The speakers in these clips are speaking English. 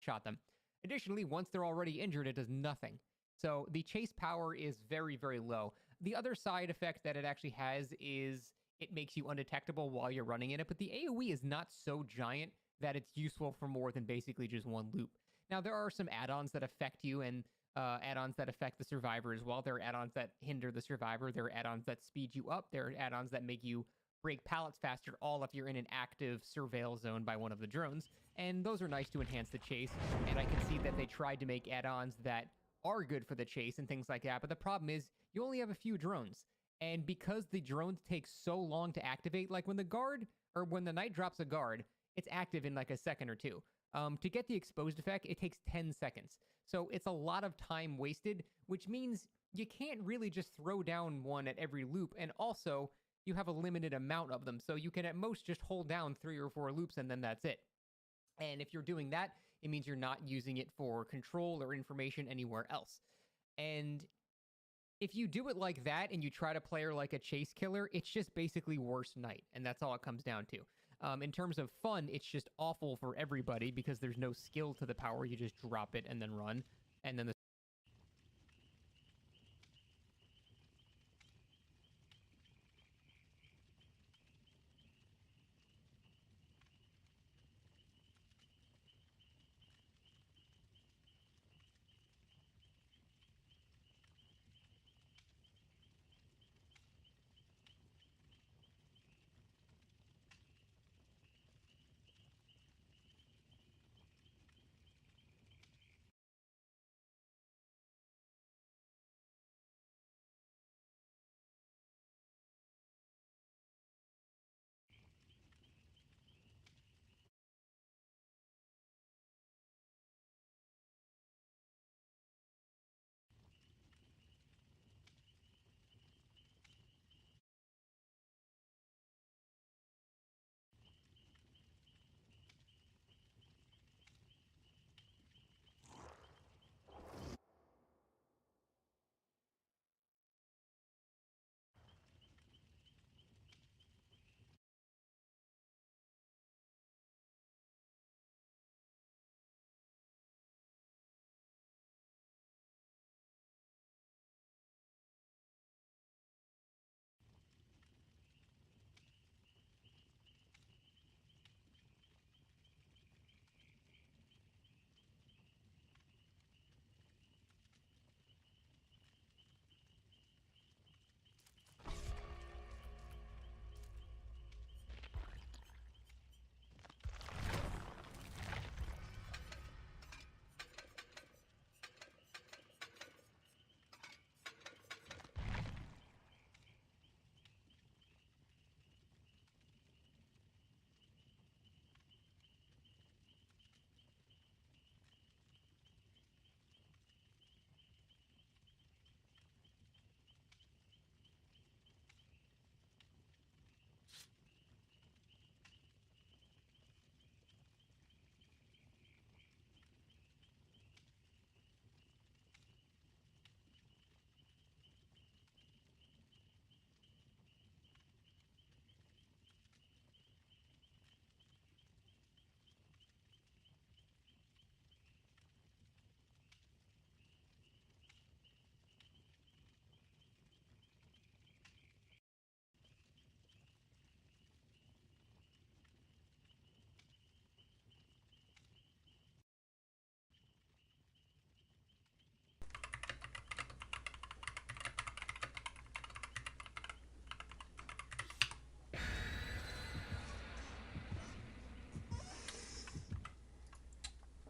one-shot them. Additionally, once they're already injured, it does nothing. So the chase power is very, very low. The other side effect that it actually has is it makes you undetectable while you're running in it, but the AoE is not so giant that it's useful for more than basically just one loop. Now, there are some add-ons that affect you and add-ons that affect the survivor as well. There are add-ons that hinder the survivor. There are add-ons that speed you up. There are add-ons that make you break pallets faster, all if you're in an active surveil zone by one of the drones. And those are nice to enhance the chase. And I can see that they tried to make add-ons that are good for the chase and things like that. But the problem is you only have a few drones. And because the drones take so long to activate, like when the guard or when the knight drops a guard, it's active in like a second or two. To get the exposed effect, it takes 10 seconds. So it's a lot of time wasted, which means you can't really just throw down one at every loop. And also, you have a limited amount of them. So you can at most just hold down 3 or 4 loops and then that's it. And if you're doing that, it means you're not using it for control or information anywhere else. And if you do it like that and you try to play her like a chase killer, it's just basically worse knight. And that's all it comes down to. In terms of fun, it's just awful for everybody because there's no skill to the power. You just drop it and then run. And then the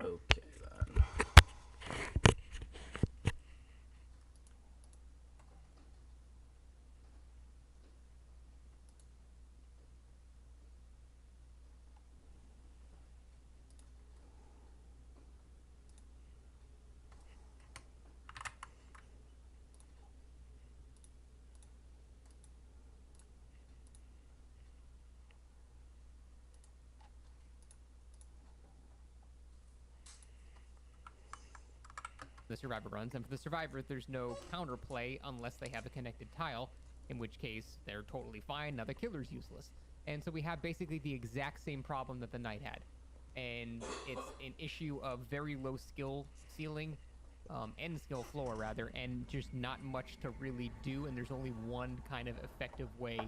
Okay, then. survivor runs. And for the survivor, there's no counterplay unless they have a connected tile, in which case they're totally fine. Now the killer's useless. And so we have basically the exact same problem that the knight had. and it's an issue of very low skill ceiling, and skill floor rather, and just not much to really do. And there's only one kind of effective way.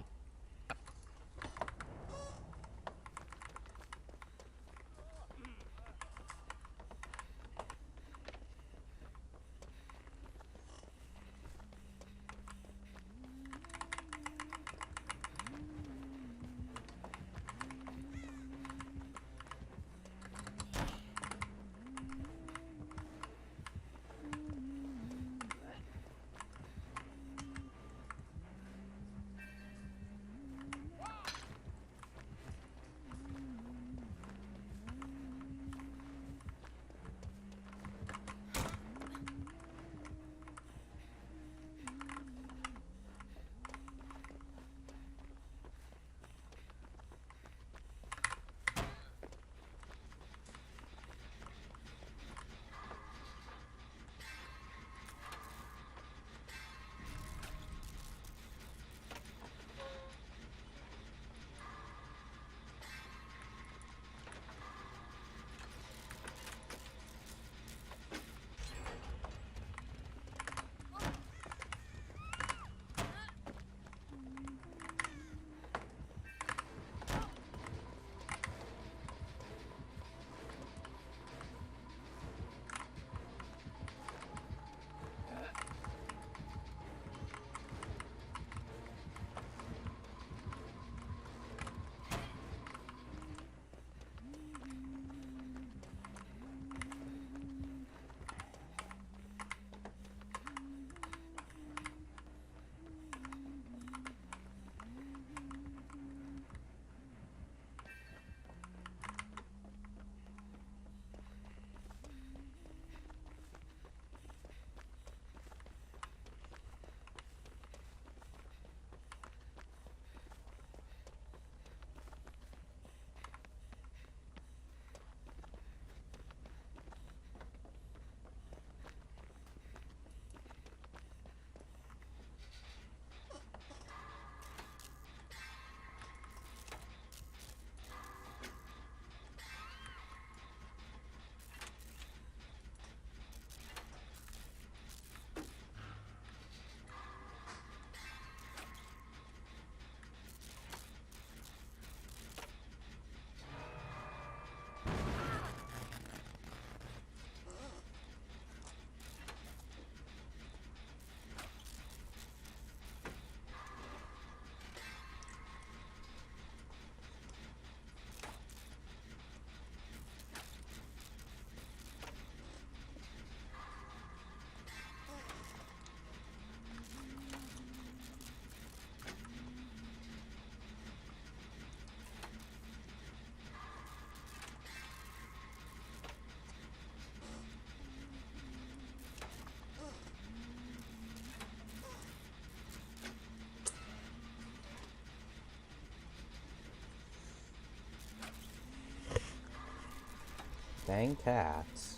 Dang cats.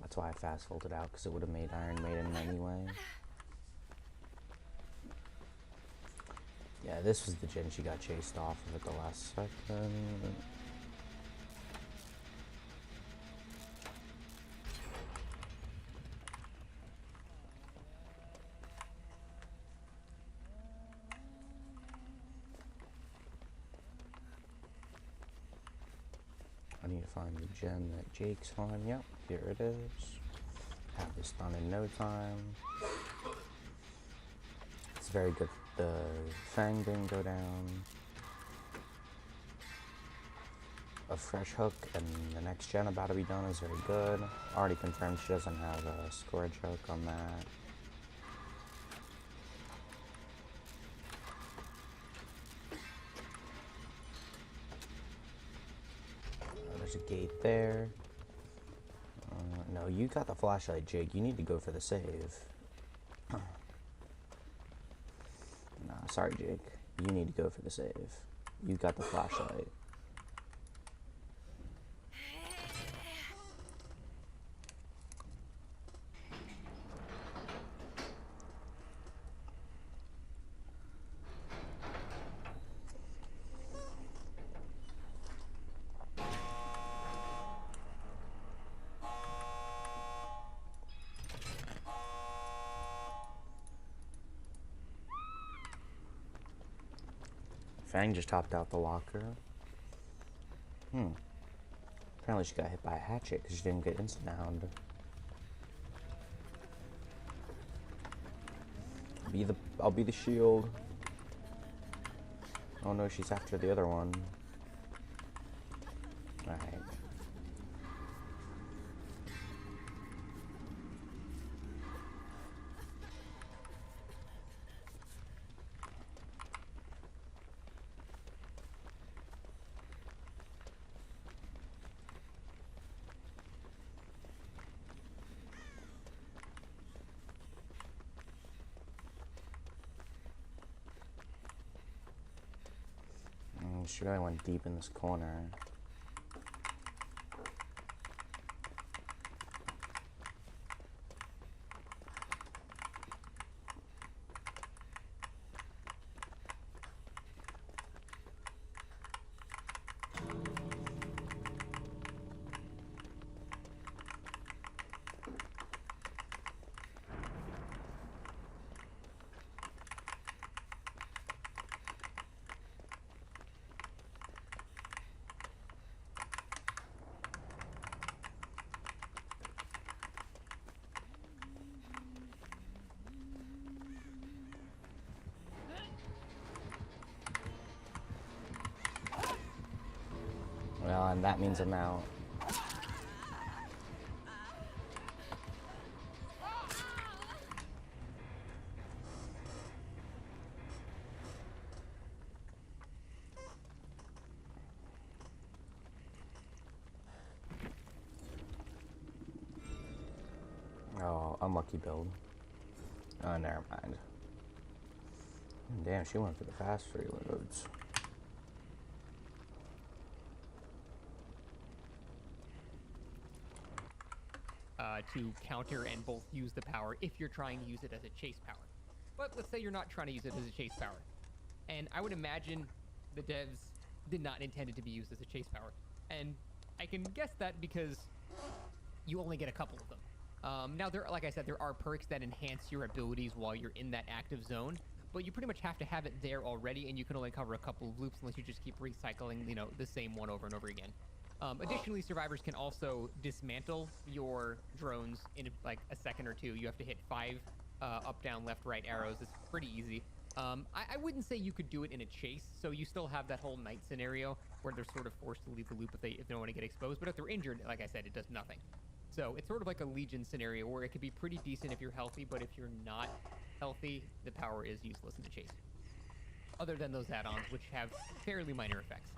That's why I fast folded out, because it would have made Iron Maiden anyway. Yeah, this was the gen she got chased off of at the last second. I need to find the gen that Jake's on. Yep, here it is. Have this done in no time. It's very good. The Fang didn't go down. A fresh hook and the next gen about to be done is very good. Already confirmed she doesn't have a Scourge hook on that. There's a gate there. No, you got the flashlight, Jake. You need to go for the save. Nah, sorry, Jake. You need to go for the save. You got the flashlight. Fang just hopped out the locker. Apparently she got hit by a hatchet because she didn't get instant hound. I'll be the shield. Oh no, she's after the other one. Alright. She really went deep in this corner. Well, and that means I'm out. Oh, unlucky build. Oh, never mind. Damn, she went for the fast reloads. To counter and both use the power if you're trying to use it as a chase power. But let's say you're not trying to use it as a chase power. And I would imagine the devs did not intend it to be used as a chase power. And I can guess that because you only get a couple of them. Now, like I said, there are perks that enhance your abilities while you're in that active zone, but you pretty much have to have it there already, and you can only cover a couple of loops unless you just keep recycling, you know, the same one over and over again. Additionally, survivors can also dismantle your drones in like a second or two. You have to hit 5 up, down, left, right arrows. It's pretty easy. I wouldn't say you could do it in a chase, so you still have that whole night scenario where they're sort of forced to leave the loop if they don't want to get exposed. But if they're injured, like I said, it does nothing. So it's sort of like a Legion scenario where it could be pretty decent if you're healthy, but if you're not healthy, the power is useless in the chase. Other than those add-ons, which have fairly minor effects.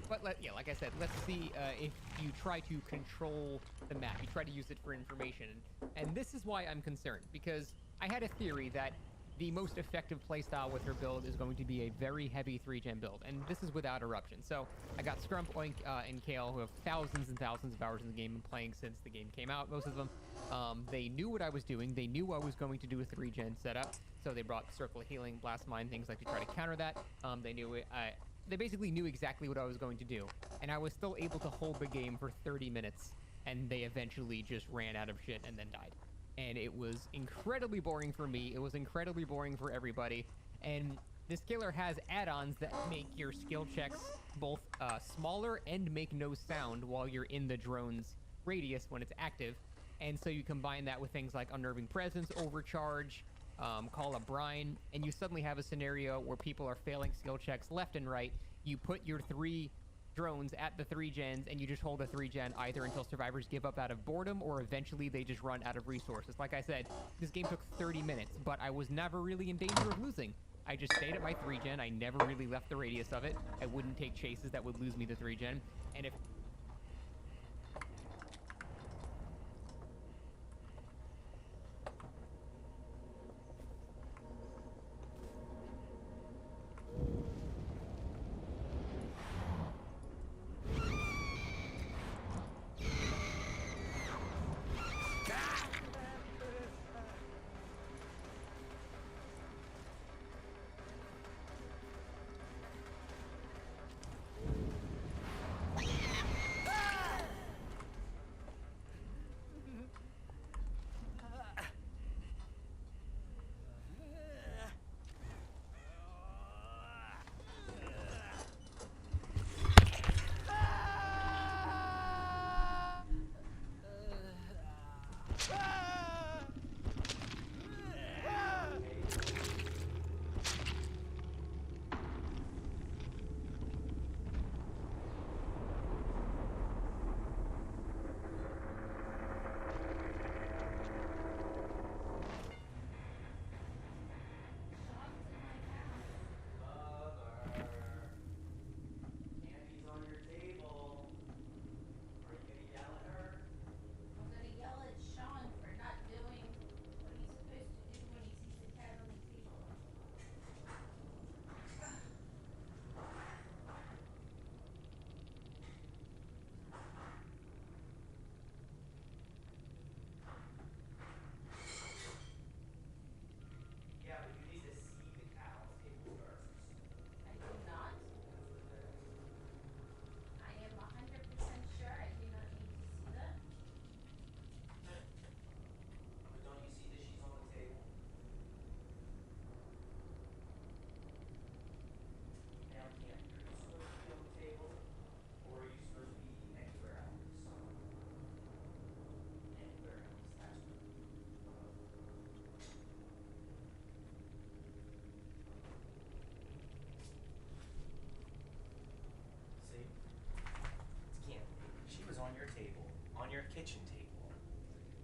But like I said, let's see if you try to control the map, you try to use it for information. And this is why I'm concerned, because I had a theory that the most effective playstyle with her build is going to be a very heavy 3-gen build, and this is without eruption. So I got Scrump, Oink, and Kale, who have thousands and thousands of hours in the game and playing since the game came out, most of them. They knew what I was doing. They knew I was going to do a 3-gen setup, so they brought Circle of Healing, Blast Mine, things like to try to counter that. They knew it. They basically knew exactly what I was going to do, and I was still able to hold the game for 30 minutes, and they eventually just ran out of shit and then died. And it was incredibly boring for me. It was incredibly boring for everybody. And this killer has add-ons that make your skill checks both smaller and make no sound while you're in the drone's radius when it's active. And so you combine that with things like Unnerving Presence, Overcharge, Call of Brine, and you suddenly have a scenario where people are failing skill checks left and right. You put your 3 drones at the 3-gens, and you just hold a 3-gen either until survivors give up out of boredom or eventually they just run out of resources. Like I said, this game took 30 minutes, but I was never really in danger of losing. I just stayed at my 3-gen. I never really left the radius of it. I wouldn't take chases that would lose me the 3-gen. And if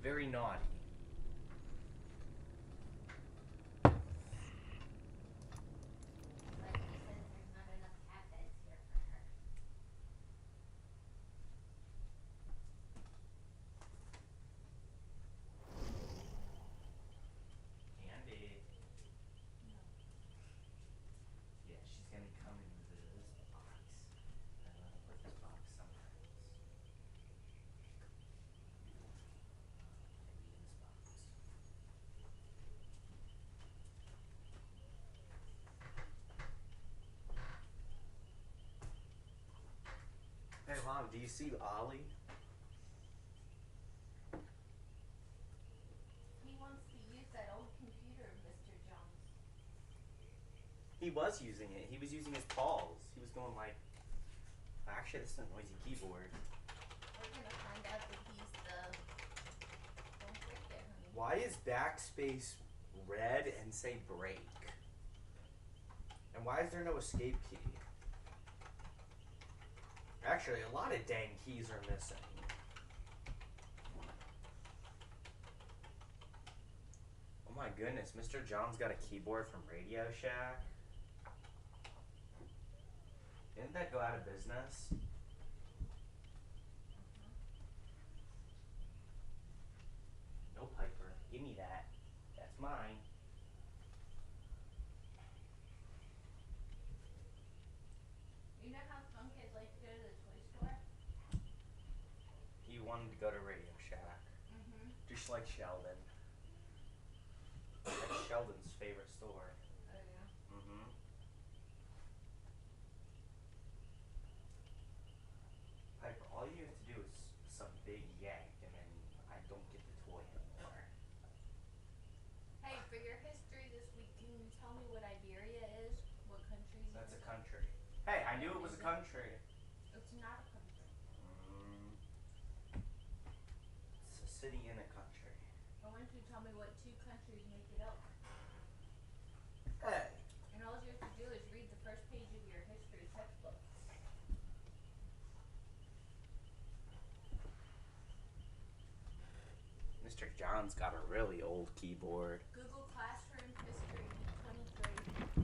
Very naughty. But he says there's not enough cat beds here for her. Candy. No. Yeah, she's gonna come into this box. I'm gonna put this box somewhere else. Maybe in this box. Hey, Mom, do you see Ollie? He wants to use that old computer, Mr. Jones. He was using it. He was using his paws. He was going like... Actually, this is a noisy keyboard. We're gonna find out that he's the... Don't break it, honey. Why is backspace red and say break? And why is there no escape key? Actually, a lot of dang keys are missing. Oh my goodness, Mr. John's got a keyboard from Radio Shack. Didn't that go out of business? No, Piper. Give me that. That's mine. You know how some kids like to go to the toy store? He wanted to go to Radio Shack. Mm-hmm. Just like Sheldon. That's Sheldon's favorite store. Oh, yeah. Mm-hmm. Piper, all you have to do is some big yank, and then I don't get the toy anymore. Hey, for your history this week, can you tell me what Iberia is? What country? That's a country. Hey, I knew it was a country. It's not a country. It's a city in a country. I want you to tell me what two countries make it up. Hey. And all you have to do is read the first page of your history textbook. Mr. John's got a really old keyboard. Google Classroom History 23.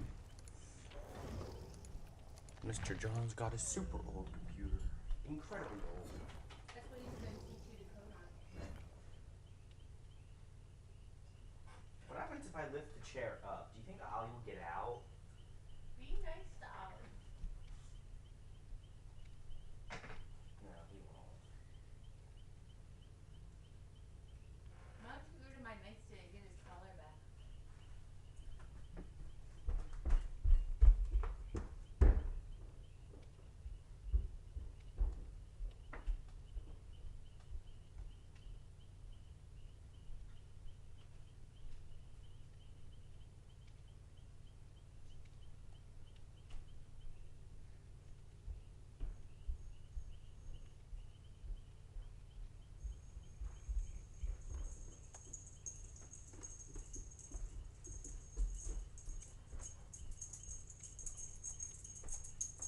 Mr. John's got a super old computer. Incredibly old. That's what he's going to teach you to code on. What happens if I lift the chair up? Do you think Ollie will get out? Be nice to Ollie. No, he won't. Why don't you go to my nightstand and get his collar back?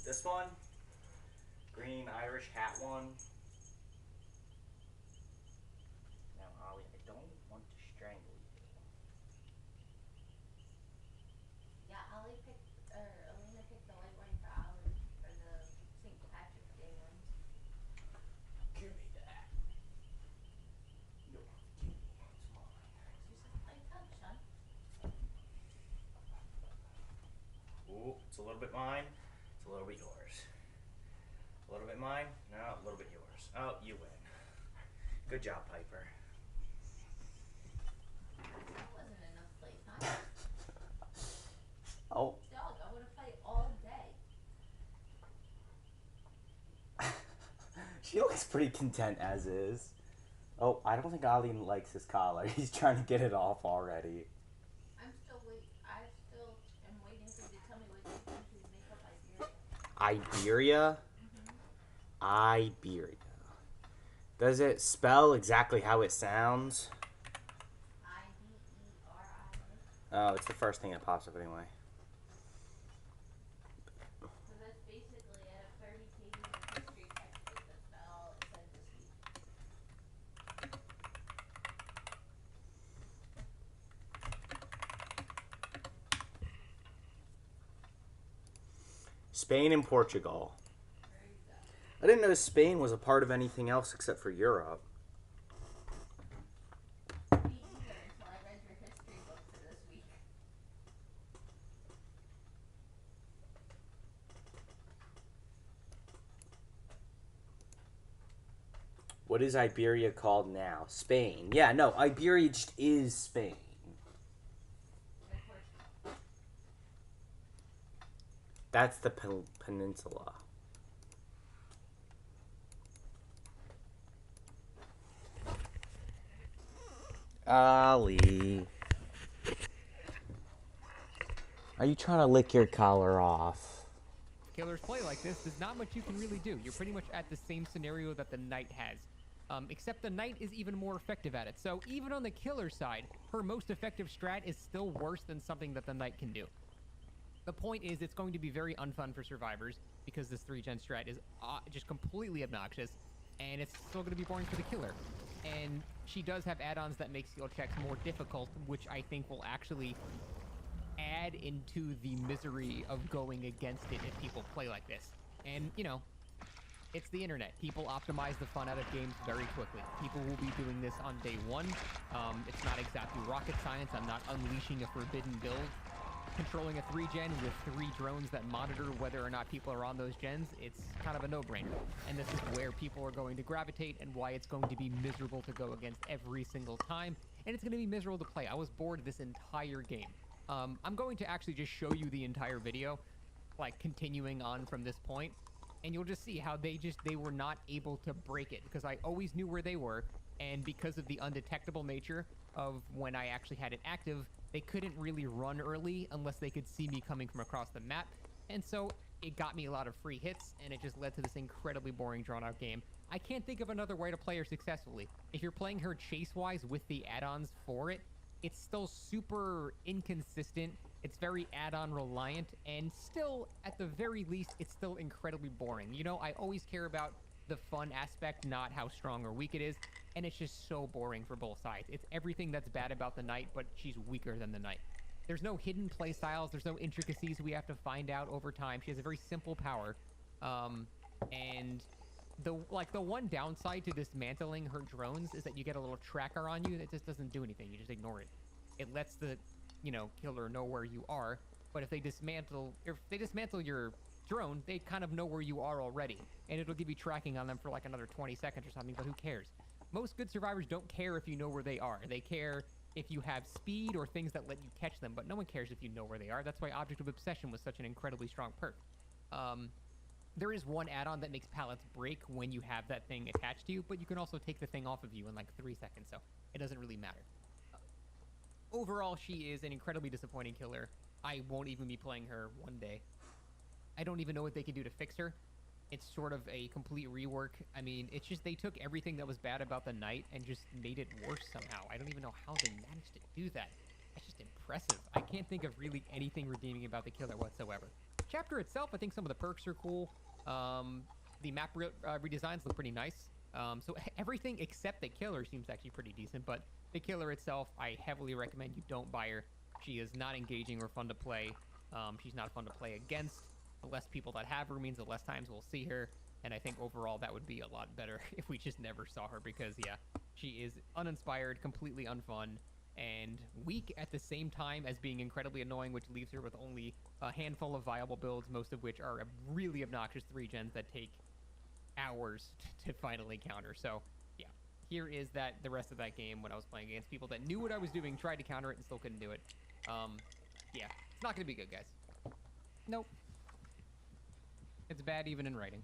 This one? Green Irish hat one? Now, Ollie, I don't want to strangle you. Yeah, Alina picked the light one for Ollie for the St. Patrick's Day ones. Give me that. No, give me it. It's mine. She says, light touch, son. Ooh, it's a little bit mine. It's a little bit yours. A little bit mine. No, a little bit yours. Oh, you win. Good job, Piper. That wasn't enough playtime. Oh. Dog, I want to play all day. She looks pretty content as is. Oh, I don't think Ollie likes his collar. He's trying to get it off already. I still am waiting for you to tell me what two countries make up Iberia. Iberia? Iberia. Does it spell exactly how it sounds? Iberia. Oh, it's the first thing that pops up anyway. So that's basically out of 30 pages of history textbook. That's about all it said this week. Spain and Portugal. There you go. I didn't know Spain was a part of anything else except for Europe. Me either until I read your history book for this week. What is Iberia called now? Spain. Yeah, no, Iberia just is Spain. And Portugal. That's the peninsula. Ali. Are you trying to lick your collar off? Killers play like this, there's not much you can really do. You're pretty much at the same scenario that the Knight has. Except the Knight is even more effective at it. So even on the killer side, her most effective strat is still worse than something that the Knight can do. The point is, it's going to be very unfun for survivors because this 3-gen strat is just completely obnoxious, and it's still going to be boring for the killer. And she does have add-ons that make skill checks more difficult, which I think will actually add into the misery of going against it if people play like this. And, you know, it's the internet. People optimize the fun out of games very quickly. People will be doing this on day one. It's not exactly rocket science. I'm not unleashing a forbidden build. Controlling a 3-gen with 3 drones that monitor whether or not people are on those gens, it's kind of a no-brainer. And this is where people are going to gravitate and why it's going to be miserable to go against every single time. And it's going to be miserable to play. I was bored this entire game. I'm going to actually just show you the entire video, like continuing on from this point, and you'll just see how they were not able to break it because I always knew where they were, and because of the undetectable nature of when I actually had it active, they couldn't really run early unless they could see me coming from across the map, and so it got me a lot of free hits, and it just led to this incredibly boring, drawn-out game. I can't think of another way to play her successfully. If you're playing her chase-wise with the add-ons for it, it's still super inconsistent, it's very add-on reliant, and still, at the very least, it's still incredibly boring. You know, I always care about the fun aspect, not how strong or weak it is, and it's just so boring for both sides. It's everything that's bad about the Knight, but she's weaker than the Knight. There's no hidden play styles, there's no intricacies we have to find out over time. She has a very simple power, and the one downside to dismantling her drones is that you get a little tracker on you that just doesn't do anything. You just ignore it. It lets the, you know, killer know where you are, but if they dismantle your drone, they kind of know where you are already, and it'll give you tracking on them for like another 20 seconds or something, but who cares? Most good survivors don't care if you know where they are. They care if you have speed or things that let you catch them, but no one cares if you know where they are. That's why Object of Obsession was such an incredibly strong perk. There is one add-on that makes pallets break when you have that thing attached to you, but you can also take the thing off of you in like 3 seconds, so it doesn't really matter. Overall, she is an incredibly disappointing killer. I won't even be playing her one day. I don't even know what they can do to fix her. It's sort of a complete rework. I mean, it's just they took everything that was bad about the Knight and just made it worse somehow. I don't even know how they managed to do that. That's just impressive. I can't think of really anything redeeming about the killer whatsoever. Chapter itself, I think some of the perks are cool. The map redesigns look pretty nice. So everything except the killer seems actually pretty decent, but the killer itself, I heavily recommend you don't buy her. She is not engaging or fun to play. She's not fun to play against. The less people that have her means the less times we'll see her, and I think overall that would be a lot better if we just never saw her, because yeah, she is uninspired, completely unfun, and weak at the same time as being incredibly annoying, which leaves her with only a handful of viable builds, most of which are really obnoxious 3-gens that take hours to finally counter. So yeah, here is the rest of that game when I was playing against people that knew what I was doing, tried to counter it, and still couldn't do it. Yeah, it's not gonna be good, guys. Nope. It's bad even in writing.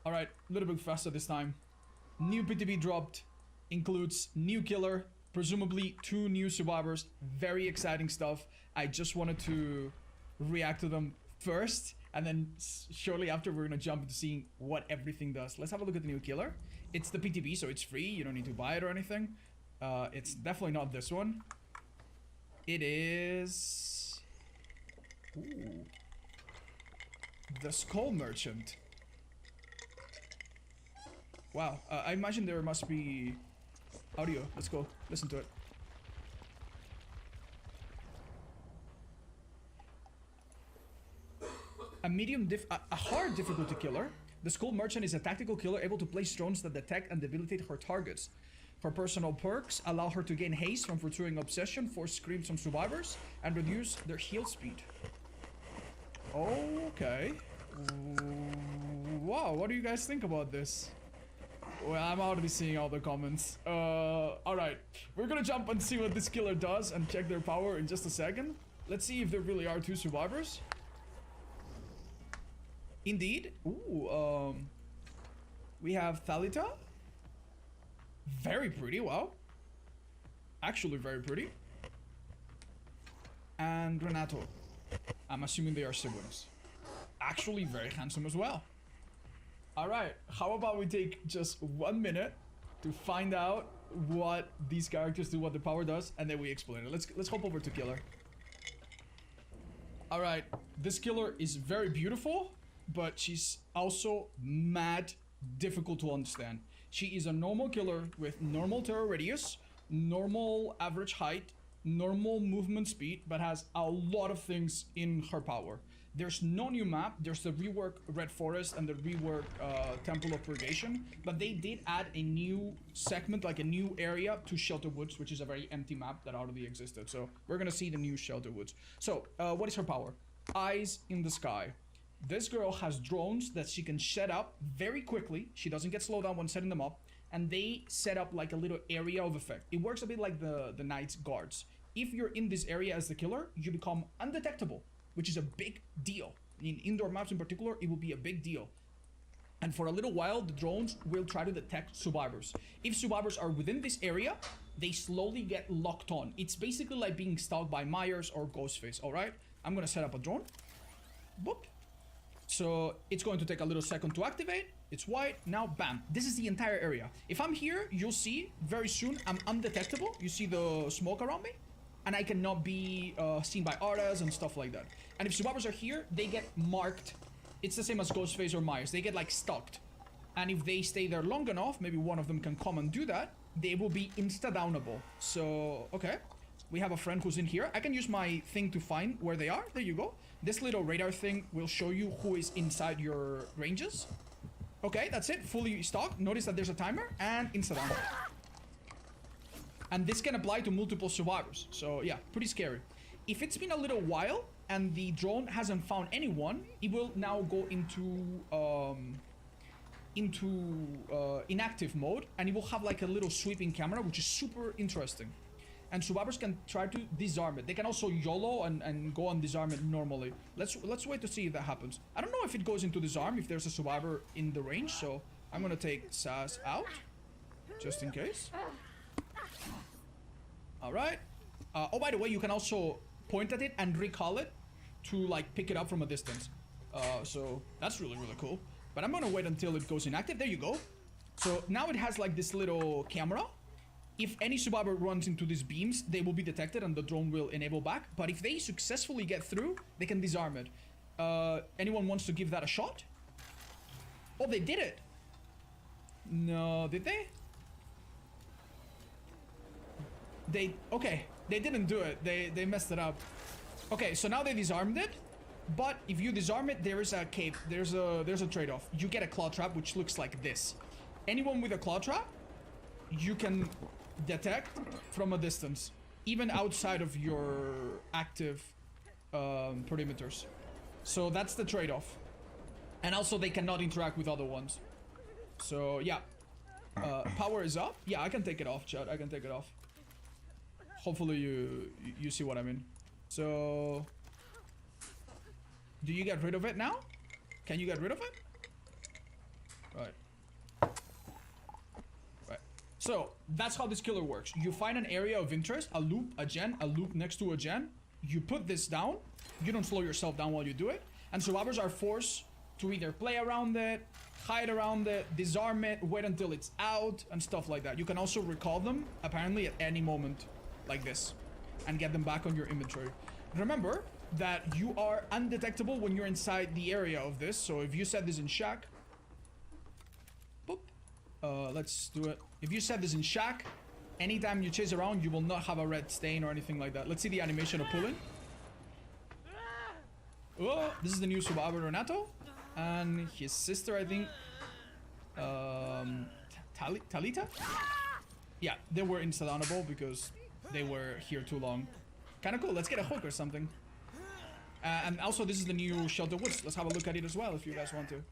Alright, a little bit faster this time. New PTB dropped, includes new killer, presumably 2 new survivors. Very exciting stuff. I just wanted to react to them first, and then shortly after we're gonna jump into seeing what everything does. Let's have a look at the new killer. It's the PTB, so it's free. You don't need to buy it or anything. It's definitely not this one. It is... Ooh. The Skull Merchant. Wow, I imagine there must be Audio. Let's go. Listen to it. A hard difficulty killer. The Skull Merchant is a tactical killer able to place drones that detect and debilitate her targets. Her personal perks allow her to gain haste from pursuing obsession, force screams from survivors, and reduce their heal speed. Okay. Wow, what do you guys think about this? Well, I'm already seeing all the comments. Alright. We're gonna jump and see what this killer does and check their power in just a second. Let's see if there really are 2 survivors. Indeed. Ooh, we have Thalita. Very pretty, wow. Actually very pretty. And Renato. I'm assuming they are siblings. Actually very handsome as well. Alright, how about we take just 1 minute to find out what these characters do, what the power does, and then we explain it. Let's hop over to Killer. Alright, this killer is very beautiful, but she's also mad difficult to understand. She is a normal killer with normal terror radius, normal average height, normal movement speed, but has a lot of things in her power. There's no new map. There's the rework Red Forest and the rework Temple of Purgation, but they did add a new segment, like a new area to Shelter Woods, which is a very empty map that already existed. So we're gonna see the new Shelter Woods. So what is her power? Eyes in the sky. This girl has drones that she can set up very quickly. She doesn't get slowed down when setting them up, and they set up like a little area of effect. It works a bit like the Knight's Guards. If you're in this area as the killer, you become undetectable, which is a big deal. In indoor maps in particular, it will be a big deal. And for a little while, the drones will try to detect survivors. If survivors are within this area, they slowly get locked on. It's basically like being stalked by Myers or Ghostface, all right? I'm gonna set up a drone. Boop. So it's going to take a little second to activate. It's white. Now, bam. This is the entire area. If I'm here, you'll see very soon I'm undetectable. You see the smoke around me? And I cannot be seen by auras and stuff like that. And if survivors are here, they get marked. It's the same as Ghostface or Myers. They get like stalked. And if they stay there long enough, maybe one of them can come and do that, they will be insta-downable. So, okay. We have a friend who's in here. I can use my thing to find where they are. There you go. This little radar thing will show you who is inside your ranges. Okay, that's it. Fully stocked. Notice that there's a timer and insta-down. And this can apply to multiple survivors. So yeah, pretty scary. If it's been a little while and the drone hasn't found anyone, it will now go into inactive mode, and it will have like a little sweeping camera, which is super interesting. And survivors can try to disarm it. They can also YOLO and go and disarm it normally. Let's wait to see if that happens. I don't know if it goes into disarm if there's a survivor in the range, so I'm gonna take Saz out just in case. Alright. Oh, by the way, you can also point at it and recall it to like pick it up from a distance. So that's really, really cool. But I'm gonna wait until it goes inactive. There you go. So now it has like this little camera. If any survivor runs into these beams, they will be detected and the drone will enable back. But if they successfully get through, they can disarm it. Anyone wants to give that a shot? Oh, they did it. No, did they? Okay, they didn't do it. They messed it up. Okay, so now they disarmed it. But if you disarm it, there is a cape. There's a trade-off. You get a claw trap, which looks like this. Anyone with a claw trap, you can detect from a distance, even outside of your active perimeters. So that's the trade-off. And also they cannot interact with other ones. So yeah, power is up. Yeah, I can take it off, chat. I can take it off. Hopefully you see what I mean. So do you get rid of it now? Can you get rid of it? Right. So that's how this killer works. You find an area of interest, a loop, a gen, a loop next to a gen. You put this down. You don't slow yourself down while you do it. And survivors are forced to either play around it, hide around it, disarm it, wait until it's out, and stuff like that. You can also recall them, apparently, at any moment like this, and get them back on your inventory. Remember that you are undetectable when you're inside the area of this. So if you set this in shack, boop. Let's do it. If you set this in shack, anytime you chase around, you will not have a red stain or anything like that. Let's see the animation of pulling. Oh, this is the new survivor Renato. And his sister, I think. Talita? Yeah, they were insta-downable because they were here too long. Kinda cool. Let's get a hook or something. And also, this is the new Shelter Woods. Let's have a look at it as well if you guys want to.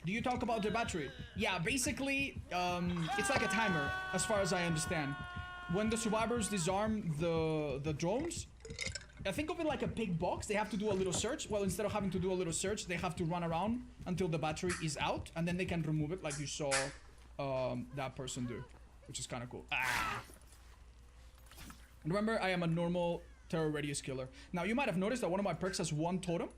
Do you talk about the battery? Yeah, basically, it's like a timer, as far as I understand. When the survivors disarm the drones, I think of it like a big box. They have to do a little search. Well, instead of having to do a little search, they have to run around until the battery is out, and then they can remove it like you saw that person do, which is kind of cool. Ah. Remember, I am a normal terror radius killer. Now, you might have noticed that one of my perks has one totem.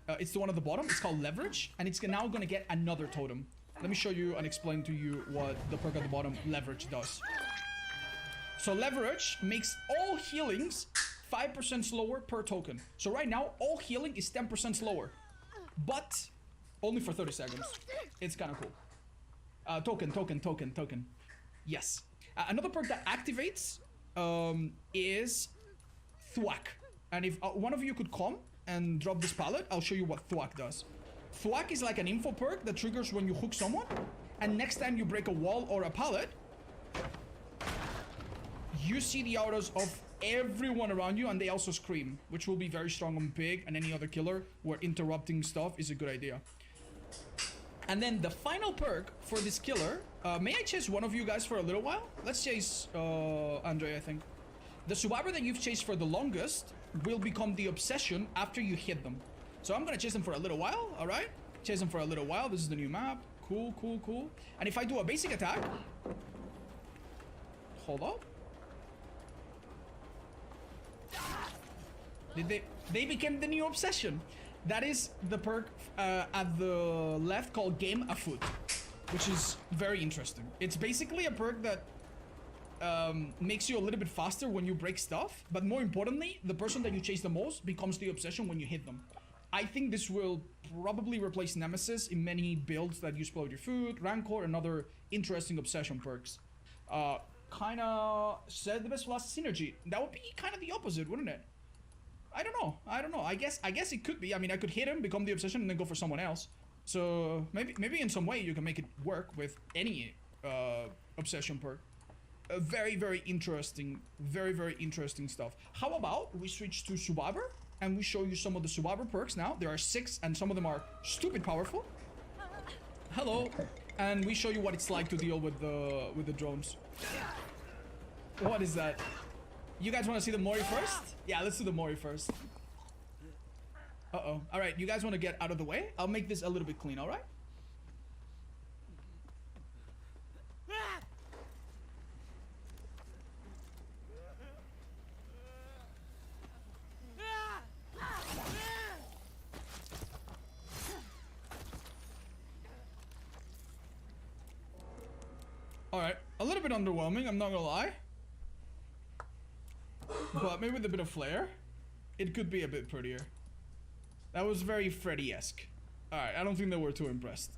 It's the one at the bottom. It's called Leverage, and it's now going to get another totem. Let me show you and explain to you what the perk at the bottom, Leverage, does. So Leverage makes all healings 5% slower per token. So right now, all healing is 10% slower, but only for 30 seconds. It's kind of cool. Token. Yes. Another perk that activates is Thwack. And if one of you could come and drop this pallet, I'll show you what Thwack does. Thwack is like an info perk that triggers when you hook someone, and next time you break a wall or a pallet, you see the autos of everyone around you, and they also scream, which will be very strong on Pig and any other killer where interrupting stuff is a good idea. And then the final perk for this killer, may I chase one of you guys for a little while? Let's chase Andre, I think. The survivor that you've chased for the longest will become the obsession after you hit them. So I'm gonna chase them for a little while, alright? Chase them for a little while. This is the new map. Cool. And if I do a basic attack... Hold up. They became the new obsession. That is the perk at the left called Game Afoot, which is very interesting. It's basically a perk that makes you a little bit faster when you break stuff, but more importantly, the person that you chase the most becomes the obsession when you hit them. I think this will probably replace Nemesis in many builds that use Explode Your Food, Rancor, and other interesting obsession perks. Kinda said the best for last synergy. That would be kind of the opposite, wouldn't it? I don't know. I guess it could be. I mean, I could hit him, become the obsession, and then go for someone else. So maybe in some way you can make it work with any obsession perk. Very interesting stuff. How about we switch to Survivor and we show you some of the Survivor perks now. There are 6 and some of them are stupid powerful. Hello. And we show you what it's like to deal with the drones. What is that? You guys want to see the Mori first? Yeah, let's do the Mori first. Uh-oh. Alright, you guys want to get out of the way? I'll make this a little bit clean, alright? Alright, a little bit underwhelming, I'm not gonna lie. But maybe with a bit of flair, it could be a bit prettier. That was very Freddy-esque. Alright, I don't think they were too impressed.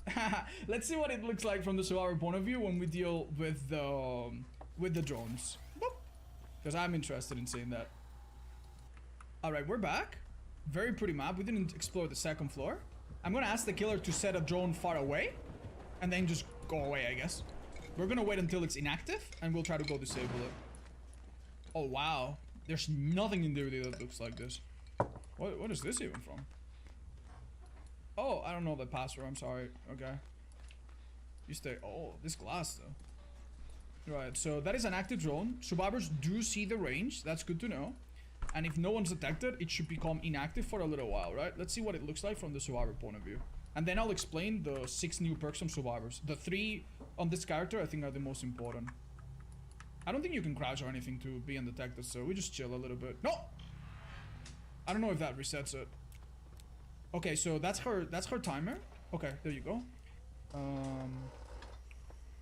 Let's see what it looks like from the survivor point of view when we deal with the drones. Because I'm interested in seeing that. Alright, we're back. Very pretty map. We didn't explore the second floor. I'm gonna ask the killer to set a drone far away, and then just go away, I guess. We're gonna wait until it's inactive, and we'll try to go disable it. Oh, wow. There's nothing in there that looks like this. What is this even from? Oh, I don't know the password. I'm sorry. Okay. You stay. Oh, this glass, though. Right, so that is an active drone. Survivors do see the range. That's good to know. And if no one's detected, it should become inactive for a little while, right? Let's see what it looks like from the survivor point of view. And then I'll explain the 6 new perks from survivors. The 3 on this character, I think, are the most important. I don't think you can crouch or anything to be undetected, so we just chill a little bit. No! I don't know if that resets it. Okay, so that's her timer. Okay, there you go.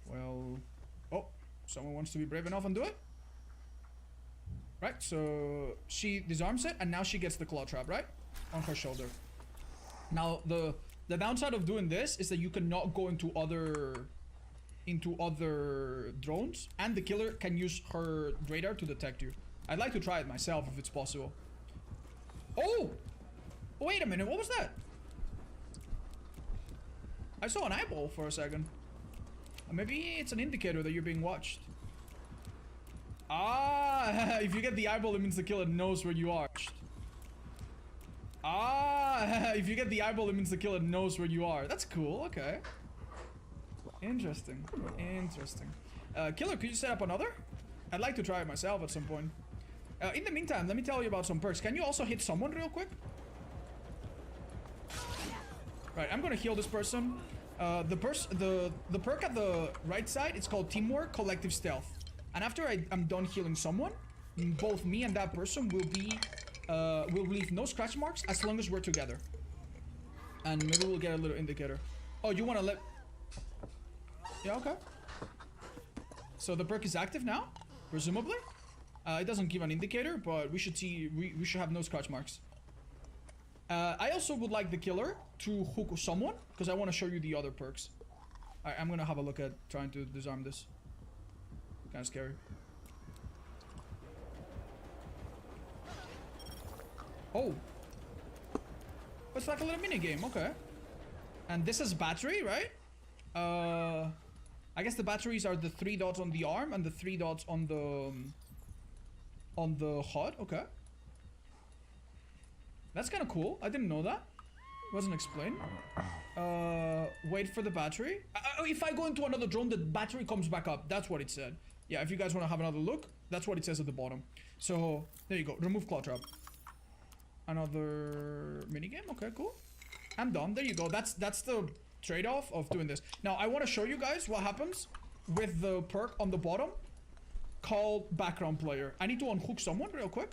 Well... Oh, someone wants to be brave enough and do it? Right, so she disarms it, and now she gets the claw trap, right? On her shoulder. Now, the downside of doing this is that you cannot go into other into other drones, and the killer can use her radar to detect you. I'd like to try it myself if it's possible. Oh! Wait a minute, what was that? I saw an eyeball for a second. Maybe it's an indicator that you're being watched. Ah, if you get the eyeball, it means the killer knows where you are. Ah, if you get the eyeball, it means the killer knows where you are. That's cool, okay. Interesting, interesting. Killer, could you set up another? I'd like to try it myself at some point. In the meantime, let me tell you about some perks. Can you also hit someone real quick? Right, I'm gonna heal this person. The perk at the right side, it's called Teamwork Collective Stealth. And after I'm done healing someone, both me and that person will leave no scratch marks as long as we're together. And maybe we'll get a little indicator. Oh, you wanna let... Yeah, okay. So the perk is active now, presumably. It doesn't give an indicator, but we should see, we should have no scratch marks. I also would like the killer to hook someone, because I want to show you the other perks. I'm gonna have a look at trying to disarm this. Kind of scary. Oh. It's like a little mini game, okay. And this is battery, right? I guess the batteries are the 3 dots on the arm and the 3 dots on the HUD, okay. That's kind of cool. I didn't know that. Wasn't explained. Wait for the battery. If I go into another drone, the battery comes back up. That's what it said. Yeah, if you guys want to have another look, that's what it says at the bottom. So, there you go. Remove claw trap. Another minigame. Okay, cool. I'm done. There you go. That's the trade-off of doing this. Now, I want to show you guys what happens with the perk on the bottom called Background Player. I need to unhook someone real quick.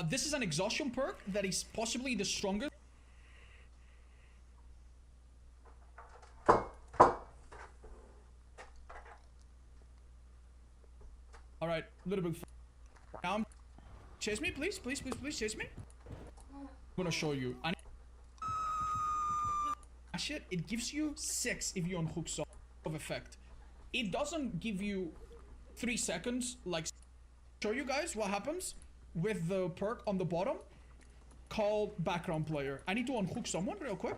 This is an exhaustion perk that is possibly the strongest. Alright, a little bit. Now, chase me, please, please, please, please, chase me. I'm gonna show you. Shit, it gives you 6 if you unhook some of effect. It doesn't give you 3 seconds, like, show you guys what happens with the perk on the bottom called Background Player. I need to unhook someone real quick.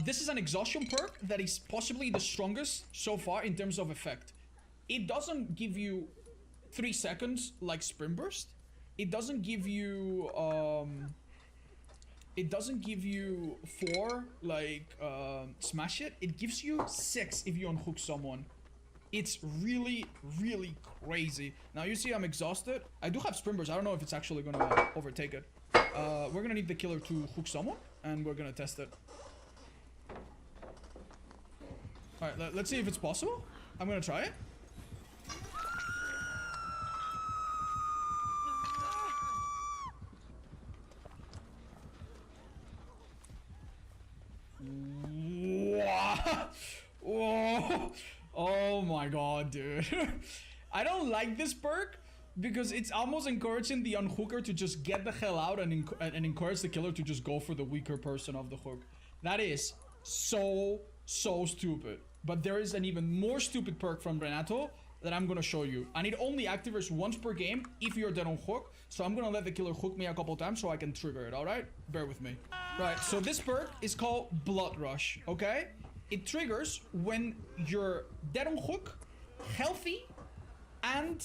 This is an exhaustion perk that is possibly the strongest so far in terms of effect. It doesn't give you 3 seconds like Sprint Burst. It doesn't give you 4 like Smash It. It gives you 6 if you unhook someone. It's really, really crazy. Now you see I'm exhausted. I do have Sprint Burst. I don't know if it's actually gonna overtake it. We're gonna need the killer to hook someone, and we're gonna test it. Alright, let's see if it's possible. I'm gonna try it. Whoa. Oh my god, dude. I don't like this perk because it's almost encouraging the unhooker to just get the hell out and encourage the killer to just go for the weaker person of the hook. That is so stupid. But there is an even more stupid perk from Renato that I'm gonna show you. And it only activates once per game if you're dead on hook. So I'm gonna let the killer hook me a couple times so I can trigger it, alright? Bear with me. Right, so this perk is called Blood Rush, okay? It triggers when you're dead on hook, healthy, and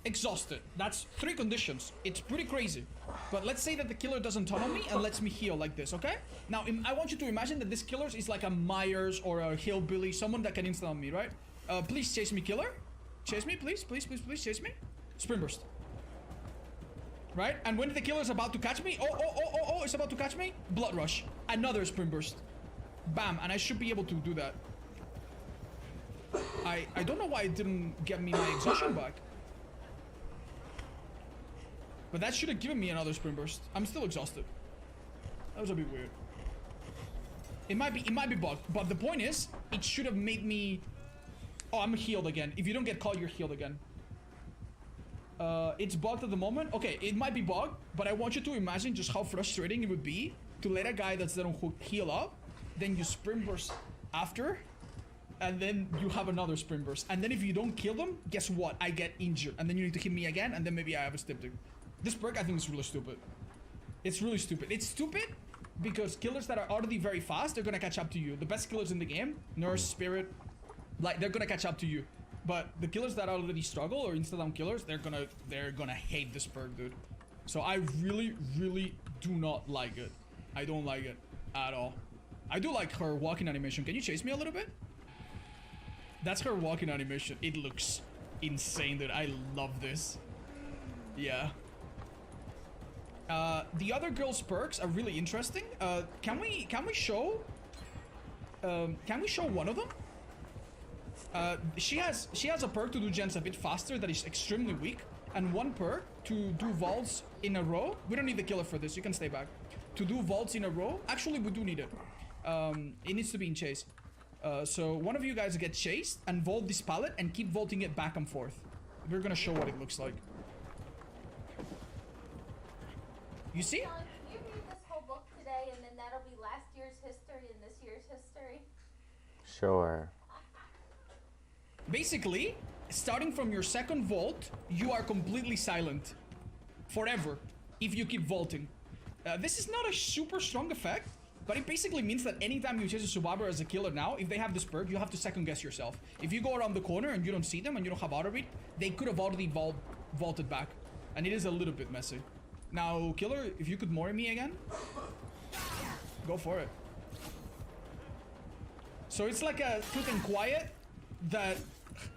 exhausted. That's 3 conditions. It's pretty crazy. But let's say that the killer doesn't tunnel me and lets me heal like this, okay? Now, I want you to imagine that this killer is like a Myers or a Hillbilly, someone that can insta on me, right? Please chase me, killer. Chase me, please, please, please, please, chase me. Sprint Burst. Right? And when the killer's about to catch me, oh, it's about to catch me. Blood Rush. Another Sprint Burst. Bam, and I should be able to do that. I don't know why it didn't get me my exhaustion back. But that should have given me another Sprint Burst. I'm still exhausted. That was a bit weird. It might be bugged, but the point is, it should have made me... Oh, I'm healed again. If you don't get caught, you're healed again. It's bugged at the moment. Okay, it might be bugged, but I want you to imagine just how frustrating it would be to let a guy that's dead on hook heal up, then you Sprint Burst after, and then you have another sprint burst. And then if you don't kill them, guess what? I get injured. And then you need to hit me again, and then maybe I have a styptic. This perk, I think, is really stupid. It's really stupid. It's stupid because killers that are already very fast, they're gonna catch up to you. The best killers in the game, Nurse, Spirit, like, they're gonna catch up to you. But the killers that already struggle, or insta-down killers, they're gonna hate this perk, dude. So I really, really do not like it. I don't like it at all. I do like her walking animation. Can you chase me a little bit? That's her walking animation. It looks insane, dude. I love this. Yeah. The other girl's perks are really interesting. Can we show one of them? She has a perk to do gens a bit faster that is extremely weak, and one perk to do vaults in a row. We don't need the killer for this. You can stay back. To do vaults in a row. Actually, we do need it. It needs to be in chase. So one of you guys get chased and vault this pallet and keep vaulting it back and forth. We're gonna show what it looks like. You see? Can you read this whole book today, and then that'll be last year's history and this year's history? Sure. Basically, starting from your second vault, you are completely silent. Forever. If you keep vaulting. This is not a super strong effect, but it basically means that anytime you chase a Subaru as a killer now, if they have this perk, you have to second guess yourself. If you go around the corner and you don't see them and you don't have auto read, they could have already vaulted back. And it is a little bit messy. Now, killer, if you could Mori me again, go for it. So it's like a quick and quiet that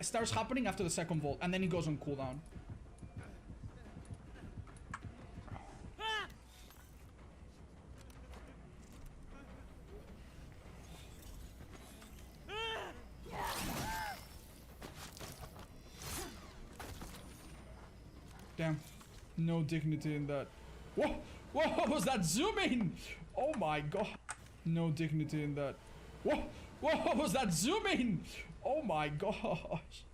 starts happening after the second vault, and then it goes on cooldown. Damn. No dignity in that. Whoa! Whoa! What was that zooming? Oh my god. No dignity in that. Whoa! Whoa! What was that zooming? Oh my gosh.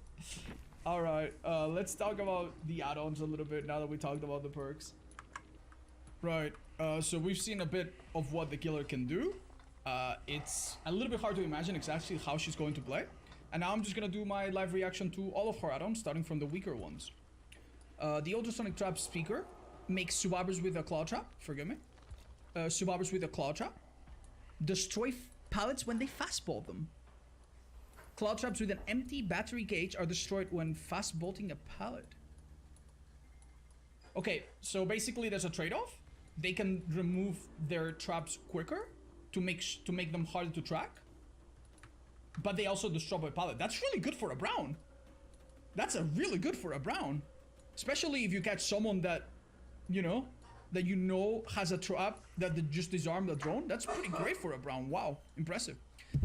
Alright, let's talk about the add-ons a little bit now that we talked about the perks. Right, so we've seen a bit of what the killer can do. It's a little bit hard to imagine exactly how she's going to play. And now I'm just gonna do my live reaction to all of her add-ons, starting from the weaker ones. The ultrasonic trap speaker makes Subabers with a claw trap. Forgive me. Subabers with a claw trap destroy pallets when they fastball them. Claw traps with an empty battery gauge are destroyed when fast bolting a pallet. Okay, so basically there's a trade-off. They can remove their traps quicker to make them harder to track, but they also destroy a pallet. That's really good for a Brown. That's a really good for a Brown. Especially if you catch someone that, you know has a trap that just disarm the drone. That's pretty great for a Brown. Wow, impressive.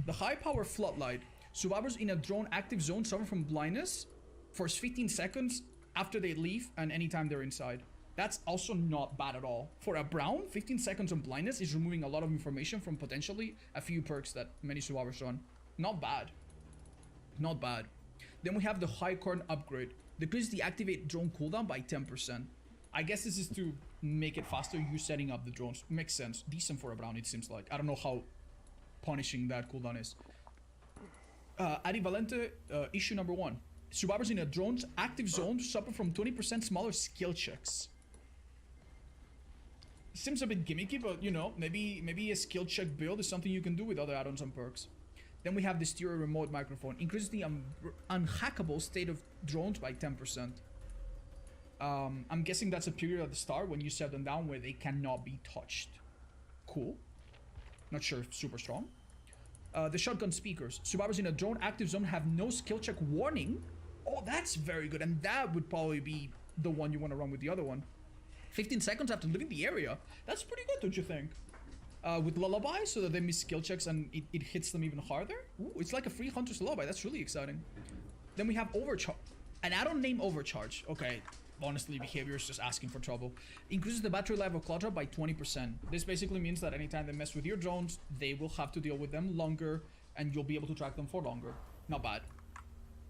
The high power floodlight. Survivors in a drone active zone suffer from blindness for 15 seconds after they leave and anytime they're inside. That's also not bad at all. For a Brown, 15 seconds on blindness is removing a lot of information from potentially a few perks that many survivors run. Not bad. Not bad. Then we have the high current upgrade. Decreases the activate drone cooldown by 10%. I guess this is to make it faster, you setting up the drones. Makes sense. Decent for a Brown, it seems like. I don't know how punishing that cooldown is. Adi Valente, issue number 1. Survivors in a drone's active zone suffer from 20% smaller skill checks. Seems a bit gimmicky, but you know, maybe a skill check build is something you can do with other add-ons and perks. Then we have the stereo remote microphone. Increases the unhackable state of drones by 10%. I'm guessing that's a period at the start when you set them down where they cannot be touched. Cool. Not sure if super strong. The shotgun speakers. Survivors in a drone active zone have no skill check warning. Oh, that's very good. And that would probably be the one you want to run with the other one. 15 seconds after leaving the area. That's pretty good, don't you think? With Lullaby, so that they miss skill checks and it hits them even harder. Ooh, it's like a free Hunter's Lullaby. That's really exciting. Then we have Overcharge. An add-on named Overcharge. Okay, honestly, behavior is just asking for trouble. Increases the battery life of Claw Trap by 20%. This basically means that anytime they mess with your drones, they will have to deal with them longer, and you'll be able to track them for longer. Not bad.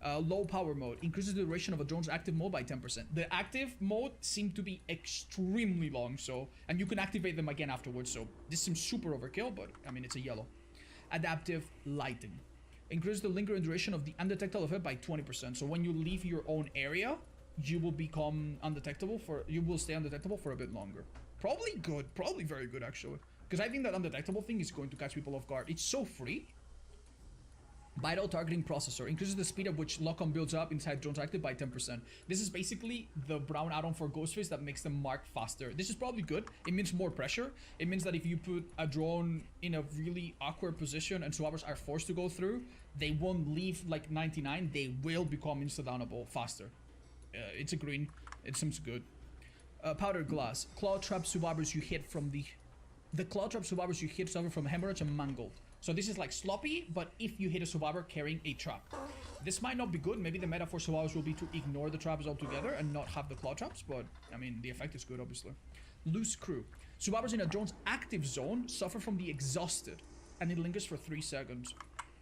Low power mode. Increases the duration of a drone's active mode by 10%. The active mode seemed to be extremely long, so... And you can activate them again afterwards, so... This seems super overkill, but, I mean, it's a yellow. Adaptive lighting. Increase the lingering duration of the undetectable effect by 20%. So when you leave your own area, you will become undetectable you will stay undetectable for a bit longer. Probably good, probably very good actually. Because I think that undetectable thing is going to catch people off guard. It's so free. Vital targeting processor increases the speed at which lock-on builds up inside drones active by 10%. This is basically the brown add-on for Ghostface that makes them mark faster. This is probably good. It means more pressure. It means that if you put a drone in a really awkward position and swappers are forced to go through, they won't leave like 99. They will become insta-downable faster. It's a green. It seems good. Powdered glass. Claw trap survivors you hit from the claw trap survivors you hit suffer from hemorrhage and mangled. So this is like sloppy, but if you hit a survivor carrying a trap. This might not be good. Maybe the meta for survivors will be to ignore the traps altogether and not have the claw traps, but I mean, the effect is good, obviously. Loose crew. Survivors in a drone's active zone suffer from the exhausted, and it lingers for 3 seconds.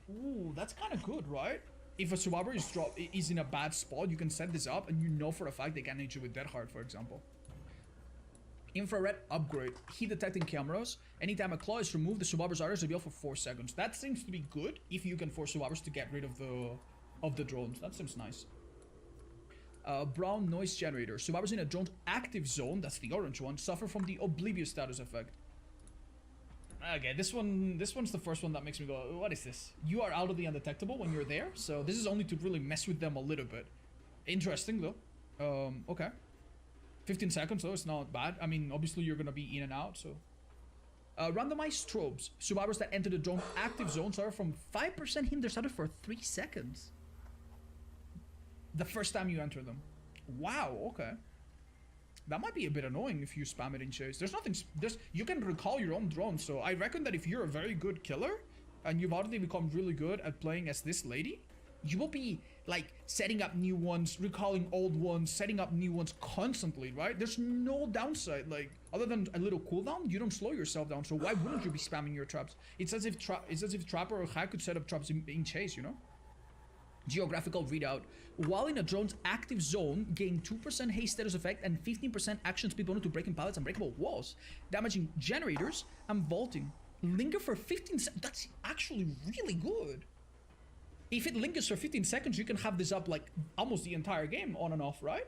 Ooh, that's kind of good, right? If a survivor is in a bad spot, you can set this up, and you know for a fact they can hit you with Dead Hard, for example. Infrared upgrade. Heat detecting cameras. Anytime a claw is removed, the survivor's aura is revealed for 4 seconds. That seems to be good if you can force survivors to get rid of the drones. That seems nice. Brown noise generator. Survivors in a drone's active zone, that's the orange one, suffer from the oblivious status effect. Okay, this one's the first one that makes me go, what is this? You are out of the undetectable when you're there, so this is only to really mess with them a little bit. Interesting though. Okay. 15 seconds though, it's not bad. I mean, obviously you're gonna be in and out, so. Randomized strobes. Survivors that enter the drone active zone suffer from 5% hinder status for 3 seconds. The first time you enter them. Wow, okay. That might be a bit annoying if you spam it in chase. You can recall your own drone, so I reckon that if you're a very good killer, and you've already become really good at playing as this lady, you will be like setting up new ones, recalling old ones, setting up new ones constantly, right? There's no downside, like other than a little cooldown. You don't slow yourself down, so why wouldn't you be spamming your traps? It's as if Trapper or Hack could set up traps in chase, you know? Geographical readout. While in a drone's active zone, gain 2% haste status effect and 15% action speed bonus to breaking pallets and breakable walls, damaging generators and vaulting. Linger for 15 seconds. That's actually really good. If it lingers for 15 seconds, you can have this up like almost the entire game on and off, right?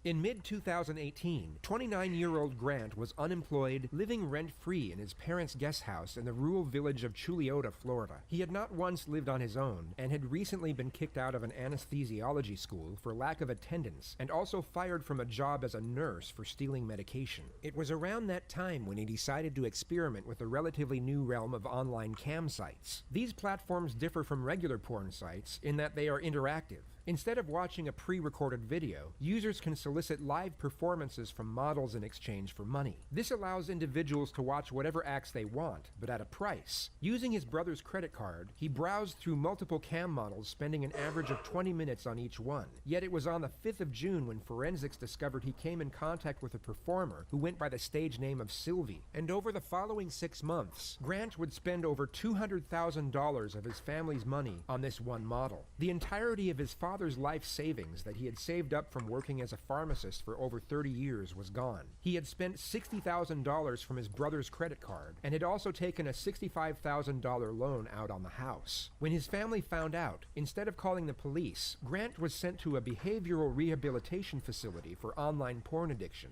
In mid-2018, 29-year-old Grant was unemployed, living rent-free in his parents' guest house in the rural village of Chuliota, Florida. He had not once lived on his own, and had recently been kicked out of an anesthesiology school for lack of attendance, and also fired from a job as a nurse for stealing medication. It was around that time when he decided to experiment with the relatively new realm of online cam sites. These platforms differ from regular porn sites in that they are interactive. Instead of watching a pre-recorded video, users can solicit live performances from models in exchange for money. This allows individuals to watch whatever acts they want, but at a price. Using his brother's credit card, he browsed through multiple cam models, spending an average of 20 minutes on each one. Yet it was on the 5th of June when forensics discovered he came in contact with a performer who went by the stage name of Sylvie. And over the following 6 months, Grant would spend over $200,000 of his family's money on this one model. The entirety of his father's life savings that he had saved up from working as a pharmacist for over 30 years was gone. He had spent $60,000 from his brother's credit card and had also taken a $65,000 loan out on the house. When his family found out, instead of calling the police, Grant was sent to a behavioral rehabilitation facility for online porn addiction.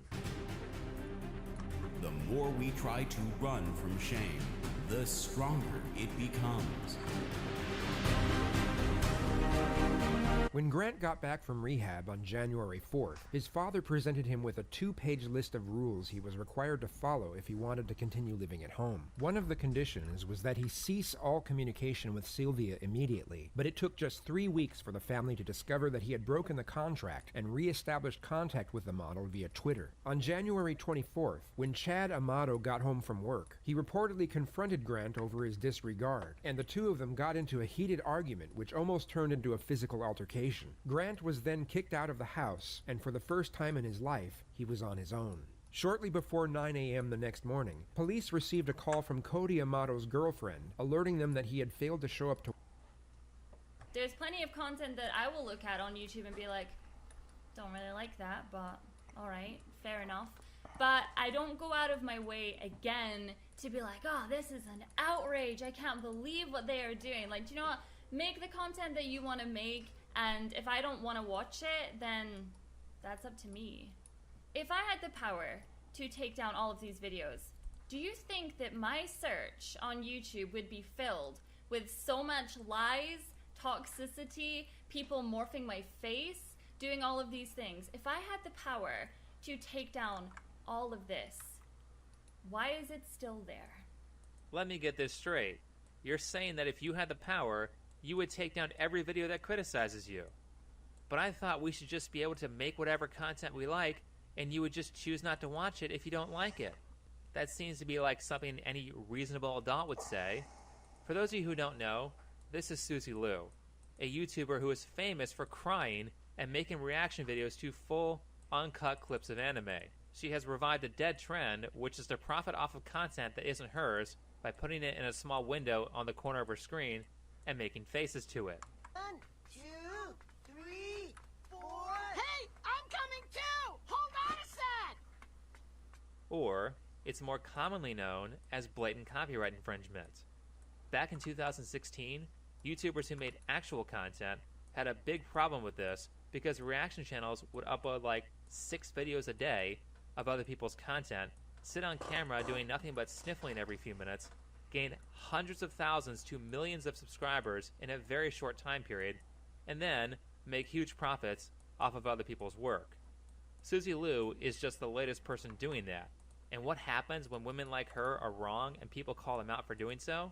The more we try to run from shame, the stronger it becomes. When Grant got back from rehab on January 4th, his father presented him with a 2-page list of rules he was required to follow if he wanted to continue living at home. One of the conditions was that he cease all communication with Sylvia immediately, but it took just 3 weeks for the family to discover that he had broken the contract and re-established contact with the model via Twitter. On January 24th, when Chad Amato got home from work, he reportedly confronted Grant over his disregard, and the two of them got into a heated argument which almost turned into a physical altercation. Grant was then kicked out of the house, and for the first time in his life, he was on his own. Shortly before 9 a.m. the next morning, police received a call from Cody Amato's girlfriend, alerting them that he had failed to show up to... There's plenty of content that I will look at on YouTube and be like, don't really like that, but alright, fair enough. But I don't go out of my way, again, to be like, oh, this is an outrage. I can't believe what they are doing. Like, do you know what? Make the content that you want to make, and if I don't want to watch it, then that's up to me. If I had the power to take down all of these videos, do you think that my search on YouTube would be filled with so much lies, toxicity, people morphing my face, doing all of these things? If I had the power to take down all of this, why is it still there? Let me get this straight. You're saying that if you had the power, you would take down every video that criticizes you. But I thought we should just be able to make whatever content we like, and you would just choose not to watch it if you don't like it. That seems to be like something any reasonable adult would say. For those of you who don't know, this is Suzy Lu, a YouTuber who is famous for crying and making reaction videos to full, uncut clips of anime. She has revived a dead trend, which is to profit off of content that isn't hers by putting it in a small window on the corner of her screen and making faces to it. 1, 2, 3, 4. Hey, I'm coming too! Hold on a sec! Or, it's more commonly known as blatant copyright infringement. Back in 2016, YouTubers who made actual content had a big problem with this because reaction channels would upload like 6 videos a day of other people's content, sit on camera doing nothing but sniffling every few minutes, gain hundreds of thousands to millions of subscribers in a very short time period, and then make huge profits off of other people's work. Suzy Lu is just the latest person doing that. And what happens when women like her are wrong and people call them out for doing so?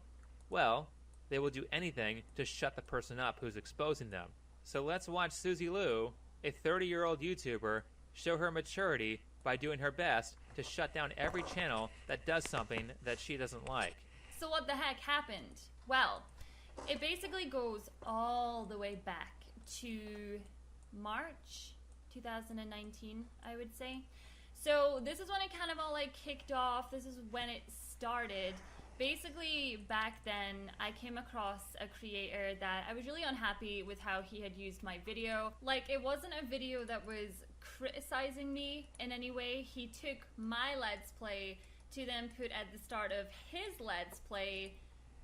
Well, they will do anything to shut the person up who's exposing them. So let's watch Suzy Lu, a 30-year-old YouTuber, show her maturity by doing her best to shut down every channel that does something that she doesn't like. So what the heck happened? Well, it basically goes all the way back to March 2019, I would say. So this is when it kind of all like kicked off. This is when it started. Basically, back then, I came across a creator that I was really unhappy with how he had used my video. Like, it wasn't a video that was criticizing me in any way. He took my Let's Play to then put at the start of his Let's Play,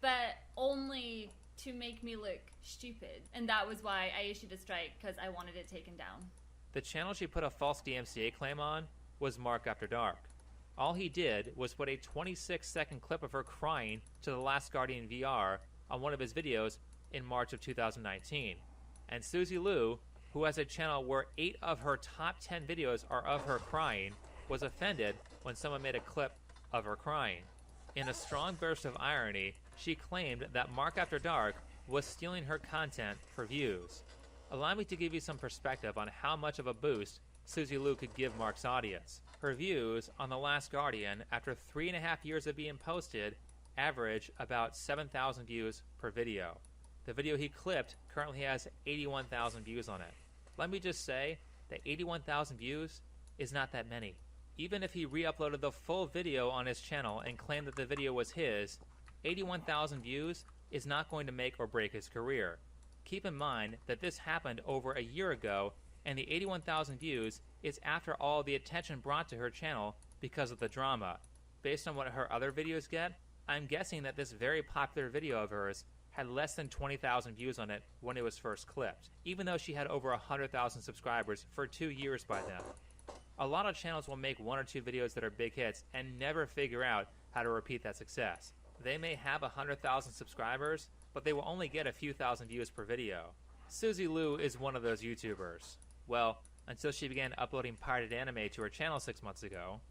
but only to make me look stupid. And that was why I issued a strike, because I wanted it taken down. The channel she put a false DMCA claim on was Mark After Dark. All he did was put a 26-second clip of her crying to The Last Guardian VR on one of his videos in March of 2019. And Suzy Lu, who has a channel where 8 of her top 10 videos are of her crying, was offended when someone made a clip of her crying. In a strong burst of irony, she claimed that Mark After Dark was stealing her content for views. Allow me to give you some perspective on how much of a boost Suzy Lu could give Mark's audience. Her views on The Last Guardian, after 3.5 years of being posted, average about 7,000 views per video. The video he clipped currently has 81,000 views on it. Let me just say that 81,000 views is not that many. Even if he re-uploaded the full video on his channel and claimed that the video was his, 81,000 views is not going to make or break his career. Keep in mind that this happened over a year ago, and the 81,000 views is after all the attention brought to her channel because of the drama. Based on what her other videos get, I'm guessing that this very popular video of hers had less than 20,000 views on it when it was first clipped, even though she had over 100,000 subscribers for 2 years by then. A lot of channels will make 1 or 2 videos that are big hits and never figure out how to repeat that success. They may have 100,000 subscribers, but they will only get a few thousand views per video. Suzy Lu is one of those YouTubers. Well, until she began uploading pirated anime to her channel 6 months ago.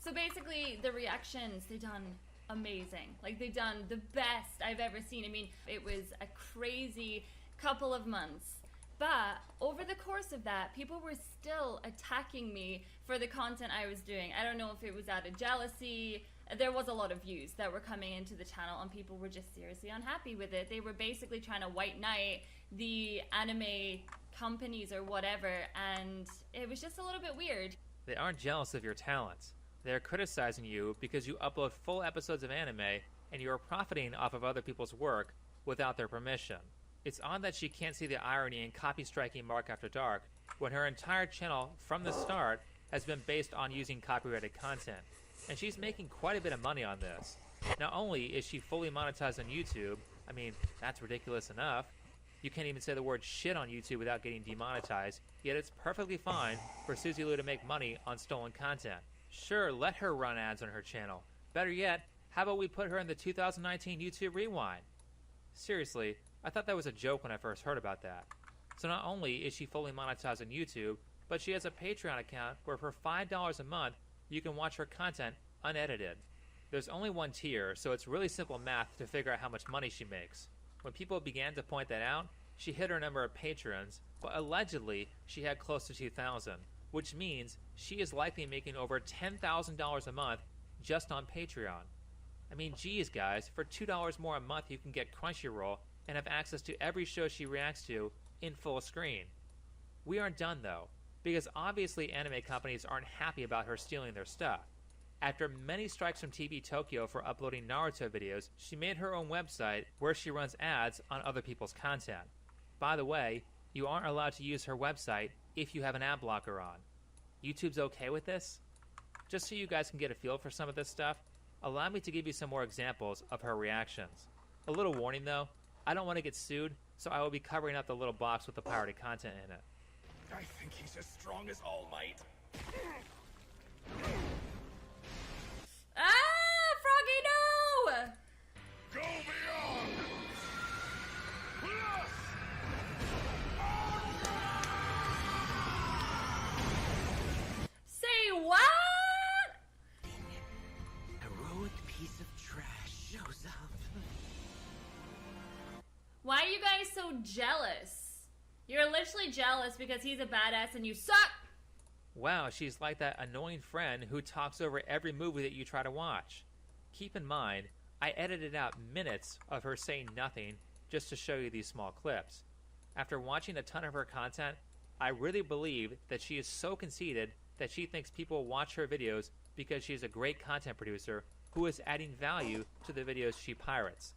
So basically, the reactions, they done amazing. Like, they done the best I've ever seen. I mean, it was a crazy couple of months. But over the course of that, people were still attacking me for the content I was doing. I don't know if it was out of jealousy. There was a lot of views that were coming into the channel, and people were just seriously unhappy with it. They were basically trying to white knight the anime companies or whatever, and it was just a little bit weird. They aren't jealous of your talents. They're criticizing you because you upload full episodes of anime and you are profiting off of other people's work without their permission. It's odd that she can't see the irony in copy striking Mark After Dark when her entire channel from the start has been based on using copyrighted content. and she's making quite a bit of money on this. Not only is she fully monetized on YouTube, I mean, that's ridiculous enough. You can't even say the word shit on YouTube without getting demonetized, yet it's perfectly fine for Suzy Lu to make money on stolen content. Sure, let her run ads on her channel. Better yet, how about we put her in the 2019 YouTube Rewind? Seriously, I thought that was a joke when I first heard about that. So not only is she fully monetized on YouTube, but she has a Patreon account where for $5 a month, you can watch her content unedited. There's only one tier, so it's really simple math to figure out how much money she makes. When people began to point that out, she hit her number of patrons, but allegedly she had close to 2,000, which means she is likely making over $10,000 a month just on Patreon. I mean, geez guys, for $2 more a month you can get Crunchyroll and have access to every show she reacts to in full screen. We aren't done though, because obviously anime companies aren't happy about her stealing their stuff. After many strikes from TV Tokyo for uploading Naruto videos, she made her own website where she runs ads on other people's content. By the way, you aren't allowed to use her website if you have an ad blocker on. YouTube's okay with this? Just so you guys can get a feel for some of this stuff, allow me to give you some more examples of her reactions. A little warning though, I don't want to get sued, so I will be covering up the little box with the pirated content in it. I think he's as strong as All Might. Ah, Froggy, no! Go beyond! Plus! Say what? Heroic piece of trash shows up. Why are you guys so jealous? You're literally jealous because he's a badass and you suck! Wow, she's like that annoying friend who talks over every movie that you try to watch. Keep in mind, I edited out minutes of her saying nothing just to show you these small clips. After watching a ton of her content, I really believe that she is so conceited that she thinks people watch her videos because she's a great content producer who is adding value to the videos she pirates.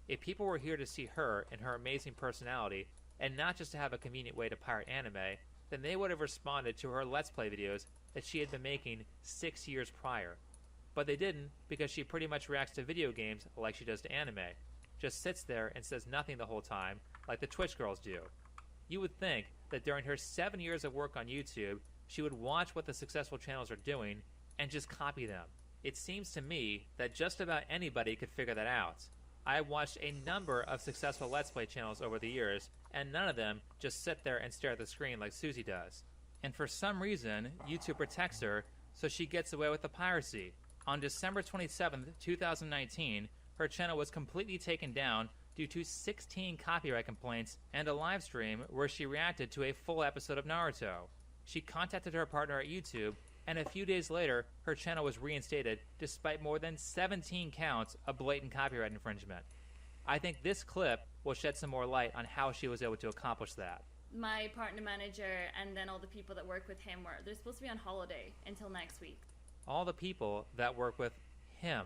If people were here to see her and her amazing personality, and not just to have a convenient way to pirate anime, then they would have responded to her Let's Play videos that she had been making 6 years prior. But they didn't, because she pretty much reacts to video games like she does to anime. Just sits there and says nothing the whole time, like the Twitch girls do. You would think that during her 7 years of work on YouTube, she would watch what the successful channels are doing and just copy them. It seems to me that just about anybody could figure that out. I have watched a number of successful Let's Play channels over the years, and none of them just sit there and stare at the screen like Suzy does. And for some reason, YouTube protects her, so she gets away with the piracy. On December 27th, 2019, her channel was completely taken down due to 16 copyright complaints and a live stream where she reacted to a full episode of Naruto. She contacted her partner at YouTube, and a few days later, her channel was reinstated despite more than 17 counts of blatant copyright infringement. I think this clip will shed some more light on how she was able to accomplish that. My partner manager and then all the people that work with him they're supposed to be on holiday until next week. All the people that work with him.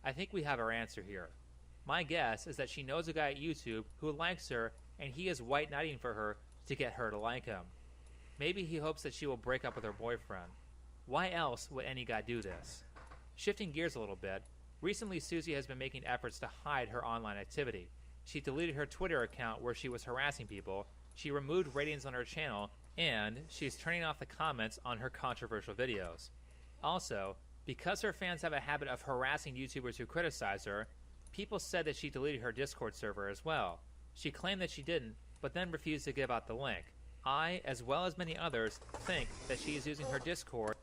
I think we have our answer here. My guess is that she knows a guy at YouTube who likes her, and he is white knighting for her to get her to like him. Maybe he hopes that she will break up with her boyfriend. Why else would any guy do this? Shifting gears a little bit, recently Suzy has been making efforts to hide her online activity. She deleted her Twitter account where she was harassing people, she removed ratings on her channel, and she's turning off the comments on her controversial videos. Also, because her fans have a habit of harassing YouTubers who criticize her, people said that she deleted her Discord server as well. She claimed that she didn't, but then refused to give out the link. I, as well as many others, think that she is using her Discord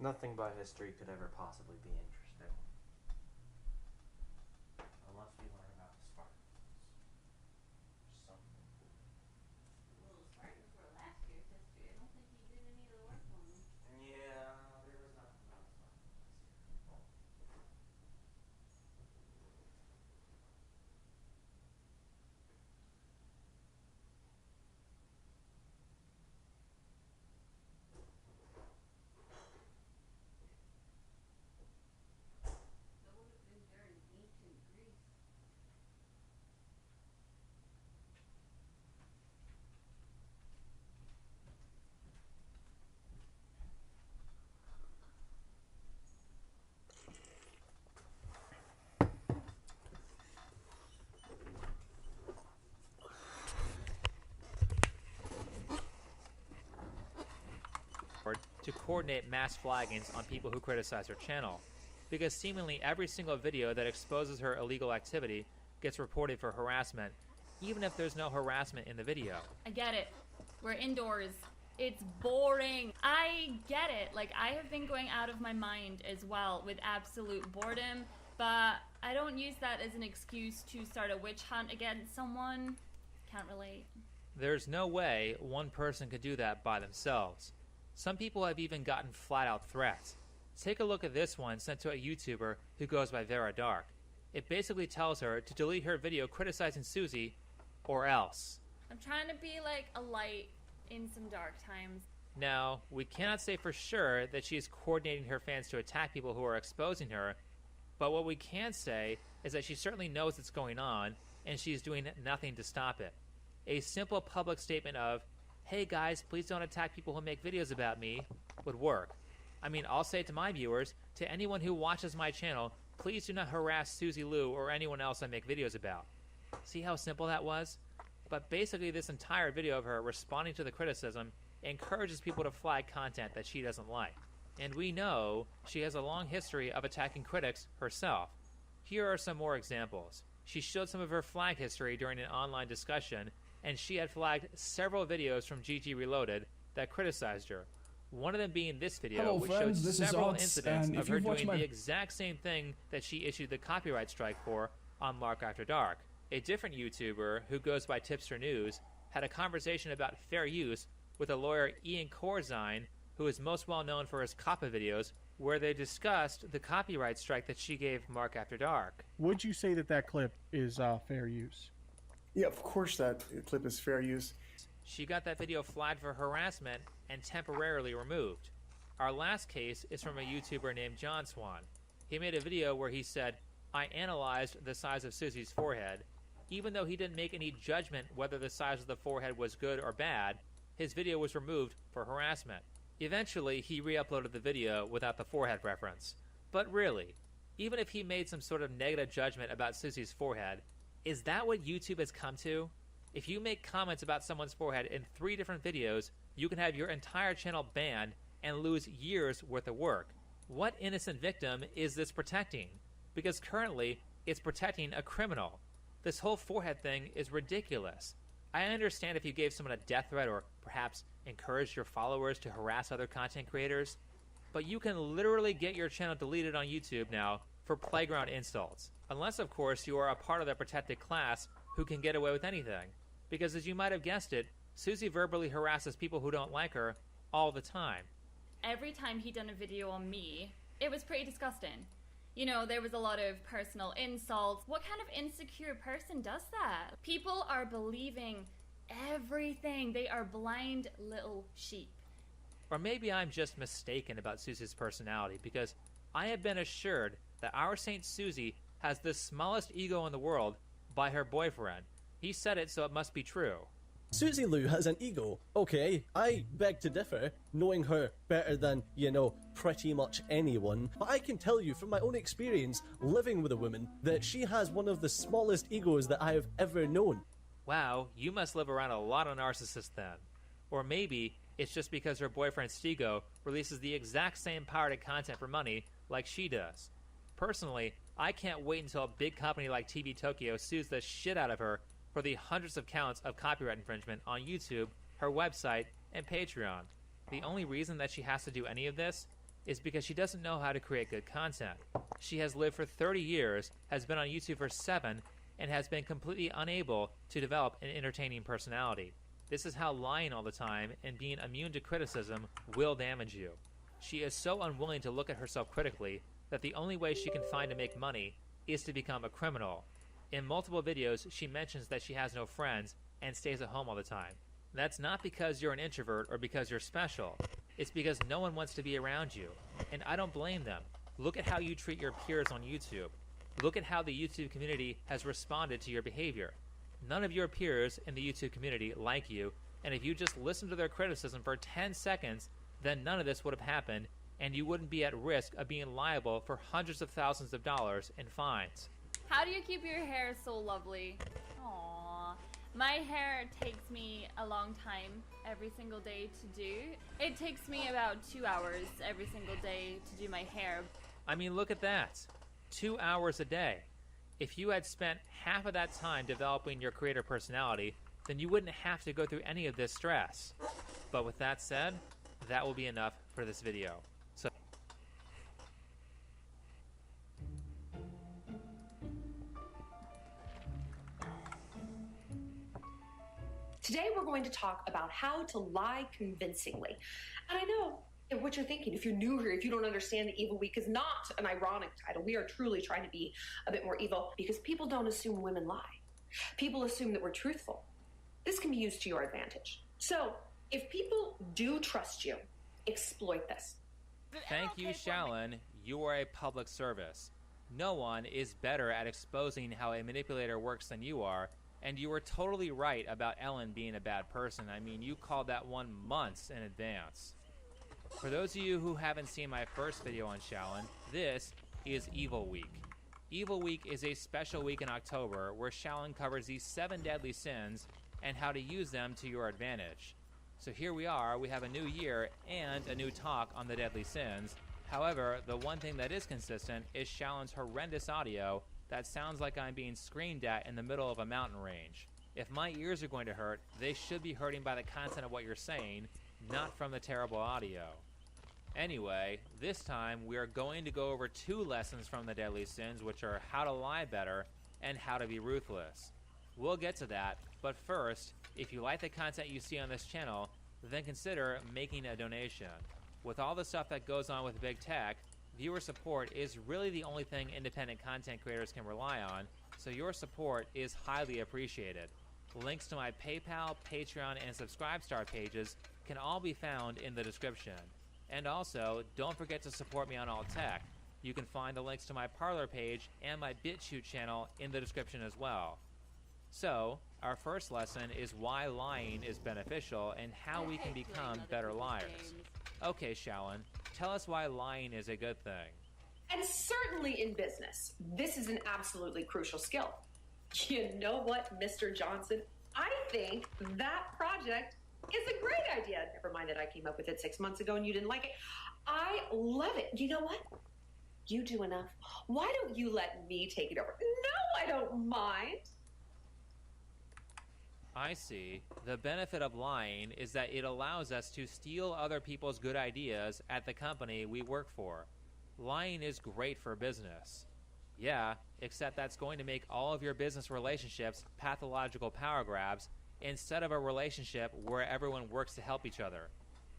Nothing by history could ever possibly be interesting. Unless we learn about the Spartans. Or something. Well, the Spartans were last year's history. I don't think he did any of the work on them. Yeah, there was nothing about the Spartans this year. That would have been during ancient Greece. To coordinate mass flaggings on people who criticize her channel, because seemingly every single video that exposes her illegal activity gets reported for harassment, even if there's no harassment in the video. I get it. We're indoors. It's boring. I get it. Like, I have been going out of my mind as well with absolute boredom, but I don't use that as an excuse to start a witch hunt against someone. Can't relate. There's no way one person could do that by themselves. Some people have even gotten flat-out threats. Take a look at this one sent to a YouTuber who goes by Vera Dark. It basically tells her to delete her video criticizing Susie, or else. I'm trying to be like a light in some dark times. Now, we cannot say for sure that she is coordinating her fans to attack people who are exposing her, but what we can say is that she certainly knows what's going on, and she is doing nothing to stop it. A simple public statement of, "Hey guys, please don't attack people who make videos about me," would work. I mean, I'll say to my viewers, to anyone who watches my channel, please do not harass Susie Liu or anyone else I make videos about. See how simple that was? But basically this entire video of her responding to the criticism encourages people to flag content that she doesn't like. And we know she has a long history of attacking critics herself. Here are some more examples. She showed some of her flag history during an online discussion, and she had flagged several videos from GG Reloaded that criticized her. One of them being this video, Hello, which friends, showed this is several Odds, incidents and of if her you've watched doing my- the exact same thing that she issued the copyright strike for on Mark After Dark. A different YouTuber, who goes by Tipster News, had a conversation about fair use with a lawyer Ian Corzine, who is most well known for his COPPA videos, where they discussed the copyright strike that she gave Mark After Dark. Would you say that that clip is fair use? Yeah, of course that clip is fair use. She got that video flagged for harassment and temporarily removed. Our last case is from a YouTuber named John Swan. He made a video where he said, "I analyzed the size of Susie's forehead." Even though he didn't make any judgment whether the size of the forehead was good or bad, his video was removed for harassment. Eventually, he re-uploaded the video without the forehead reference. But really, even if he made some sort of negative judgment about Susie's forehead, is that what YouTube has come to? If you make comments about someone's forehead in 3 different videos, you can have your entire channel banned and lose years worth of work. What innocent victim is this protecting? Because currently, it's protecting a criminal. This whole forehead thing is ridiculous. I understand if you gave someone a death threat or perhaps encouraged your followers to harass other content creators, but you can literally get your channel deleted on YouTube now for playground insults. Unless, of course, you are a part of the protected class who can get away with anything. Because as you might have guessed it, Susie verbally harasses people who don't like her all the time. Every time he done a video on me, it was pretty disgusting. You know, there was a lot of personal insults. What kind of insecure person does that? People are believing everything. They are blind little sheep. Or maybe I'm just mistaken about Susie's personality, because I have been assured that our Saint Susie has the smallest ego in the world by her boyfriend. He said it, so it must be true. Susie Liu has an ego. Okay, I beg to differ, knowing her better than, pretty much anyone. But I can tell you from my own experience living with a woman that she has one of the smallest egos that I have ever known. Wow, you must live around a lot of narcissists then. Or maybe it's just because her boyfriend Stigo releases the exact same pirated content for money like she does. Personally, I can't wait until a big company like TV Tokyo sues the shit out of her for the hundreds of counts of copyright infringement on YouTube, her website, and Patreon. The only reason that she has to do any of this is because she doesn't know how to create good content. She has lived for 30 years, has been on YouTube for 7, and has been completely unable to develop an entertaining personality. This is how lying all the time and being immune to criticism will damage you. She is so unwilling to look at herself critically that the only way she can find to make money is to become a criminal. In multiple videos, she mentions that she has no friends and stays at home all the time. That's not because you're an introvert or because you're special. It's because no one wants to be around you. And I don't blame them. Look at how you treat your peers on YouTube. Look at how the YouTube community has responded to your behavior. None of your peers in the YouTube community like you, and if you just listened to their criticism for 10 seconds, then none of this would have happened, and you wouldn't be at risk of being liable for hundreds of thousands of dollars in fines. How do you keep your hair so lovely? Aww. My hair takes me a long time every single day to do. It takes me about 2 hours every single day to do my hair. I mean, look at that. 2 hours a day. If you had spent half of that time developing your creator personality, then you wouldn't have to go through any of this stress. But with that said, that will be enough for this video. So today we're going to talk about how to lie convincingly. And I know what you're thinking. If you're new here, if you don't understand the Evil Week is not an ironic title. We are truly trying to be a bit more evil because people don't assume women lie. People assume that we're truthful. This can be used to your advantage. So if people do trust you, exploit this. thank you, Shallon. You are a public service. No one is better at exposing how a manipulator works than you are, and you were totally right about Ellen being a bad person. I mean, you called that one months in advance. For those of you who haven't seen my first video on Shallon, this is Evil Week. Evil Week is a special week in October where Shallon covers these 7 deadly sins and how to use them to your advantage. So here we are, we have a new year and a new talk on the deadly sins. However, the one thing that is consistent is Shallon's horrendous audio that sounds like I'm being screamed at in the middle of a mountain range. If my ears are going to hurt, they should be hurting by the content of what you're saying, not from the terrible audio. Anyway, this time we are going to go over 2 lessons from the deadly sins, which are how to lie better and how to be ruthless. We'll get to that, but first, if you like the content you see on this channel, then consider making a donation. With all the stuff that goes on with big tech, viewer support is really the only thing independent content creators can rely on, so your support is highly appreciated. Links to my PayPal, Patreon, and Subscribestar pages can all be found in the description. And also, don't forget to support me on Alt Tech. You can find the links to my Parler page and my BitChute channel in the description as well. So, our first lesson is why lying is beneficial and how we can become better liars. Okay, Shallon, tell us why lying is a good thing. And certainly in business, this is an absolutely crucial skill. You know what, Mr. Johnson? I think that project is a great idea. Never mind that I came up with it 6 months ago and you didn't like it. I love it. You know what? You do enough. Why don't you let me take it over? No, I don't mind. I see. The benefit of lying is that it allows us to steal other people's good ideas at the company we work for. Lying is great for business. Yeah, except that's going to make all of your business relationships pathological power grabs instead of a relationship where everyone works to help each other.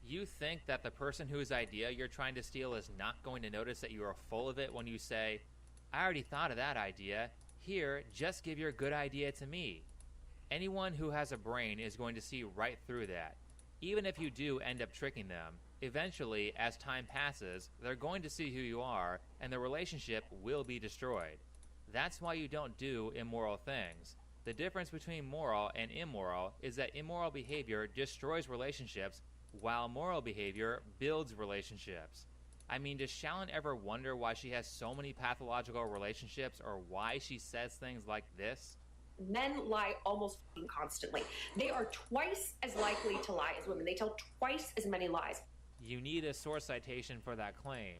You think that the person whose idea you're trying to steal is not going to notice that you are full of it when you say, I already thought of that idea. Here, just give your good idea to me. Anyone who has a brain is going to see right through that. Even if you do end up tricking them, eventually, as time passes, they're going to see who you are, and the relationship will be destroyed. That's why you don't do immoral things. The difference between moral and immoral is that immoral behavior destroys relationships, while moral behavior builds relationships. I mean, does Shallon ever wonder why she has so many pathological relationships, or why she says things like this? Men lie almost constantly. They are twice as likely to lie as women. They tell twice as many lies. You need a source citation for that claim.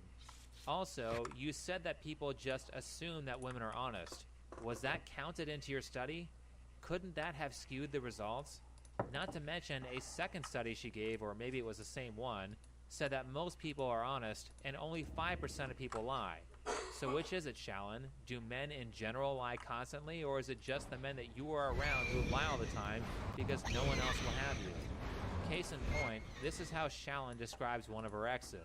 Also, you said that people just assume that women are honest. Was that counted into your study? Couldn't that have skewed the results? Not to mention a second study she gave, or maybe it was the same one, said that most people are honest and only 5% of people lie. So which is it, Shallon? Do men in general lie constantly, or is it just the men that you are around who lie all the time because no one else will have you? Case in point, this is how Shallon describes one of her exes.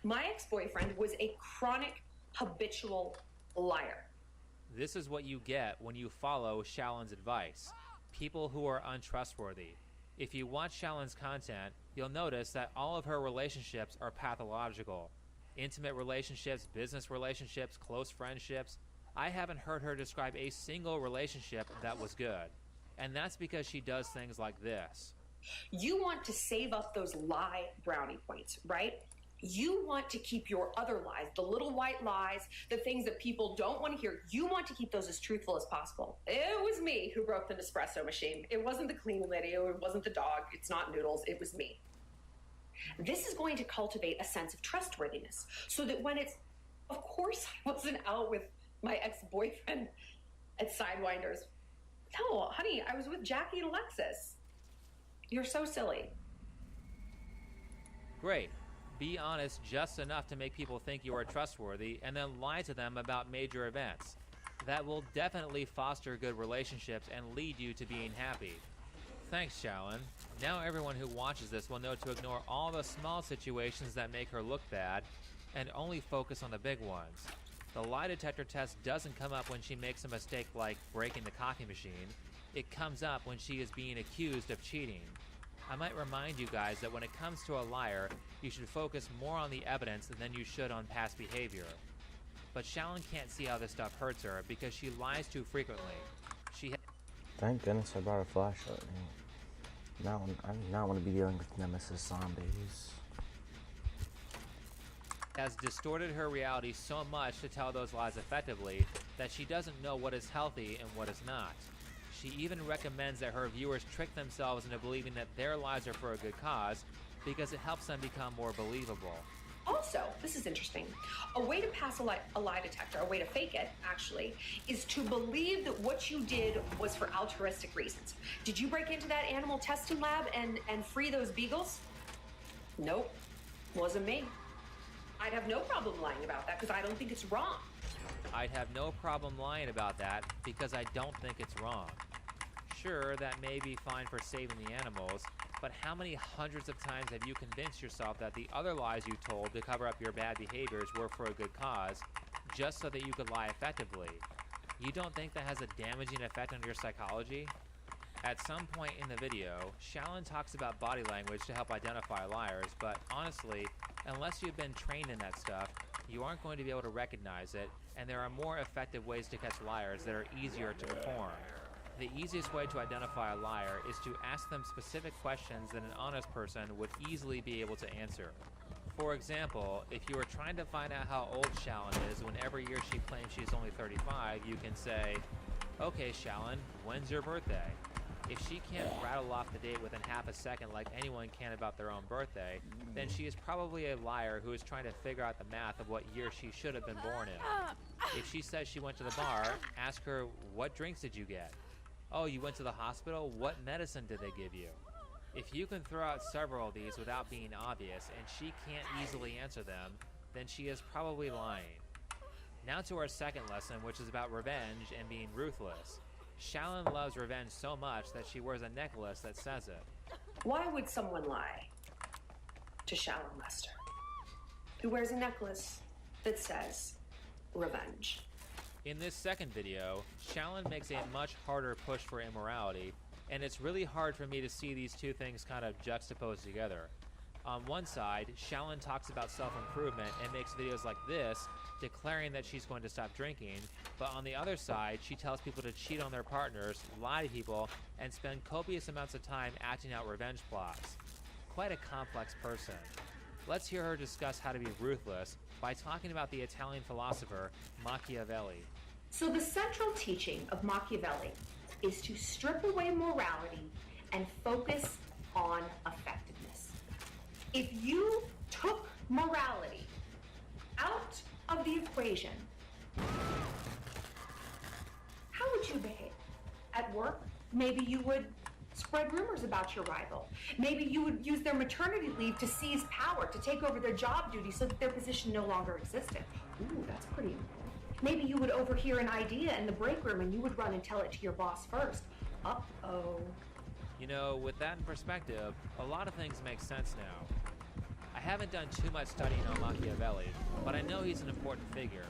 My ex-boyfriend was a chronic, habitual liar. This is what you get when you follow Shallon's advice. People who are untrustworthy. If you watch Shallon's content, you'll notice that all of her relationships are pathological. Intimate relationships, business relationships, close friendships. I haven't heard her describe a single relationship that was good. And that's because she does things like this. You want to save up those lie brownie points, right? You want to keep your other lies, the little white lies, the things that people don't want to hear. You want to keep those as truthful as possible. It was me who broke the Nespresso machine. It wasn't the cleaning lady, it wasn't the dog, it's not Noodles, it was me. This is going to cultivate a sense of trustworthiness so that when it's, of course I wasn't out with my ex-boyfriend at Sidewinders. No, honey, I was with Jackie and Alexis. You're so silly. Great. Be honest just enough to make people think you are trustworthy, and then lie to them about major events. That will definitely foster good relationships and lead you to being happy. Thanks, Shallon. Now everyone who watches this will know to ignore all the small situations that make her look bad, and only focus on the big ones. The lie detector test doesn't come up when she makes a mistake like breaking the coffee machine. It comes up when she is being accused of cheating. I might remind you guys that when it comes to a liar, you should focus more on the evidence than you should on past behavior. But Shallon can't see how this stuff hurts her because she lies too frequently. Thank goodness I brought a flashlight. Now I do not want to be dealing with Nemesis zombies. Has distorted her reality so much to tell those lies effectively that she doesn't know what is healthy and what is not. She even recommends that her viewers trick themselves into believing that their lies are for a good cause because it helps them become more believable. Also, this is interesting, a way to pass a lie detector, a way to fake it, actually, is to believe that what you did was for altruistic reasons. Did you break into that animal testing lab and free those beagles? Nope, wasn't me. I'd have no problem lying about that because I don't think it's wrong. I'd have no problem lying about that because I don't think it's wrong. Sure, that may be fine for saving the animals, but how many hundreds of times have you convinced yourself that the other lies you told to cover up your bad behaviors were for a good cause, just so that you could lie effectively? You don't think that has a damaging effect on your psychology? At some point in the video, Shallon talks about body language to help identify liars, but honestly, unless you've been trained in that stuff, you aren't going to be able to recognize it, and there are more effective ways to catch liars that are easier to perform. The easiest way to identify a liar is to ask them specific questions that an honest person would easily be able to answer. For example, if you are trying to find out how old Shallon is when every year she claims she's only 35, you can say, "Okay, Shallon, when's your birthday?" If she can't rattle off the date within half a second like anyone can about their own birthday, then she is probably a liar who is trying to figure out the math of what year she should have been born in. If she says she went to the bar, ask her, "What drinks did you get?" "Oh, you went to the hospital? What medicine did they give you?" If you can throw out several of these without being obvious and she can't easily answer them, then she is probably lying. Now to our second lesson, which is about revenge and being ruthless. Shallon loves revenge so much that she wears a necklace that says it. Why would someone lie to Shallon Lester, who wears a necklace that says revenge? In this second video, Shallon makes a much harder push for immorality, and it's really hard for me to see these two things kind of juxtaposed together. On one side, Shallon talks about self-improvement and makes videos like this, declaring that she's going to stop drinking, but on the other side, she tells people to cheat on their partners, lie to people, and spend copious amounts of time acting out revenge plots. Quite a complex person. Let's hear her discuss how to be ruthless by talking about the Italian philosopher Machiavelli. So the central teaching of Machiavelli is to strip away morality and focus on effectiveness. If you took morality out of the equation, how would you behave? At work, maybe you would spread rumors about your rival. Maybe you would use their maternity leave to seize power, to take over their job duties so that their position no longer existed. Ooh, that's pretty important. Maybe you would overhear an idea in the break room and you would run and tell it to your boss first. Uh-oh. You know, with that in perspective, a lot of things make sense now. I haven't done too much studying on Machiavelli, but I know he's an important figure.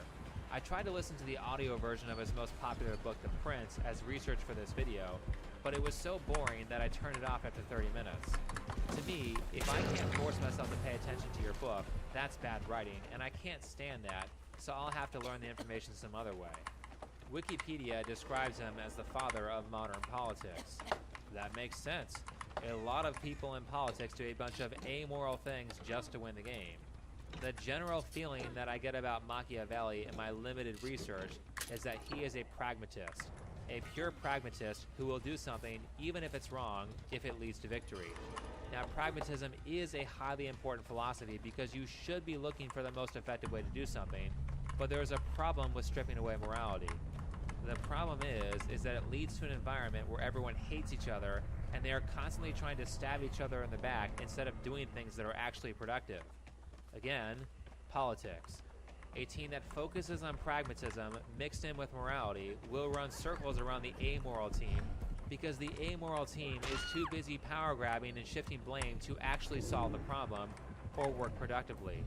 I tried to listen to the audio version of his most popular book, The Prince, as research for this video, but it was so boring that I turned it off after 30 minutes. To me, if I can't force myself to pay attention to your book, that's bad writing, and I can't stand that, so I'll have to learn the information some other way. Wikipedia describes him as the father of modern politics. That makes sense. A lot of people in politics do a bunch of amoral things just to win the game. The general feeling that I get about Machiavelli in my limited research is that he is a pragmatist. A pure pragmatist who will do something even if it's wrong, if it leads to victory. Now, pragmatism is a highly important philosophy because you should be looking for the most effective way to do something, but there's a problem with stripping away morality. The problem is that it leads to an environment where everyone hates each other and they are constantly trying to stab each other in the back instead of doing things that are actually productive. Again, politics. A team that focuses on pragmatism mixed in with morality will run circles around the amoral team because the amoral team is too busy power grabbing and shifting blame to actually solve the problem or work productively.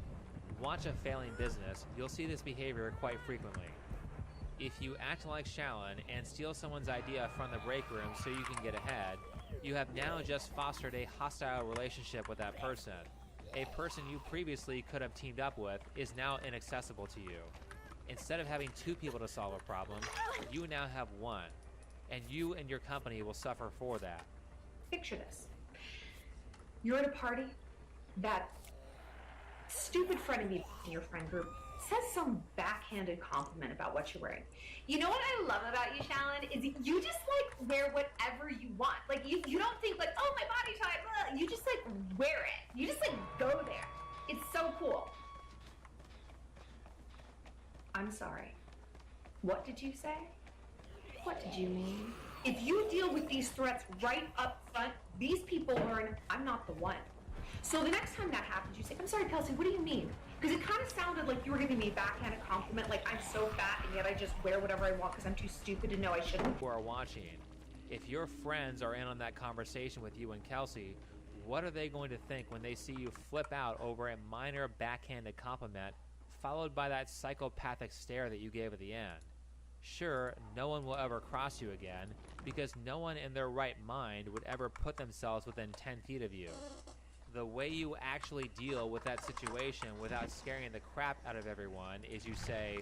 Watch a failing business, you'll see this behavior quite frequently. If you act like Shallon and steal someone's idea from the break room so you can get ahead, you have now just fostered a hostile relationship with that person. A person you previously could have teamed up with is now inaccessible to you. Instead of having two people to solve a problem, you now have one, and you and your company will suffer for that. Picture this. You're at a party, that stupid friend of me in your friend group says some backhanded compliment about what you're wearing. You know what I love about you, Shallon, is you just like wear whatever you want. Like you don't think like, oh, my body type, blah. You just like wear it. You just like go there. It's so cool. I'm sorry. What did you say? What did you mean? If you deal with these threats right up front, these people learn I'm not the one. So the next time that happens, you say, I'm sorry, Kelsey, what do you mean? Because it kind of sounded like you were giving me a backhanded compliment, like I'm so fat and yet I just wear whatever I want because I'm too stupid to know I shouldn't. Who are watching, if your friends are in on that conversation with you and Kelsey, what are they going to think when they see you flip out over a minor backhanded compliment followed by that psychopathic stare that you gave at the end? Sure, no one will ever cross you again because no one in their right mind would ever put themselves within 10 feet of you. The way you actually deal with that situation without scaring the crap out of everyone is you say,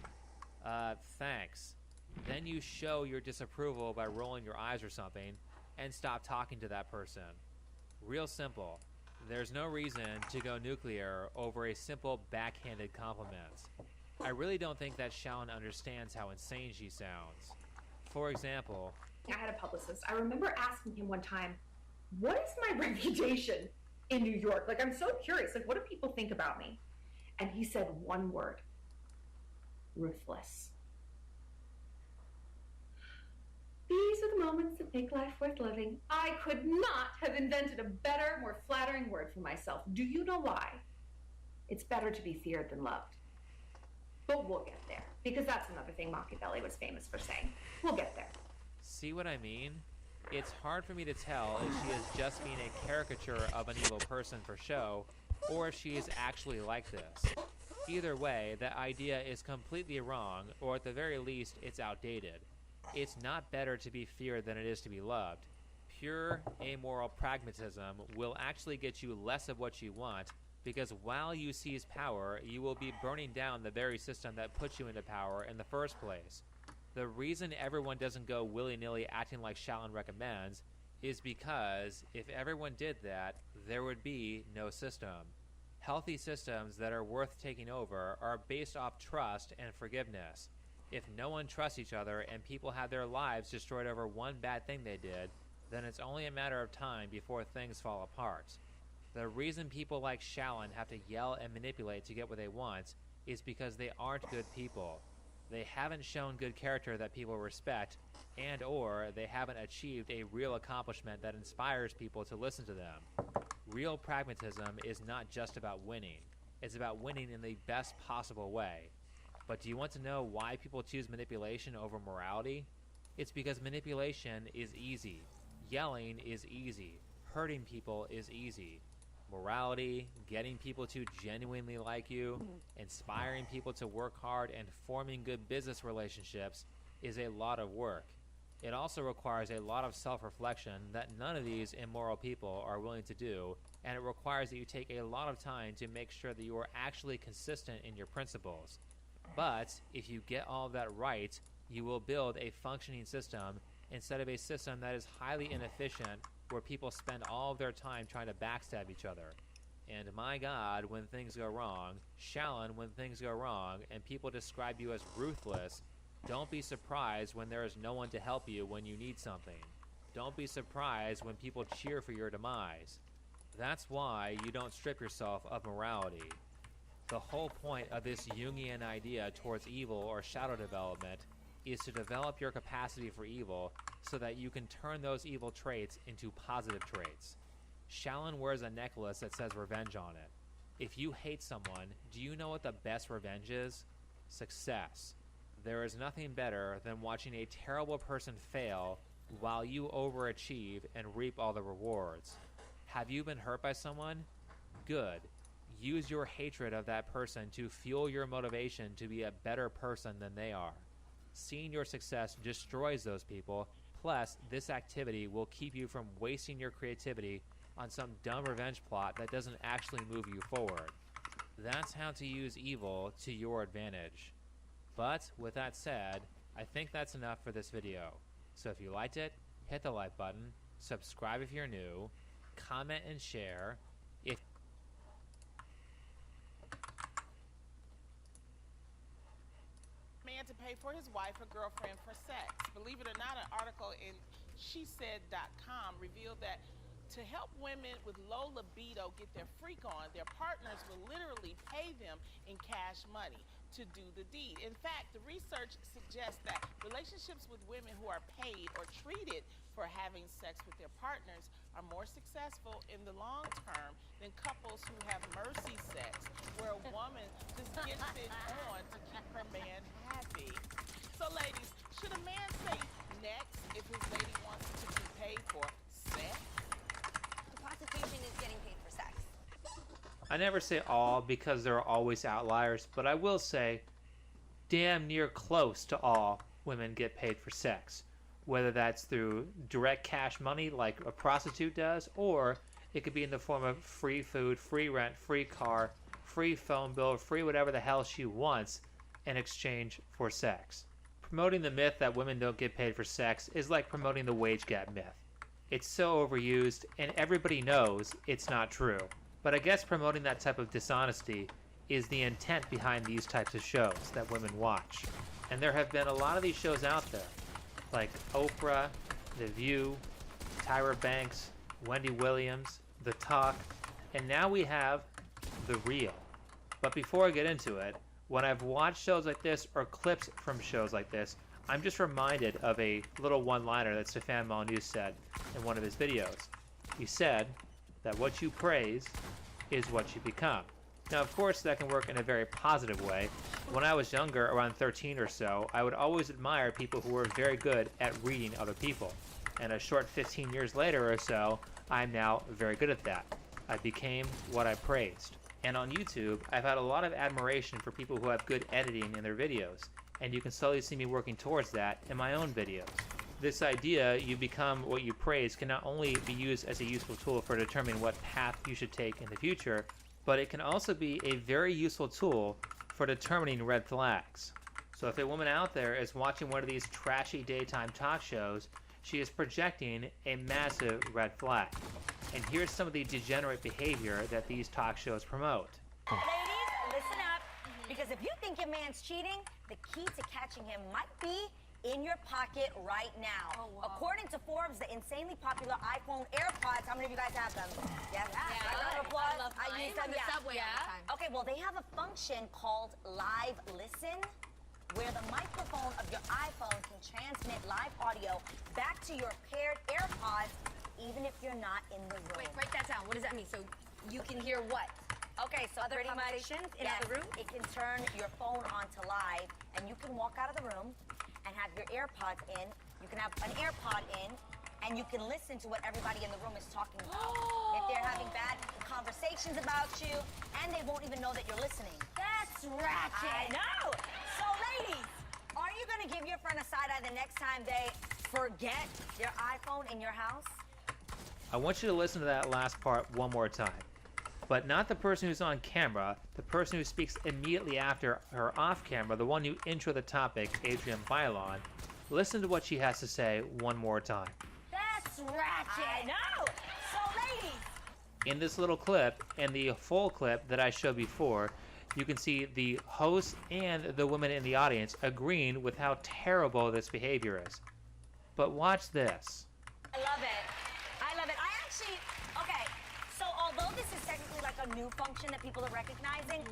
thanks. Then you show your disapproval by rolling your eyes or something and stop talking to that person. Real simple. There's no reason to go nuclear over a simple backhanded compliment. I really don't think that Shallon understands how insane she sounds. For example, I had a publicist. I remember asking him one time, what is my reputation in New York? Like, I'm so curious. Like, what do people think about me? And he said one word: ruthless. These are the moments that make life worth living. I could not have invented a better, more flattering word for myself. Do you know why? It's better to be feared than loved. But we'll get there, because that's another thing Machiavelli was famous for saying. We'll get there. See what I mean? It's hard for me to tell if she is just being a caricature of an evil person for show, or if she is actually like this. Either way, the idea is completely wrong, or at the very least, it's outdated. It's not better to be feared than it is to be loved. Pure, amoral pragmatism will actually get you less of what you want, because while you seize power, you will be burning down the very system that put you into power in the first place. The reason everyone doesn't go willy-nilly acting like Shallon recommends is because if everyone did that, there would be no system. Healthy systems that are worth taking over are based off trust and forgiveness. If no one trusts each other and people have their lives destroyed over one bad thing they did, then it's only a matter of time before things fall apart. The reason people like Shallon have to yell and manipulate to get what they want is because they aren't good people. They haven't shown good character that people respect, and or they haven't achieved a real accomplishment that inspires people to listen to them. Real pragmatism is not just about winning. It's about winning in the best possible way. But do you want to know why people choose manipulation over morality? It's because manipulation is easy. Yelling is easy. Hurting people is easy. Morality, getting people to genuinely like you, inspiring people to work hard, and forming good business relationships is a lot of work. It also requires a lot of self-reflection that none of these immoral people are willing to do, and it requires that you take a lot of time to make sure that you are actually consistent in your principles. But if you get all of that right, you will build a functioning system instead of a system that is highly inefficient, where people spend all of their time trying to backstab each other. And my God, when things go wrong, Shallon, when things go wrong, and people describe you as ruthless, don't be surprised when there is no one to help you when you need something. Don't be surprised when people cheer for your demise. That's why you don't strip yourself of morality. The whole point of this Jungian idea towards evil or shadow development is to develop your capacity for evil so that you can turn those evil traits into positive traits. Shallon wears a necklace that says revenge on it. If you hate someone, do you know what the best revenge is? Success. There is nothing better than watching a terrible person fail while you overachieve and reap all the rewards. Have you been hurt by someone? Good. Use your hatred of that person to fuel your motivation to be a better person than they are. Seeing your success destroys those people, plus this activity will keep you from wasting your creativity on some dumb revenge plot that doesn't actually move you forward. That's how to use evil to your advantage. But with that said, I think that's enough for this video. So if you liked it, hit the like button, subscribe if you're new, comment and share. If man to pay for his wife or girlfriend for sex. Believe it or not, an article in SheSaid.com revealed that to help women with low libido get their freak on, their partners will literally pay them in cash money to do the deed. In fact, the research suggests that relationships with women who are paid or treated for having sex with their partners are more successful in the long term than couples who have mercy sex, where a woman just gets it on to keep her man happy. So ladies, should a man say next if his lady wants to be paid for sex? Prostitution is getting paid for sex. I never say all because there are always outliers, but I will say damn near close to all women get paid for sex. Whether that's through direct cash money like a prostitute does, or it could be in the form of free food, free rent, free car, free phone bill, free whatever the hell she wants in exchange for sex. Promoting the myth that women don't get paid for sex is like promoting the wage gap myth. It's so overused, and everybody knows it's not true. But I guess promoting that type of dishonesty is the intent behind these types of shows that women watch. And there have been a lot of these shows out there, like Oprah, The View, Tyra Banks, Wendy Williams, The Talk, and now we have The Real. But before I get into it, when I've watched shows like this or clips from shows like this, I'm just reminded of a little one-liner that Stefan Molyneux said in one of his videos. He said that what you praise is what you become. Now, of course, that can work in a very positive way. When I was younger, around 13 or so, I would always admire people who were very good at reading other people. And a short 15 years later or so, I'm now very good at that. I became what I praised. And on YouTube, I've had a lot of admiration for people who have good editing in their videos. And you can slowly see me working towards that in my own videos. This idea, you become what you praise, can not only be used as a useful tool for determining what path you should take in the future, but it can also be a very useful tool for determining red flags. So if a woman out there is watching one of these trashy daytime talk shows, she is projecting a massive red flag. And here's some of the degenerate behavior that these talk shows promote. Ladies, listen up, because if you think your man's cheating, the key to catching him might be in your pocket right now. Oh, wow. According to Forbes, the insanely popular iPhone AirPods, how many of you guys have them? Yes? Yeah, I use them, on the subway all the time. Okay, well, they have a function called Live Listen, where the microphone of your iPhone can transmit live audio to your paired AirPods even if you're not in the room. Wait, break that down. What does that mean? So you can hear what? Okay, so other conversations in the room. It can turn your phone on to live, and you can walk out of the room and have your AirPods in. You can have an AirPod in, and you can listen to what everybody in the room is talking about. If they're having bad conversations about you, and they won't even know that you're listening. That's ratchet. I know. So, ladies, are you gonna give your friend a side eye the next time they forget their iPhone in your house? I want you to listen to that last part one more time. But not the person who's on camera, the person who speaks immediately after her off camera, the one who intro the topic, Adrienne Bailon. Listen to what she has to say one more time. That's ratchet. I know. So, ladies. In this little clip, and the full clip that I showed before, you can see the host and the women in the audience agreeing with how terrible this behavior is. But watch this. I love it. I love it. I actually, okay, so although this is technically like a new function that people are recognizing,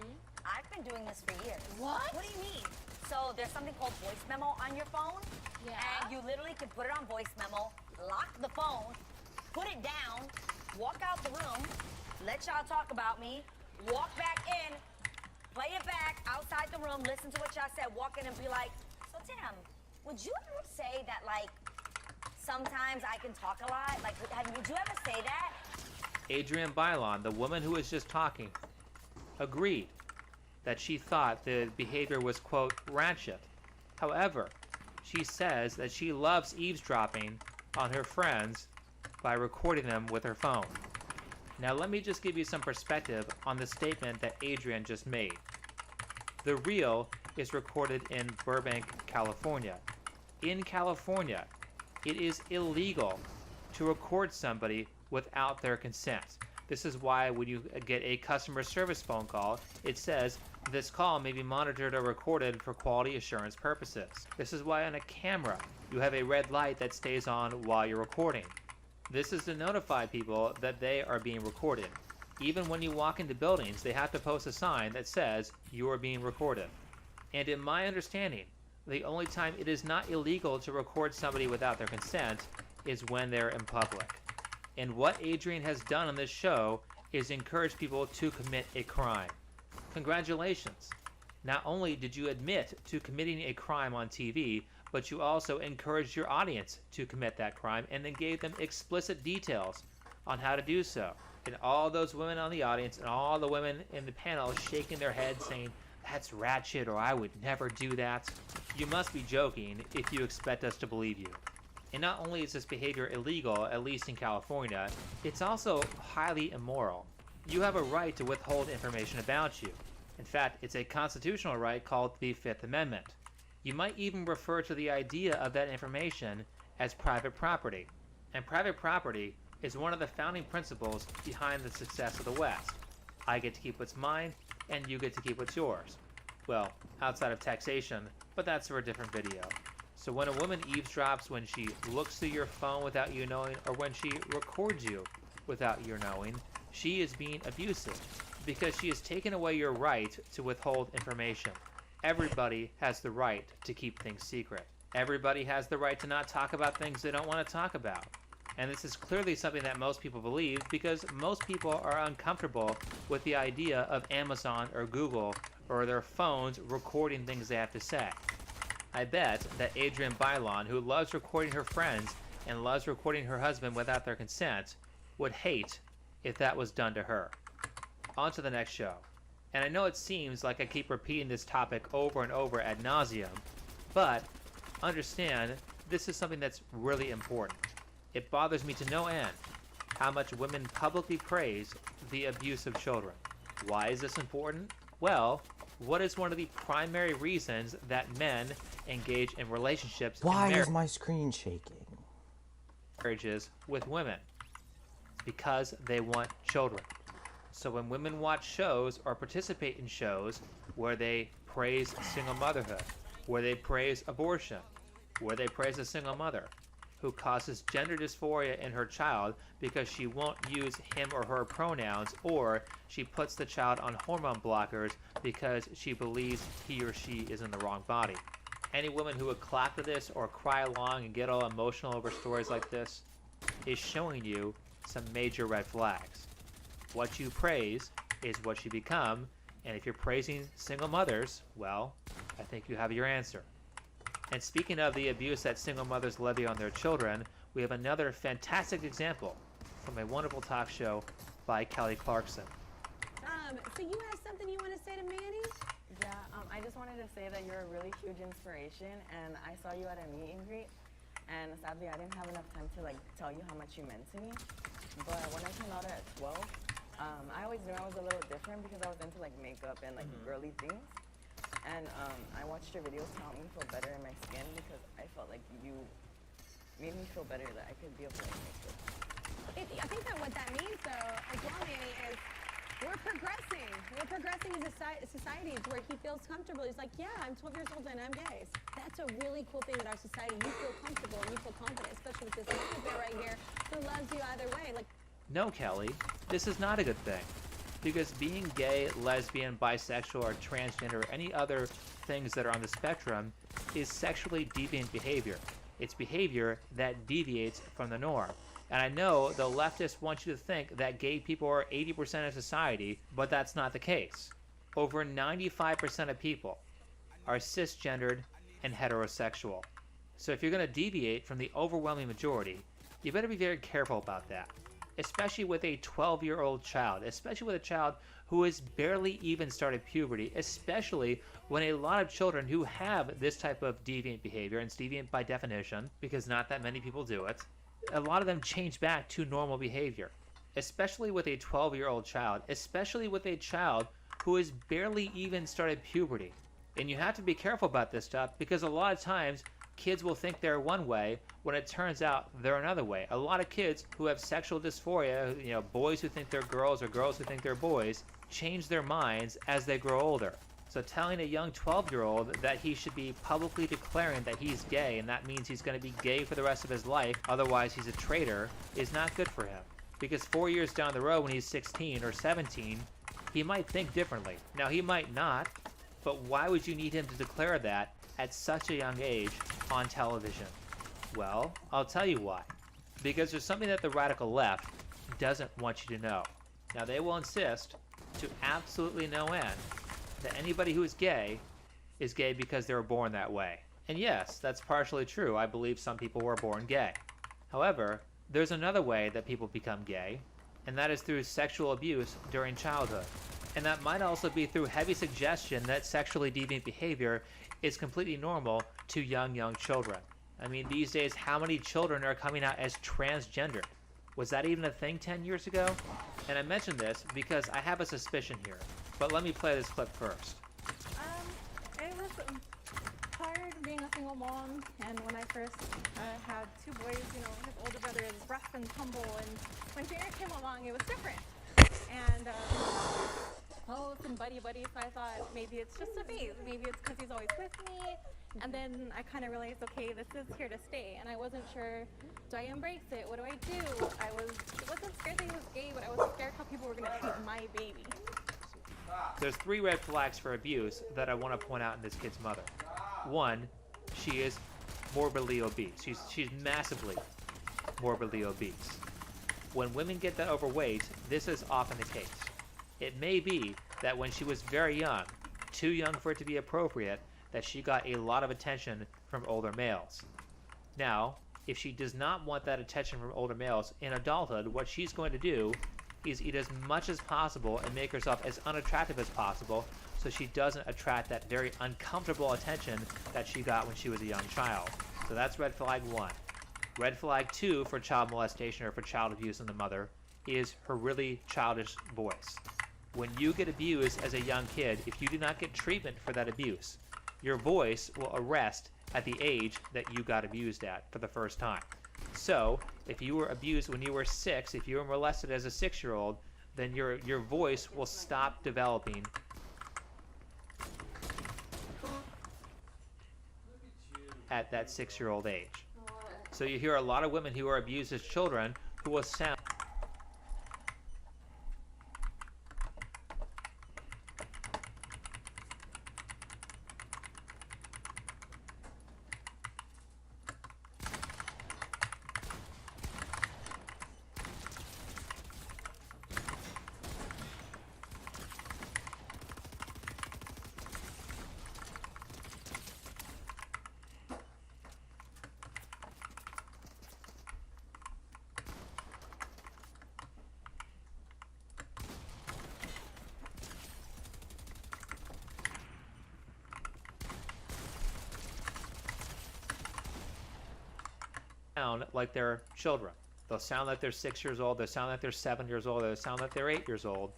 I've been doing this for years. What? What do you mean? So there's something called voice memo on your phone. Yeah. And you literally can put it on voice memo, lock the phone, put it down, walk out the room, let y'all talk about me, walk back in, play it back outside the room, listen to what y'all said, walk in and be like, so Tam, would you ever say that, like, sometimes I can talk a lot? Like, would you ever say that? Adrienne Bailon, the woman who was just talking, agreed that she thought the behavior was, quote, ratchet. However, she says that she loves eavesdropping on her friends by recording them with her phone. Now let me just give you some perspective on the statement that Adrienne just made. The reel is recorded in Burbank, California. In California, it is illegal to record somebody without their consent. This is why when you get a customer service phone call, it says, this call may be monitored or recorded for quality assurance purposes. This is why on a camera, you have a red light that stays on while you're recording. This is to notify people that they are being recorded. Even when you walk into buildings, they have to post a sign that says you are being recorded. And in my understanding, the only time it is not illegal to record somebody without their consent is when they're in public. And what Adrienne has done on this show is encourage people to commit a crime. Congratulations. Not only did you admit to committing a crime on TV, but you also encouraged your audience to commit that crime and then gave them explicit details on how to do so. And all those women on the audience and all the women in the panel shaking their heads saying, that's ratchet, or I would never do that. You must be joking if you expect us to believe you. And not only is this behavior illegal, at least in California, it's also highly immoral. You have a right to withhold information about you. In fact, it's a constitutional right called the Fifth Amendment. You might even refer to the idea of that information as private property. And private property is one of the founding principles behind the success of the West. I get to keep what's mine, and you get to keep what's yours. Well, outside of taxation, but that's for a different video. So when a woman eavesdrops, when she looks through your phone without you knowing, or when she records you without your knowing, she is being abusive because she has taken away your right to withhold information. Everybody has the right to keep things secret. Everybody has the right to not talk about things they don't want to talk about. And this is clearly something that most people believe because most people are uncomfortable with the idea of Amazon or Google or their phones recording things they have to say. I bet that Adrienne Bailon, who loves recording her friends and loves recording her husband without their consent, would hate if that was done to her. On to the next show. And I know it seems like I keep repeating this topic over and over ad nauseum, but understand this is something that's really important. It bothers me to no end how much women publicly praise the abuse of children. Why is this important? Well, what is one of the primary reasons that men engage in relationships Why and is my screen shaking? marriages with women? Because they want children. So when women watch shows or participate in shows where they praise single motherhood, where they praise abortion, where they praise a single mother who causes gender dysphoria in her child because she won't use him or her pronouns, or she puts the child on hormone blockers because she believes he or she is in the wrong body. Any woman who would clap to this or cry along and get all emotional over stories like this is showing you some major red flags. What you praise is what you become, and if you're praising single mothers, well, I think you have your answer. And speaking of the abuse that single mothers levy on their children, we have another fantastic example from a wonderful talk show by Kelly Clarkson. So you have something you want to say to Manny? Yeah, I just wanted to say that you're a really huge inspiration, and I saw you at a meet and greet, and sadly I didn't have enough time to tell you how much you meant to me. But when I came out at 12, I always knew I was a little different because I was into makeup and girly things. And I watched your videos to help me feel better in my skin because I felt like you made me feel better that I could be able to make it. I think that what that means, though, as well, Manny, is we're progressing. We're progressing as a society where he feels comfortable. He's like, yeah, I'm 12 years old and I'm gay. That's a really cool thing with our society. You feel comfortable and you feel confident, especially with this little bit right here who loves you either way. No, Kelly, this is not a good thing. Because being gay, lesbian, bisexual, or transgender, or any other things that are on the spectrum is sexually deviant behavior. It's behavior that deviates from the norm. And I know the leftists want you to think that gay people are 80% of society, but that's not the case. Over 95% of people are cisgendered and heterosexual. So if you're going to deviate from the overwhelming majority, you better be very careful about that. Especially with a 12-year-old child, especially with a child who has barely even started puberty, especially when a lot of children who have this type of deviant behavior, and it's deviant by definition, because not that many people do it, a lot of them change back to normal behavior. Especially with a 12-year-old child, especially with a child who has barely even started puberty. And you have to be careful about this stuff because a lot of times kids will think they're one way when it turns out they're another way. A lot of kids who have sexual dysphoria, boys who think they're girls or girls who think they're boys, change their minds as they grow older. So telling a young 12-year-old that he should be publicly declaring that he's gay and that means he's going to be gay for the rest of his life, otherwise he's a traitor, is not good for him. Because 4 years down the road when he's 16 or 17, he might think differently. Now he might not, but why would you need him to declare that at such a young age on television? Well, I'll tell you why. Because there's something that the radical left doesn't want you to know. Now they will insist to absolutely no end that anybody who is gay because they were born that way. And yes, that's partially true. I believe some people were born gay. However, there's another way that people become gay, and that is through sexual abuse during childhood. And that might also be through heavy suggestion that sexually deviant behavior is completely normal to young children. I mean, these days, how many children are coming out as transgender? Was that even a thing 10 years ago? And I mention this because I have a suspicion here. But let me play this clip first. It was hard being a single mom, and when I first had two boys, his older brother is rough and tumble, and when Junior came along, it was different. And close and buddy, so I thought maybe it's just a phase. Maybe it's because he's always with me. And then I kind of realized, okay, this is here to stay. And I wasn't sure, do I embrace it? What do I do? I wasn't scared that he was gay, but I was scared how people were going to treat my baby. There's 3 red flags for abuse that I want to point out in this kid's mother. 1, she is morbidly obese. She's massively morbidly obese. When women get that overweight, this is often the case. It may be that when she was very young, too young for it to be appropriate, that she got a lot of attention from older males. Now, if she does not want that attention from older males in adulthood, what she's going to do is eat as much as possible and make herself as unattractive as possible so she doesn't attract that very uncomfortable attention that she got when she was a young child. So that's red flag 1. Red flag 2 for child molestation or for child abuse in the mother is her really childish voice. When you get abused as a young kid, if you do not get treatment for that abuse, your voice will arrest at the age that you got abused at for the first time. So, if you were abused when you were 6, if you were molested as a 6-year-old, then your voice will stop developing at that 6-year-old age. So you hear a lot of women who are abused as children who will sound sound like they're children. They'll sound like they're 6 years old. They'll sound like they're 7 years old. They'll sound like they're 8 years old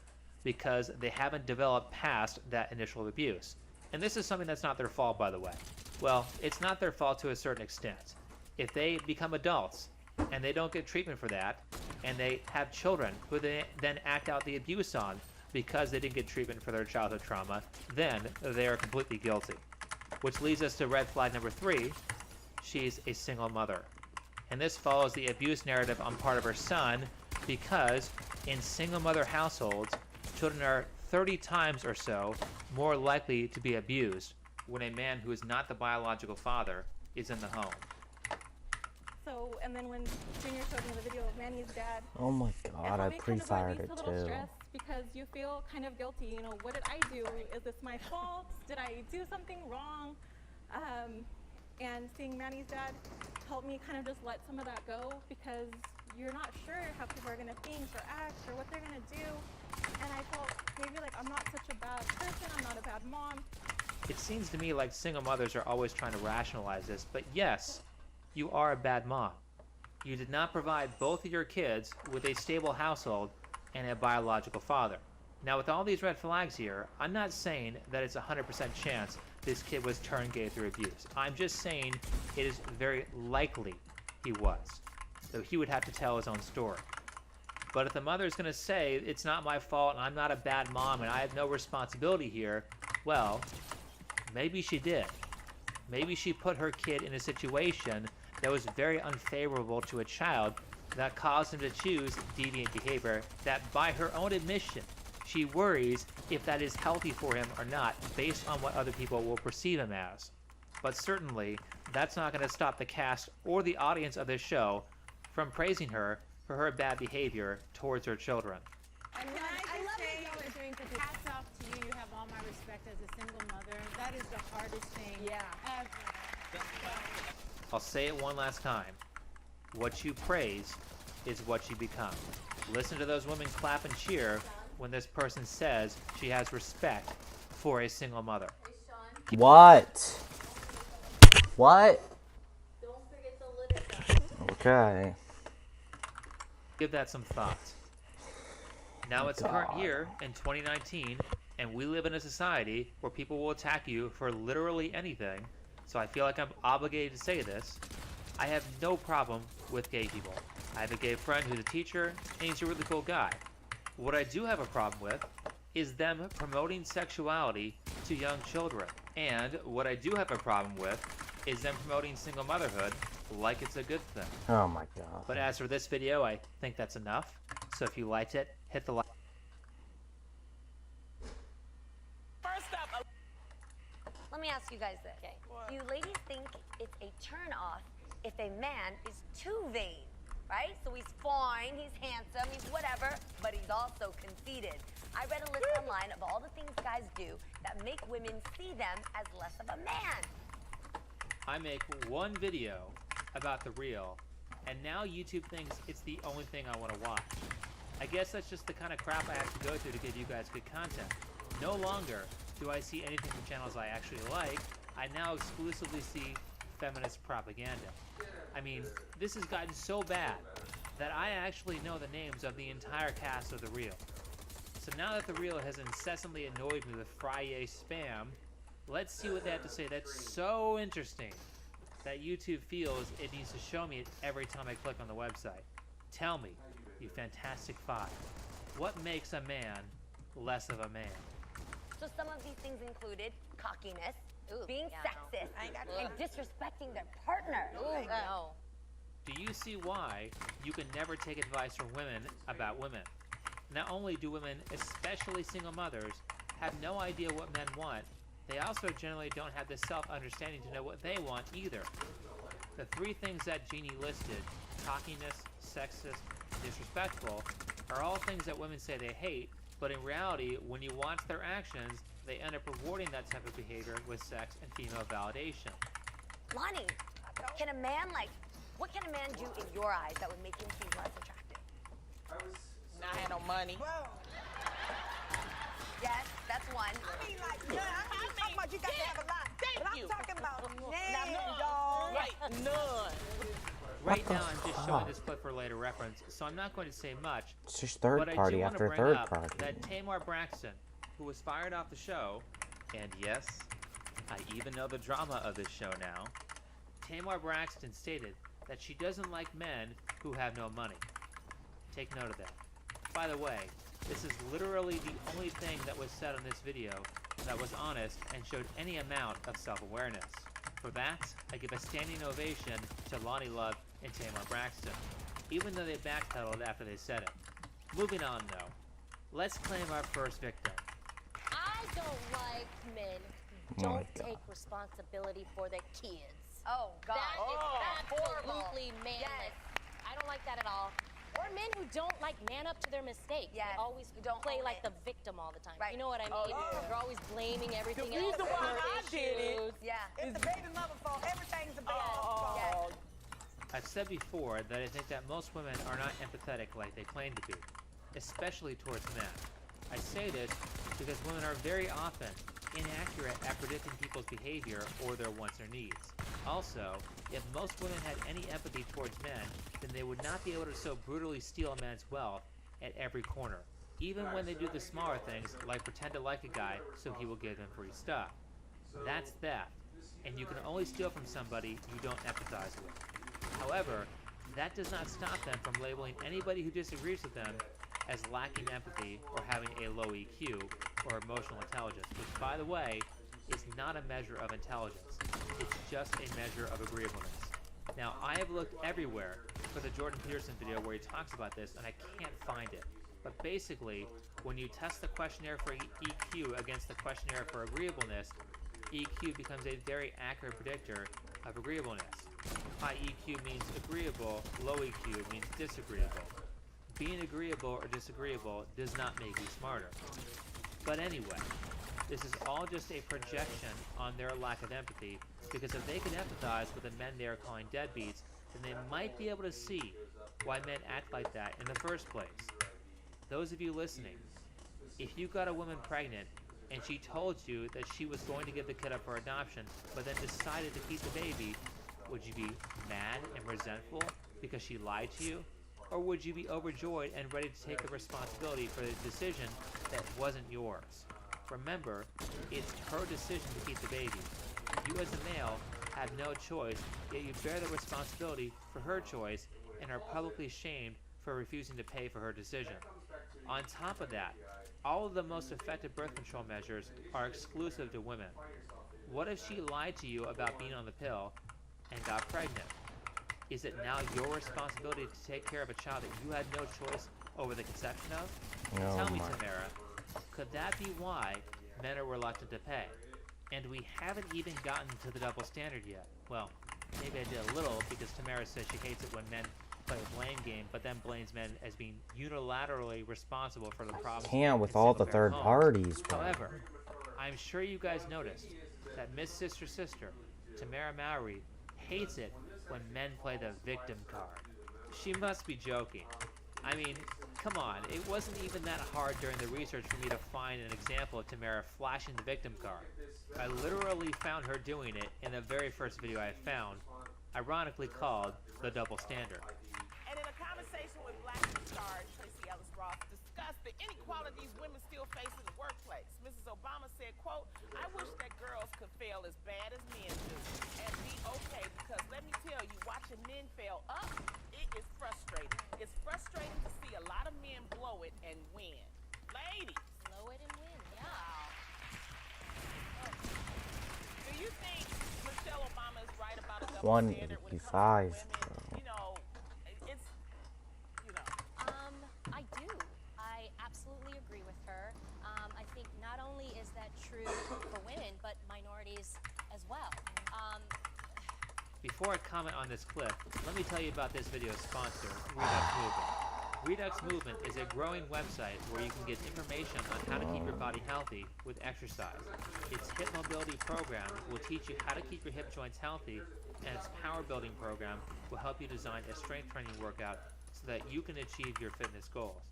because they haven't developed past that initial abuse. And this is something that's not their fault, by the way. Well, it's not their fault to a certain extent. If they become adults and they don't get treatment for that, and they have children who they then act out the abuse on because they didn't get treatment for their childhood trauma, then they are completely guilty. Which leads us to red flag number 3. She's a single mother. And this follows the abuse narrative on part of her son because in single mother households, children are 30 times or so more likely to be abused when a man who is not the biological father is in the home. So, and then when Junior showed me the video of Manny's dad, Oh my god, I pre-fired it a little too. stress because you feel kind of guilty. You know, what did I do? Is this my fault? Did I do something wrong? And seeing Manny's dad helped me kind of just let some of that go because you're not sure how people are going to think or act or what they're going to do. And I felt maybe like I'm not such a bad person. I'm not a bad mom. It seems to me like single mothers are always trying to rationalize this, but yes, you are a bad mom. You did not provide both of your kids with a stable household and a biological father. Now, with all these red flags here, I'm not saying that it's a 100% chance this kid was turned gay through abuse. I'm just saying it is very likely he was, though he would have to tell his own story. But if the mother is going to say, it's not my fault and I'm not a bad mom and I have no responsibility here, well, maybe she did. Maybe she put her kid in a situation that was very unfavorable to a child that caused him to choose deviant behavior that, by her own admission, she worries if that is healthy for him or not based on what other people will perceive him as. But certainly, that's not going to stop the cast or the audience of this show from praising her for her bad behavior towards her children. And I love what y'all are doing because hats off to you. You have all my respect as a single mother. That is the hardest thing ever. I'll say it one last time. What you praise is what you become. Listen to those women clap and cheer when this person says she has respect for a single mother. What? What? Okay. Give that some thought. Now it's current year in 2019, and we live in a society where people will attack you for literally anything, so I feel like I'm obligated to say this. I have no problem with gay people. I have a gay friend who's a teacher, and he's a really cool guy. What I do have a problem with is them promoting sexuality to young children. And what I do have a problem with is them promoting single motherhood like it's a good thing. Oh my god. But as for this video, I think that's enough. So if you liked it, hit the like. First up, let me ask you guys this. Okay. Do you ladies think it's a turn off if a man is too vain? Right? So he's fine, he's handsome, he's whatever, but he's also conceited. I read a list online of all the things guys do that make women see them as less of a man. I make one video about The Real, and now YouTube thinks it's the only thing I want to watch. I guess that's just the kind of crap I have to go through to give you guys good content. No longer do I see anything from channels I actually like. I now exclusively see feminist propaganda. I mean, this has gotten so bad that I actually know the names of the entire cast of The Real. So now that The Real has incessantly annoyed me with Friday spam, let's see what they have to say that's so interesting that YouTube feels it needs to show me it every time I click on the website. Tell me, you Fantastic Five, what makes a man less of a man? So some of these things included cockiness, being sexist, and disrespecting their partner. No. Do you see why you can never take advice from women about women? Not only do women, especially single mothers, have no idea what men want, they also generally don't have the self-understanding to know what they want either. The three things that Jeannie listed, cockiness, sexist, disrespectful, are all things that women say they hate, but in reality, when you watch their actions, they end up rewarding that type of behavior with sex and female validation. Lonnie, can a man what can a man do in your eyes that would make him seem less attractive? Not have no money. Yes, that's one. I mean, like, yeah, I'm talking about you got to have a lot. Thank but you. I'm talking about None. name, dog. Right, none. Right the now, I'm just showing fuck? this clip for later reference, so I'm not going to say much. It's just third but I party do want to after bring third up party. that Tamar Braxton, who was fired off the show, and yes, I even know the drama of this show now. Tamar Braxton stated that she doesn't like men who have no money. Take note of that. By the way, this is literally the only thing that was said on this video that was honest and showed any amount of self-awareness. For that, I give a standing ovation to Lonnie Love and Tamar Braxton, even though they backpedaled after they said it. Moving on though, let's claim our first victim. I don't like men who Oh my don't take responsibility for their kids. Oh, God. That is Horrible. absolutely manless. Yes. I don't like that at all. Or men who don't like man up to their mistakes. Yes. They always Don't play own like it. the victim all the time. Right. You know what I mean? Oh, yeah. They're always blaming everything The else. reason why their I did it issues. Yeah. It's the baby mother fault. Everything's the baby. Yes. I've said before that I think that most women are not empathetic like they claim to be, especially towards men. I say this because women are very often inaccurate at predicting people's behavior or their wants or needs. Also, if most women had any empathy towards men, then they would not be able to so brutally steal a man's wealth at every corner, even when they do the smaller things like pretend to like a guy so he will give them free stuff. That's theft, and you can only steal from somebody you don't empathize with. However, that does not stop them from labeling anybody who disagrees with them as lacking empathy or having a low EQ or emotional intelligence, which, by the way, is not a measure of intelligence. It's just a measure of agreeableness. Now, I have looked everywhere for the Jordan Peterson video where he talks about this, and I can't find it. But basically, when you test the questionnaire for EQ against the questionnaire for agreeableness, EQ becomes a very accurate predictor of agreeableness. High EQ means agreeable, low EQ means disagreeable. Being agreeable or disagreeable does not make you smarter. But anyway, this is all just a projection on their lack of empathy, because if they could empathize with the men they are calling deadbeats, then they might be able to see why men act like that in the first place. Those of you listening, if you got a woman pregnant and she told you that she was going to give the kid up for adoption, but then decided to keep the baby, would you be mad and resentful because she lied to you? Or would you be overjoyed and ready to take the responsibility for the decision that wasn't yours? Remember, it's her decision to keep the baby. You as a male have no choice, yet you bear the responsibility for her choice and are publicly shamed for refusing to pay for her decision. On top of that, all of the most effective birth control measures are exclusive to women. What if she lied to you about being on the pill and got pregnant? Is it now your responsibility to take care of a child that you had no choice over the conception of? Oh Tell me, my. Tamara, could that be why men are reluctant to pay? And we haven't even gotten to the double standard yet. Well, maybe I did a little, because Tamara says she hates it when men play a blame game, but then blames men as being unilaterally responsible for the problems. Can't with in all the single-parent third homes. parties, bro. However, I'm sure you guys noticed that Miss Sister Sister, Tamara Mowry, hates it when men play the victim card. She must be joking. I mean, come on, it wasn't even that hard during the research for me to find an example of Tamara flashing the victim card. I literally found her doing it in the very first video I found, ironically called The Double Standard. And in a conversation with Black star Tracy Ellis Ross discussed the inequalities women still face in the workplace. Mrs. Obama said, quote, "I wish that girls could fail as bad as men do and be okay, because let me tell you, watching men fail up, it is frustrating. It's frustrating to see a lot of men blow it and win." Ladies. Blow it and win, yeah. Do you think Michelle Obama is right about a double standard when it comes to 185, women? bro. You know, it's, you know. I do. I absolutely agree with her. I think not only is that true for women, but minorities as well. Before I comment on this clip, let me tell you about this video's sponsor, Redux Movement. Redux Movement is a growing website where you can get information on how to keep your body healthy with exercise. Its hip mobility program will teach you how to keep your hip joints healthy, and its power building program will help you design a strength training workout so that you can achieve your fitness goals.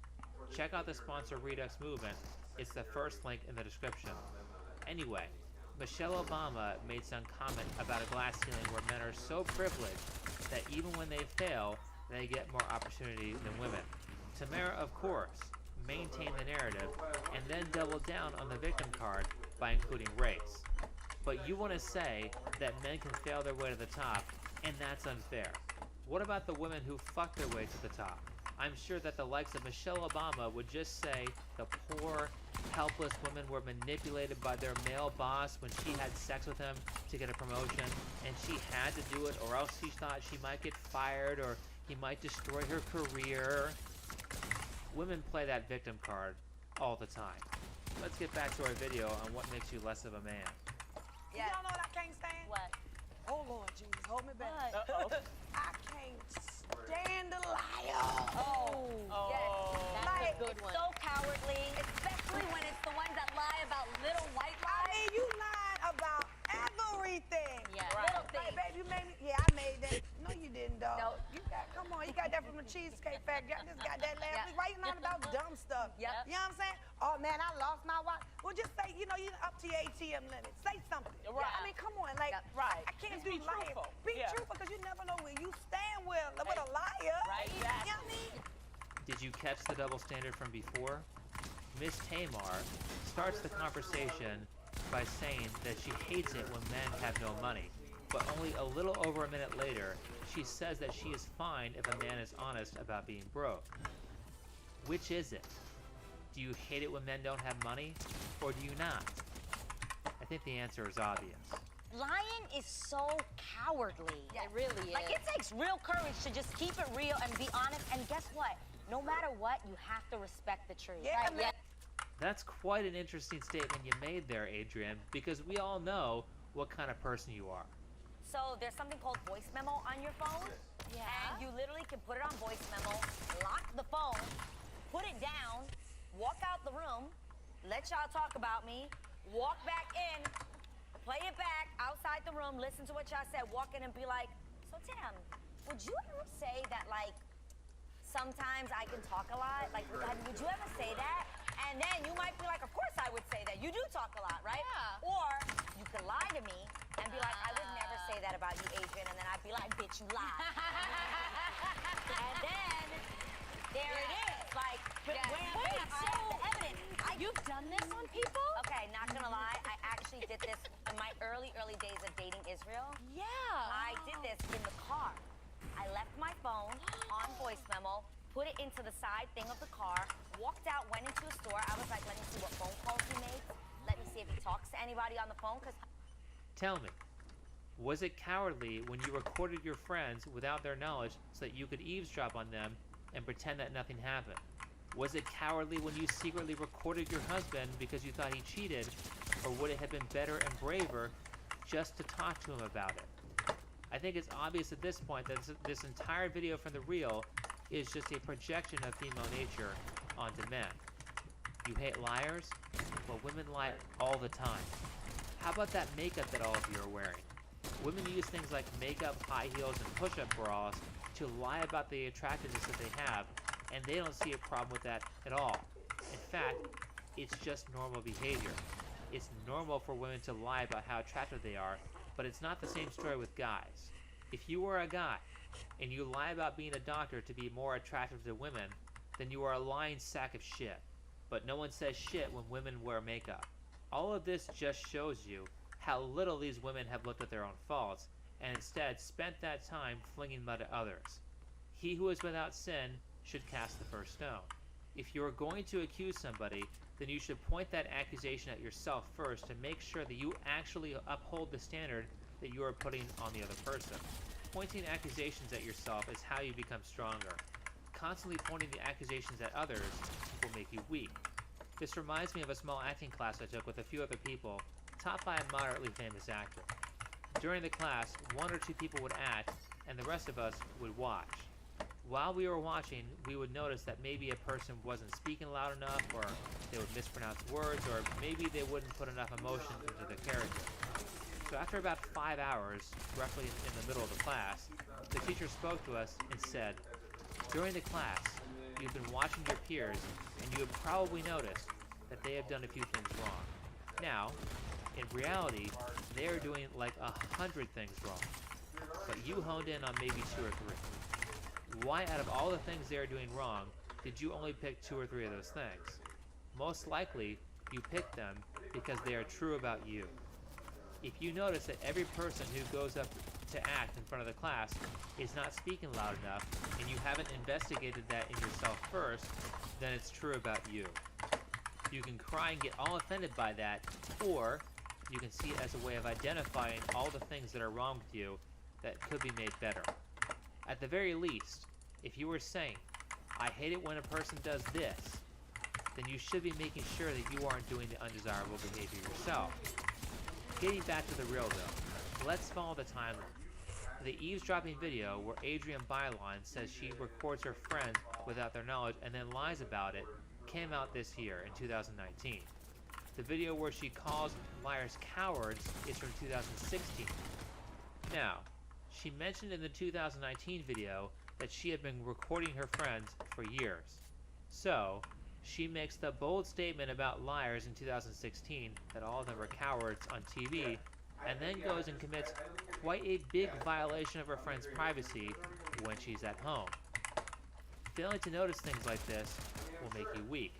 Check out the sponsor Redux Movement. It's the first link in the description. Anyway, Michelle Obama made some comment about a glass ceiling where men are so privileged that even when they fail, they get more opportunity than women. Tamara, of course, maintained the narrative and then doubled down on the victim card by including race. But you want to say that men can fail their way to the top, and that's unfair. What about the women who fucked their way to the top? I'm sure that the likes of Michelle Obama would just say the poor, helpless women were manipulated by their male boss when she had sex with him to get a promotion, and she had to do it or else she thought she might get fired or he might destroy her career. Women play that victim card all the time. Let's get back to our video on what makes you less of a man. Yeah. Y'all know what I can't stand? What? Oh Lord Jesus, hold me back. What? Uh-oh. I can't stand the liar. Oh, yes. That's Like, a good one. So cowardly, especially when it's the ones that lie about little white lies. I mean, you lied about everything. Yeah, right. little things. Like, babe, you made me. Yeah, I made that. No, you didn't, dog. No. You got. Come on, you got that from the Cheesecake Factory. I just got that last week. Why you lying about dumb stuff? Yep. You know what I'm saying? Oh man, I lost my watch. Well, just say, you know, you're up to your ATM limit. Say something. Right. I mean, come on, like, Right. I can't Just be lying. truthful. Be Yeah. truthful, because you never know where you stand with a liar. Right, You know what I mean? Did you catch the double standard from before? Miss Tamar starts the conversation by saying that she hates it when men have no money, but only a little over a minute later, she says that she is fine if a man is honest about being broke. Which is it? Do you hate it when men don't have money, or do you not? I think the answer is obvious. Lying is so cowardly. Yeah, it really is. Like, it takes real courage to just keep it real and be honest. And guess what? No matter what, you have to respect the truth. Yeah, right? man. That's quite an interesting statement you made there, Adrian, because we all know what kind of person you are. So there's something called voice memo on your phone. Yeah. And you literally can put it on voice memo, lock the phone, put it down, walk out the room, let y'all talk about me, walk back in, play it back outside the room, listen to what y'all said, walk in and be like, so Tam, would you ever say that, like, sometimes I can talk a lot? Like, would you ever say that? And then you might be like, of course I would say that. You do talk a lot, right? Yeah. Or you could lie to me and be like, I would never say that about you, Adrian. And then I'd be like, bitch, you lied. And then there it is. Like, Wait, so evidence. You've done this on people? Okay, not gonna lie, I actually did this in my early days of dating Israel. Yeah. I did this in the car. I left my phone on voice memo, put it into the side thing of the car, walked out, went into a store. I was like, let me see what phone calls he makes. Let me see if he talks to anybody on the phone, because... Tell me, was it cowardly when you recorded your friends without their knowledge so that you could eavesdrop on them and pretend that nothing happened? Was it cowardly when you secretly recorded your husband because you thought he cheated? Or would it have been better and braver just to talk to him about it? I think it's obvious at this point that this entire video from The Real is just a projection of female nature onto men. You hate liars? Well, women lie all the time. How about that makeup that all of you are wearing? Women use things like makeup, high heels, and push-up bras to lie about the attractiveness that they have, and they don't see a problem with that at all. In fact, it's just normal behavior. It's normal for women to lie about how attractive they are, but it's not the same story with guys. If you are a guy, and you lie about being a doctor to be more attractive to women, then you are a lying sack of shit. But no one says shit when women wear makeup. All of this just shows you how little these women have looked at their own faults, and instead spent that time flinging mud at others. He who is without sin should cast the first stone. If you are going to accuse somebody, then you should point that accusation at yourself first to make sure that you actually uphold the standard that you are putting on the other person. Pointing accusations at yourself is how you become stronger. Constantly pointing the accusations at others will make you weak. This reminds me of a small acting class I took with a few other people, taught by a moderately famous actor. During the class, one or two people would act, and the rest of us would watch. While we were watching, we would notice that maybe a person wasn't speaking loud enough, or they would mispronounce words, or maybe they wouldn't put enough emotion into the character. So after about 5 hours, roughly in the middle of the class, the teacher spoke to us and said, "During the class, you've been watching your peers, and you have probably noticed that they have done a few things wrong. Now, in reality, they are doing like 100 things wrong. but you honed in on maybe 2 or 3. Why, out of all the things they are doing wrong, did you only pick 2 or 3 of those things? Most likely, you picked them because they are true about you. If you notice that every person who goes up to act in front of the class is not speaking loud enough, and you haven't investigated that in yourself first, then it's true about you. You can cry and get all offended by that, or you can see it as a way of identifying all the things that are wrong with you that could be made better. At the very least, if you were saying, I hate it when a person does this, then you should be making sure that you aren't doing the undesirable behavior yourself. Getting back to the real though, let's follow the timeline. The eavesdropping video where Adrienne Bailon says she records her friends without their knowledge and then lies about it came out this year in 2019. The video where she calls liars cowards is from 2016. Now, she mentioned in the 2019 video that she had been recording her friends for years. So, she makes the bold statement about liars in 2016 that all of them are cowards on TV, and then goes and commits quite a big violation of her friend's privacy when she's at home. Failing to notice things like this will make you weak.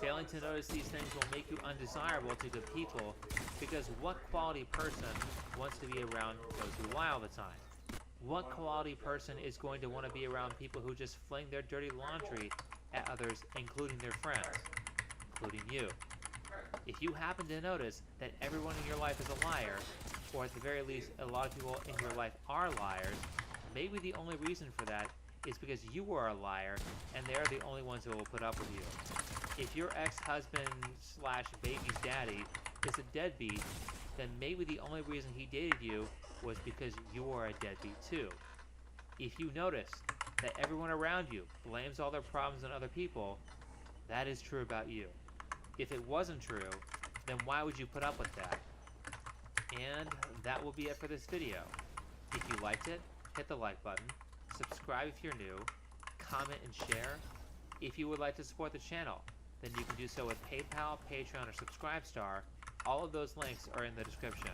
Failing to notice these things will make you undesirable to good people, because what quality person wants to be around those who lie all the time? What quality person is going to want to be around people who just fling their dirty laundry at others, including their friends, including you? If you happen to notice that everyone in your life is a liar, or at the very least a lot of people in your life are liars, maybe the only reason for that is because you are a liar and they're the only ones who will put up with you. If your ex-husband / baby's daddy is a deadbeat, then maybe the only reason he dated you was because you are a deadbeat too. If you notice that everyone around you blames all their problems on other people, that is true about you. If it wasn't true, then why would you put up with that? And that will be it for this video. If you liked it, hit the like button, subscribe if you're new, comment and share. If you would like to support the channel, then you can do so with PayPal, Patreon, or Subscribestar. All of those links are in the description.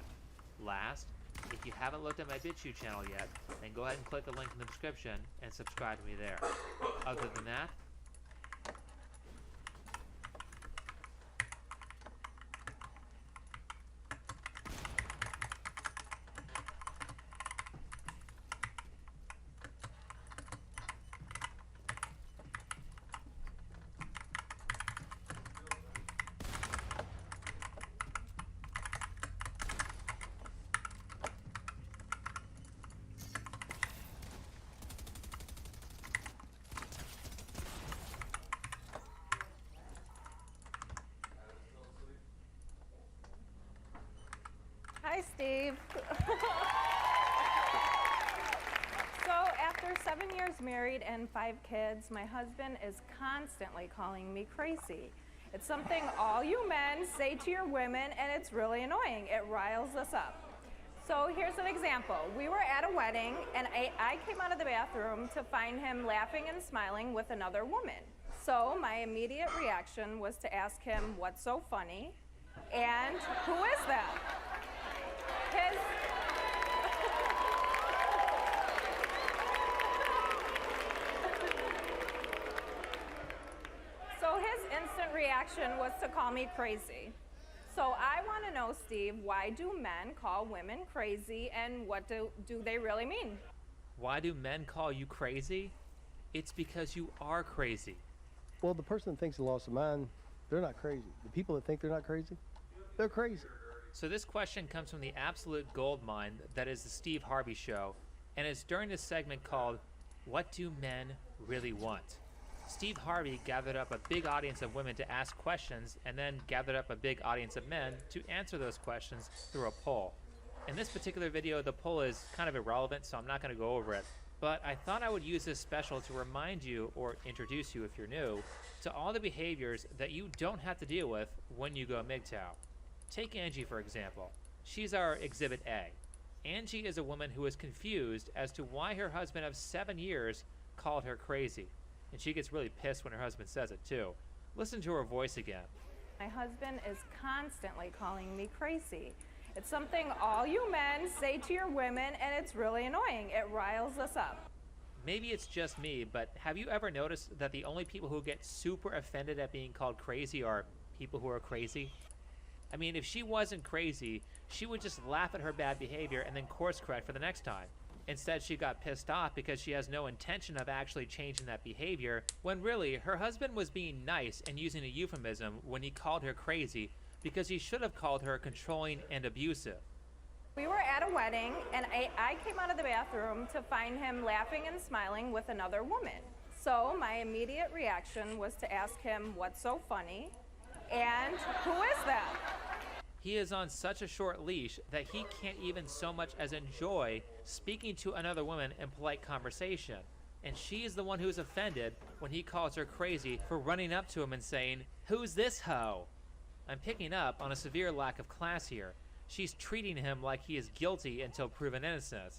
Last, if you haven't looked at my BitChute channel yet, then go ahead and click the link in the description and subscribe to me there. Other than that, Hi, Steve. So, after 7 years married and 5 kids, my husband is constantly calling me crazy. It's something all you men say to your women, and it's really annoying. It riles us up. So, here's an example. We were at a wedding, and I came out of the bathroom to find him laughing and smiling with another woman. So, my immediate reaction was to ask him, what's so funny? And who is that? So his instant reaction was to call me crazy. So I want to know, Steve, why do men call women crazy, and what do they really mean? why do men call you crazy? It's because you are crazy. Well, the person that thinks they lost a mind, they're not crazy. The people that think they're not crazy, they're crazy. So this question comes from the absolute gold mine that is the Steve Harvey Show, and it's during this segment called, What Do Men Really Want? Steve Harvey gathered up a big audience of women to ask questions, and then gathered up a big audience of men to answer those questions through a poll. In this particular video, the poll is kind of irrelevant, so I'm not going to go over it. But I thought I would use this special to remind you, or introduce you if you're new, to all the behaviors that you don't have to deal with when you go MGTOW. Take Angie, for example. She's our Exhibit A. Angie is a woman who is confused as to why her husband of 7 years called her crazy. And she gets really pissed when her husband says it too. Listen to her voice again. My husband is constantly calling me crazy. It's something all you men say to your women, and it's really annoying. It riles us up. Maybe it's just me, but have you ever noticed that the only people who get super offended at being called crazy are people who are crazy? I mean, if she wasn't crazy, she would just laugh at her bad behavior and then course correct for the next time. Instead, she got pissed off because she has no intention of actually changing that behavior, when really, her husband was being nice and using a euphemism when he called her crazy, because he should have called her controlling and abusive. We were at a wedding, and I came out of the bathroom to find him laughing and smiling with another woman. So my immediate reaction was to ask him, what's so funny? And who is that? He is on such a short leash that he can't even so much as enjoy speaking to another woman in polite conversation. And she is the one who's offended when he calls her crazy for running up to him and saying, "Who's this hoe?" I'm picking up on a severe lack of class here. She's treating him like he is guilty until proven innocent.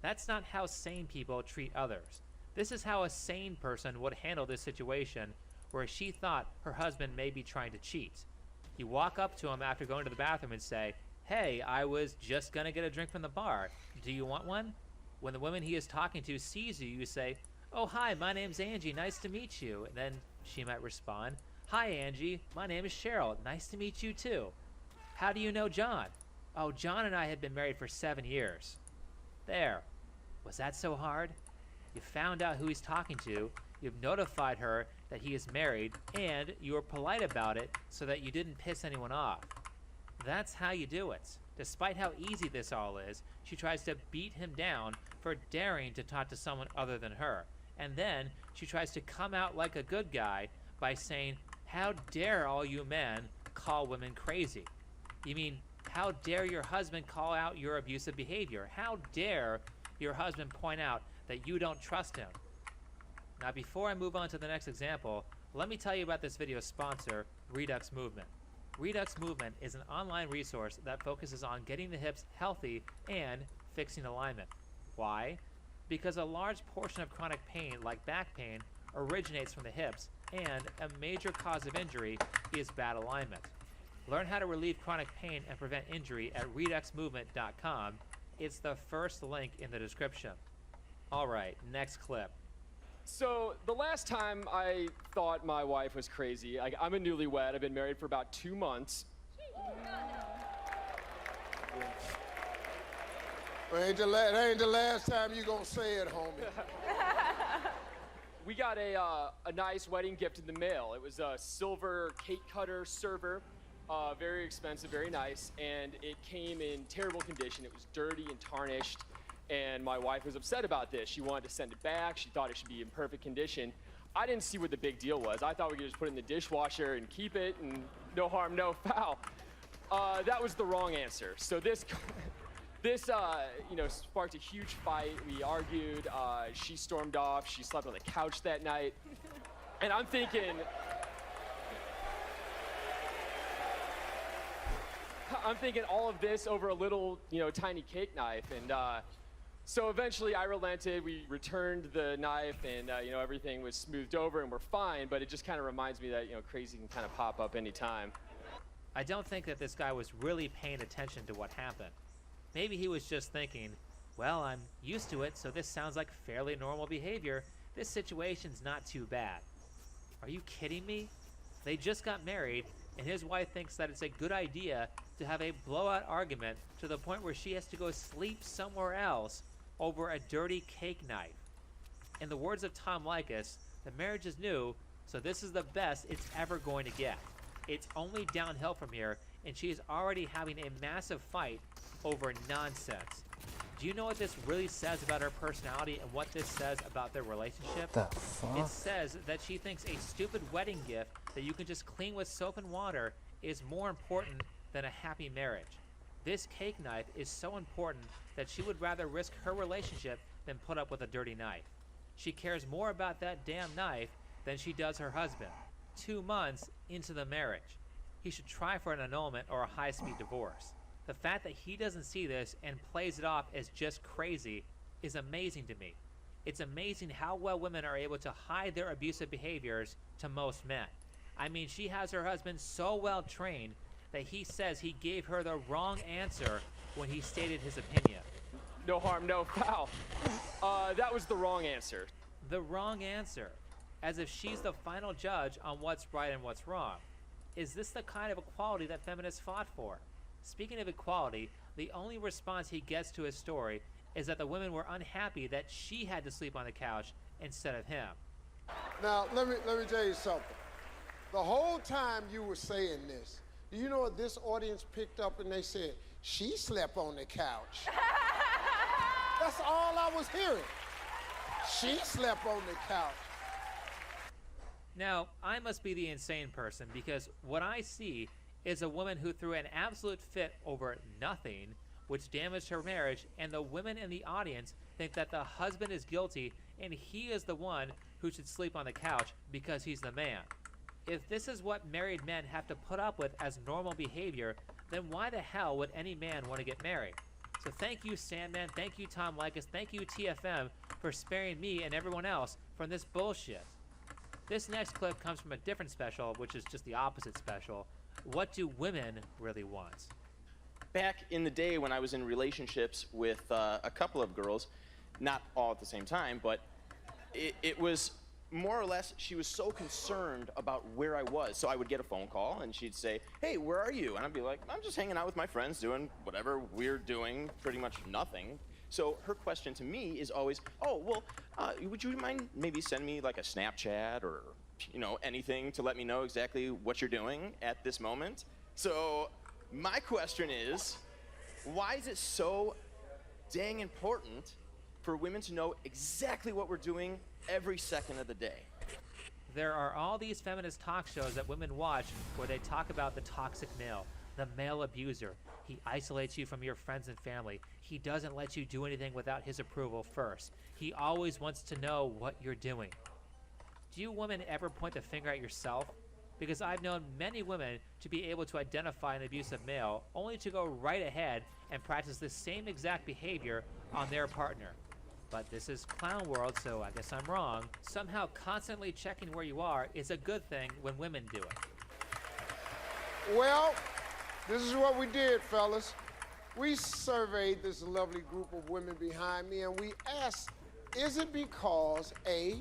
That's not how sane people treat others. This is how a sane person would handle this situation where she thought her husband may be trying to cheat. You walk up to him after going to the bathroom and say, "Hey, I was just gonna get a drink from the bar. Do you want one?" When the woman he is talking to sees you, you say, "Oh, hi, my name's Angie. Nice to meet you." And then she might respond, "Hi, Angie. My name is Cheryl. Nice to meet you, too. How do you know John?" "Oh, John and I have been married for 7 years." There. Was that so hard? You found out who he's talking to, you've notified her that he is married, and you were polite about it so that you didn't piss anyone off. That's how you do it. Despite how easy this all is, she tries to beat him down for daring to talk to someone other than her. And then she tries to come out like a good guy by saying, "How dare all you men call women crazy?" You mean, how dare your husband call out your abusive behavior? How dare your husband point out that you don't trust him? Now, before I move on to the next example, let me tell you about this video's sponsor, Redux Movement. Redux Movement is an online resource that focuses on getting the hips healthy and fixing alignment. Why? Because a large portion of chronic pain, like back pain, originates from the hips, and a major cause of injury is bad alignment. Learn how to relieve chronic pain and prevent injury at reduxmovement.com. It's the first link in the description. Alright, next clip. So the last time I thought my wife was crazy, I'm a newlywed. I've been married for about 2 months. Well, that ain't the last time you gonna say it, homie. We got a nice wedding gift in the mail. It was a silver cake cutter server, very expensive, very nice, and it came in terrible condition. It was dirty and tarnished. And my wife was upset about this. She wanted to send it back. She thought it should be in perfect condition. I didn't see what the big deal was. I thought we could just put it in the dishwasher and keep it, and no harm, no foul. That was the wrong answer. So this sparked a huge fight. We argued. She stormed off. She slept on the couch that night. And I'm thinking, all of this over a little, tiny cake knife. And so eventually I relented. We returned the knife, and everything was smoothed over and we're fine. But it just kind of reminds me that crazy can kind of pop up anytime. I don't think that this guy was really paying attention to what happened. Maybe he was just thinking, well, I'm used to it, so this sounds like fairly normal behavior. This situation's not too bad. Are you kidding me? They just got married, and his wife thinks that it's a good idea to have a blowout argument to the point where she has to go sleep somewhere else over a dirty cake knife. In the words of Tom Likas, the marriage is new, so this is the best it's ever going to get. It's only downhill from here, and she is already having a massive fight over nonsense. Do you know what this really says about her personality and what this says about their relationship? The fuck? It says that she thinks a stupid wedding gift that you can just clean with soap and water is more important than a happy marriage. This cake knife is so important that she would rather risk her relationship than put up with a dirty knife. She cares more about that damn knife than she does her husband. 2 months into the marriage. He should try for an annulment or a high-speed divorce. The fact that he doesn't see this and plays it off as just crazy is amazing to me. It's amazing how well women are able to hide their abusive behaviors to most men. I mean, she has her husband so well trained that he says he gave her the wrong answer when he stated his opinion. No harm, no foul. That was the wrong answer. The wrong answer, as if she's the final judge on what's right and what's wrong. Is this the kind of equality that feminists fought for? Speaking of equality, the only response he gets to his story is that the women were unhappy that she had to sleep on the couch instead of him. Now, let me tell you something. The whole time you were saying this, do you know what this audience picked up and they said, she slept on the couch. That's all I was hearing. She slept on the couch. Now, I must be the insane person because what I see is a woman who threw an absolute fit over nothing, which damaged her marriage, and the women in the audience think that the husband is guilty and he is the one who should sleep on the couch because he's the man. If this is what married men have to put up with as normal behavior, then why the hell would any man want to get married? So thank you, Sandman, thank you, Tom Likas, thank you, TFM, for sparing me and everyone else from this bullshit. This next clip comes from a different special, which is just the opposite special. What do women really want? Back in the day when I was in relationships with a couple of girls, not all at the same time, but it was more or less, she was so concerned about where I was. So I would get a phone call and she'd say, hey, where are you? And I'd be like, I'm just hanging out with my friends doing whatever we're doing, pretty much nothing. So her question to me is always, oh, well, would you mind maybe send me like a Snapchat or, you know, anything to let me know exactly what you're doing at this moment? So my question is, why is it so dang important for women to know exactly what we're doing every second of the day? There are all these feminist talk shows that women watch where they talk about the toxic male, the male abuser. He isolates you from your friends and family. He doesn't let you do anything without his approval first. He always wants to know what you're doing. Do you women ever point the finger at yourself? Because I've known many women to be able to identify an abusive male only to go right ahead and practice the same exact behavior on their partner. But this is clown world, so I guess I'm wrong. Somehow constantly checking where you are is a good thing when women do it. Well, this is what we did, fellas. We surveyed this lovely group of women behind me, and we asked, is it because A,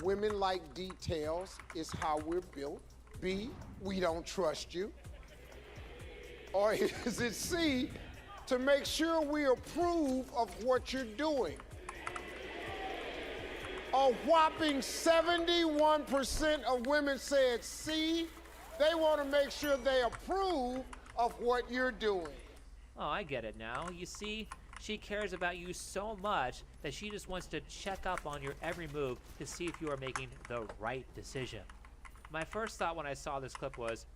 women like details, is how we're built? B, we don't trust you? Or is it C, to make sure we approve of what you're doing? A whopping 71% of women said C. They want to make sure they approve of what you're doing. Oh, I get it now. You see, she cares about you so much that she just wants to check up on your every move to see if you are making the right decision. My first thought when I saw this clip was,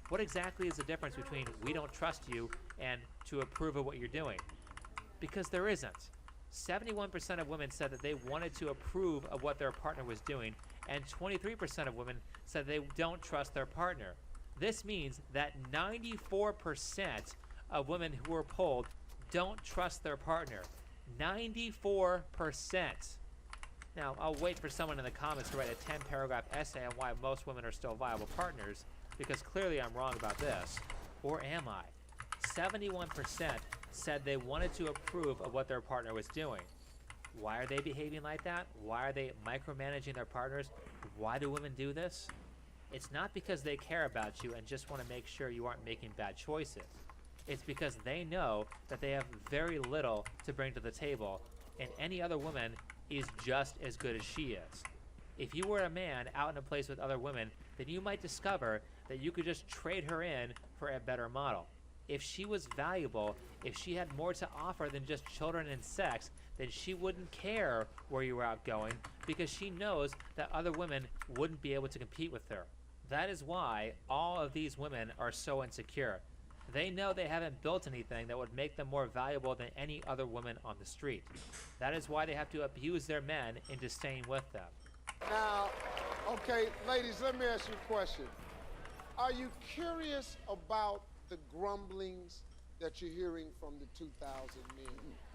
what exactly is the difference between we don't trust you and to approve of what you're doing? Because there isn't. 71% of women said that they wanted to approve of what their partner was doing, and 23% of women said they don't trust their partner. This means that 94% of women who were polled don't trust their partner. 94%. Now, I'll wait for someone in the comments to write a 10-paragraph essay on why most women are still viable partners, because clearly I'm wrong about this. Or am I? 71% said they wanted to approve of what their partner was doing. Why are they behaving like that? Why are they micromanaging their partners? Why do women do this? It's not because they care about you and just want to make sure you aren't making bad choices. It's because they know that they have very little to bring to the table, and any other woman is just as good as she is. If you were a man out in a place with other women, then you might discover that you could just trade her in for a better model. If she was valuable, if she had more to offer than just children and sex, then she wouldn't care where you were out going because she knows that other women wouldn't be able to compete with her. That is why all of these women are so insecure. They know they haven't built anything that would make them more valuable than any other woman on the street. That is why they have to abuse their men into staying with them. Now, okay, ladies, let me ask you a question. Are you curious about the grumblings that you're hearing from the 2,000 men?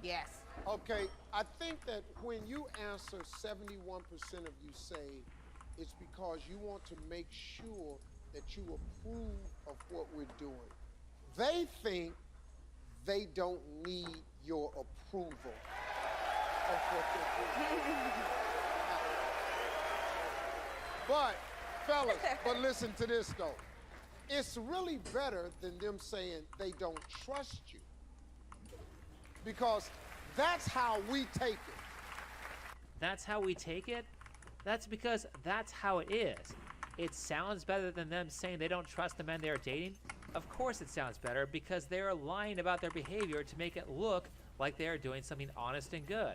Yes. Okay, I think that when you answer 71% of you say it's because you want to make sure that you approve of what we're doing. they think they don't need your approval of what they're doing. But, fellas, but listen to this though. It's really better than them saying they don't trust you. Because that's how we take it. That's how we take it? That's because that's how it is. It sounds better than them saying they don't trust the men they are dating? Of course it sounds better, because they are lying about their behavior to make it look like they are doing something honest and good.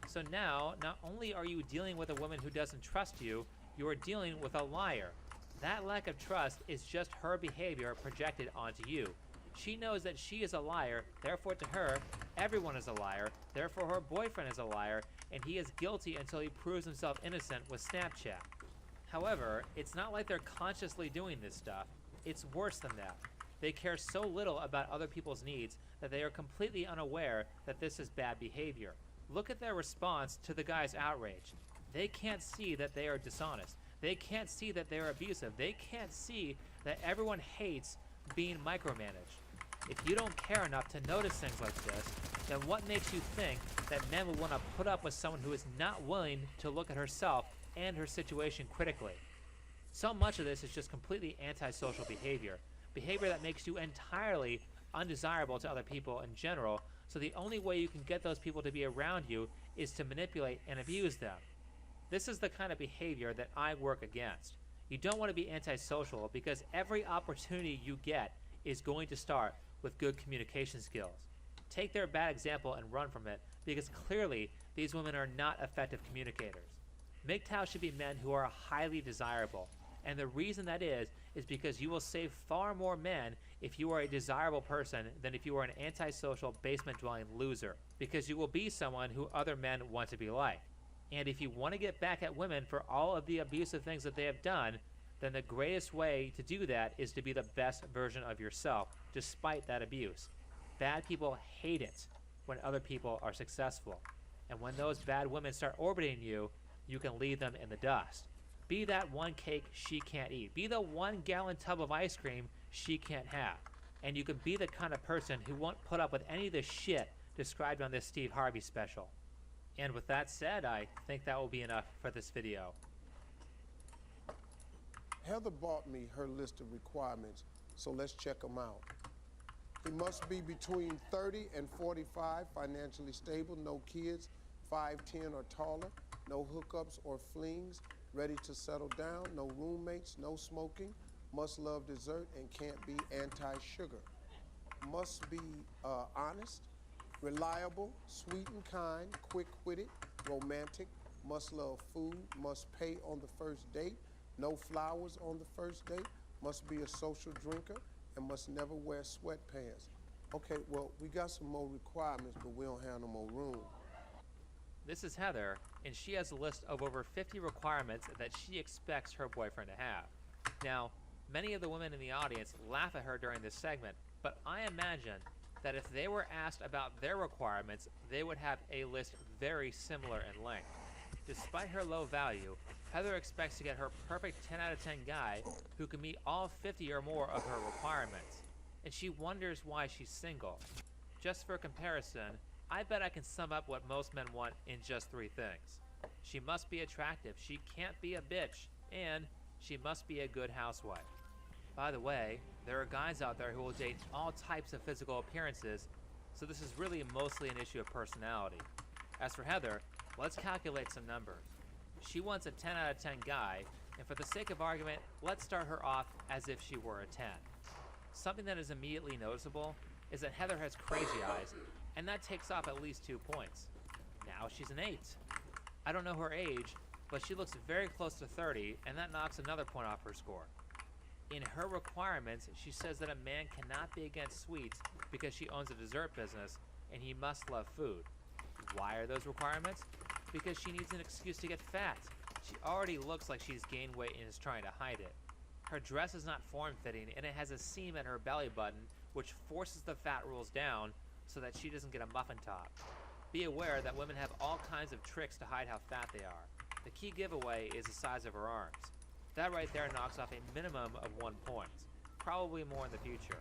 So now, not only are you dealing with a woman who doesn't trust you, you are dealing with a liar. That lack of trust is just her behavior projected onto you. She knows that she is a liar, therefore to her, everyone is a liar, therefore her boyfriend is a liar, and he is guilty until he proves himself innocent with Snapchat. However, it's not like they're consciously doing this stuff. It's worse than that. They care so little about other people's needs that they are completely unaware that this is bad behavior. Look at their response to the guy's outrage. They can't see that they are dishonest. They can't see that they're abusive. They can't see that everyone hates being micromanaged. If you don't care enough to notice things like this, then what makes you think that men will want to put up with someone who is not willing to look at herself and her situation critically? So much of this is just completely antisocial behavior. Behavior that makes you entirely undesirable to other people in general, so the only way you can get those people to be around you is to manipulate and abuse them. This is the kind of behavior that I work against. You don't want to be antisocial because every opportunity you get is going to start with good communication skills. Take their bad example and run from it, because clearly these women are not effective communicators. MGTOW should be men who are highly desirable, and the reason that is because you will save far more men if you are a desirable person than if you are an antisocial, basement-dwelling loser, because you will be someone who other men want to be like. And if you want to get back at women for all of the abusive things that they have done, then the greatest way to do that is to be the best version of yourself, despite that abuse. Bad people hate it when other people are successful. And when those bad women start orbiting you, you can leave them in the dust. Be that one cake she can't eat. Be the 1 gallon tub of ice cream she can't have. And you can be the kind of person who won't put up with any of the shit described on this Steve Harvey special. And with that said, I think that will be enough for this video. Heather bought me her list of requirements, so let's check them out. He must be between 30 and 45, financially stable, no kids, 5'10" or taller, no hookups or flings, ready to settle down, no roommates, no smoking, must love dessert and can't be anti-sugar. Must be honest, reliable, sweet and kind, quick-witted, romantic, must love food, must pay on the first date, no flowers on the first date, must be a social drinker, and must never wear sweatpants. Okay, well, we got some more requirements, but we don't have no more room. This is Heather, and she has a list of over 50 requirements that she expects her boyfriend to have. Now, many of the women in the audience laugh at her during this segment, but I imagine that if they were asked about their requirements, they would have a list very similar in length. Despite her low value, Heather expects to get her perfect 10 out of 10 guy who can meet all 50 or more of her requirements, and she wonders why she's single. Just for comparison, I bet I can sum up what most men want in just 3 things. She must be attractive, she can't be a bitch, and she must be a good housewife. By the way, there are guys out there who will date all types of physical appearances, so this is really mostly an issue of personality. As for Heather, let's calculate some numbers. She wants a 10 out of 10 guy, and for the sake of argument, let's start her off as if she were a 10. Something that is immediately noticeable is that Heather has crazy eyes, and that takes off at least 2 points. Now she's an 8. I don't know her age, but she looks very close to 30, and that knocks another point off her score. In her requirements, she says that a man cannot be against sweets because she owns a dessert business, and he must love food. Why are those requirements? Because she needs an excuse to get fat. She already looks like she's gained weight and is trying to hide it. Her dress is not form-fitting, and it has a seam at her belly button, which forces the fat rolls down so that she doesn't get a muffin top. Be aware that women have all kinds of tricks to hide how fat they are. The key giveaway is the size of her arms. That right there knocks off a minimum of 1 point, probably more in the future.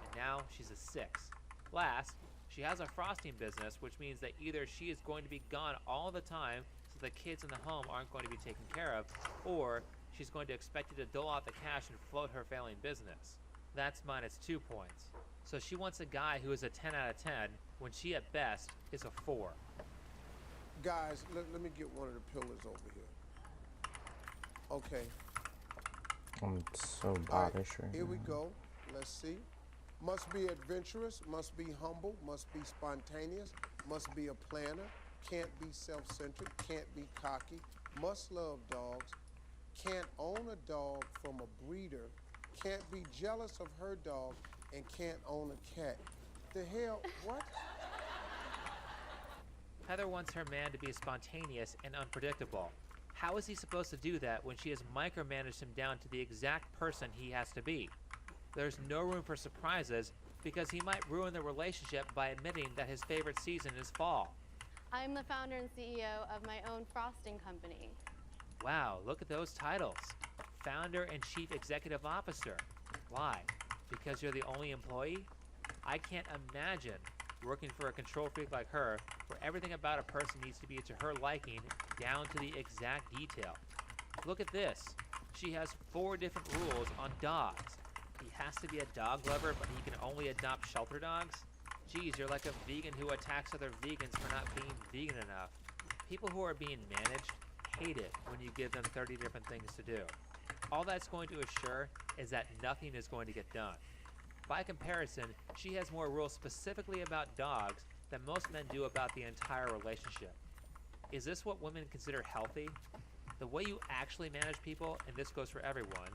And Now she's a 6. Last, she has a frosting business, which means that either she is going to be gone all the time so the kids in the home aren't going to be taken care of, or she's going to expect you to dole out the cash and float her failing business. That's -2 points. So she wants a guy who is a 10 out of 10 when she at best is a 4. Guys, let me get one of the pillars over here. Okay. I'm so All right, bodish right here we now. go. Let's see. Must be adventurous, must be humble, must be spontaneous, must be a planner, can't be self-centered, can't be cocky, must love dogs, can't own a dog from a breeder, can't be jealous of her dog, and can't own a cat. The hell, what? Heather wants her man to be spontaneous and unpredictable. How is he supposed to do that when she has micromanaged him down to the exact person he has to be? There's no room for surprises because he might ruin the relationship by admitting that his favorite season is fall. I'm the founder and CEO of my own frosting company. Wow, look at those titles. Founder and Chief Executive Officer. Why? Because you're the only employee? I can't imagine working for a control freak like her, where everything about a person needs to be to her liking, down to the exact detail. Look at this. She has 4 different rules on dogs. He has to be a dog lover, but he can only adopt shelter dogs? Geez, you're like a vegan who attacks other vegans for not being vegan enough. People who are being managed hate it when you give them 30 different things to do. All that's going to assure is that nothing is going to get done. By comparison, she has more rules specifically about dogs than most men do about the entire relationship. Is this what women consider healthy? The way you actually manage people, and this goes for everyone,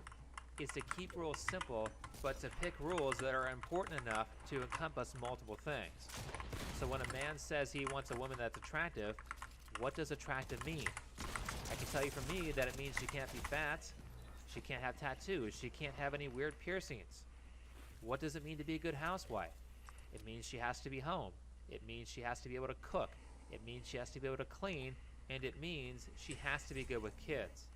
is to keep rules simple, but to pick rules that are important enough to encompass multiple things. So when a man says he wants a woman that's attractive, what does attractive mean? I can tell you for me that it means she can't be fat, she can't have tattoos, she can't have any weird piercings. What does it mean to be a good housewife? It means she has to be home. It means she has to be able to cook. It means she has to be able to clean, and it means she has to be good with kids.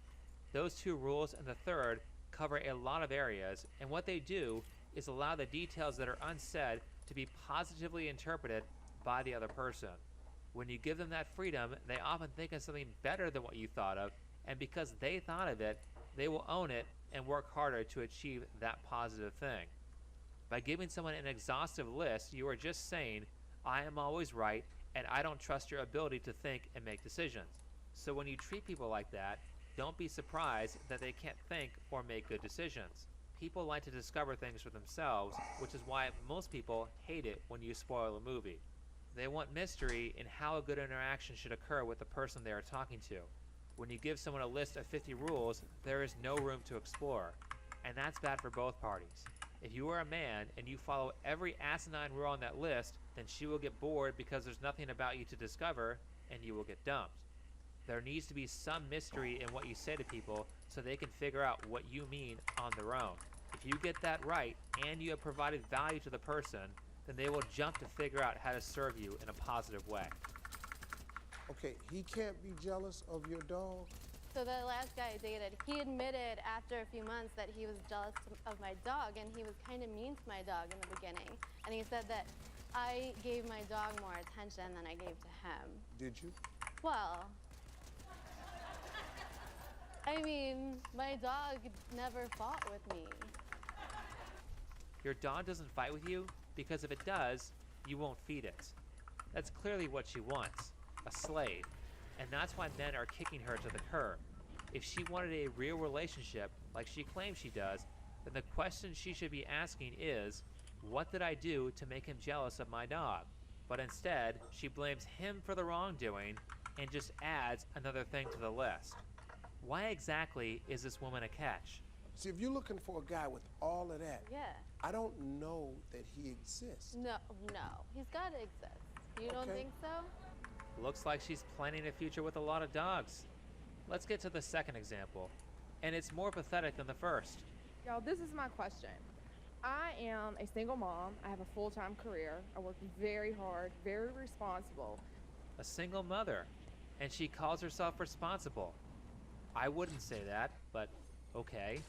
Those 2 rules and the third cover a lot of areas, and what they do is allow the details that are unsaid to be positively interpreted by the other person. When you give them that freedom, they often think of something better than what you thought of, and because they thought of it, they will own it and work harder to achieve that positive thing. By giving someone an exhaustive list, you are just saying, I am always right, and I don't trust your ability to think and make decisions. So when you treat people like that, don't be surprised that they can't think or make good decisions. People like to discover things for themselves, which is why most people hate it when you spoil a movie. They want mystery in how a good interaction should occur with the person they are talking to. When you give someone a list of 50 rules, there is no room to explore, and that's bad for both parties. If you are a man and you follow every asinine rule on that list, then she will get bored because there's nothing about you to discover, and you will get dumped. There needs to be some mystery in what you say to people so they can figure out what you mean on their own. If you get that right and you have provided value to the person, then they will jump to figure out how to serve you in a positive way. Okay, he can't be jealous of your dog? So the last guy I dated, he admitted after a few months that he was jealous of my dog, and he was kind of mean to my dog in the beginning. And he said that I gave my dog more attention than I gave to him. Did you? Well, I mean, my dog never fought with me. Your dog doesn't fight with you because if it does, you won't feed it. That's clearly what she wants, a slave. And that's why men are kicking her to the curb. If she wanted a real relationship, like she claims she does, then the question she should be asking is, what did I do to make him jealous of my dog? But instead, she blames him for the wrongdoing and just adds another thing to the list. Why exactly is this woman a catch? See, if you're looking for a guy with all of that, Yeah. I don't know that he exists. No, he's got to exist. You don't Okay. think so? Looks like she's planning a future with a lot of dogs. Let's get to the second example, and it's more pathetic than the first. Y'all, this is my question. I am a single mom. I have a full-time career. I work very hard, very responsible. A single mother, and she calls herself responsible. I wouldn't say that, but okay.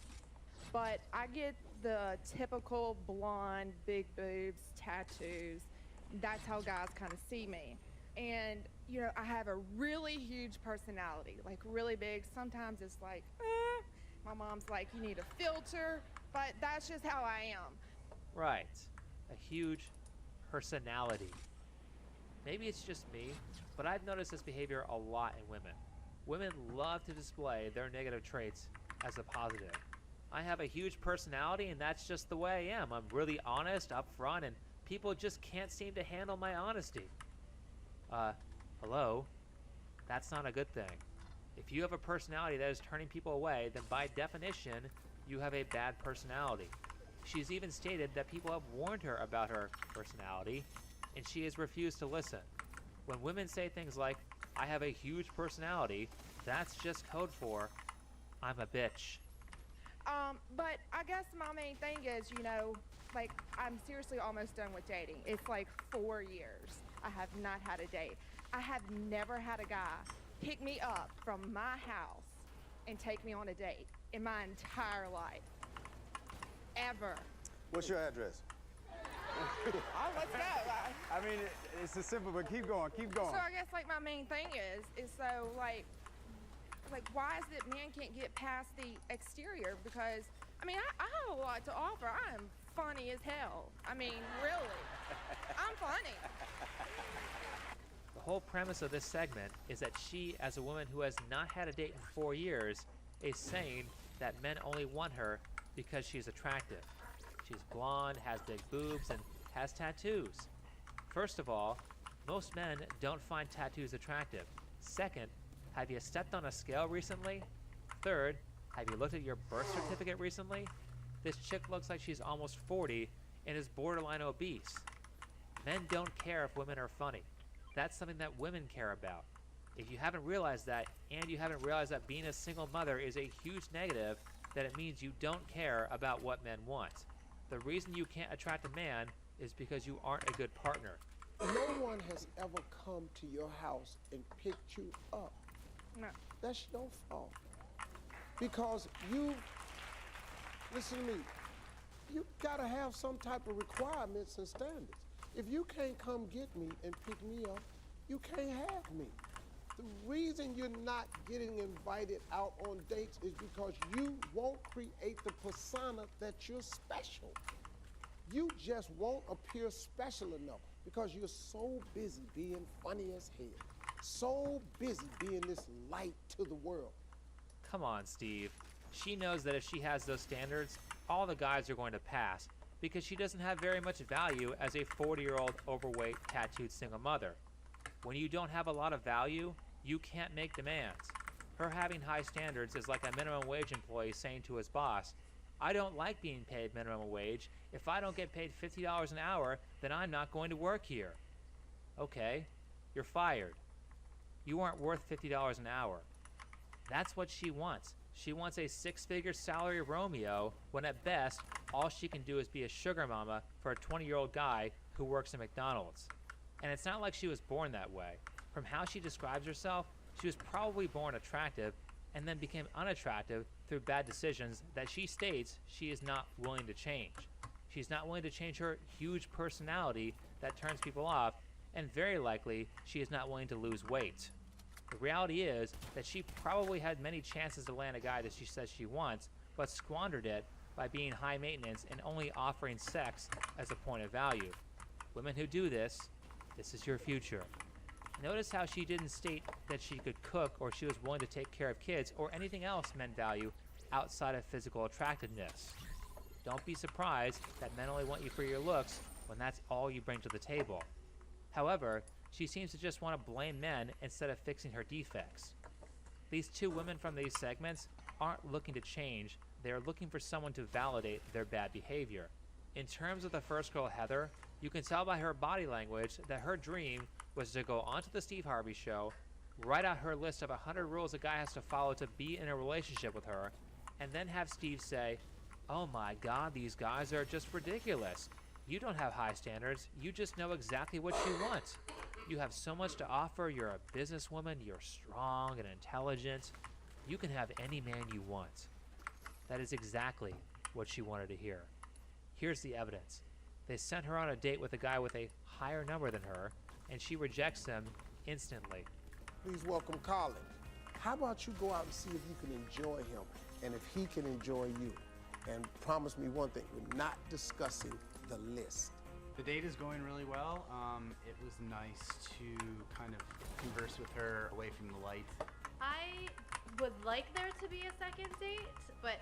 but I get the typical blonde, big boobs, tattoos. That's how guys kind of see me. And, you know, I have a really huge personality, like really big. Sometimes it's like, my mom's like, you need a filter, but that's just how I am. Right. A huge personality. Maybe it's just me, but I've noticed this behavior a lot in women. Women love to display their negative traits as a positive. I have a huge personality, and that's just the way I am. I'm really honest, upfront, and people just can't seem to handle my honesty. Hello? That's not a good thing. If you have a personality that is turning people away, then by definition, you have a bad personality. She's even stated that people have warned her about her personality, and she has refused to listen. When women say things like, I have a huge personality, that's just code for, I'm a bitch. But I guess my main thing is, you know, like, I'm seriously almost done with dating. It's like 4 years. I have not had a date. I have never had a guy pick me up from my house and take me on a date in my entire life. Ever. What's your address? Oh, let's go. I mean, it's a simple, but keep going, keep going. So I guess, like, my main thing is so, like, why is it men can't get past the exterior? Because, I mean, I have a lot to offer. I am funny as hell. I mean, really. I'm funny. The whole premise of this segment is that she, as a woman who has not had a date in 4 years, is saying that men only want her because she's attractive. She's blonde, has big boobs, and has tattoos. First of all, most men don't find tattoos attractive. Second, have you stepped on a scale recently? Third, have you looked at your birth certificate recently? This chick looks like she's almost 40 and is borderline obese. Men don't care if women are funny. That's something that women care about. If you haven't realized that, and you haven't realized that being a single mother is a huge negative, then it means you don't care about what men want. The reason you can't attract a man is because you aren't a good partner. No one has ever come to your house and picked you up. No. That's your fault. Because you, listen to me, you gotta have some type of requirements and standards. If you can't come get me and pick me up, you can't have me. The reason you're not getting invited out on dates is because you won't create the persona that you're special. You just won't appear special enough because you're so busy being funny as hell. So busy being this light to the world. Come on, Steve. She knows that if she has those standards, all the guys are going to pass because she doesn't have very much value as a 40-year-old overweight tattooed single mother. When you don't have a lot of value, you can't make demands. Her having high standards is like a minimum wage employee saying to his boss, I don't like being paid minimum wage. If I don't get paid $50 an hour, then I'm not going to work here. Okay, you're fired. You aren't worth $50 an hour. That's what she wants. She wants a 6-figure salary Romeo when at best, all she can do is be a sugar mama for a 20-year-old guy who works at McDonald's. And it's not like she was born that way. From how she describes herself, she was probably born attractive and then became unattractive through bad decisions that she states she is not willing to change. She's not willing to change her huge personality that turns people off, and very likely she is not willing to lose weight. The reality is that she probably had many chances to land a guy that she says she wants, but squandered it by being high maintenance and only offering sex as a point of value. Women who do this is your future. Notice how she didn't state that she could cook or she was willing to take care of kids or anything else men value outside of physical attractiveness. Don't be surprised that men only want you for your looks when that's all you bring to the table. However, she seems to just want to blame men instead of fixing her defects. These two women from these segments aren't looking to change, they are looking for someone to validate their bad behavior. In terms of the first girl, Heather, you can tell by her body language that her dream was to go onto the Steve Harvey show, write out her list of 100 rules a guy has to follow to be in a relationship with her, and then have Steve say, oh my god, these guys are just ridiculous. You don't have high standards, you just know exactly what you want. You have so much to offer, you're a businesswoman, you're strong and intelligent. You can have any man you want. That is exactly what she wanted to hear. Here's the evidence. They sent her on a date with a guy with a higher number than her, and she rejects him instantly. Please welcome Colin. How about you go out and see if you can enjoy him and if he can enjoy you? And promise me one thing, we're not discussing the list. The date is going really well. It was nice to kind of converse with her away from the light. I would like there to be a second date, but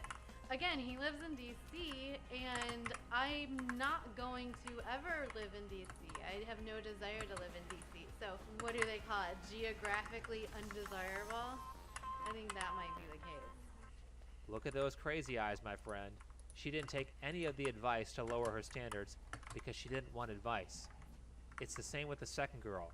again, he lives in DC, and I'm not going to ever live in DC. I have no desire to live in DC. So what do they call it? Geographically undesirable? I think that might be the case. Look at those crazy eyes, my friend. She didn't take any of the advice to lower her standards because she didn't want advice. It's the same with the second girl.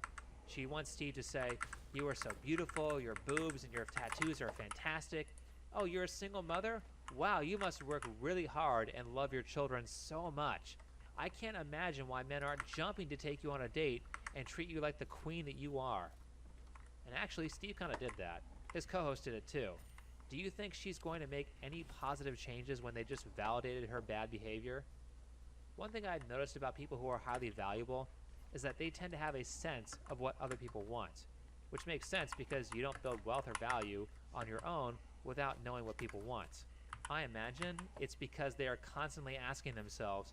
She wants Steve to say, "You are so beautiful, your boobs and your tattoos are fantastic. Oh, you're a single mother? Wow, you must work really hard and love your children so much. I can't imagine why men aren't jumping to take you on a date and treat you like the queen that you are." And actually, Steve kind of did that. His co-host did it too. Do you think she's going to make any positive changes when they just validated her bad behavior? One thing I've noticed about people who are highly valuable is that they tend to have a sense of what other people want, which makes sense because you don't build wealth or value on your own without knowing what people want. I imagine it's because they are constantly asking themselves,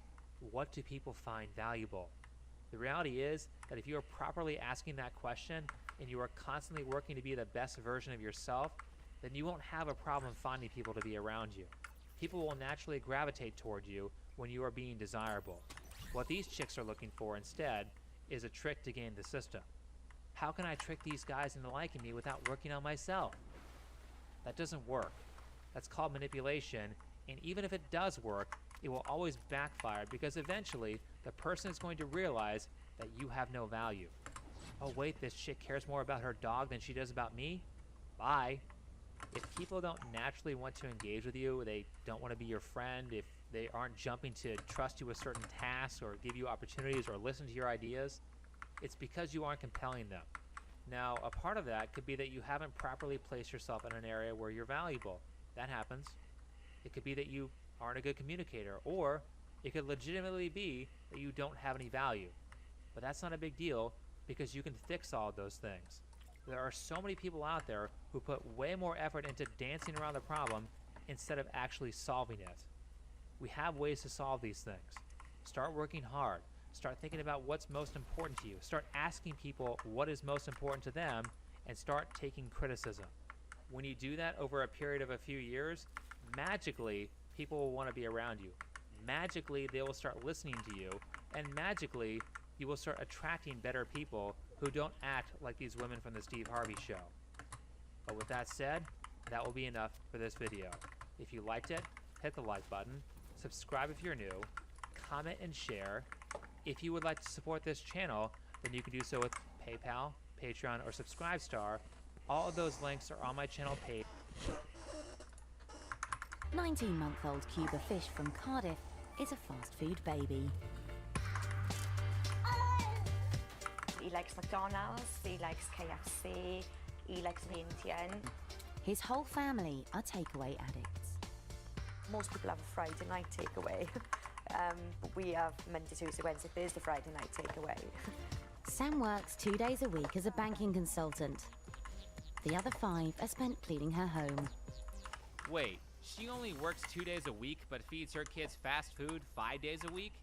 what do people find valuable? The reality is that if you are properly asking that question and you are constantly working to be the best version of yourself, then you won't have a problem finding people to be around you. People will naturally gravitate toward you when you are being desirable. What these chicks are looking for instead is a trick to game the system. How can I trick these guys into liking me without working on myself? That doesn't work. That's called manipulation, and even if it does work, it will always backfire because eventually the person is going to realize that you have no value. Oh wait, this chick cares more about her dog than she does about me? Bye. If people don't naturally want to engage with you, they don't want to be your friend, if they aren't jumping to trust you with certain tasks or give you opportunities or listen to your ideas, it's because you aren't compelling them. Now, a part of that could be that you haven't properly placed yourself in an area where you're valuable. That happens. It could be that you aren't a good communicator, or it could legitimately be that you don't have any value. But that's not a big deal because you can fix all of those things. There are so many people out there who put way more effort into dancing around the problem instead of actually solving it. We have ways to solve these things. Start working hard. Start thinking about what's most important to you. Start asking people what is most important to them and start taking criticism. When you do that over a period of a few years, magically, people will want to be around you. Magically, they will start listening to you, and magically, you will start attracting better people who don't act like these women from the Steve Harvey Show. But with that said, that will be enough for this video. If you liked it, hit the like button, subscribe if you're new, comment and share. If you would like to support this channel, then you can do so with PayPal, Patreon, or Subscribestar. All of those links are on my channel page. 19-month-old Cuba Fish from Cardiff is a fast food baby. He likes McDonald's, he likes KFC, he likes Indian. His whole family are takeaway addicts. Most people have a Friday night takeaway, but we have Monday, Tuesday, Wednesday, Thursday, Friday night takeaway. Sam works 2 days a week as a banking consultant. The other 5 are spent cleaning her home. Wait, she only works 2 days a week but feeds her kids fast food 5 days a week?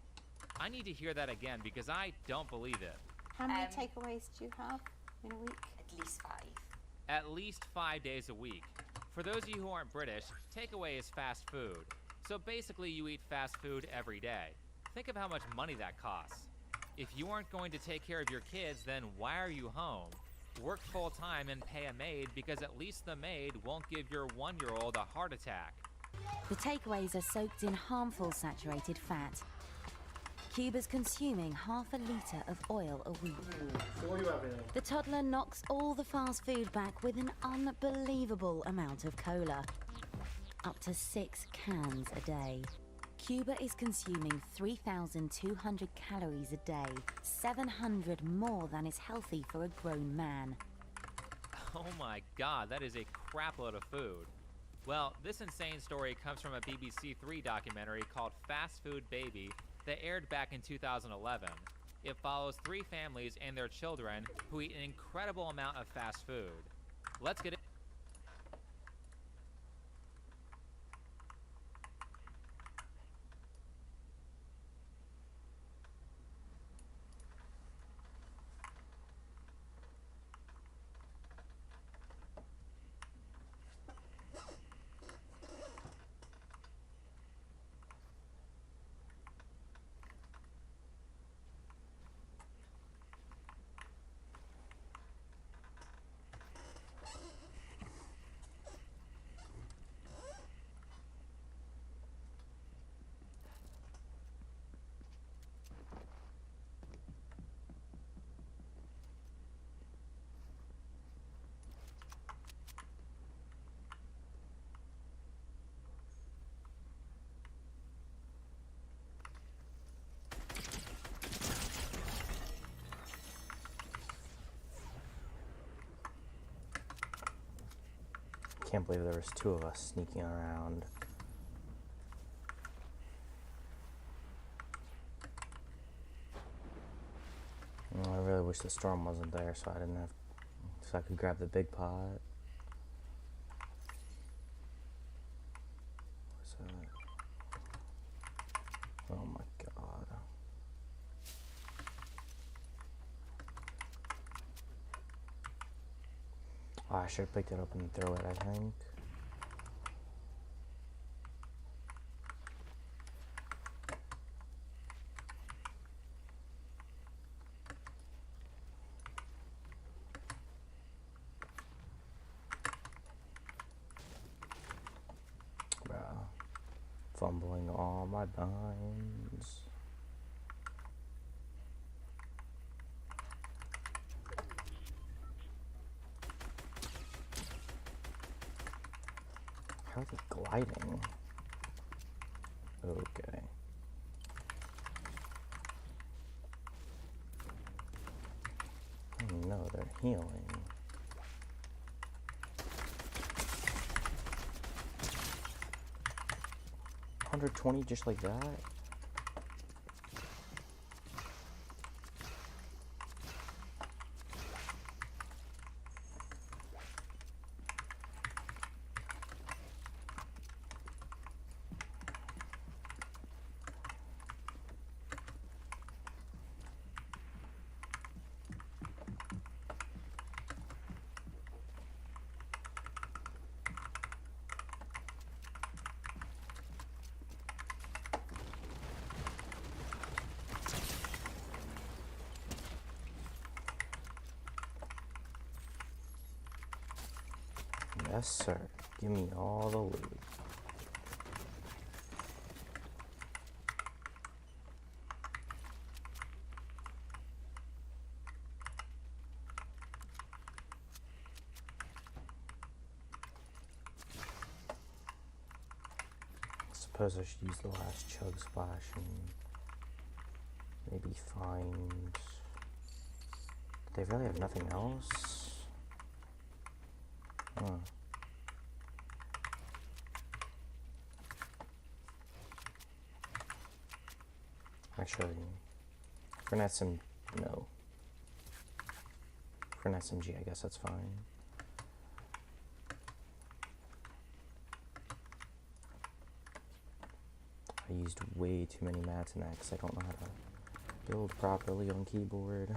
I need to hear that again because I don't believe it. How many takeaways do you have in a week? At least 5. At least 5 days a week. For those of you who aren't British, takeaway is fast food. So basically you eat fast food every day. Think of how much money that costs. If you aren't going to take care of your kids, then why are you home? Work full-time and pay a maid because at least the maid won't give your 1-year-old a heart attack. The takeaways are soaked in harmful saturated fat. Cuba's consuming half a litre of oil a week. The toddler knocks all the fast food back with an unbelievable amount of cola. Up to 6 cans a day. Cuba is consuming 3,200 calories a day, 700 more than is healthy for a grown man. Oh my god, that is a crap load of food. Well, this insane story comes from a BBC Three documentary called Fast Food Baby that aired back in 2011. It follows 3 families and their children who eat an incredible amount of fast food. Let's get it. Can't believe there was 2 of us sneaking around. I really wish the storm wasn't there, so I could grab the big pot. What's that? Oh my god. Oh, I should have picked it up and throw it, I think. Bruh. Fumbling all my binds. How are they gliding? Okay. Oh no, they're healing. $120 just like that? Yes, sir. Give me all the loot. I suppose I should use the last chug splash and maybe find... Do they really have nothing else? Huh. Actually, for an no. For an SMG, I guess that's fine. I used way too many mats in that because I don't know how to build properly on keyboard.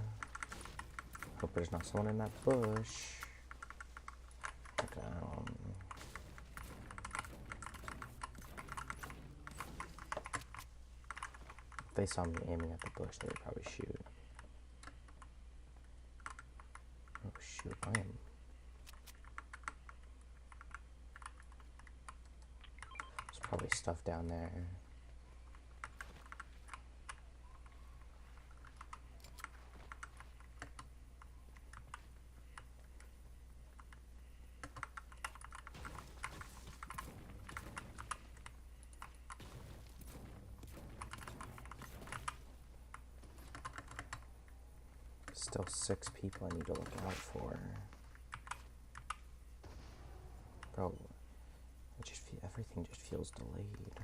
Hope there's not someone in that bush. Okay, if they saw me aiming at the bush, they would probably shoot. Oh shoot, I am. There's probably stuff down there. Still 6 people I need to look out for. Bro, Everything just feels delayed.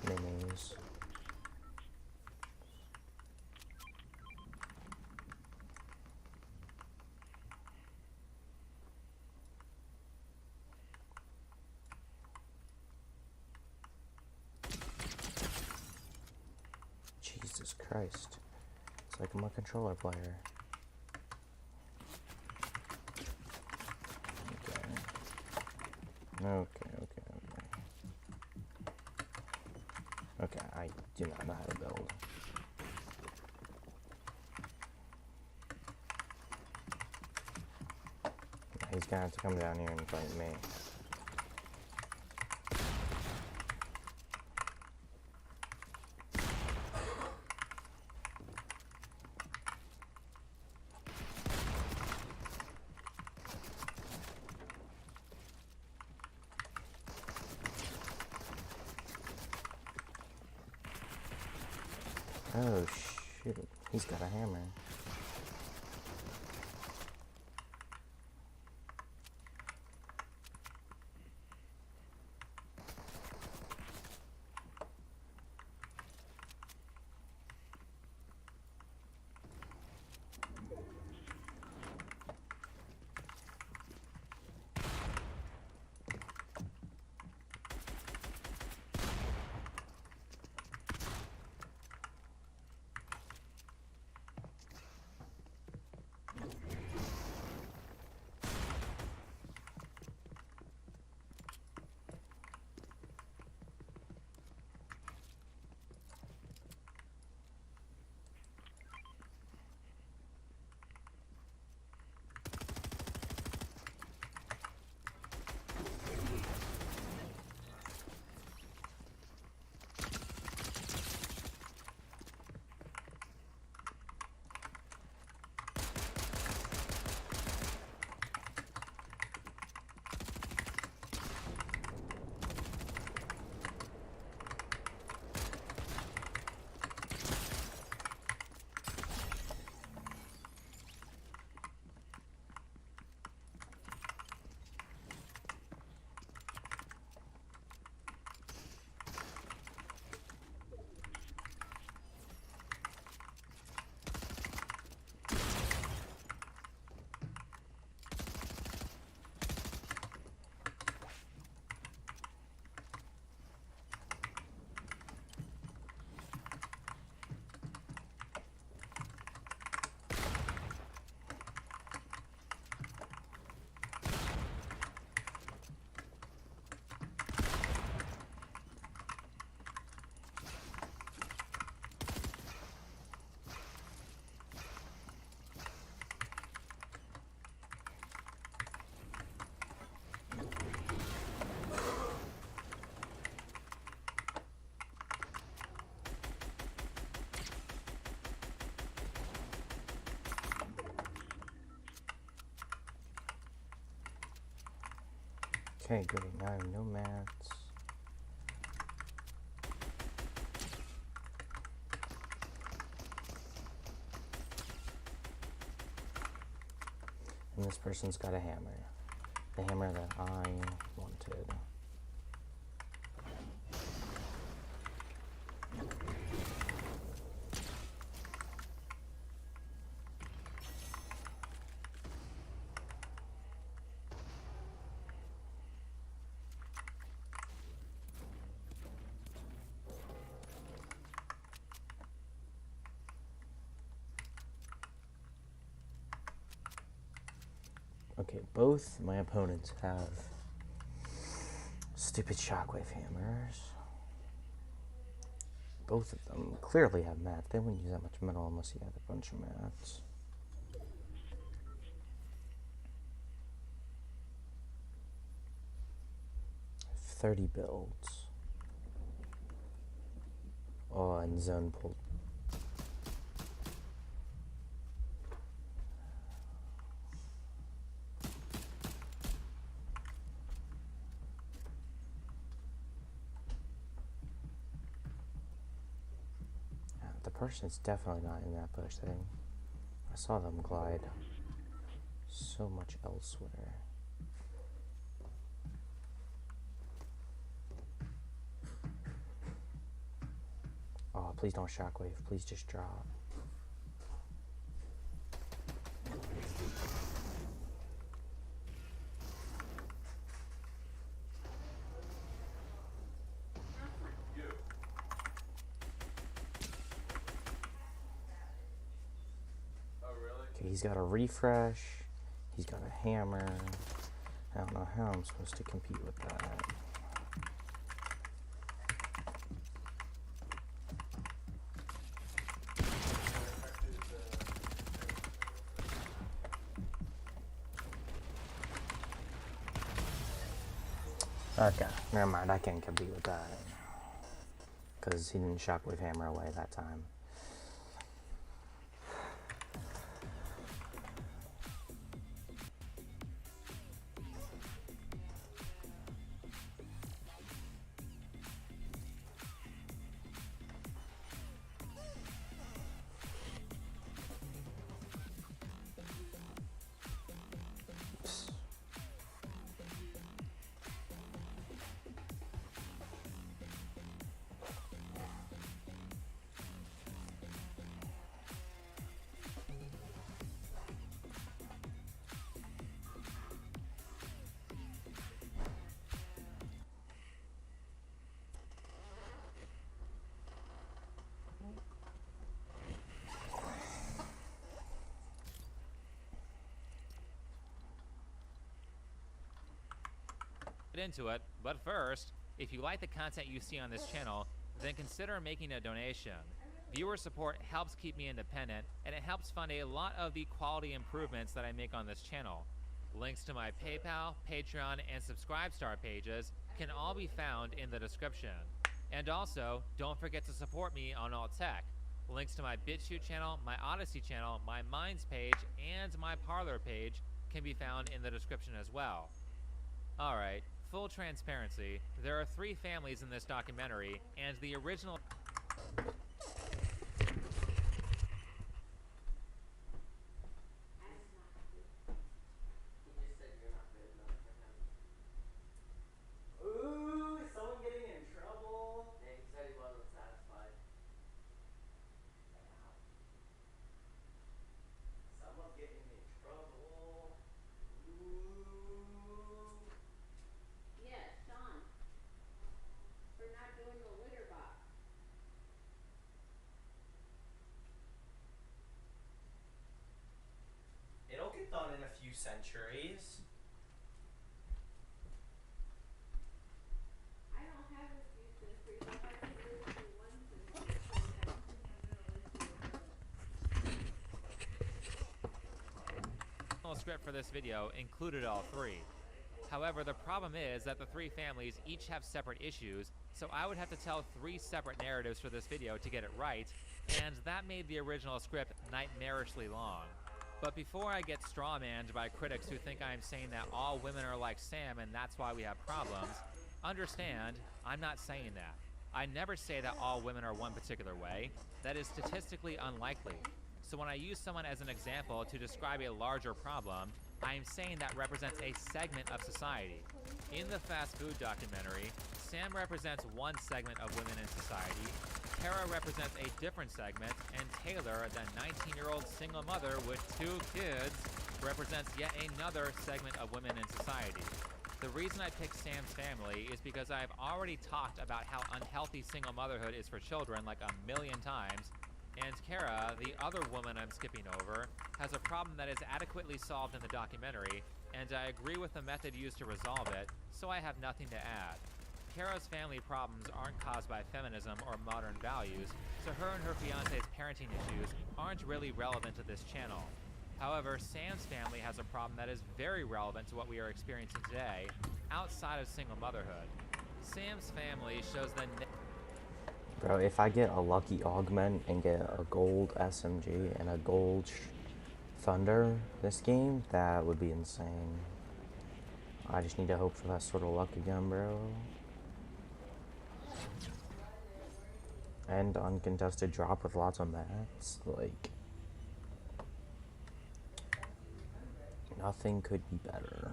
Minis. Jesus Christ. It's like I'm a controller player. Okay, I do not know how to build. He's gonna have to come down here and fight me. Oh shit, he's got a hammer. Okay, great. Now I have no mats. And this person's got a hammer. The hammer that I wanted. Okay, both my opponents have stupid shockwave hammers. Both of them clearly have mats. They wouldn't use that much metal unless you had a bunch of mats. I have 30 builds. Oh, and zone pulled. Person's definitely not in that bush thing. I saw them glide so much elsewhere. Oh, please don't shockwave. Please just drop. Okay, he's got a refresh. He's got a hammer. I don't know how I'm supposed to compete with that. Okay, never mind. I can't compete with that. Because he didn't shockwave hammer away that time. Into it, but first, if you like the content you see on this channel, then consider making a donation. Viewer support helps keep me independent, and it helps fund a lot of the quality improvements that I make on this channel. Links to my PayPal, Patreon, and Subscribestar pages can all be found in the description. And also, don't forget to support me on Alt Tech. Links to my BitChute channel, my Odyssey channel, my Minds page, and my Parler page can be found in the description as well. Alright, full transparency, there are 3 families in this documentary, and the original... Ooh, someone getting in trouble? Yeah, he said he wasn't satisfied. Someone's getting in trouble. Ooh. Yeah, Sean. For not doing the litter box. It'll get done in a few centuries. I don't have a few centuries. I have to live through one century. The script for this video included all 3. However, the problem is that the 3 families each have separate issues, so I would have to tell 3 separate narratives for this video to get it right, and that made the original script nightmarishly long. But before I get strawmanned by critics who think I'm saying that all women are like Sam and that's why we have problems, understand, I'm not saying that. I never say that all women are one particular way. That is statistically unlikely. So when I use someone as an example to describe a larger problem, I am saying that represents a segment of society. In the fast food documentary, Sam represents one segment of women in society, Kara represents a different segment, and Taylor, the 19-year-old single mother with 2 kids, represents yet another segment of women in society. The reason I picked Sam's family is because I've already talked about how unhealthy single motherhood is for children like a million times, and Kara, the other woman I'm skipping over, has a problem that is adequately solved in the documentary, and I agree with the method used to resolve it, so I have nothing to add. Kara's family problems aren't caused by feminism or modern values, so her and her fiance's parenting issues aren't really relevant to this channel. However, Sam's family has a problem that is very relevant to what we are experiencing today, outside of single motherhood. Sam's family shows the... Bro, if I get a lucky augment and get a gold SMG and a gold Thunder this game, that would be insane. I just need to hope for that sort of luck again, bro. And uncontested drop with lots of mats, like... Nothing could be better.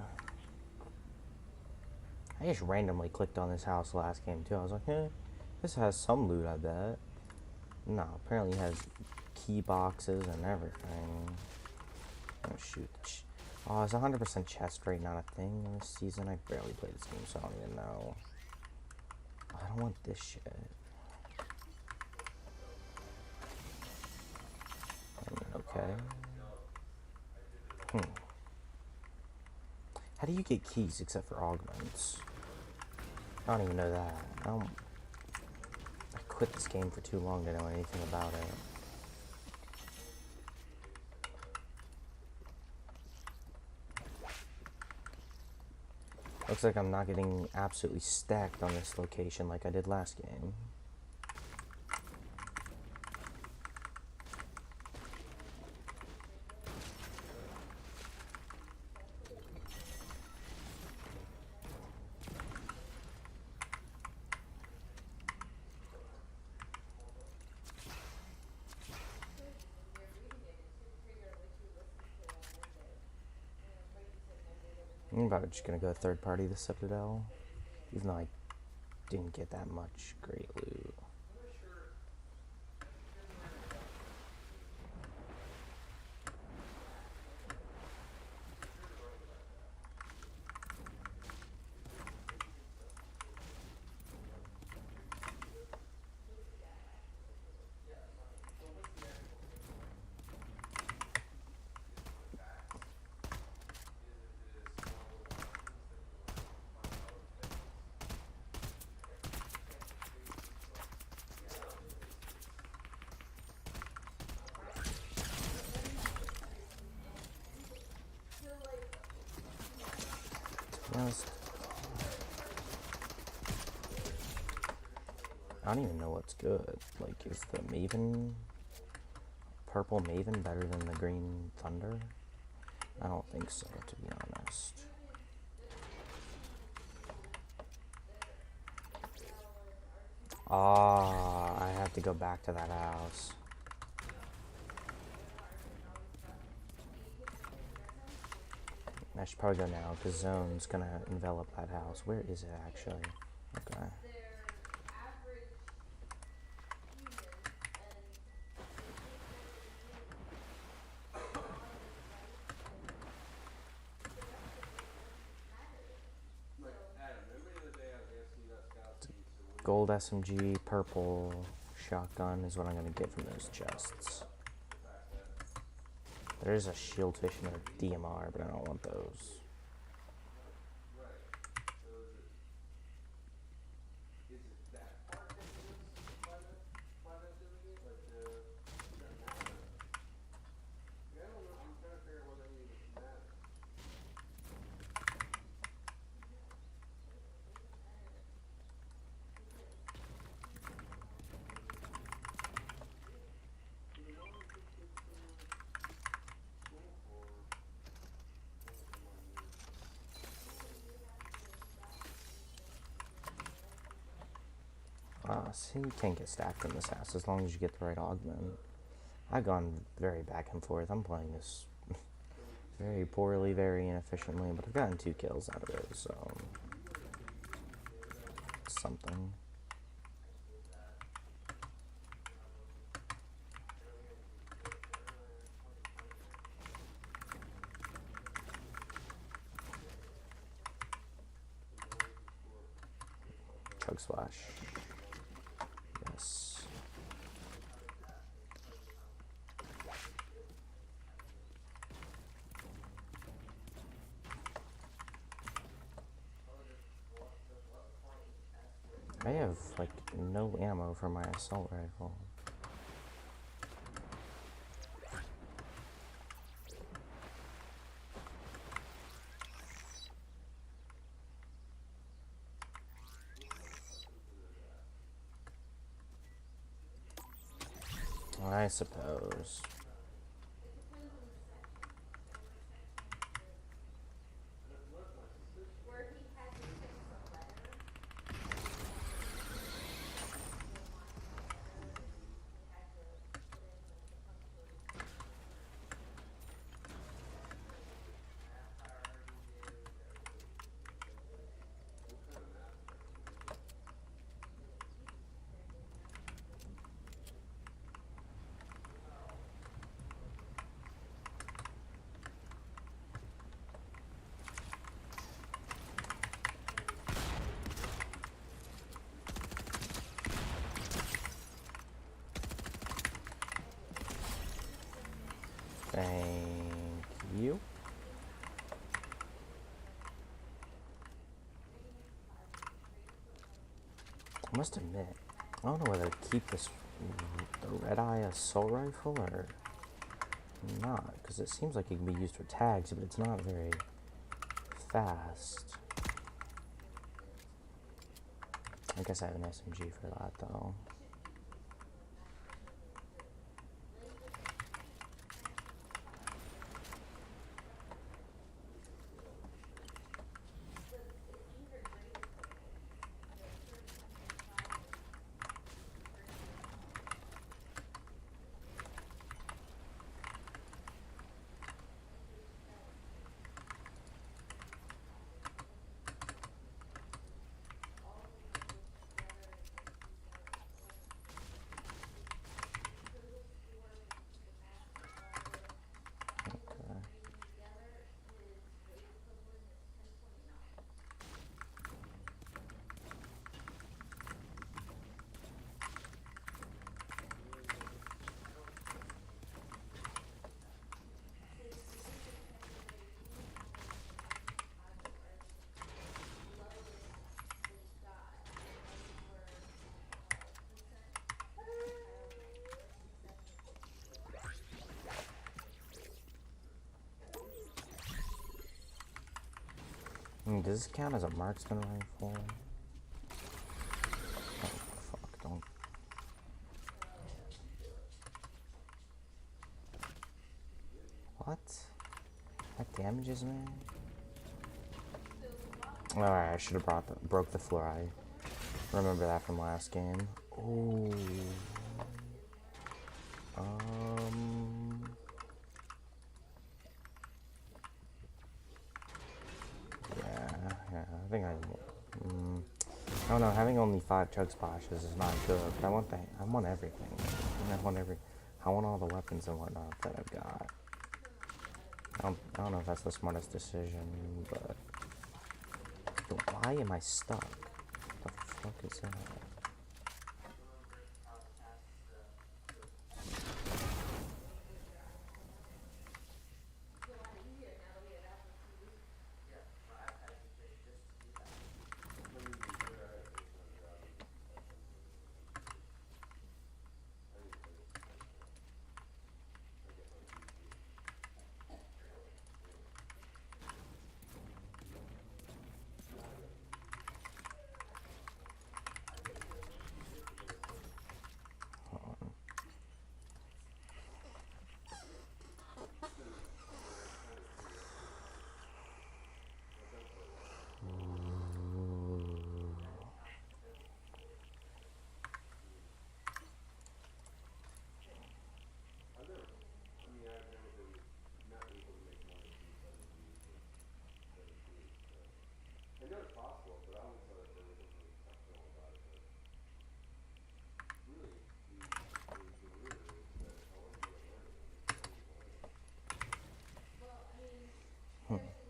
I just randomly clicked on this house last game too. I was like, eh, this has some loot, I bet. No, apparently it has key boxes and everything. Oh shoot. Oh, is 100% chest rate not a thing in this season? I barely played this game, so I don't even know. I don't want this shit. I mean, okay. How do you get keys except for augments? I don't even know that. I quit this game for too long to know anything about it. Looks like I'm not getting absolutely stacked on this location like I did last game. I'm about just gonna go third party the Citadel, even though I didn't get that much great loot. I don't even know what's good. Like, is the Maven, purple Maven better than the green Thunder? I don't think so, to be honest. Ah, I have to go back to that house. I should probably go now, because Zone's gonna envelop that house. Where is it, actually? Okay. Gold SMG, purple shotgun is what I'm going to get from those chests. There is a shield fish and a DMR, but I don't want those. See, you can't get stacked in this house as long as you get the right augment. I've gone very back and forth. I'm playing this very poorly, very inefficiently, but I've gotten 2 kills out of it, so something. Chug Splash. Yes. I have, like, no ammo for my assault rifle. I suppose. You? I must admit, I don't know whether to keep the Red Eye assault rifle or not, because it seems like it can be used for tags, but it's not very fast. I guess I have an SMG for that, though. Does this count as a marksman rifle? Oh, fuck, don't. What? That damages me? Alright, I should have broke the floor. I remember that from last game. Ooh. I don't know, having only 5 chug splashes is not good, but I want everything. I want all the weapons and whatnot that I've got. I don't know if that's the smartest decision, but why am I stuck? What the fuck is that?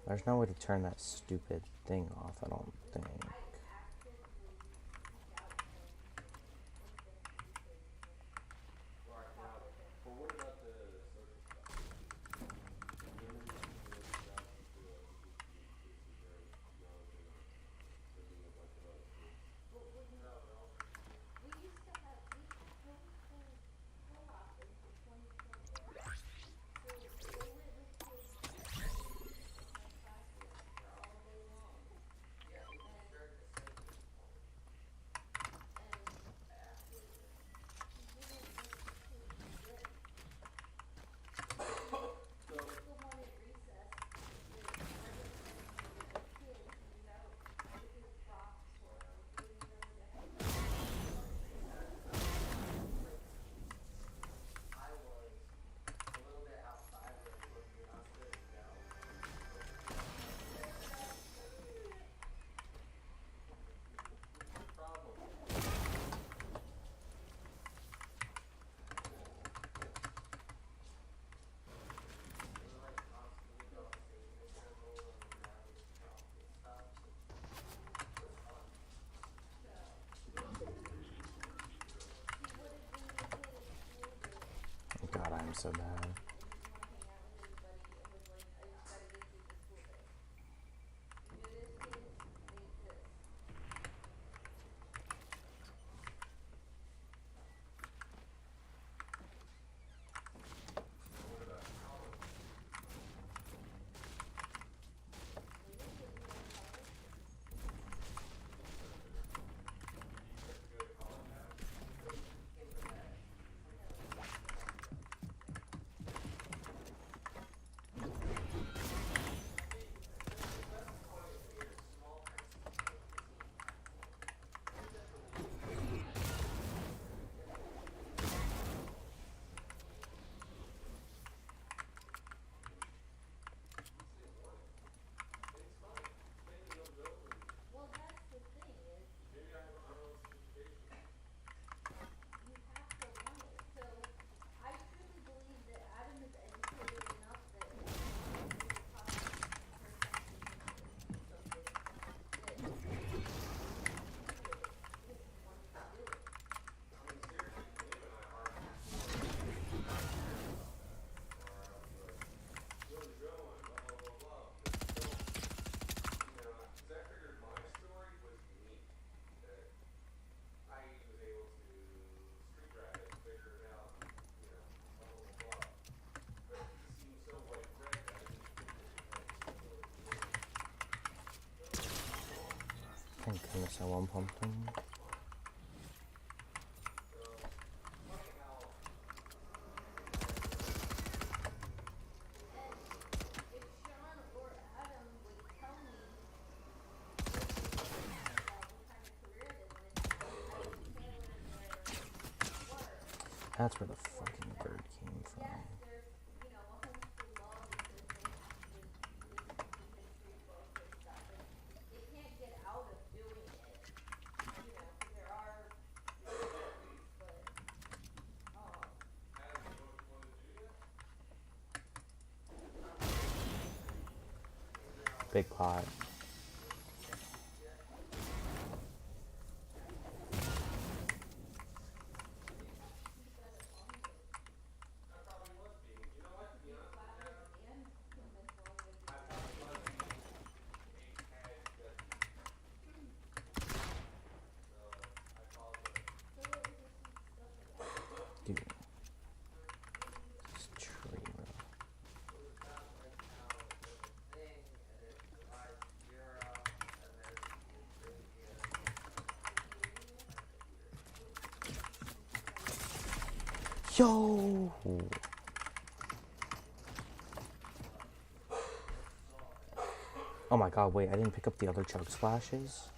There's no way to turn that stupid thing off, I don't think. God, I'm so bad. Thank goodness I won pumpkin. That's where the fucking bird came from. Big pot. Dude. This tree, bro. Yo! Oh my god, wait, I didn't pick up the other chug splashes?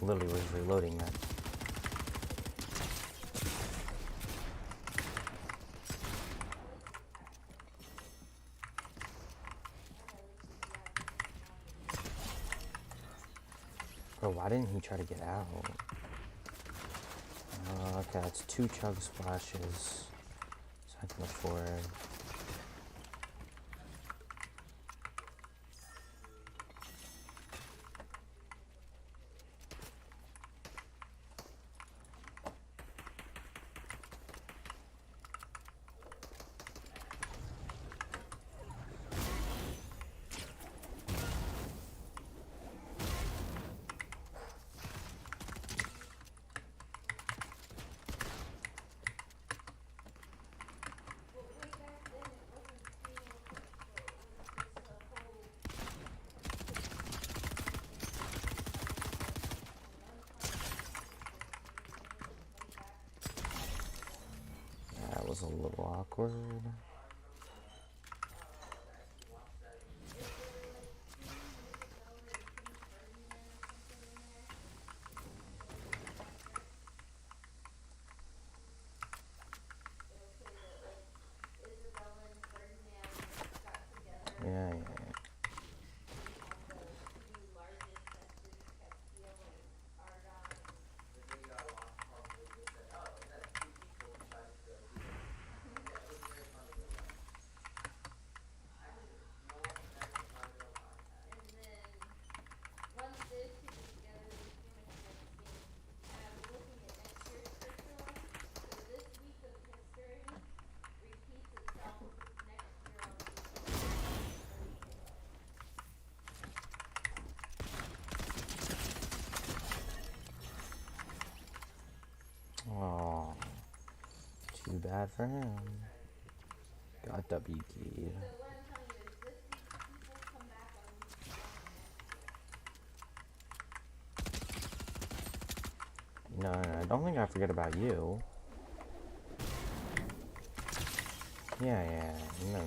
Literally was reloading that. Bro, why didn't he try to get out? Okay, that's 2 chug splashes. So I can afford. That was a little awkward. Yeah. Oh, too bad for him. Got W key. No, I don't think I forget about you. Yeah, no.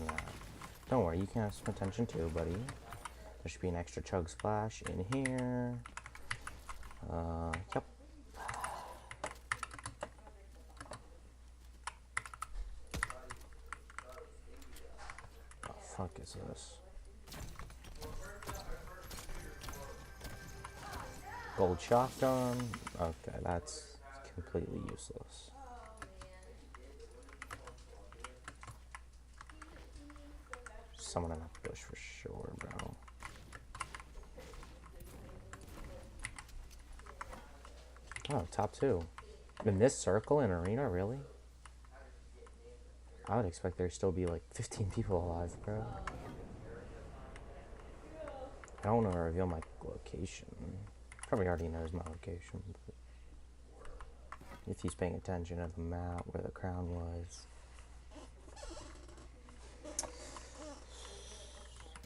Don't worry, you can have some attention too, buddy. There should be an extra chug splash in here. Yep. Oh, fuck is this? Gold shotgun? Okay, that's completely useless. Someone in a bush for sure, bro. Oh, top 2. In this circle in arena, really? I would expect there to still be like 15 people alive, bro. I don't want to reveal my location. Probably already knows my location. But if he's paying attention to the map where the crown was.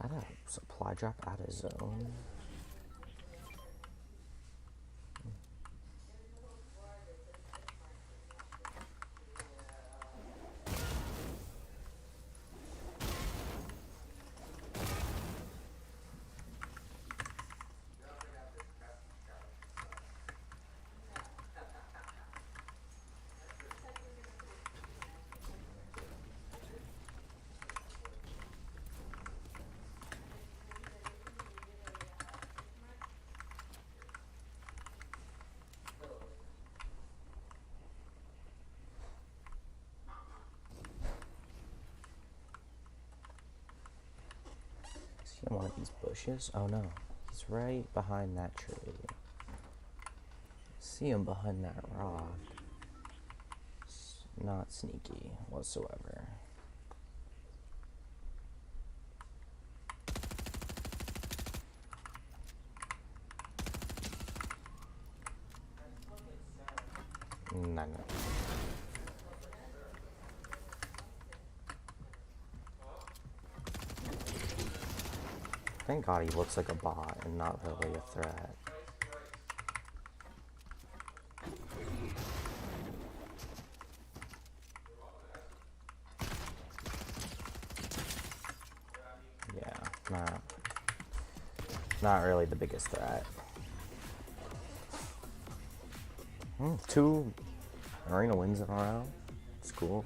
At a supply drop out of zone. In one of these bushes? Oh no, he's right behind that tree. See him behind that rock. It's not sneaky whatsoever. No. Thank God he looks like a bot and not really a threat. Yeah, not really the biggest threat. 2 arena wins in a row. It's cool.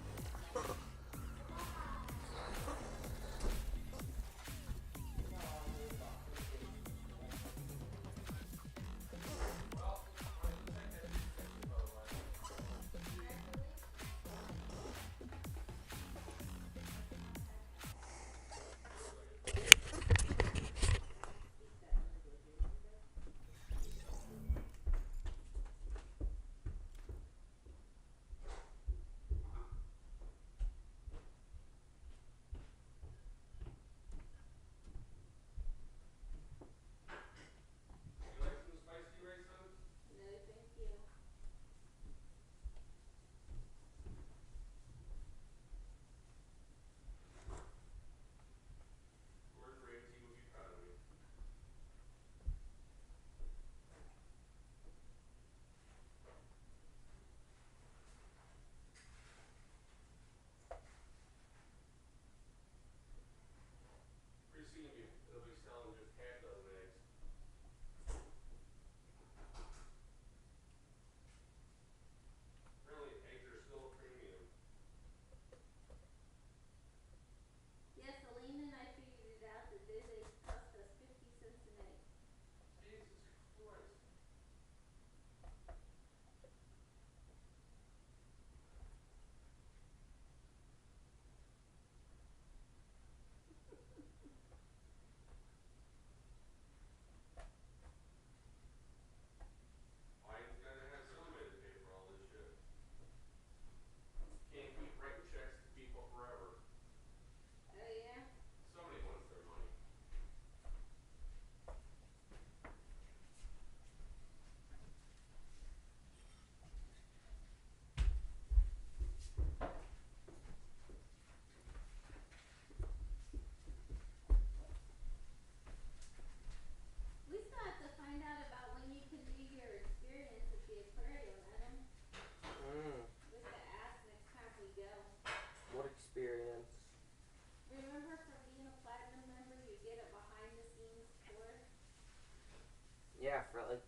Yeah, for like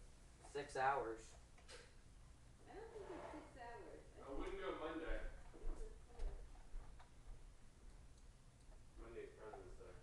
6 hours. I don't think it's 6 hours. I wouldn't go Monday. Monday's President's Day.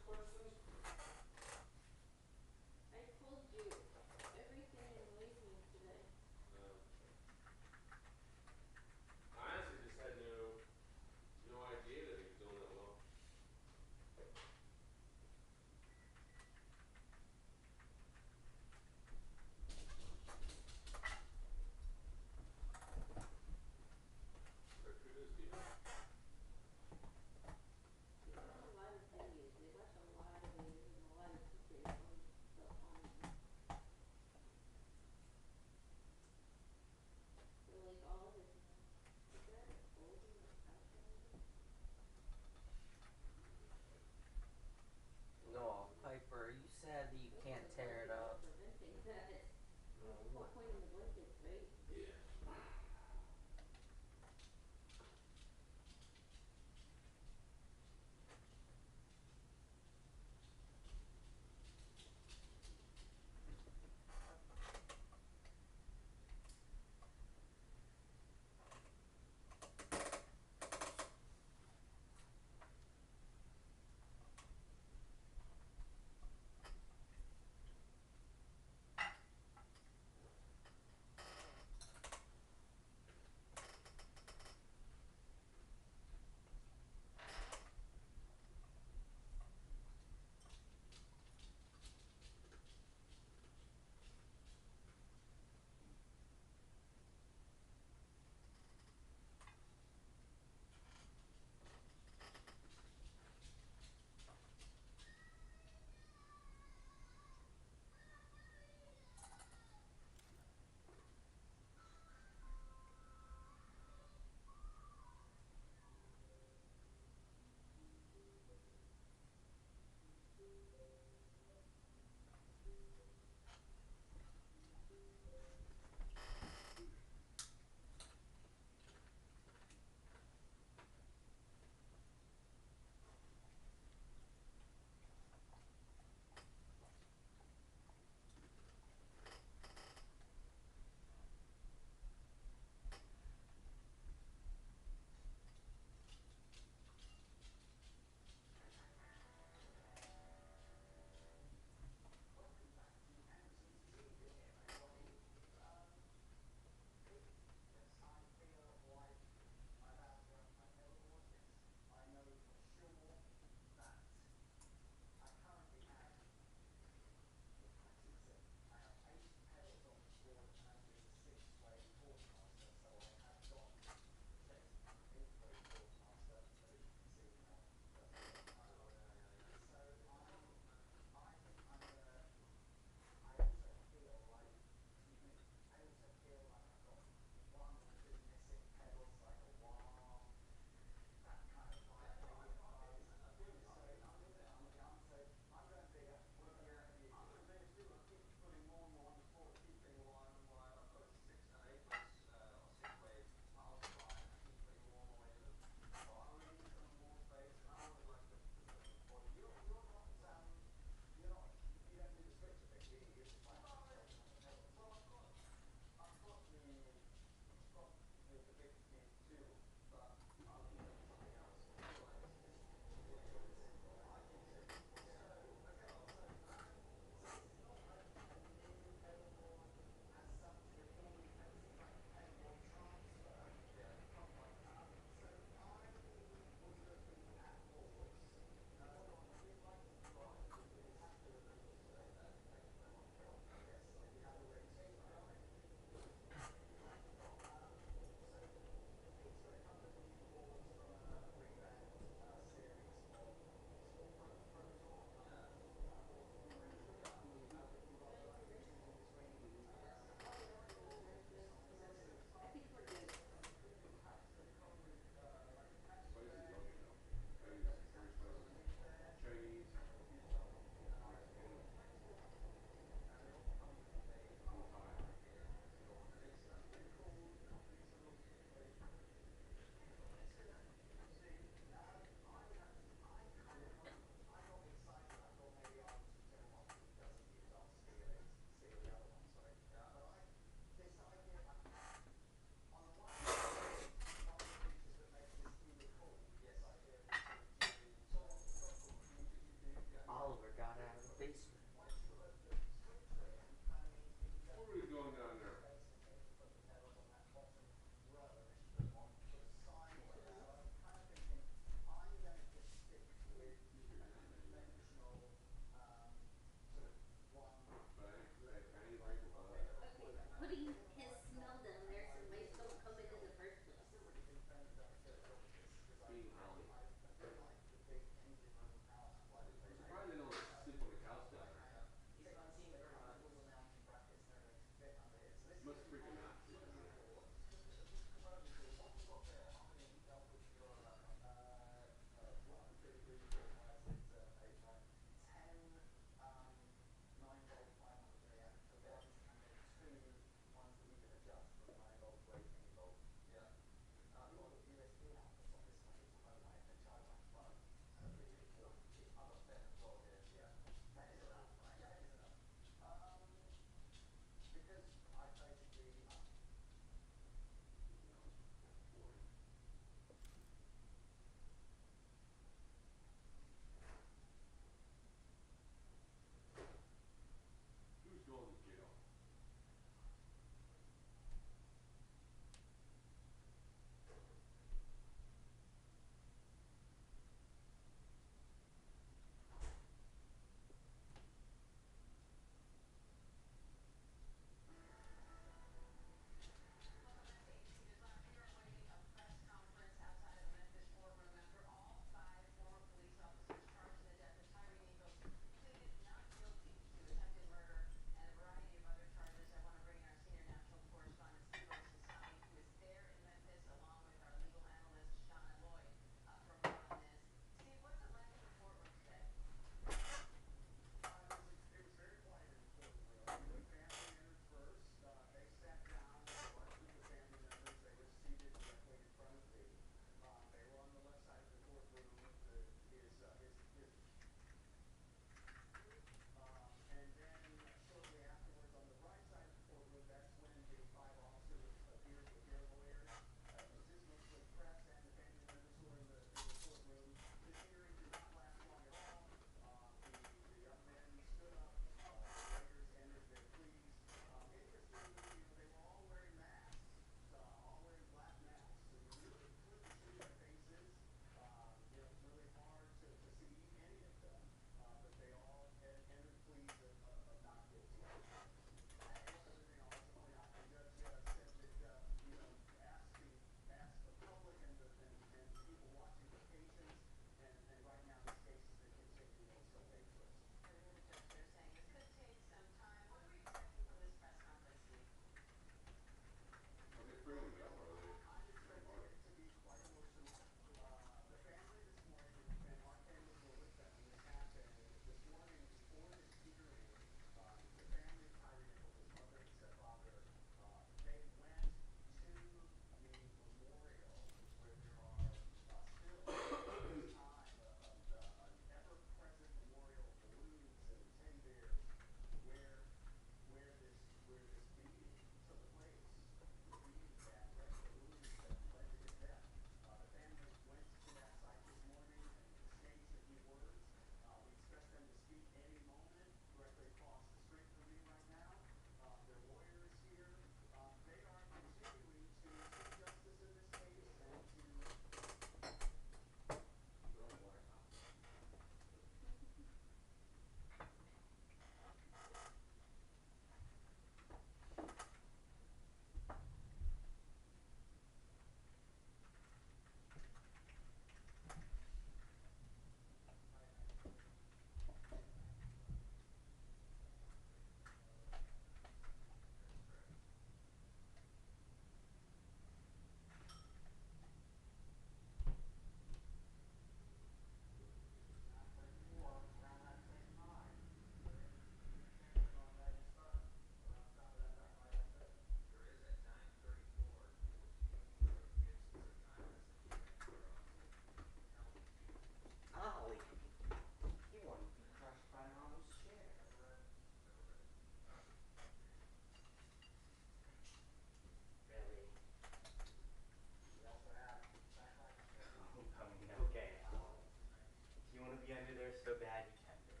to be under there so bad you can be.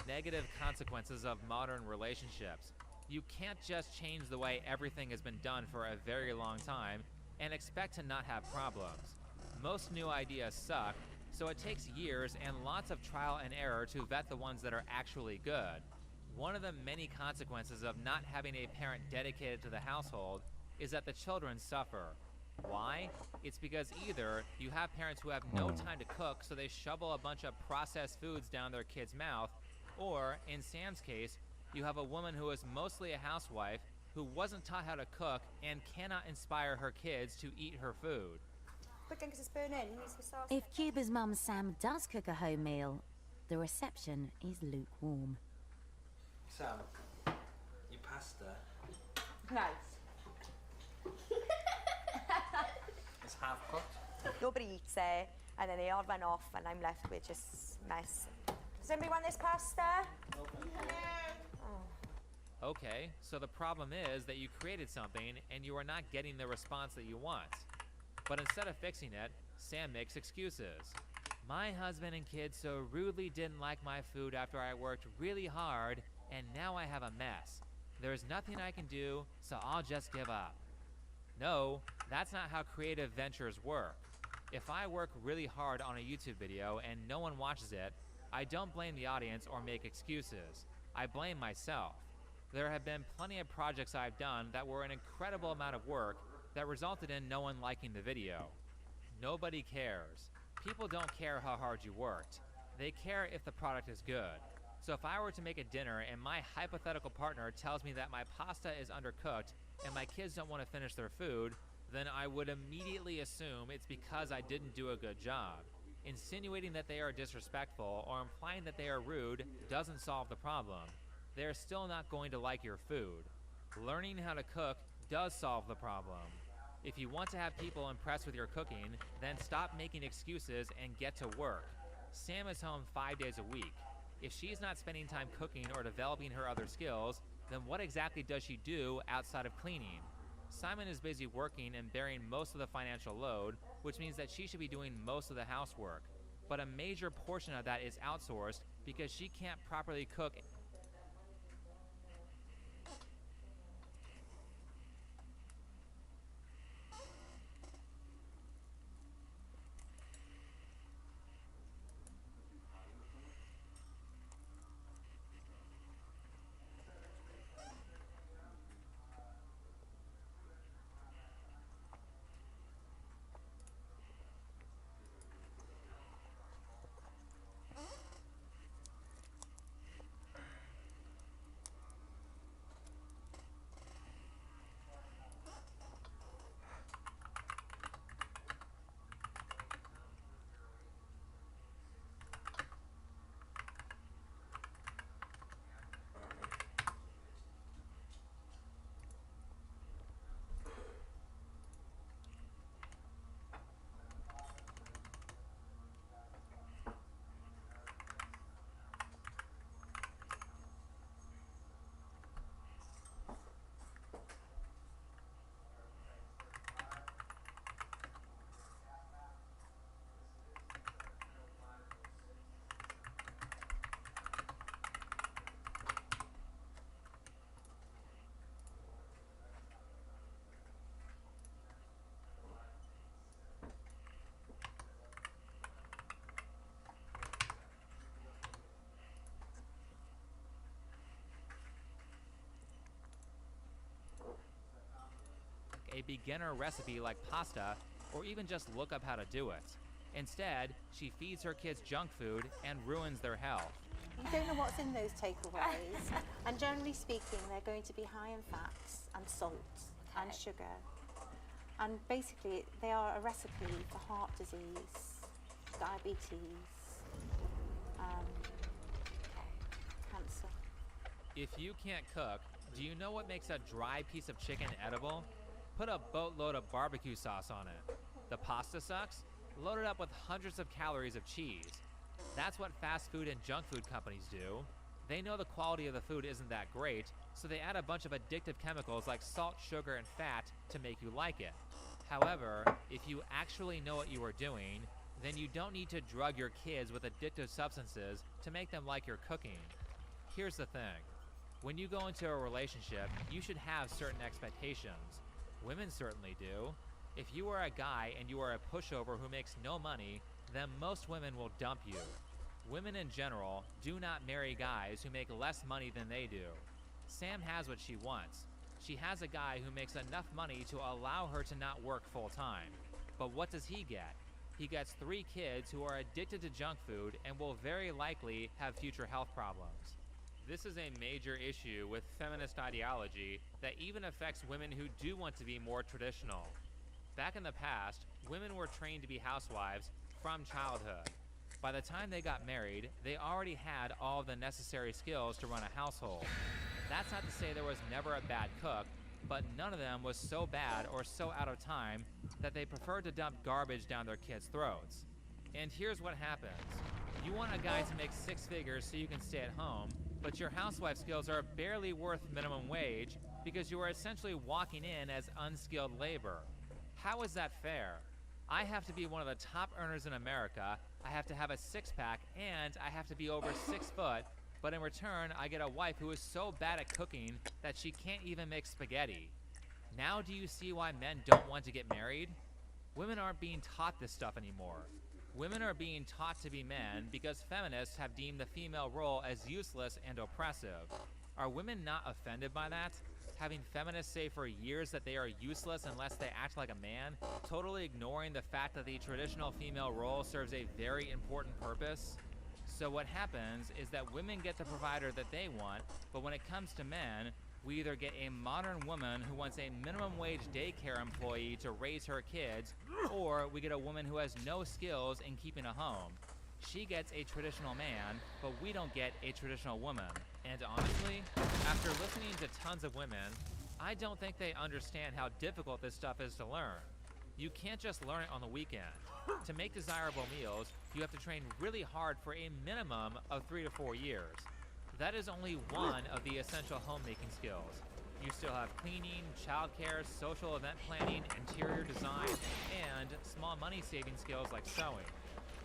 Negative consequences of modern relationships. You can't just change the way everything has been done for a very long time and expect to not have problems. Most new ideas suck, so it takes years and lots of trial and error to vet the ones that are actually good. One of the many consequences of not having a parent dedicated to the household is that the children suffer. Why? It's because either you have parents who have no time to cook, so they shovel a bunch of processed foods down their kid's mouth, or, in Sam's case, you have a woman who is mostly a housewife who wasn't taught how to cook and cannot inspire her kids to eat her food. If Cuba's mum Sam does cook a home meal, the reception is lukewarm. Sam, your pasta. Nice. half cooked. Nobody eats it, and then they all run off, and I'm left with just mess. Does anybody want this pasta? Okay, so the problem is that you created something and you are not getting the response that you want. But instead of fixing it, Sam makes excuses. My husband and kids so rudely didn't like my food after I worked really hard, and now I have a mess. There's nothing I can do, so I'll just give up. No, that's not how creative ventures work. If I work really hard on a YouTube video and no one watches it, I don't blame the audience or make excuses. I blame myself. There have been plenty of projects I've done that were an incredible amount of work that resulted in no one liking the video. Nobody cares. People don't care how hard you worked. They care if the product is good. So if I were to make a dinner and my hypothetical partner tells me that my pasta is undercooked and my kids don't want to finish their food, then I would immediately assume it's because I didn't do a good job. Insinuating that they are disrespectful or implying that they are rude doesn't solve the problem. They're still not going to like your food. Learning how to cook does solve the problem. If you want to have people impressed with your cooking, then stop making excuses and get to work. Sam is home 5 days a week. If she's not spending time cooking or developing her other skills, then what exactly does she do outside of cleaning? Simon is busy working and bearing most of the financial load, which means that she should be doing most of the housework. But a major portion of that is outsourced because she can't properly cook. A beginner recipe like pasta, or even just look up how to do it. Instead, she feeds her kids junk food and ruins their health. You don't know what's in those takeaways, and generally speaking, they're going to be high in fats and salt and sugar. And basically, they are a recipe for heart disease, diabetes, cancer. If you can't cook, do you know what makes a dry piece of chicken edible? Put a boatload of barbecue sauce on it. The pasta sucks? Load it up with hundreds of calories of cheese. That's what fast food and junk food companies do. They know the quality of the food isn't that great, so they add a bunch of addictive chemicals like salt, sugar, and fat to make you like it. However, if you actually know what you are doing, then you don't need to drug your kids with addictive substances to make them like your cooking. Here's the thing. When you go into a relationship, you should have certain expectations. Women certainly do. If you are a guy and you are a pushover who makes no money, then most women will dump you. Women in general do not marry guys who make less money than they do. Sam has what she wants. She has a guy who makes enough money to allow her to not work full time. But what does he get? He gets 3 kids who are addicted to junk food and will very likely have future health problems. This is a major issue with feminist ideology that even affects women who do want to be more traditional. Back in the past, women were trained to be housewives from childhood. By the time they got married, they already had all the necessary skills to run a household. That's not to say there was never a bad cook, but none of them was so bad or so out of time that they preferred to dump garbage down their kids' throats. And here's what happens. You want a guy to make 6 figures so you can stay at home, but your housewife skills are barely worth minimum wage because you are essentially walking in as unskilled labor. How is that fair? I have to be one of the top earners in America, I have to have a six-pack, and I have to be over 6 foot, but in return, I get a wife who is so bad at cooking that she can't even make spaghetti. Now do you see why men don't want to get married? Women aren't being taught this stuff anymore. Women are being taught to be men because feminists have deemed the female role as useless and oppressive. Are women not offended by that? Having feminists say for years that they are useless unless they act like a man, totally ignoring the fact that the traditional female role serves a very important purpose? So what happens is that women get the provider that they want, but when it comes to men, we either get a modern woman who wants a minimum wage daycare employee to raise her kids, or we get a woman who has no skills in keeping a home. She gets a traditional man, but we don't get a traditional woman. And honestly, after listening to tons of women, I don't think they understand how difficult this stuff is to learn. You can't just learn it on the weekend. To make desirable meals, you have to train really hard for a minimum of 3 to 4 years. That is only one of the essential homemaking skills. You still have cleaning, childcare, social event planning, interior design, and small money saving skills like sewing.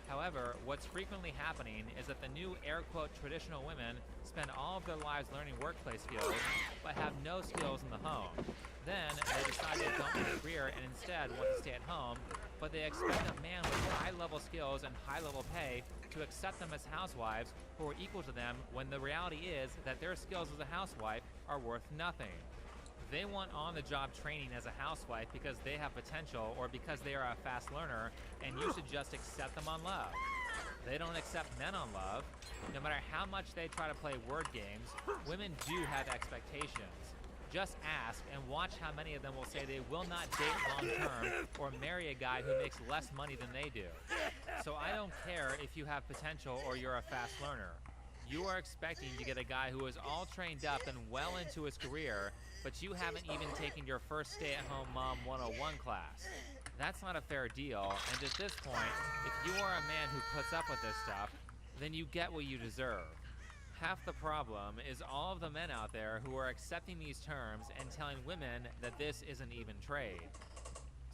However, what's frequently happening is that the new air quote traditional women spend all of their lives learning workplace skills, but have no skills in the home. Then they decide they don't want a career and instead want to stay at home, but they expect a man with high-level skills and high-level pay to accept them as housewives who are equal to them when the reality is that their skills as a housewife are worth nothing. They want on-the-job training as a housewife because they have potential or because they are a fast learner, and you should just accept them on love. They don't accept men on love. No matter how much they try to play word games, women do have expectations. Just ask and watch how many of them will say they will not date long-term or marry a guy who makes less money than they do. So I don't care if you have potential or you're a fast learner. You are expecting to get a guy who is all trained up and well into his career, but you haven't even taken your first stay-at-home mom 101 class. That's not a fair deal, and at this point, if you are a man who puts up with this stuff, then you get what you deserve. Half the problem is all of the men out there who are accepting these terms and telling women that this isn't even trade.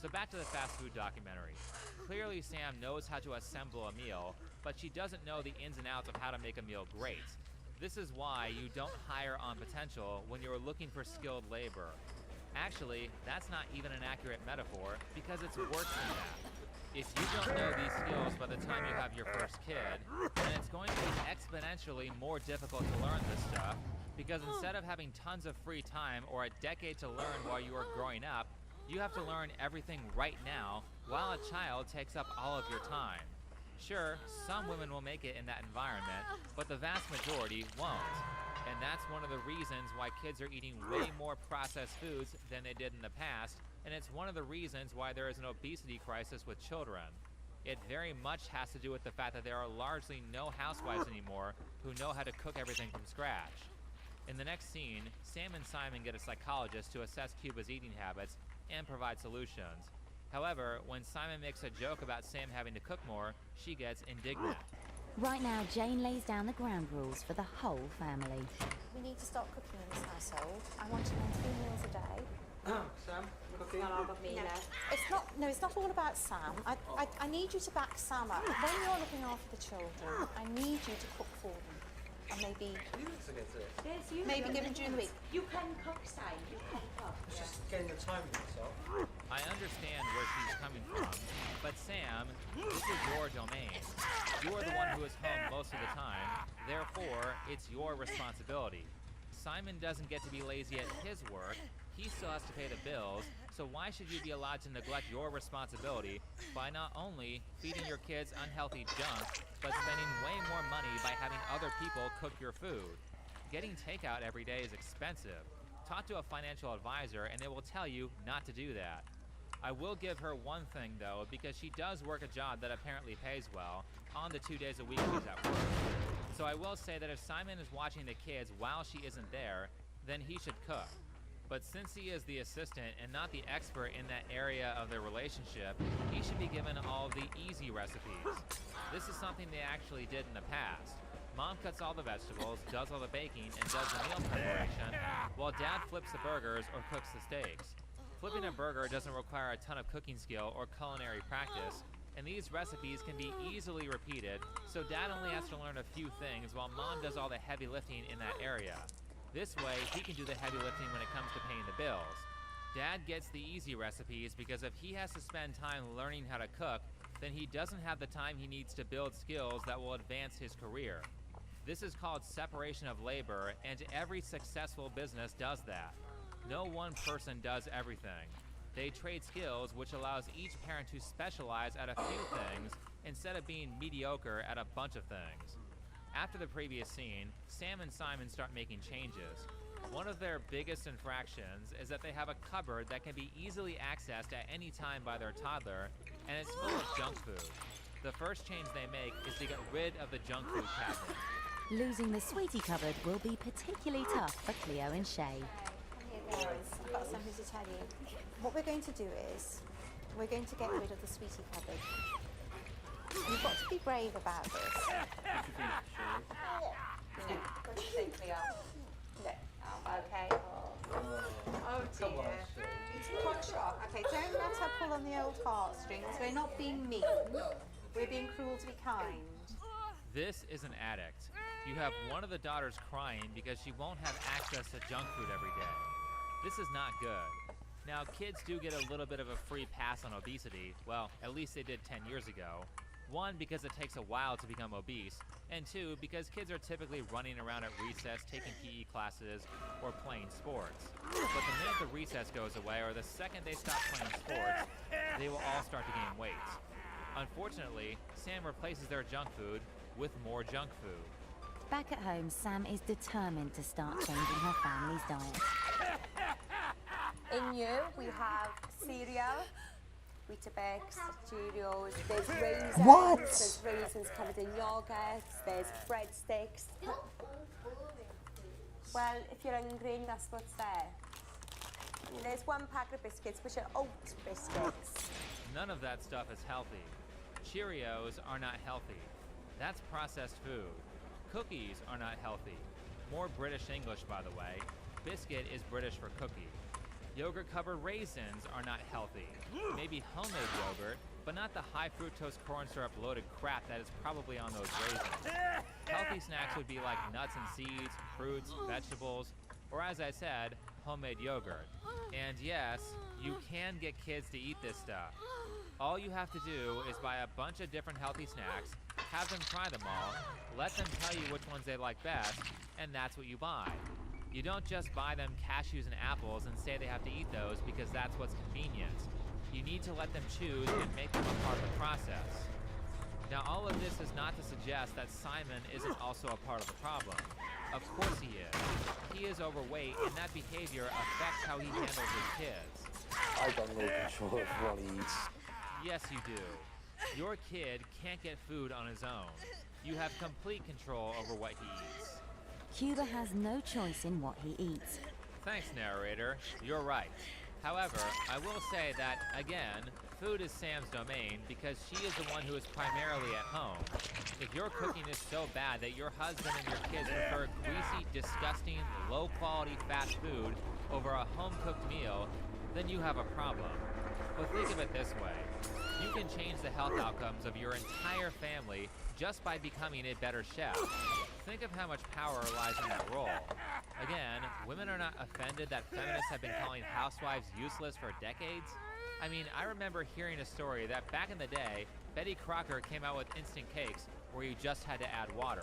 So back to the fast food documentary. Clearly Sam knows how to assemble a meal, but she doesn't know the ins and outs of how to make a meal great. This is why you don't hire on potential when you're looking for skilled labor. Actually, that's not even an accurate metaphor because it's worse than that. If you don't know these skills by the time you have your first kid, then it's going to be exponentially more difficult to learn this stuff because instead of having tons of free time or a decade to learn while you are growing up, you have to learn everything right now while a child takes up all of your time. Sure, some women will make it in that environment, but the vast majority won't. And that's one of the reasons why kids are eating way more processed foods than they did in the past, and it's one of the reasons why there is an obesity crisis with children. It very much has to do with the fact that there are largely no housewives anymore who know how to cook everything from scratch. In the next scene, Sam and Simon get a psychologist to assess Cuba's eating habits and provide solutions. However, when Simon makes a joke about Sam having to cook more, she gets indignant. Right now, Jane lays down the ground rules for the whole family. We need to start cooking in this household. I want to learn 3 meals a day. Sam, cooking? No, it's not all about Sam. I need you to back Sam up. When you're looking after the children, I need you to cook for them. And maybe give them during the week. You can cook, Sam. You can cook. It's just getting the time with yourself. I understand where she's coming from, but Sam, this is your domain. You are the one who is home most of the time, therefore, it's your responsibility. Simon doesn't get to be lazy at his work, he still has to pay the bills, so why should you be allowed to neglect your responsibility by not only feeding your kids unhealthy junk, but spending way more money by having other people cook your food? Getting takeout every day is expensive. Talk to a financial advisor and they will tell you not to do that. I will give her one thing though, because she does work a job that apparently pays well on the 2 days a week she's at work. So I will say that if Simon is watching the kids while she isn't there, then he should cook. But since he is the assistant and not the expert in that area of their relationship, he should be given all the easy recipes. This is something they actually did in the past. Mom cuts all the vegetables, does all the baking, and does the meal preparation, while Dad flips the burgers or cooks the steaks. Flipping a burger doesn't require a ton of cooking skill or culinary practice, and these recipes can be easily repeated, so Dad only has to learn a few things while Mom does all the heavy lifting in that area. This way, he can do the heavy lifting when it comes to paying the bills. Dad gets the easy recipes because if he has to spend time learning how to cook, then he doesn't have the time he needs to build skills that will advance his career. This is called separation of labor, and every successful business does that. No one person does everything. They trade skills, which allows each parent to specialize at a few things instead of being mediocre at a bunch of things. After the previous scene, Sam and Simon start making changes. One of their biggest infractions is that they have a cupboard that can be easily accessed at any time by their toddler, and it's full of junk food. The first change they make is to get rid of the junk food cabinet. Losing the sweetie cupboard will be particularly tough for Cleo and Shay. Here guys, I've got something to tell you. What we're going to do is, we're going to get rid of the sweetie cupboard. You've got to be brave about this. What do you think, Cleo? Okay. Oh dear. Okay, don't let her pull on the old heartstrings. We're not being mean. We're being cruel to be kind. This is an addict. You have one of the daughters crying because she won't have access to junk food every day. This is not good. Now, kids do get a little bit of a free pass on obesity. Well, at least they did 10 years ago. One, because it takes a while to become obese, and two, because kids are typically running around at recess, taking PE classes, or playing sports. But the minute the recess goes away, or the second they stop playing sports, they will all start to gain weight. Unfortunately, Sam replaces their junk food with more junk food. Back at home, Sam is determined to start changing her family's diet. In here, we have cereal, Weetabix, Cheerios, there's raisins, What? There's raisins covered in yogurts, there's breadsticks. Well, if you're hungry, that's what's there. And there's one pack of biscuits, which are oat biscuits. None of that stuff is healthy. Cheerios are not healthy. That's processed food. Cookies are not healthy. More British English, by the way. Biscuit is British for cookie. Yogurt-covered raisins are not healthy. Maybe homemade yogurt, but not the high fructose corn syrup loaded crap that is probably on those raisins. Healthy snacks would be like nuts and seeds, fruits, vegetables, or as I said, homemade yogurt. And yes, you can get kids to eat this stuff. All you have to do is buy a bunch of different healthy snacks, have them try them all, let them tell you which ones they like best, and that's what you buy. You don't just buy them cashews and apples and say they have to eat those because that's what's convenient. You need to let them choose and make them a part of the process. Now, all of this is not to suggest that Simon isn't also a part of the problem. Of course he is. He is overweight, and that behavior affects how he handles his kids. I got no control of what he eats. Yes, you do. Your kid can't get food on his own. You have complete control over what he eats. Cuba has no choice in what he eats. Thanks, narrator. You're right. However, I will say that, again, food is Sam's domain because she is the one who is primarily at home. If your cooking is so bad that your husband and your kids prefer greasy, disgusting, low-quality fast food over a home-cooked meal, then you have a problem. But think of it this way. You can change the health outcomes of your entire family just by becoming a better chef. Think of how much power lies in that role. Again, women are not offended that feminists have been calling housewives useless for decades. I mean, I remember hearing a story that back in the day, Betty Crocker came out with instant cakes where you just had to add water.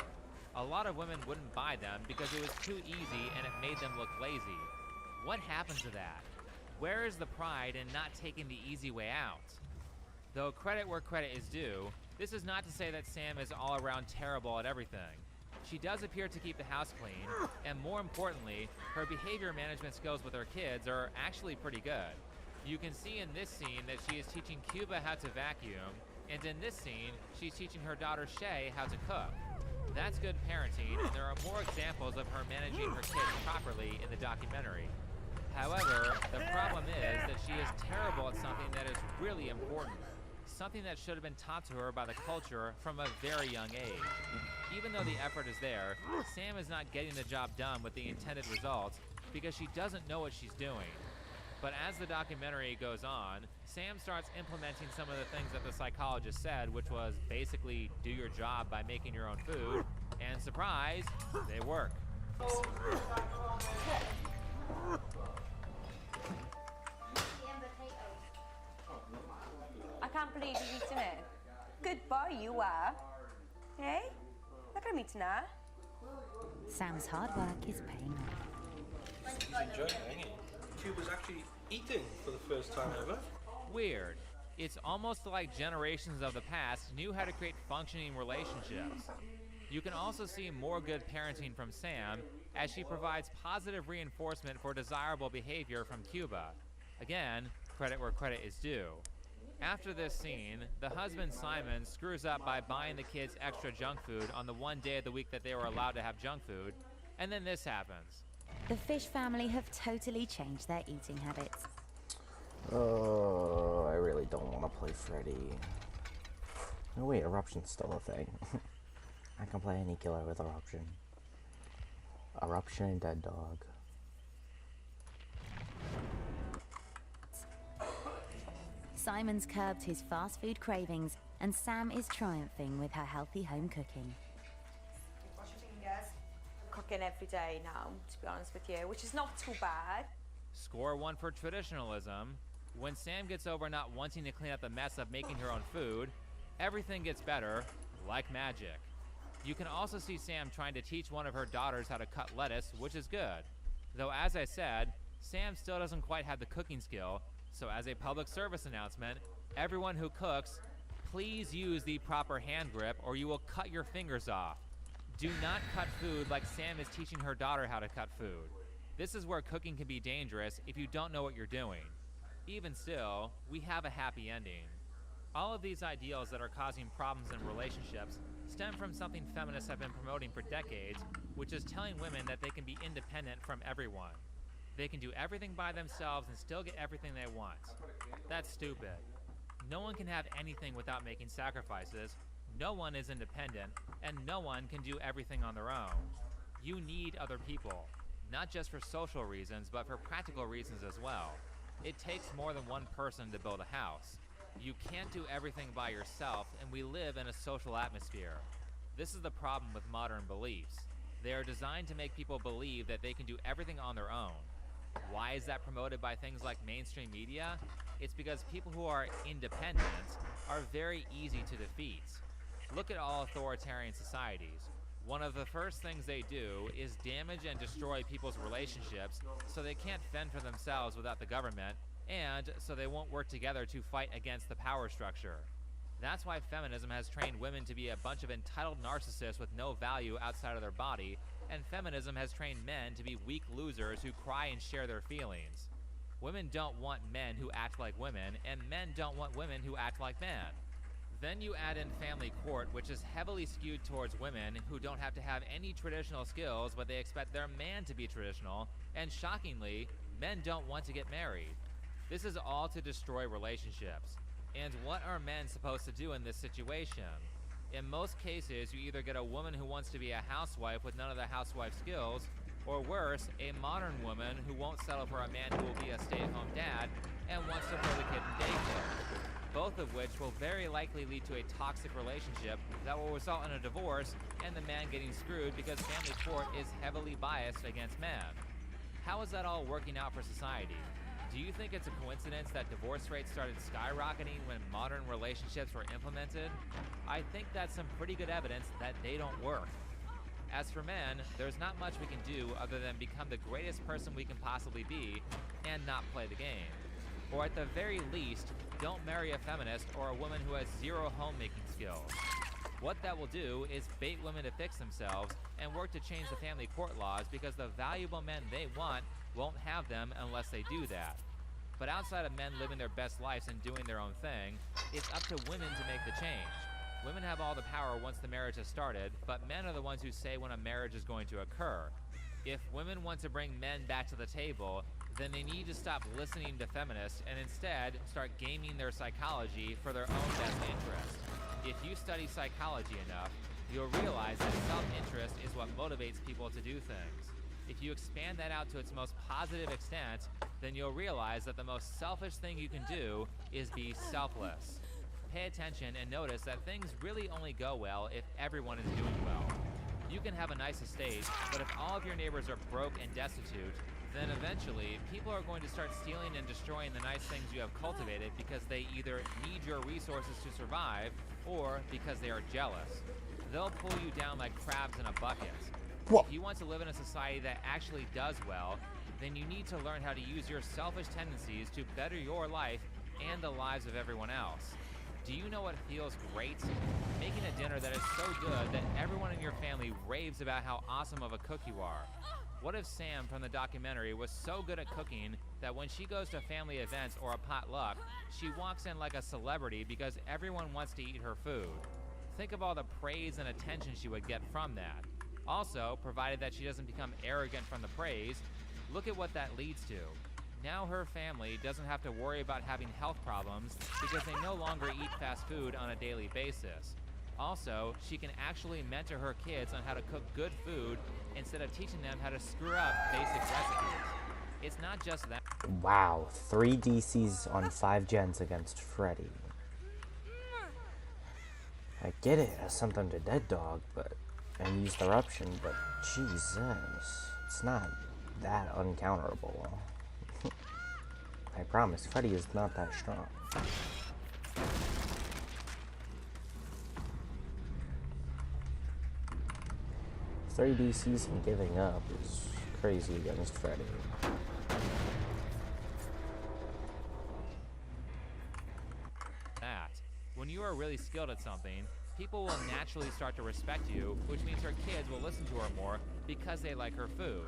A lot of women wouldn't buy them because it was too easy and it made them look lazy. What happened to that? Where is the pride in not taking the easy way out? Though credit where credit is due, this is not to say that Sam is all around terrible at everything. She does appear to keep the house clean, and more importantly, her behavior management skills with her kids are actually pretty good. You can see in this scene that she is teaching Cuba how to vacuum, and in this scene, she's teaching her daughter Shay how to cook. That's good parenting, and there are more examples of her managing her kids properly in the documentary. However, the problem is that she is terrible at something that is really important, something that should have been taught to her by the culture from a very young age. Even though the effort is there, Sam is not getting the job done with the intended results because she doesn't know what she's doing. But as the documentary goes on, Sam starts implementing some of the things that the psychologist said, which was basically do your job by making your own food, and surprise, they work. I can't believe you're eating it. Good boy you are. Hey, look at me tonight. Sam's hard work is paying off. He's enjoying it, ain't he? Cuba's actually eating for the first time ever. Weird. It's almost like generations of the past knew how to create functioning relationships. You can also see more good parenting from Sam as she provides positive reinforcement for desirable behavior from Cuba. Again, credit where credit is due. After this scene, the husband Simon screws up by buying the kids extra junk food on the one day of the week that they were allowed to have junk food, and then this happens. The Fish family have totally changed their eating habits. Oh, I really don't want to play Freddy. No, wait, Eruption's still a thing. I can play any killer with Eruption. Eruption and Dead Dog. Simon's curbed his fast food cravings, and Sam is triumphing with her healthy home cooking. Wash your fingers. Cooking every day now, to be honest with you, which is not too bad. Score one for traditionalism. When Sam gets over not wanting to clean up the mess of making her own food, everything gets better, like magic. You can also see Sam trying to teach one of her daughters how to cut lettuce, which is good. Though as I said, Sam still doesn't quite have the cooking skill, so as a public service announcement, everyone who cooks, please use the proper hand grip or you will cut your fingers off. Do not cut food like Sam is teaching her daughter how to cut food. This is where cooking can be dangerous if you don't know what you're doing. Even still, we have a happy ending. All of these ideals that are causing problems in relationships stem from something feminists have been promoting for decades, which is telling women that they can be independent from everyone. They can do everything by themselves and still get everything they want. That's stupid. No one can have anything without making sacrifices, no one is independent, and no one can do everything on their own. You need other people, not just for social reasons, but for practical reasons as well. It takes more than one person to build a house. You can't do everything by yourself, and we live in a social atmosphere. This is the problem with modern beliefs. They are designed to make people believe that they can do everything on their own. Why is that promoted by things like mainstream media? It's because people who are independent are very easy to defeat. Look at all authoritarian societies. One of the first things they do is damage and destroy people's relationships so they can't fend for themselves without the government, and so they won't work together to fight against the power structure. That's why feminism has trained women to be a bunch of entitled narcissists with no value outside of their body, and feminism has trained men to be weak losers who cry and share their feelings. Women don't want men who act like women, and men don't want women who act like men. Then you add in family court, which is heavily skewed towards women who don't have to have any traditional skills, but they expect their man to be traditional, and shockingly, men don't want to get married. This is all to destroy relationships. And what are men supposed to do in this situation? In most cases, you either get a woman who wants to be a housewife with none of the housewife skills, or worse, a modern woman who won't settle for a man who will be a stay-at-home dad and wants to throw the kid in daycare. Both of which will very likely lead to a toxic relationship that will result in a divorce and the man getting screwed because family court is heavily biased against men. How is that all working out for society? Do you think it's a coincidence that divorce rates started skyrocketing when modern relationships were implemented? I think that's some pretty good evidence that they don't work. As for men, there's not much we can do other than become the greatest person we can possibly be and not play the game. Or at the very least, don't marry a feminist or a woman who has zero homemaking skills. What that will do is bait women to fix themselves and work to change the family court laws because the valuable men they want won't have them unless they do that. But outside of men living their best lives and doing their own thing, it's up to women to make the change. Women have all the power once the marriage has started, but men are the ones who say when a marriage is going to occur. If women want to bring men back to the table, then they need to stop listening to feminists and instead start gaming their psychology for their own best interest. If you study psychology enough, you'll realize that self-interest is what motivates people to do things. If you expand that out to its most positive extent, then you'll realize that the most selfish thing you can do is be selfless. Pay attention and notice that things really only go well if everyone is doing well. You can have a nice estate, but if all of your neighbors are broke and destitute, then eventually people are going to start stealing and destroying the nice things you have cultivated because they either need your resources to survive or because they are jealous. They'll pull you down like crabs in a bucket. If you want to live in a society that actually does well, then you need to learn how to use your selfish tendencies to better your life and the lives of everyone else. Do you know what feels great? Making a dinner that is so good that everyone in your family raves about how awesome of a cook you are. What if Sam from the documentary was so good at cooking that when she goes to family events or a potluck, she walks in like a celebrity because everyone wants to eat her food? Think of all the praise and attention she would get from that. Also, provided that she doesn't become arrogant from the praise, look at what that leads to. Now her family doesn't have to worry about having health problems because they no longer eat fast food on a daily basis. Also, she can actually mentor her kids on how to cook good food instead of teaching them how to screw up basic recipes. It's not just that. Wow, 3 DCs on 5 gens against Freddy. I get it as something to Dead Dog, and use the eruption, but Jesus, it's not that uncounterable. I promise, Freddy is not that strong. 3 DCs and giving up is crazy against Freddy. When you are really skilled at something, people will naturally start to respect you, which means her kids will listen to her more because they like her food.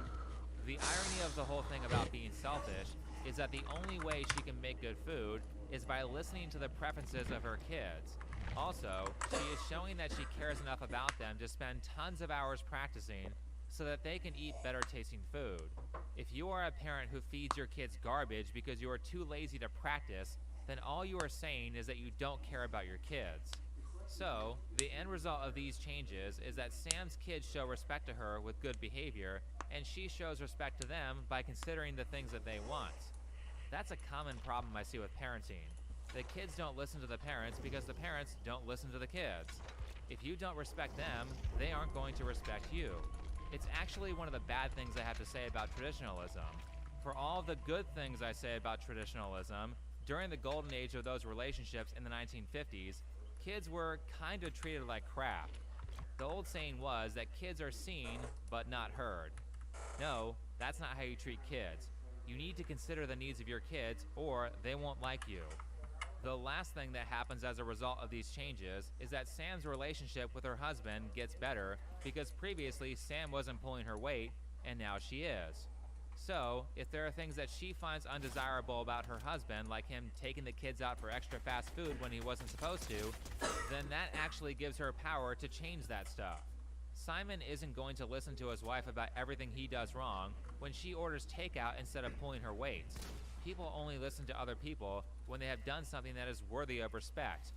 The irony of the whole thing about being selfish is that the only way she can make good food is by listening to the preferences of her kids. Also, she is showing that she cares enough about them to spend tons of hours practicing so that they can eat better tasting food. If you are a parent who feeds your kids garbage because you are too lazy to practice, then all you are saying is that you don't care about your kids. So, the end result of these changes is that Sam's kids show respect to her with good behavior, and she shows respect to them by considering the things that they want. That's a common problem I see with parenting. The kids don't listen to the parents because the parents don't listen to the kids. If you don't respect them, they aren't going to respect you. It's actually one of the bad things I have to say about traditionalism. For all the good things I say about traditionalism, during the golden age of those relationships in the 1950s, kids were kind of treated like crap. The old saying was that kids are seen, but not heard. No, that's not how you treat kids. You need to consider the needs of your kids, or they won't like you. The last thing that happens as a result of these changes is that Sam's relationship with her husband gets better because previously Sam wasn't pulling her weight, and now she is. So, if there are things that she finds undesirable about her husband, like him taking the kids out for extra fast food when he wasn't supposed to, then that actually gives her power to change that stuff. Simon isn't going to listen to his wife about everything he does wrong when she orders takeout instead of pulling her weight. People only listen to other people when they have done something that is worthy of respect.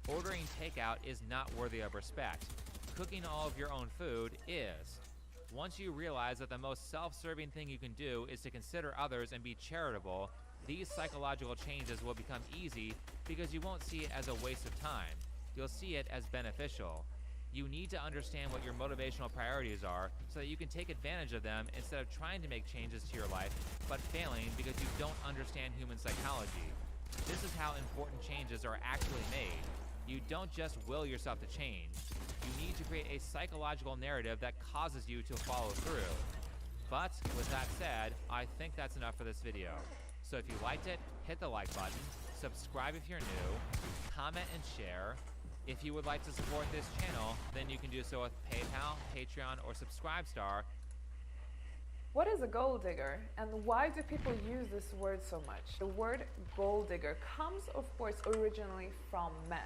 Ordering takeout is not worthy of respect. Cooking all of your own food is. Once you realize that the most self-serving thing you can do is to consider others and be charitable, these psychological changes will become easy because you won't see it as a waste of time. You'll see it as beneficial. You need to understand what your motivational priorities are so that you can take advantage of them instead of trying to make changes to your life, but failing because you don't understand human psychology. This is how important changes are actually made. You don't just will yourself to change. You need to create a psychological narrative that causes you to follow through. But with that said, I think that's enough for this video. So if you liked it, hit the like button, subscribe if you're new, comment and share. If you would like to support this channel, then you can do so with PayPal, Patreon, or Subscribestar. What is a gold digger, and why do people use this word so much? The word gold digger comes, of course, originally from men.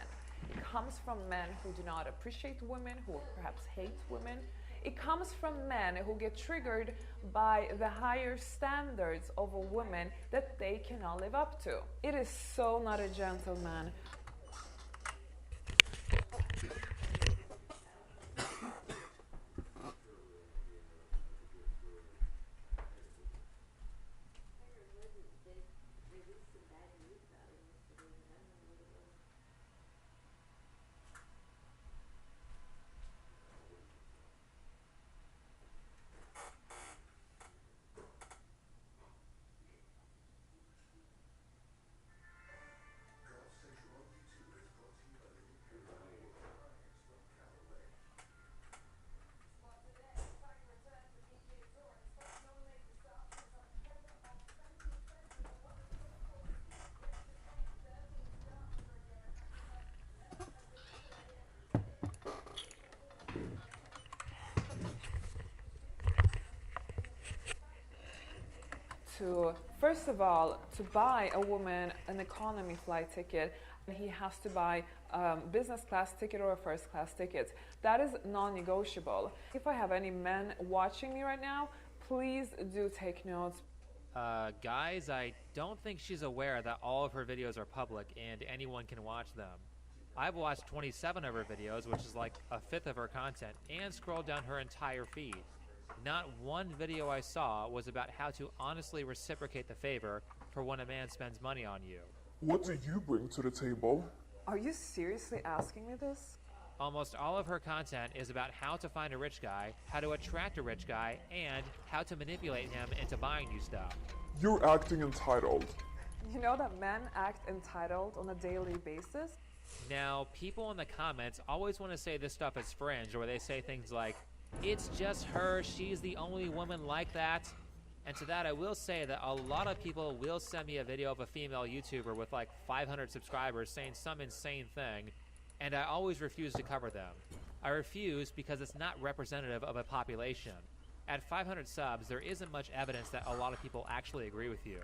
It comes from men who do not appreciate women, who perhaps hate women. It comes from men who get triggered by the higher standards of a woman that they cannot live up to. It is so not a gentleman. First of all, to buy a woman an economy flight ticket, he has to buy a business class ticket or a first class ticket. That is non-negotiable. If I have any men watching me right now, please do take notes. Guys, I don't think she's aware that all of her videos are public and anyone can watch them. I've watched 27 of her videos, which is like a fifth of her content, and scrolled down her entire feed. Not one video I saw was about how to honestly reciprocate the favor for when a man spends money on you. What do you bring to the table? Are you seriously asking me this? Almost all of her content is about how to find a rich guy, how to attract a rich guy, and how to manipulate him into buying you stuff. You're acting entitled. You know that men act entitled on a daily basis? Now, people in the comments always want to say this stuff is fringe, or they say things like, it's just her, she's the only woman like that. And to that I will say that a lot of people will send me a video of a female YouTuber with like 500 subscribers saying some insane thing, and I always refuse to cover them. I refuse because it's not representative of a population. At 500 subs, there isn't much evidence that a lot of people actually agree with you.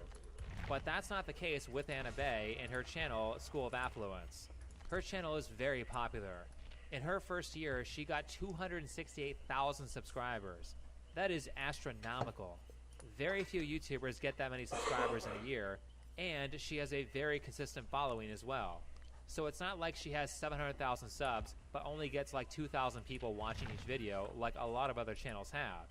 But that's not the case with Anna Bay and her channel, School of Affluence. Her channel is very popular. In her first year, she got 268,000 subscribers. That is astronomical. Very few YouTubers get that many subscribers in a year, and she has a very consistent following as well. So it's not like she has 700,000 subs, but only gets like 2,000 people watching each video, like a lot of other channels have.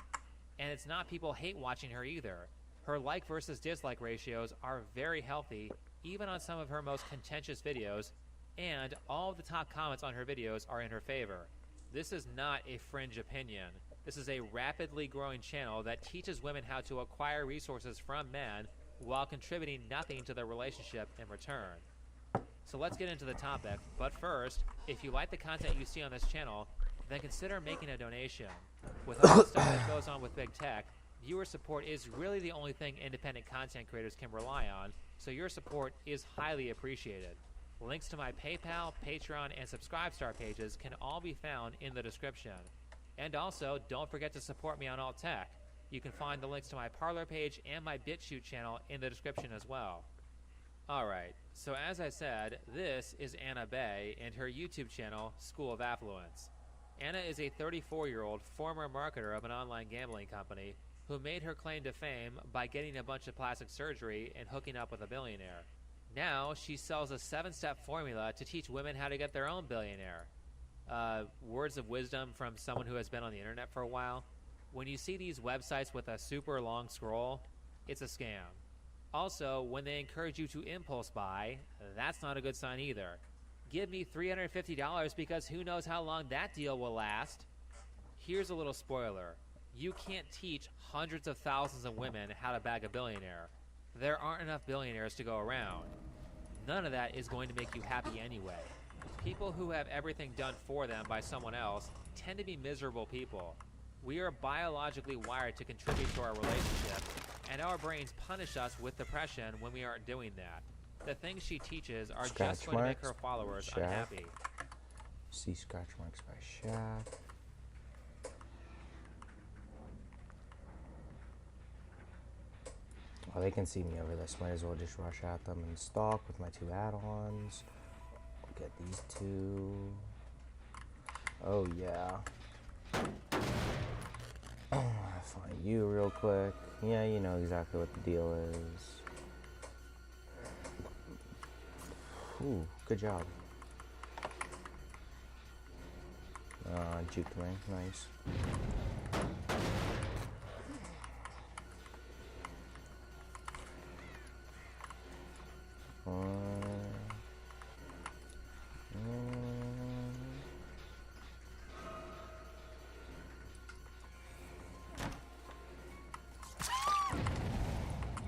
And it's not people hate watching her either. Her like versus dislike ratios are very healthy, even on some of her most contentious videos, and all of the top comments on her videos are in her favor. This is not a fringe opinion. This is a rapidly growing channel that teaches women how to acquire resources from men while contributing nothing to their relationship in return. So let's get into the topic, but first, if you like the content you see on this channel, then consider making a donation. With all the stuff that goes on with big tech, viewer support is really the only thing independent content creators can rely on, so your support is highly appreciated. Links to my PayPal, Patreon, and Subscribestar pages can all be found in the description. And also, don't forget to support me on Alt Tech. You can find the links to my Parler page and my BitChute channel in the description as well. Alright, so as I said, this is Anna Bay and her YouTube channel, School of Affluence. Anna is a 34-year-old former marketer of an online gambling company who made her claim to fame by getting a bunch of plastic surgery and hooking up with a billionaire. Now, she sells a 7-step formula to teach women how to get their own billionaire. Words of wisdom from someone who has been on the internet for a while. When you see these websites with a super long scroll, it's a scam. Also, when they encourage you to impulse buy, that's not a good sign either. Give me $350 because who knows how long that deal will last. Here's a little spoiler. You can't teach hundreds of thousands of women how to bag a billionaire. There aren't enough billionaires to go around. None of that is going to make you happy anyway. People who have everything done for them by someone else tend to be miserable people. We are biologically wired to contribute to our relationship, and our brains punish us with depression when we aren't doing that. The things she teaches are just going to make her followers unhappy. See scratch marks by Shaft. Well, they can see me over this. Might as well just rush at them and stalk with my 2 add-ons. Get these 2. Oh yeah. Find you real quick. Yeah, you know exactly what the deal is. Ooh, good job. Juked me, nice.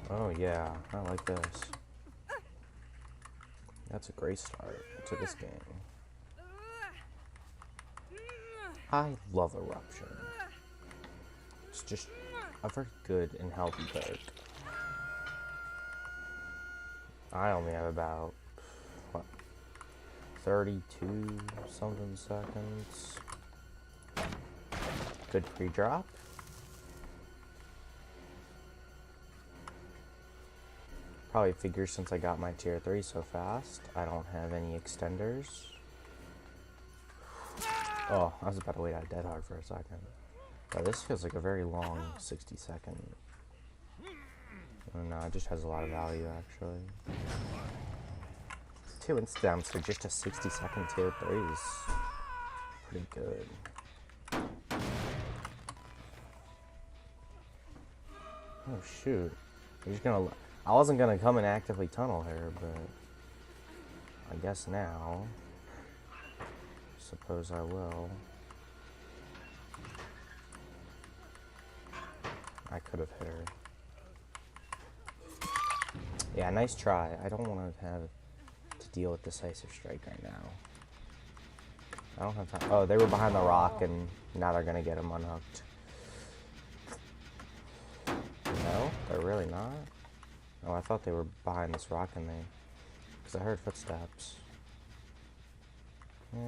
Oh yeah, I like this. That's a great start to this game. I love Eruption. It's just a very good and healthy perk. I only have about, what, 32 something seconds. Good pre-drop. Probably figure since I got my tier 3 so fast, I don't have any extenders. Oh, I was about to wait out dead hard for a second. But this feels like a very long 60 second. Oh, no, it just has a lot of value actually. 2 instants for just a 60 second tier 3 is pretty good. Oh shoot. I'm just gonna. I wasn't gonna come and actively tunnel her, but I guess now. Suppose I will. I could have hit her. Yeah, nice try. I don't want to have to deal with Decisive Strike right now. I don't have time. Oh, they were behind the rock, and now they're gonna get him unhooked. No, they're really not. Oh, I thought they were behind this rock, and they, because I heard footsteps. Yeah.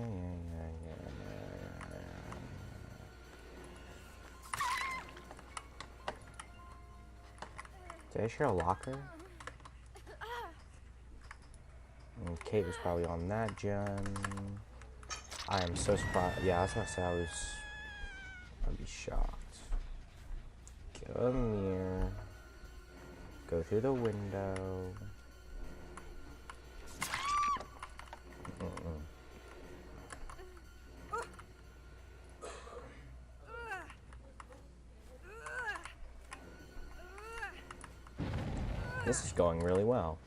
Did I share a locker? And Kate was probably on that gen. I am so surprised. Yeah, that's what I said. I'd be shocked. Come here. Go through the window. This is going really well.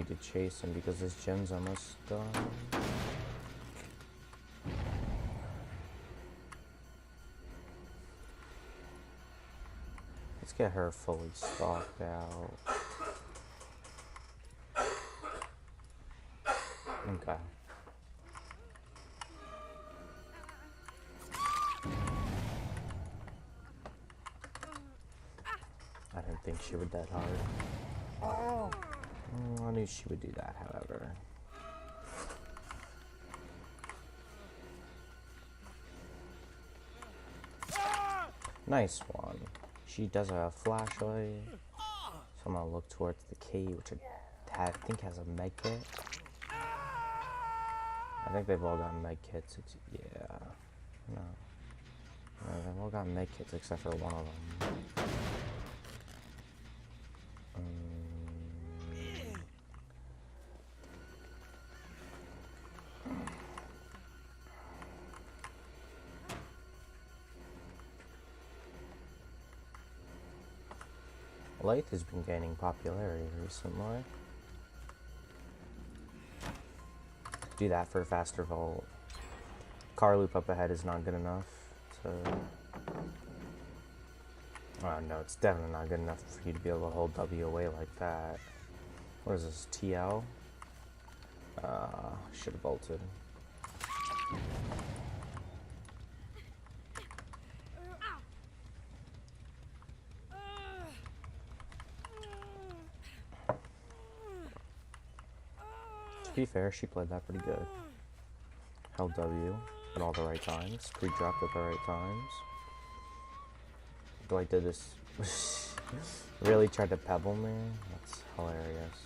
To chase him because this gen's almost done. Let's get her fully stocked out. Okay. I didn't think she would that hard. Oh. I knew she would do that, however. Nice one. She does a flashlight. So I'm gonna look towards the key, which I think has a med kit. I think they've all got med kits. Yeah. No, they've all got med kits except for one of them. Lathe has been gaining popularity recently. Do that for a faster vault. Car loop up ahead is not good enough, so... Oh no, it's definitely not good enough for you to be able to hold W away like that. What is this, TL? Should have bolted. To be fair, she played that pretty good. Held W at all the right times. Pre-dropped at the right times. Dwight did this. Really tried to pebble me. That's hilarious.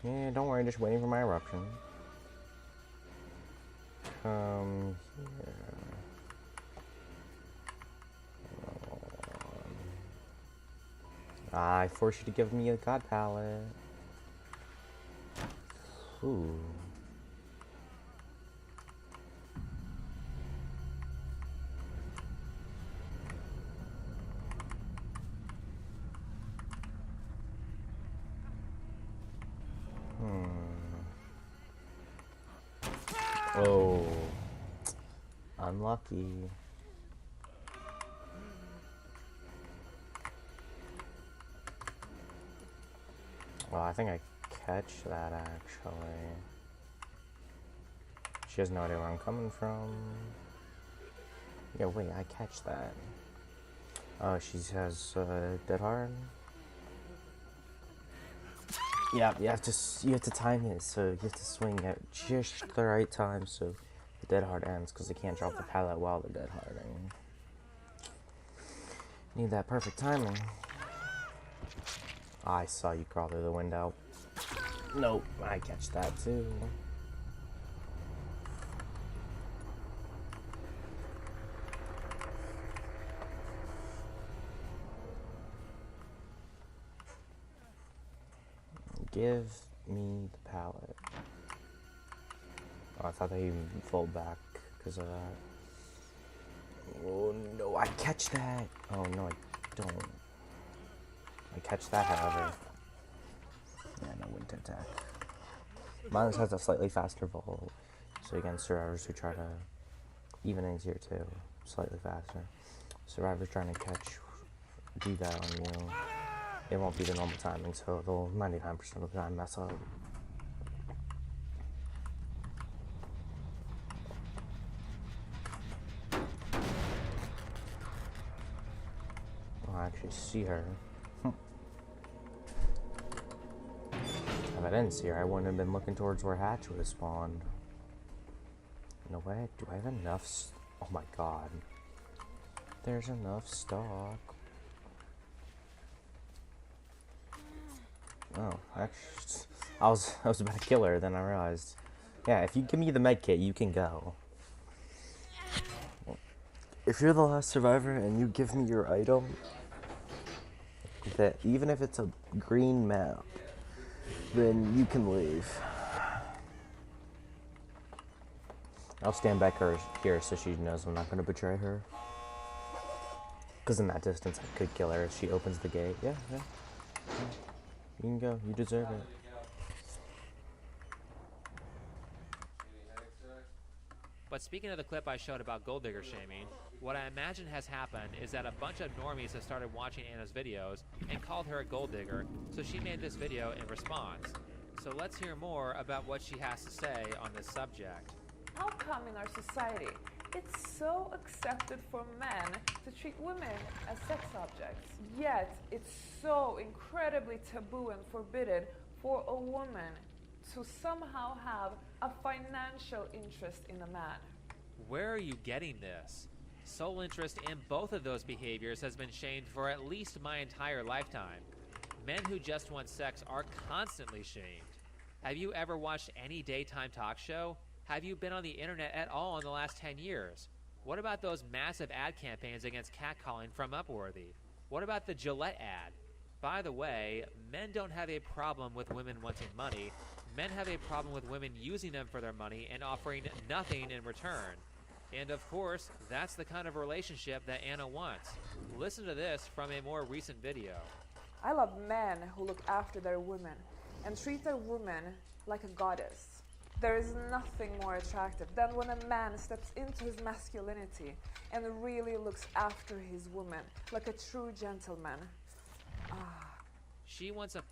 Yeah, don't worry, just waiting for my eruption. Come here. I force you to give me a god palette. Ooh. Oh. Unlucky. Well, I think I catch that actually. She has no idea where I'm coming from. Yeah, wait, I catch that. Oh, she has dead hard. Yeah, you have to time it, so you have to swing at just the right time so the dead hard ends, because they can't drop the pallet while they're dead harding. Need that perfect timing. I saw you crawl through the window. Nope, I catch that too. Give me the pallet. Oh, I thought they even fold back because of that. Oh no, I catch that. Oh no, I don't. I catch that, however. Yeah, no winter attack. Mine has a slightly faster vault, so against survivors who try to evenings here too, slightly faster. Survivors trying to do that on you. It won't be the normal timing, so they'll 99% of the time mess up. Oh, I actually see her. If I didn't see her, I wouldn't have been looking towards where Hatch would have spawned. No way. Do I have enough? Oh my god. There's enough stock. Oh, actually, I was about to kill her, then I realized, yeah, if you give me the med kit, you can go. If you're the last survivor and you give me your item, that even if it's a green map, then you can leave. I'll stand back here so she knows I'm not going to betray her. Because in that distance, I could kill her if she opens the gate. Yeah. You can go. You deserve it. But speaking of the clip I showed about gold digger shaming, what I imagine has happened is that a bunch of normies have started watching Anna's videos and called her a gold digger, so she made this video in response. So let's hear more about what she has to say on this subject. How come in our society it's so accepted for men to treat women as sex objects, yet it's so incredibly taboo and forbidden for a woman to somehow have a financial interest in a man? Where are you getting this? Sole interest in both of those behaviors has been shamed for at least my entire lifetime. Men who just want sex are constantly shamed. Have you ever watched any daytime talk show? Have you been on the internet at all in the last 10 years? What about those massive ad campaigns against catcalling from Upworthy? What about the Gillette ad? By the way, men don't have a problem with women wanting money. Men have a problem with women using them for their money and offering nothing in return. And of course, that's the kind of relationship that Anna wants. Listen to this from a more recent video. I love men who look after their women and treat their woman like a goddess. There is nothing more attractive than when a man steps into his masculinity and really looks after his woman like a true gentleman. She wants a...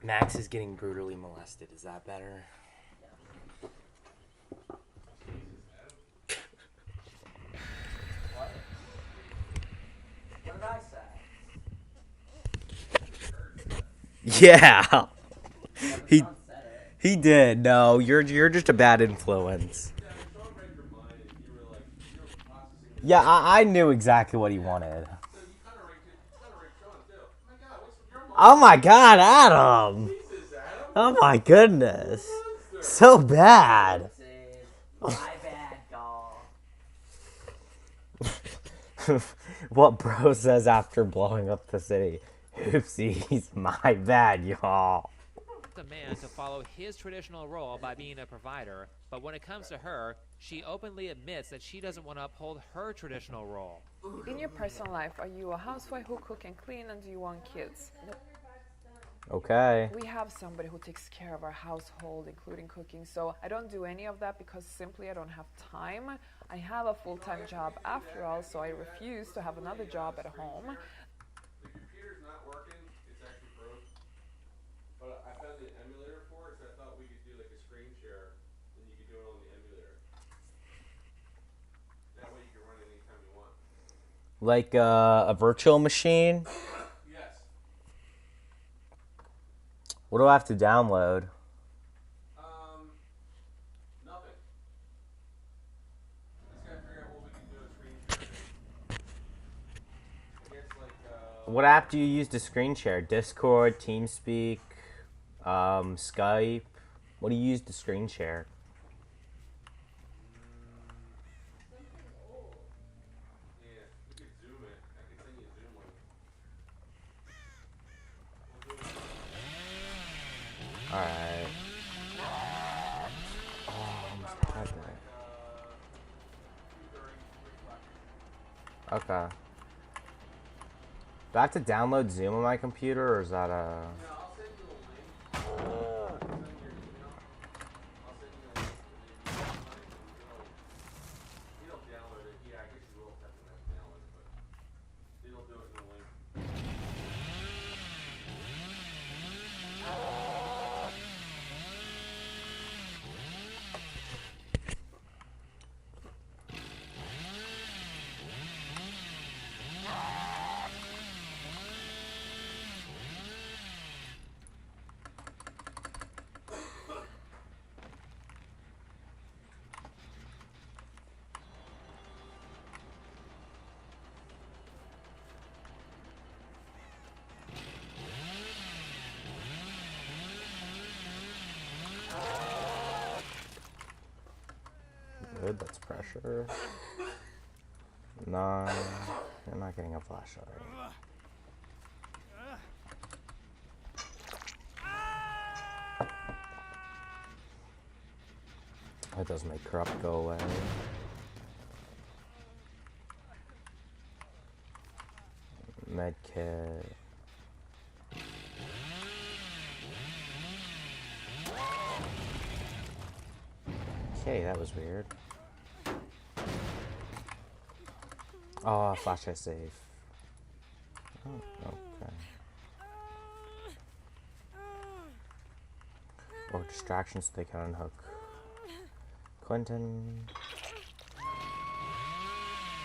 Max is getting brutally molested. Is that better? What did I say? Yeah. He did. No, you're just a bad influence. Yeah, I knew exactly what he wanted. Oh my God, Adam! Oh my goodness, so bad. My bad, doll. What bro says after blowing up the city? Oopsies, my bad, y'all. The man to follow his traditional role by being a provider, but when it comes to her, she openly admits that she doesn't want to uphold her traditional role. In your personal life, are you a housewife who cook and clean, and do you want kids? Okay. We have somebody who takes care of our household, including cooking, so I don't do any of that because simply I don't have time. I have a full-time job after all, so I refuse to have another job at home. The computer's not working, it's actually broke. But I found the emulator for it, so I thought we could do like a screen share, and you could do it on the emulator. That way you can run it anytime you want. Like a virtual machine? Yes. What do I have to download? Nothing. Just gotta figure out what we can do a screen share. I guess like What app do you use to screen share? Discord, TeamSpeak, Skype? What do you use to screen share? yeah, we could zoom it. I could send you a Zoom link. Alright. Oh, almost had that. Okay. Do I have to download Zoom on my computer, or is that a... Good, that's pressure. No, you're not getting a flashlight. That does make corrupt go away. Medkit. Okay, that was weird. Oh, flashlight safe. Oh, okay. Or distractions so they can unhook Quentin.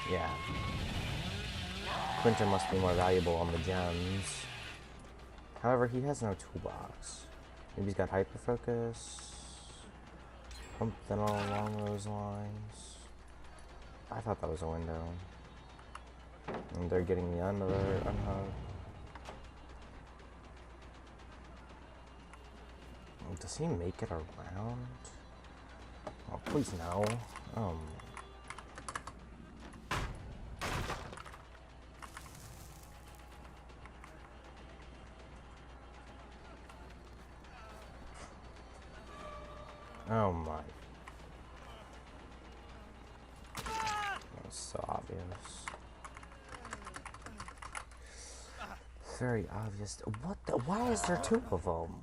Yeah. Quentin must be more valuable on the gems. However, he has no toolbox. Maybe he's got hyperfocus. Something along those lines. I thought that was a window. And they're getting the another unhug. Does he make it around? Oh, please no. Oh my. That's so obvious. Very obvious. What the? Why is there two of them?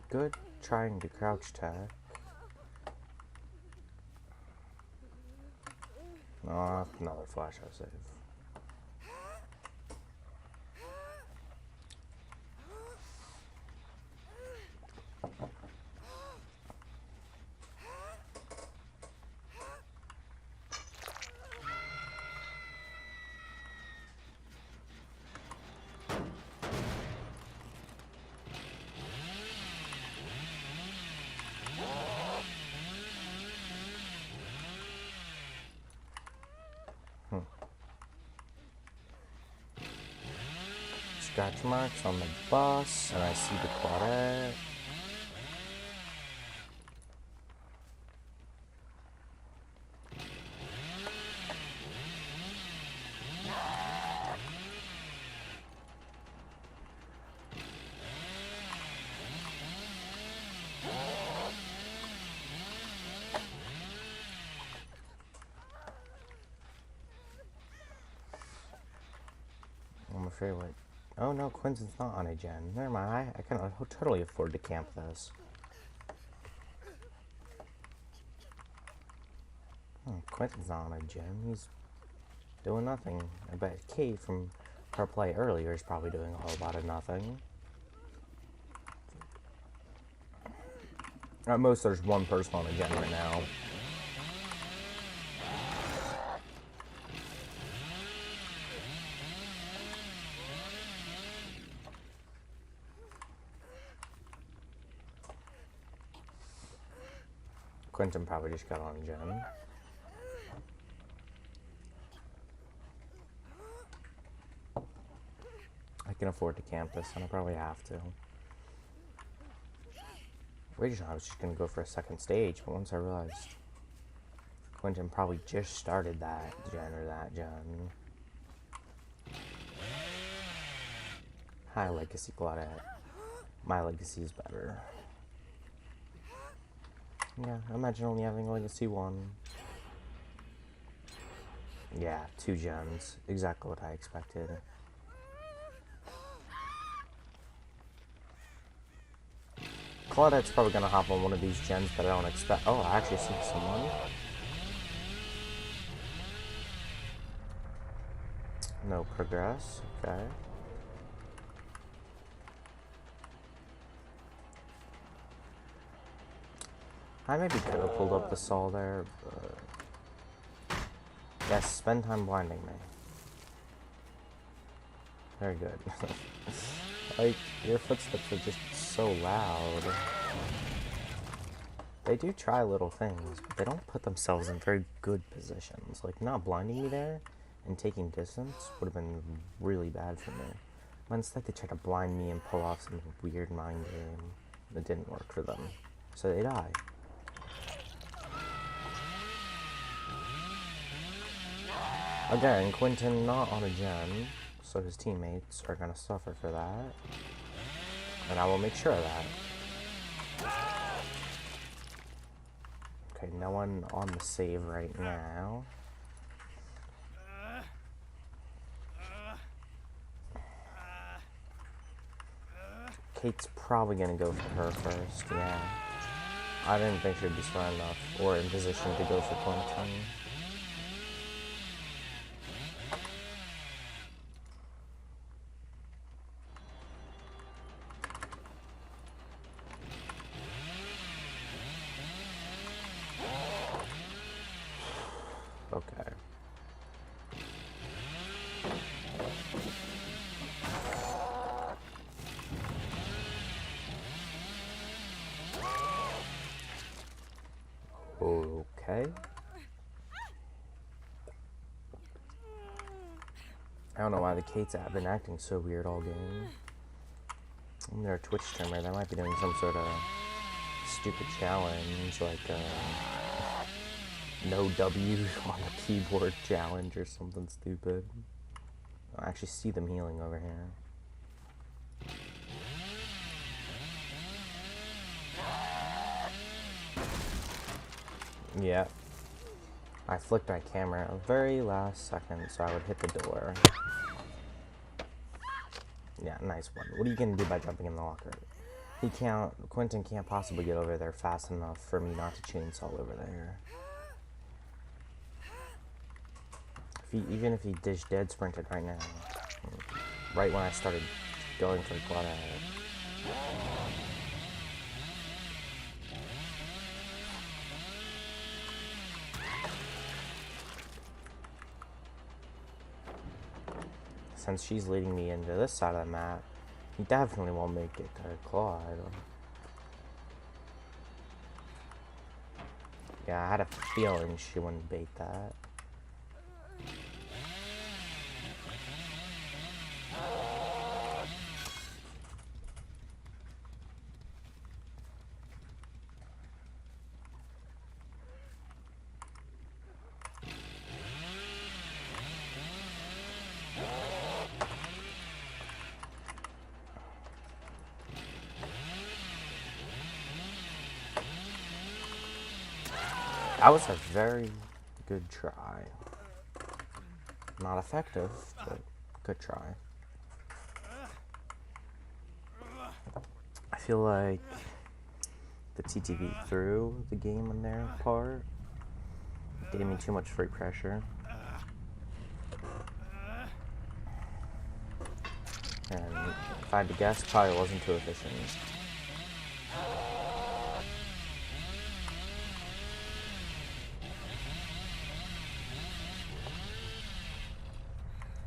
Good trying to crouch tag. Another flash I save. Scratch marks on the bus, and I see the Claudette. I'm afraid what. Oh no, Quentin's not on a gen. Never mind, I can totally afford to camp this. Quentin's not on a gen. He's doing nothing. I bet Kate from her play earlier is probably doing a whole lot of nothing. At most, there's one person on a gen right now. Quentin probably just got on a gen. I can afford to camp this, and I probably have to. Originally, I was just going to go for a second stage, but once I realized Quentin probably just started that gen or that gen. High Legacy Claudette. My Legacy is better. Yeah, imagine only having Legacy 1. Yeah, 2 gens. Exactly what I expected. Claudette's probably gonna hop on one of these gens, but I don't expect. Oh, I actually see someone. No progress. Okay. I maybe could have pulled up the Saul there, but... Yes, spend time blinding me. Very good. Like, your footsteps are just so loud. They do try little things, but they don't put themselves in very good positions. Like, not blinding me there and taking distance would have been really bad for me. But instead, they try to blind me and pull off some weird mind game that didn't work for them. So they die. Again, Quentin not on a gen, so his teammates are gonna suffer for that. And I will make sure of that. Okay, no one on the save right now. Kate's probably gonna go for her first, yeah. I didn't think she'd be smart enough or in position to go for Quentin. Okay. Okay. I don't know why the Kates have been acting so weird all game. And they're a Twitch streamer, they might be doing some sort of stupid challenge, like no W on the keyboard challenge or something stupid. I actually see them healing over here. Yeah. I flicked my camera at the very last second so I would hit the door. Yeah, nice one. What are you gonna do by jumping in the locker? Quentin can't possibly get over there fast enough for me not to chainsaw over there. Even if he dead sprinted right now, right when I started going for the quad at it. Since she's leading me into this side of the map, he definitely won't make it to Claude. Yeah, I had a feeling she wouldn't bait that. That was a very good try. Not effective, but good try. I feel like the TTV threw the game on their part. Gave me too much free pressure. And if I had to guess, probably wasn't too efficient.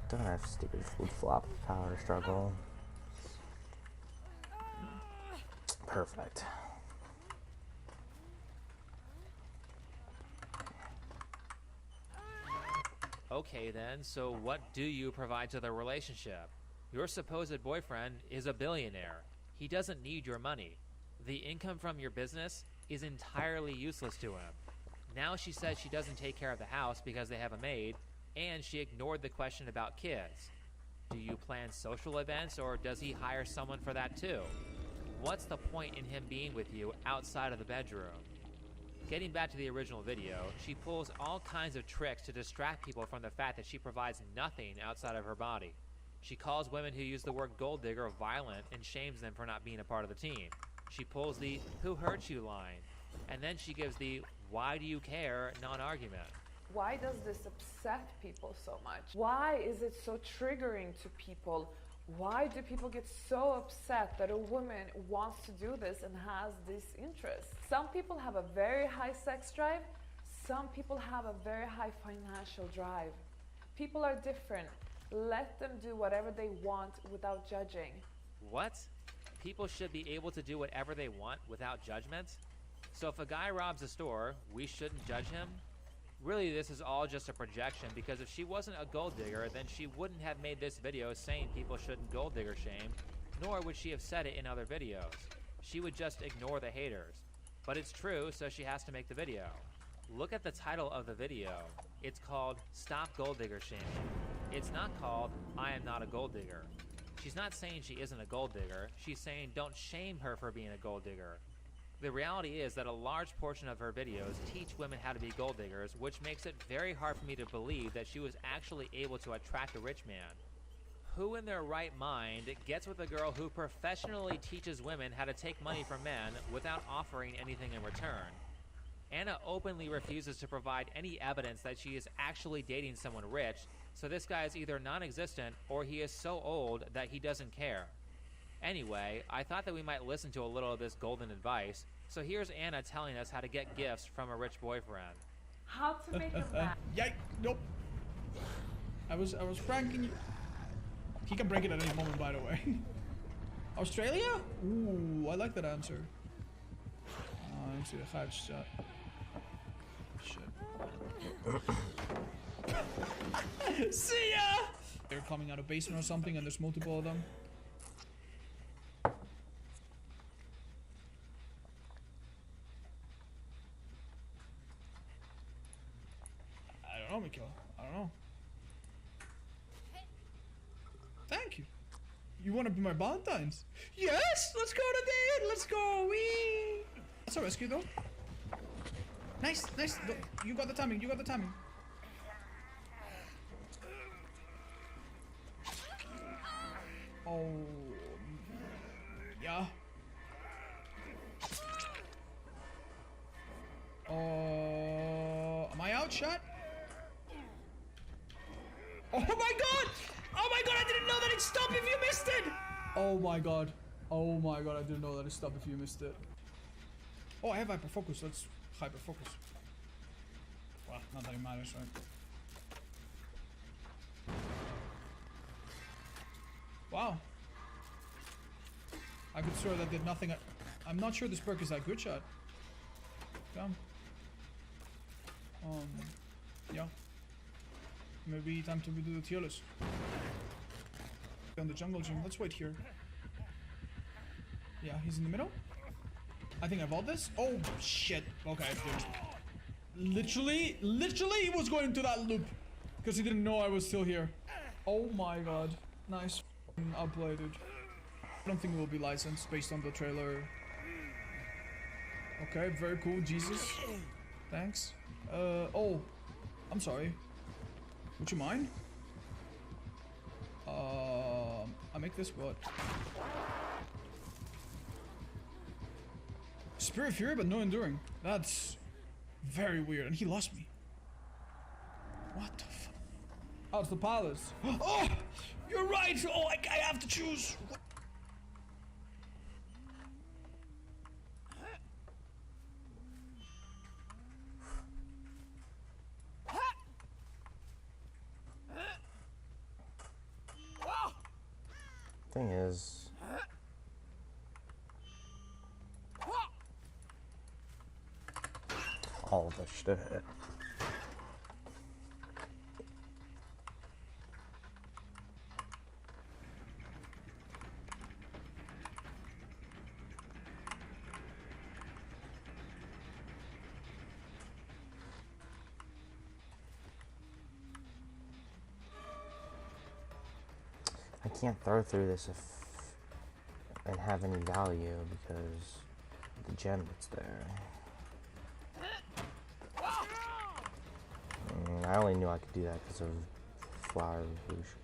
Don't have stupid food flop power struggle. Perfect. Okay then, so what do you provide to the relationship? Your supposed boyfriend is a billionaire. He doesn't need your money. The income from your business is entirely useless to him. Now she says she doesn't take care of the house because they have a maid, and she ignored the question about kids. Do you plan social events, or does he hire someone for that too? What's the point in him being with you outside of the bedroom? Getting back to the original video, she pulls all kinds of tricks to distract people from the fact that she provides nothing outside of her body. She calls women who use the word gold digger violent and shames them for not being a part of the team. She pulls the "who hurt you" line, and then she gives the "why do you care" non-argument. Why does this upset people so much? Why is it so triggering to people? Why do people get so upset that a woman wants to do this and has this interest? Some people have a very high sex drive. Some people have a very high financial drive. People are different. Let them do whatever they want without judging. What? People should be able to do whatever they want without judgment? So if a guy robs a store, we shouldn't judge him? Really, this is all just a projection, because if she wasn't a gold digger, then she wouldn't have made this video saying people shouldn't gold digger shame, nor would she have said it in other videos. She would just ignore the haters. But it's true, so she has to make the video. Look at the title of the video. It's called Stop Gold Digger Shaming. It's not called I Am Not a Gold Digger. She's not saying she isn't a gold digger. She's saying don't shame her for being a gold digger. The reality is that a large portion of her videos teach women how to be gold diggers, which makes it very hard for me to believe that she was actually able to attract a rich man. Who in their right mind gets with a girl who professionally teaches women how to take money from men without offering anything in return? Anna openly refuses to provide any evidence that she is actually dating someone rich, so this guy is either non-existent or he is so old that he doesn't care. Anyway, I thought that we might listen to a little of this golden advice, so here's Anna telling us how to get gifts from a rich boyfriend. How to make a man. Yikes! Nope. I was pranking you. He can break it at any moment, by the way. Australia? Ooh, I like that answer. Let's see the hatch shot. Shit. See ya! They're coming out of basement or something, and there's multiple of them. I don't know, Mikhail. I don't know. Thank you. You want to be my Valentine's? Yes! Let's go to date! Let's go! Wee! That's a rescue, though. Nice, nice. You got the timing. You got the timing. Oh. Yeah. Am I outshot? Oh my god! Oh my god, I didn't know that it stopped if you missed it! Oh my god. Oh my god, I didn't know that it stopped if you missed it. Oh, I have hyperfocus. Let's hyperfocus. Well, not that it matters, right? Wow. I could swear that did nothing. I'm not sure this perk is that good shot. Damn. Yeah. Maybe time to redo the tier list. On the jungle gym. Let's wait here. Yeah, he's in the middle. I think I vault this. Oh shit. Okay, dude. Literally he was going to that loop because he didn't know I was still here. Oh my god. Nice outplay, dude. I don't think it will be licensed based on the trailer. Okay, very cool. Jesus. Thanks. Oh. I'm sorry. Would you mind? I make this what? Spirit Fury, but no enduring. That's very weird. And he lost me. What the fuck? Oh, it's the palace. Oh! You're right! Oh, I have to choose. Thing is, all the shit. I can't throw through this and have any value because the gem that's there. I only knew I could do that because of Flower Revolution.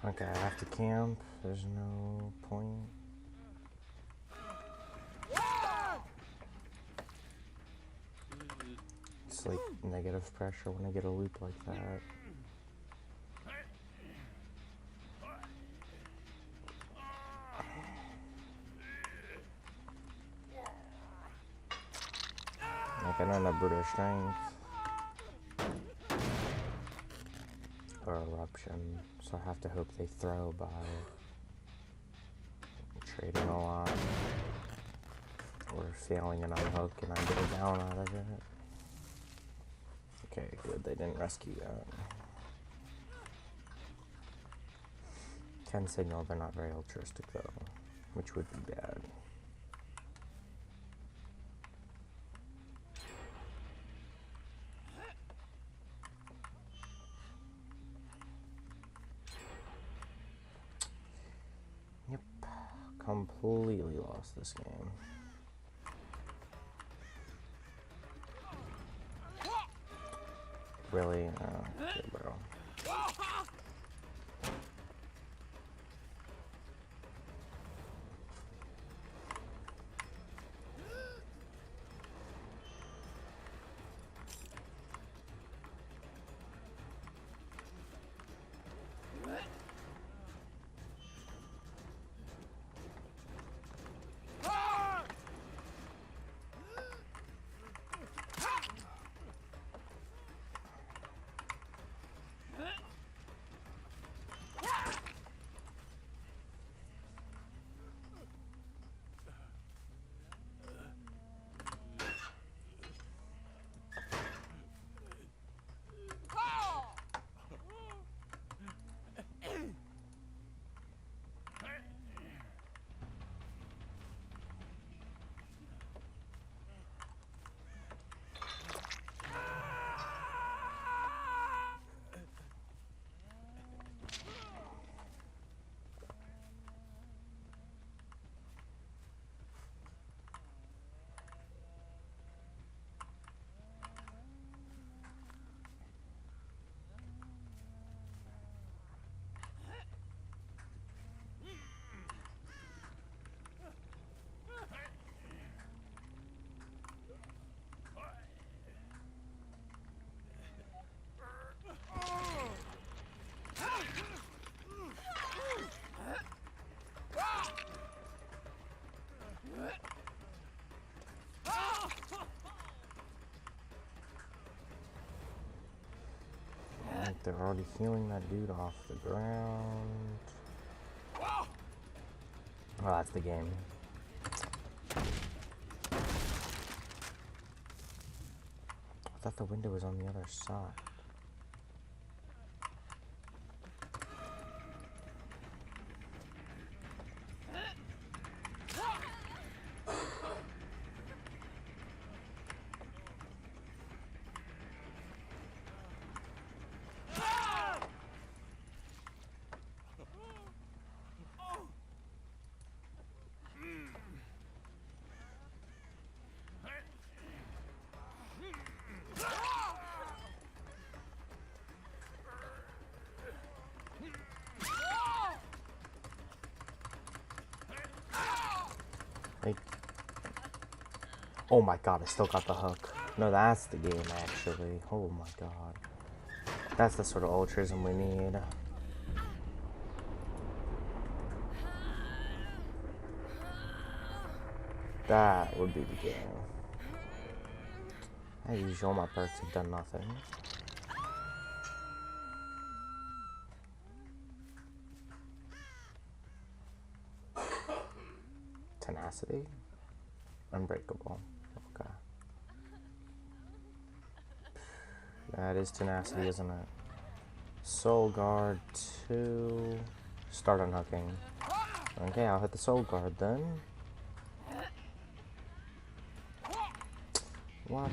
Okay, I have to camp. There's no point. It's like negative pressure when I get a loop like that. Like I don't have Brutish Strength or Eruption, so I have to hope they throw by trading a lot or failing an unhook and I get a down out of it. Okay, good, they didn't rescue that. Can signal they're not very altruistic though, which would be bad. Yep, completely lost this game. Really? Okay, bro. They're already healing that dude off the ground. Oh, that's the game. I thought the window was on the other side. Like, oh my god, I still got the hook. No, that's the game, actually. Oh my god. That's the sort of altruism we need. That would be the game. As usual, my perks have done nothing. Tenacity? Unbreakable. Okay. That is tenacity, isn't it? Soul Guard 2. Start unhooking. Okay, I'll hit the Soul Guard then. What?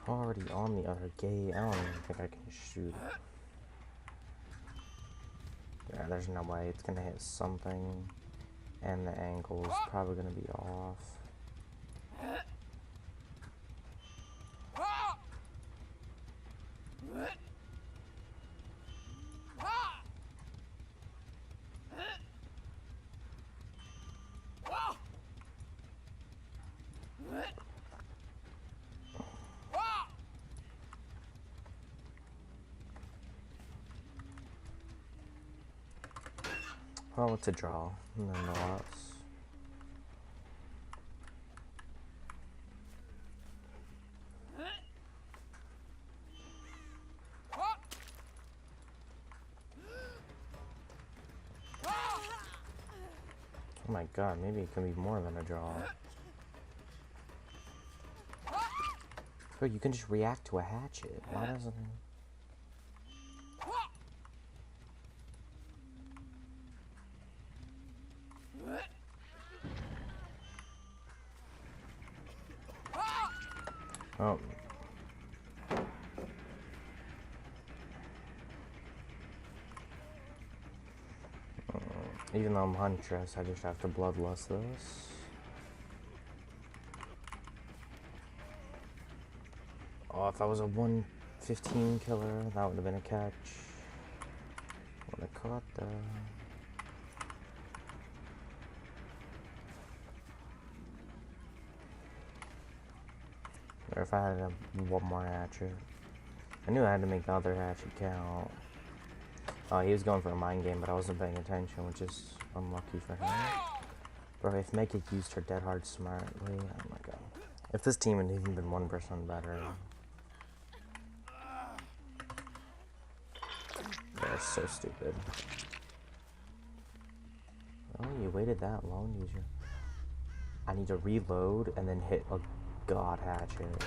Already on the other gate. I don't even think I can shoot it. Yeah, there's no way. It's gonna hit something, and the angle's probably gonna be off. Well, it's a draw, and then no loss. Oh my god, maybe it can be more than a draw. Bro, you can just react to a hatchet. Why doesn't it? Oh. Even though I'm Huntress, I just have to bloodlust this. Oh, if I was a 115 killer, that would have been a catch. Would have caught that. Or if I had one more hatchet. I knew I had to make the other hatchet count. Oh, he was going for a mind game, but I wasn't paying attention, which is unlucky for him. Bro, if Mega used her dead hard smartly, oh my god. If this team had even been 1% better. They're so stupid. Oh, you waited that long, user. I need to reload and then hit a god hatchet.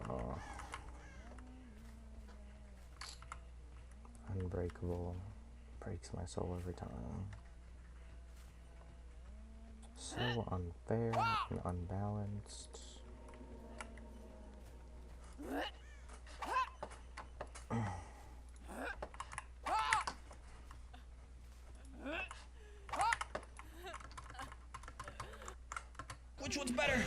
Oh. Unbreakable. Breaks my soul every time. So unfair and unbalanced. Which one's better?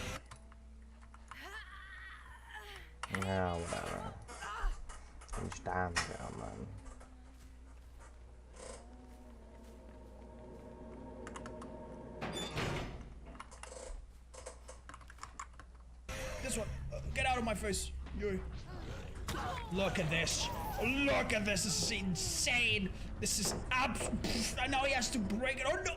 Yeah, whatever. Each time, yeah, man. This one. Get out of my face. Look at this. Look at this. This is insane. This is now he has to break it. Oh no.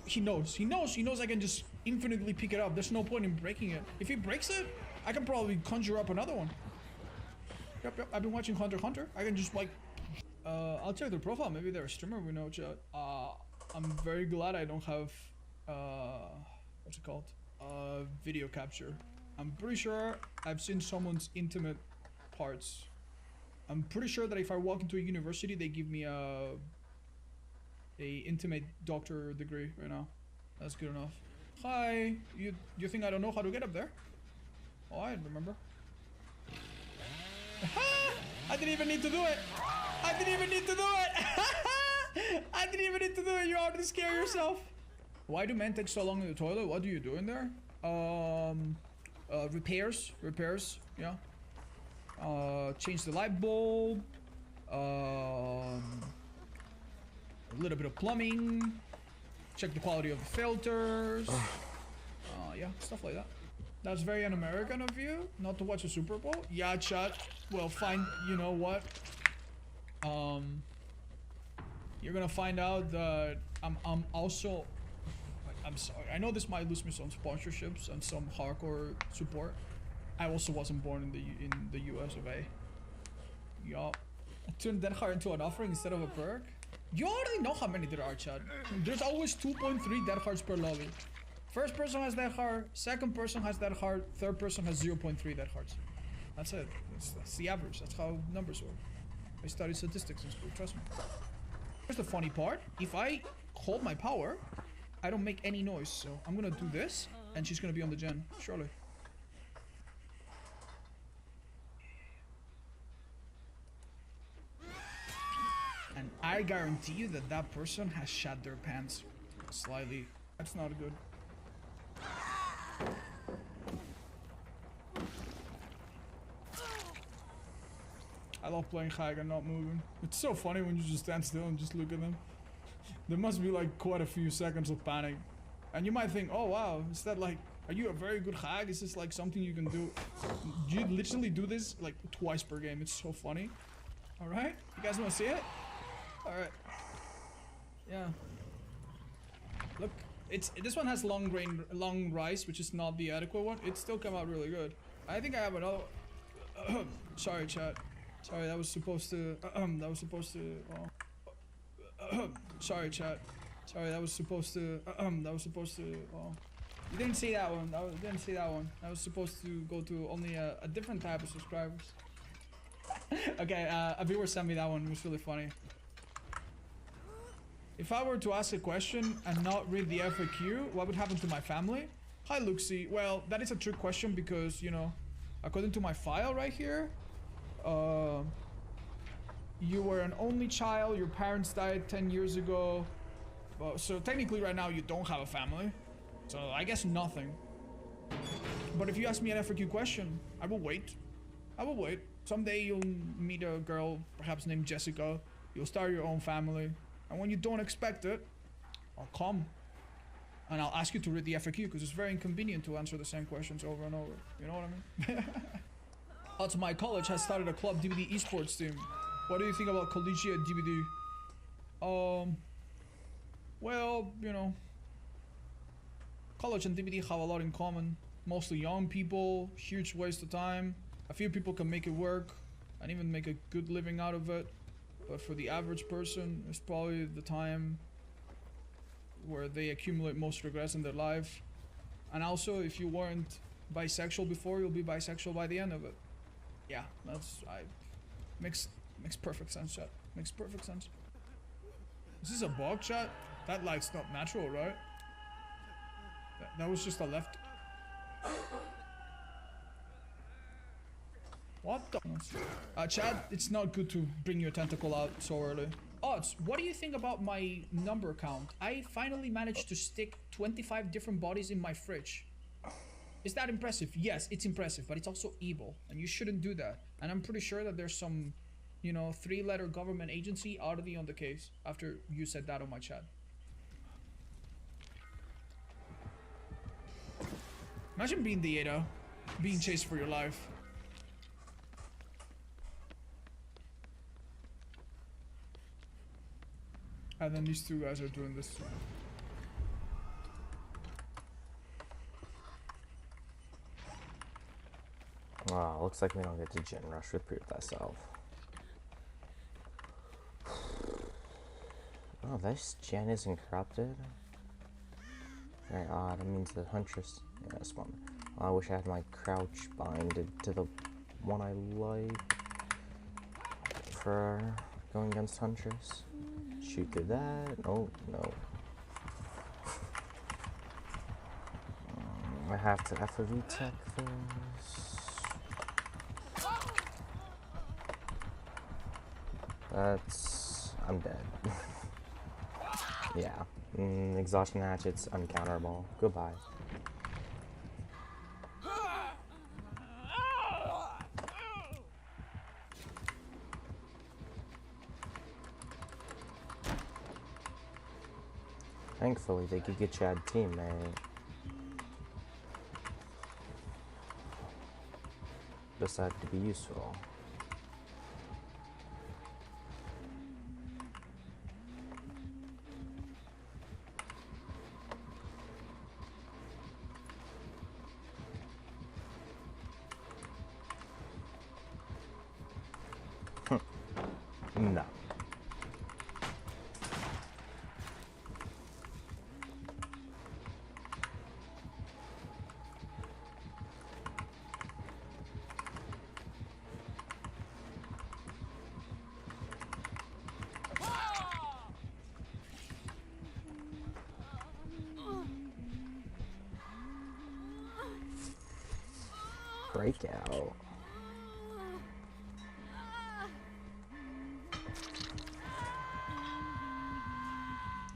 He knows. He knows I can just infinitely pick it up. There's no point in breaking it. If he breaks it, I can probably conjure up another one. Yep. I've been watching Hunter x Hunter. I can just like I'll check their profile. Maybe they're a streamer, we know, chat. I'm very glad I don't have what's it called? Video capture. I'm pretty sure I've seen someone's intimate parts. I'm pretty sure that if I walk into a university, they give me a intimate doctor degree right now. That's good enough. Hi, you think I don't know how to get up there? Oh, I remember. I didn't even need to do it. I didn't even need to do it. I didn't even need to do it. You already scare yourself. Why do men take so long in the toilet? What do you do in there? Repairs, yeah. Change the light bulb. A little bit of plumbing. Check the quality of the filters. Yeah, stuff like that. That's very un-American of you, not to watch a Super Bowl. Yeah, chat. Well, fine. You know what? You're gonna find out that I'm also. I'm sorry. I know this might lose me some sponsorships and some hardcore support. I also wasn't born in the US of A. Yup. Turn Dead Hard into an offering instead of a perk. You already know how many there are, Chad. There's always 2.3 Dead Hards per lobby. First person has Dead Hard, second person has Dead Hard, third person has 0.3 Dead Hards. That's it. That's the average. That's how numbers work. I studied statistics in school, trust me. Here's the funny part. If I hold my power, I don't make any noise. So I'm gonna do this, and she's gonna be on the gen, surely. And I guarantee you that that person has shat their pants slightly. That's not good. I love playing Hag and not moving. It's so funny when you just stand still and just look at them. There must be like quite a few seconds of panic. And you might think, oh wow, is that like, are you a very good Hag? Is this like something you can do? You literally do this like twice per game. It's so funny. Alright, you guys wanna see it? Alright. Yeah. Look, this one has long rise, which is not the adequate one. It still came out really good. I think I have another. Sorry, chat. Sorry, that was supposed to. Sorry, chat. Sorry, that was supposed to. You didn't see that one. Didn't see that one. That was supposed to go to only a different type of subscribers. Okay, a viewer sent me that one. It was really funny. If I were to ask a question and not read the FAQ, what would happen to my family? Hi, Luxie. Well, that is a trick question because, you know, according to my file right here, you were an only child, your parents died 10 years ago. So technically right now you don't have a family. So I guess nothing. But if you ask me an FAQ question, I will wait. I will wait. Someday you'll meet a girl, perhaps named Jessica. You'll start your own family. And when you don't expect it, I'll come. And I'll ask you to read the FAQ because it's very inconvenient to answer the same questions over and over. You know what I mean? Also, my college has started a Club DVD esports team. What do you think about collegiate DVD? Well, you know, college and DVD have a lot in common. Mostly young people, huge waste of time. A few people can make it work and even make a good living out of it. But for the average person, it's probably the time where they accumulate most regrets in their life. And also, if you weren't bisexual before, you'll be bisexual by the end of it. Yeah, makes perfect sense, chat. Makes perfect sense. Is this a bug, chat? That light's not natural, right? That was just a left. What the? Chad, it's not good to bring your tentacle out so early. Odds, what do you think about my number count? I finally managed to stick 25 different bodies in my fridge. Is that impressive? Yes, it's impressive, but it's also evil, and you shouldn't do that. And I'm pretty sure that there's some, you know, 3-letter government agency already on the case after you said that on my chat. Imagine being the Ada, being chased for your life. And then these two guys are doing this. Wow, looks like we don't get to Gen Rush with Prove Thyself. Oh, this Gen isn't corrupted. Very odd. That means the Huntress. Yeah, that's one. I wish I had my crouch binded to the one I like for going against Huntress. Shoot through that. Oh, no. I have to FOV tech this. That's... I'm dead. Yeah. Exhaustion hatchet's uncounterable. Goodbye. Thankfully, they could get Chad teammate. Decide to be useful. No. Breakout.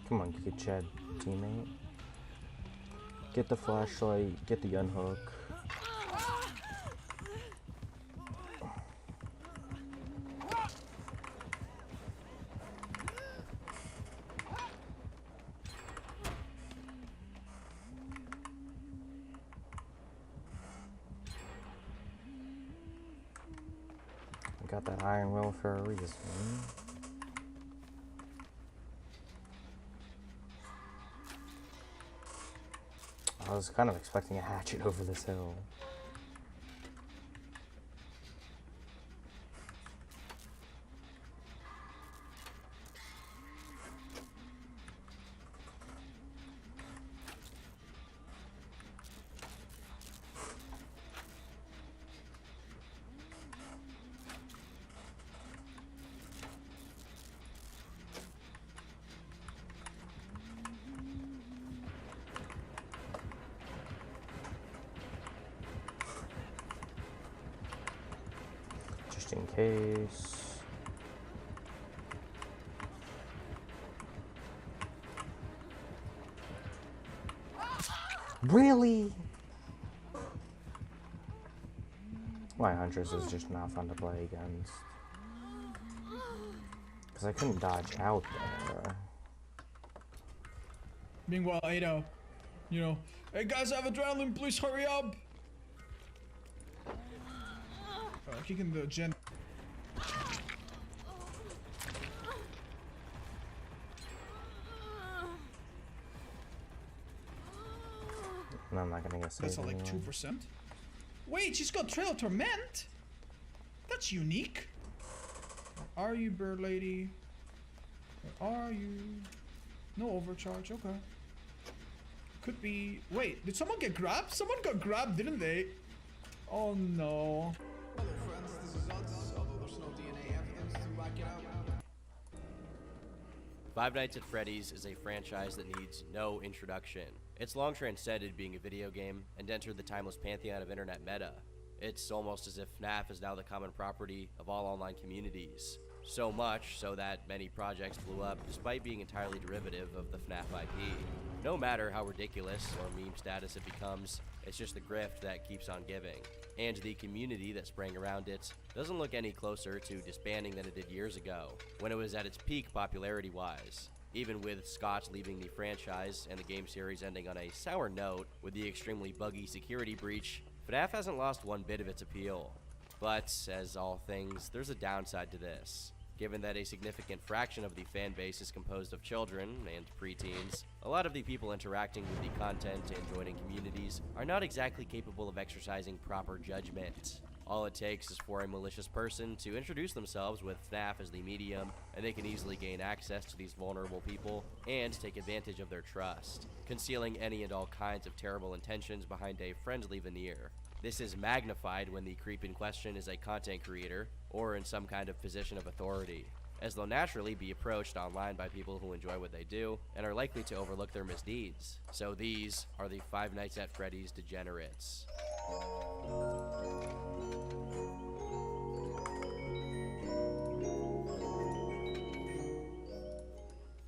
Come on, get Chad, teammate. Get the flashlight, get the unhook. I got that iron will for a reason. I was kind of expecting a hatchet over this hill. Just in case. Really? Why Huntress is just not fun to play against. Because I couldn't dodge out there. Meanwhile, Ada, you know, hey guys, I have adrenaline, please hurry up. Kicking the gen. And I'm not gonna get saved. That's at like anyway. 2%. Wait, she's got Trail of Torment? That's unique. Where are you, bird lady? Where are you? No overcharge, okay. Could be. Wait, did someone get grabbed? Someone got grabbed, didn't they? Oh no. Hello friends, this is Us, although there's no DNA evidence to back it up. Five Nights at Freddy's is a franchise that needs no introduction. It's long transcended being a video game and entered the timeless pantheon of internet meta. It's almost as if FNAF is now the common property of all online communities. So much so that many projects blew up despite being entirely derivative of the FNAF IP. No matter how ridiculous or meme status it becomes, it's just the grift that keeps on giving. And the community that sprang around it doesn't look any closer to disbanding than it did years ago, when it was at its peak popularity-wise. Even with Scott leaving the franchise and the game series ending on a sour note with the extremely buggy security breach, FNAF hasn't lost one bit of its appeal. But, as all things, there's a downside to this. Given that a significant fraction of the fan base is composed of children and preteens, a lot of the people interacting with the content and joining communities are not exactly capable of exercising proper judgment. All it takes is for a malicious person to introduce themselves with FNAF as the medium, and they can easily gain access to these vulnerable people and take advantage of their trust, concealing any and all kinds of terrible intentions behind a friendly veneer. This is magnified when the creep in question is a content creator or in some kind of position of authority, as they'll naturally be approached online by people who enjoy what they do and are likely to overlook their misdeeds. So these are the Five Nights at Freddy's degenerates.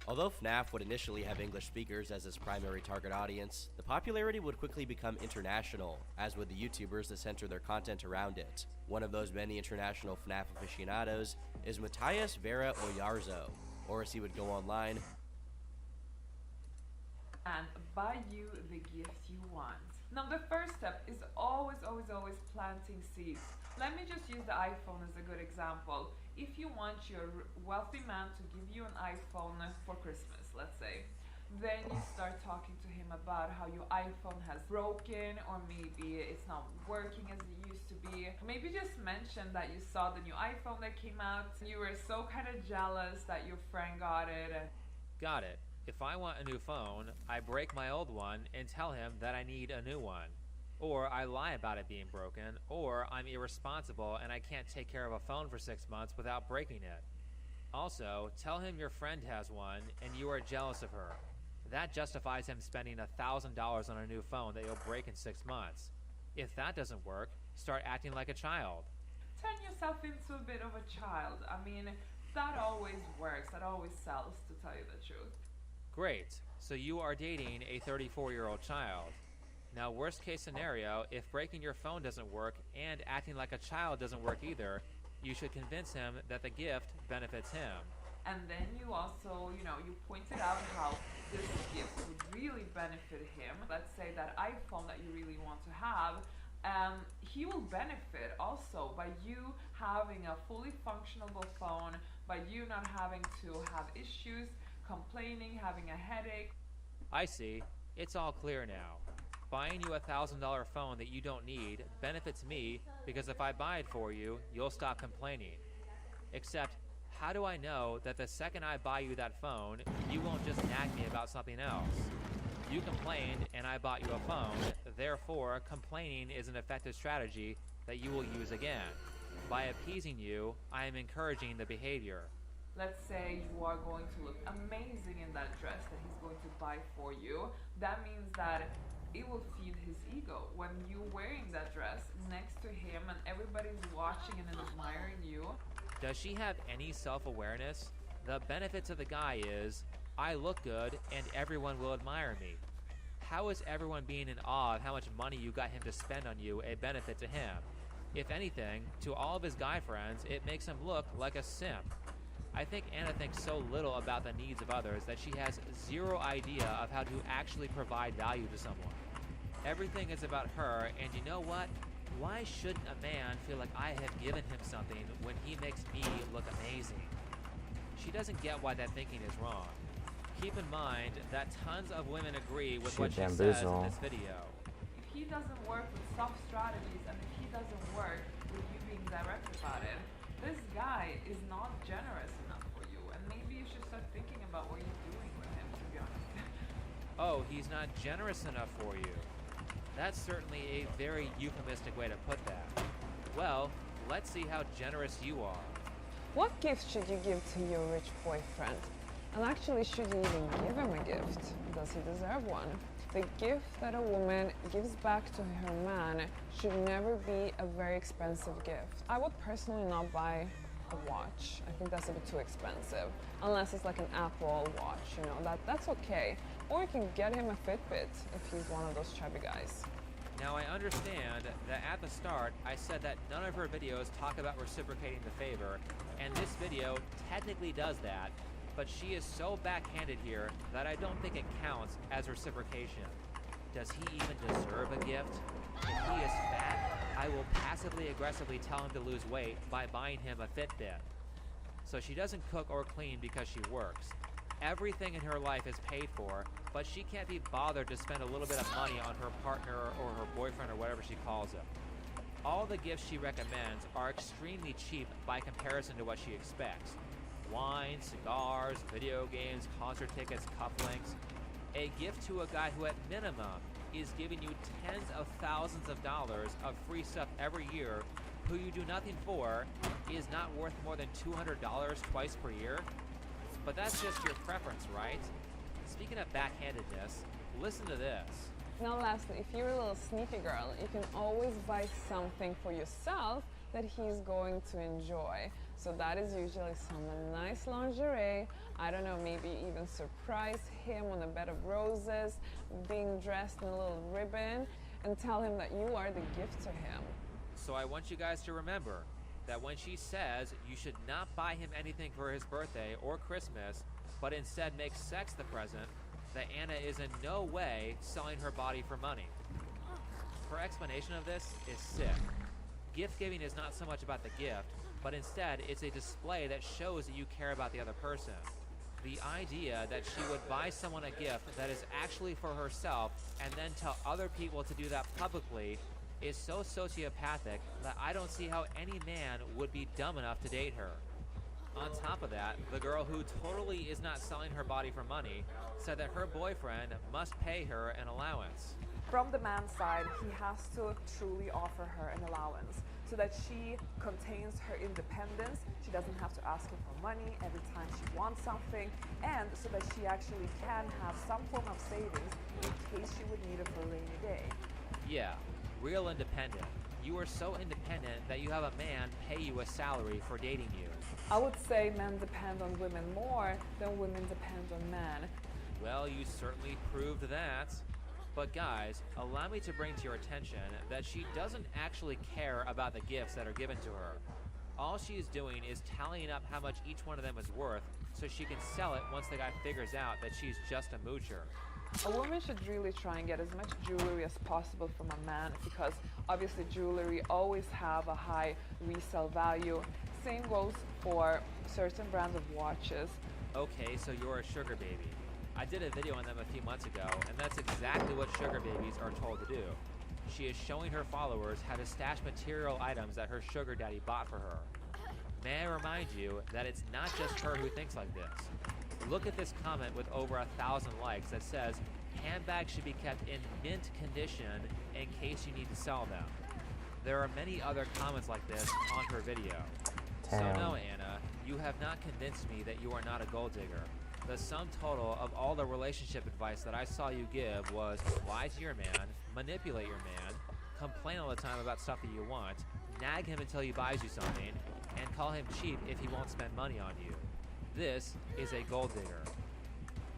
Although FNAF would initially have English speakers as its primary target audience, the popularity would quickly become international, as would the YouTubers that center their content around it. One of those many international FNAF aficionados is Matthias Vera Oyarzo, or as he would go online, and buy you the gift you want. Now the first step is always planting seeds. Let me just use the iPhone as a good example. If you want your wealthy man to give you an iPhone for Christmas, let's say, then you start talking to him about how your iPhone has broken, or maybe it's not working as it used to be. Maybe just mention that you saw the new iPhone that came out, and you were so kind of jealous that your friend got it. Got it. If I want a new phone, I break my old one and tell him that I need a new one. Or I lie about it being broken, or I'm irresponsible and I can't take care of a phone for 6 months without breaking it. Also, tell him your friend has one and you are jealous of her. That justifies him spending $1,000 on a new phone that you'll break in 6 months. If that doesn't work, start acting like a child. Turn yourself into a bit of a child. I mean, that always works, that always sells, to tell you the truth. Great, so you are dating a 34-year-old child. Now, worst case scenario, if breaking your phone doesn't work and acting like a child doesn't work either, you should convince him that the gift benefits him. And then you also, you pointed out how this gift would really benefit him. Let's say that iPhone that you really want to have, he will benefit also by you having a fully functional phone, by you not having to have issues, complaining, having a headache. I see. It's all clear now. Buying you a $1,000 phone that you don't need benefits me because if I buy it for you, you'll stop complaining. Except, how do I know that the second I buy you that phone, you won't just nag me about something else? You complained and I bought you a phone, therefore complaining is an effective strategy that you will use again. By appeasing you, I am encouraging the behavior. Let's say you are going to look amazing in that dress that he's going to buy for you. That means that it will feed his ego. When you're wearing that dress next to him and everybody's watching and admiring you. Does she have any self-awareness? The benefit to the guy is, I look good and everyone will admire me. How is everyone being in awe of how much money you got him to spend on you a benefit to him? If anything, to all of his guy friends, it makes him look like a simp. I think Anna thinks so little about the needs of others that she has zero idea of how to actually provide value to someone. Everything is about her, and you know what? Why shouldn't a man feel like I have given him something when he makes me look amazing? She doesn't get why that thinking is wrong. Keep in mind that tons of women agree with what she says in this video. If he doesn't work with soft strategies, and if he doesn't work with you being direct about it, this guy is not generous enough for you, and maybe you should start thinking about what you're doing with him, to be honest. Oh, he's not generous enough for you. That's certainly a very euphemistic way to put that. Well, let's see how generous you are. What gift should you give to your rich boyfriend? And actually, should you even give him a gift? Does he deserve one? The gift that a woman gives back to her man should never be a very expensive gift. I would personally not buy a watch. I think that's a bit too expensive. Unless it's like an Apple watch, you know, that's okay. Or you can get him a Fitbit if he's one of those chubby guys. Now I understand that at the start I said that none of her videos talk about reciprocating the favor, and this video technically does that, but she is so backhanded here that I don't think it counts as reciprocation. Does he even deserve a gift? If he is fat, I will passively aggressively tell him to lose weight by buying him a Fitbit. So she doesn't cook or clean because she works. Everything in her life is paid for, but she can't be bothered to spend a little bit of money on her partner or her boyfriend or whatever she calls him. All the gifts she recommends are extremely cheap by comparison to what she expects. Wine, cigars, video games, concert tickets, cufflinks. A gift to a guy who at minimum is giving you tens of thousands of dollars of free stuff every year, who you do nothing for, is not worth more than $200 twice per year? But that's just your preference, right? Speaking of backhandedness, listen to this. Now lastly, if you're a little sneaky girl, you can always buy something for yourself that he's going to enjoy. So that is usually some nice lingerie, I don't know, maybe even surprise him on a bed of roses, being dressed in a little ribbon, and tell him that you are the gift to him. So I want you guys to remember that when she says you should not buy him anything for his birthday or Christmas, but instead make sex the present, that Anna is in no way selling her body for money. Her explanation of this is sick. Gift giving is not so much about the gift, but instead it's a display that shows that you care about the other person. The idea that she would buy someone a gift that is actually for herself and then tell other people to do that publicly is so sociopathic that I don't see how any man would be dumb enough to date her. On top of that, the girl who totally is not selling her body for money said that her boyfriend must pay her an allowance. From the man's side, he has to truly offer her an allowance so that she contains her independence. She doesn't have to ask him for money every time she wants something, and so that she actually can have some form of savings in case she would need it for a rainy day. Yeah, real independent. You are so independent that you have a man pay you a salary for dating you. I would say men depend on women more than women depend on men. Well, you certainly proved that. But guys, allow me to bring to your attention that she doesn't actually care about the gifts that are given to her. All she is doing is tallying up how much each one of them is worth so she can sell it once the guy figures out that she's just a moocher. A woman should really try and get as much jewelry as possible from a man, because obviously jewelry always have a high resale value. Same goes for certain brands of watches. Okay, so you're a sugar baby. I did a video on them a few months ago, and that's exactly what sugar babies are told to do. She is showing her followers how to stash material items that her sugar daddy bought for her. May I remind you that it's not just her who thinks like this. Look at this comment with over 1,000 likes that says, handbags should be kept in mint condition in case you need to sell them. There are many other comments like this on her video. So no, Anna, you have not convinced me that you are not a gold digger. The sum total of all the relationship advice that I saw you give was lie to your man, manipulate your man, complain all the time about stuff that you want, nag him until he buys you something, and call him cheap if he won't spend money on you. This is a gold digger.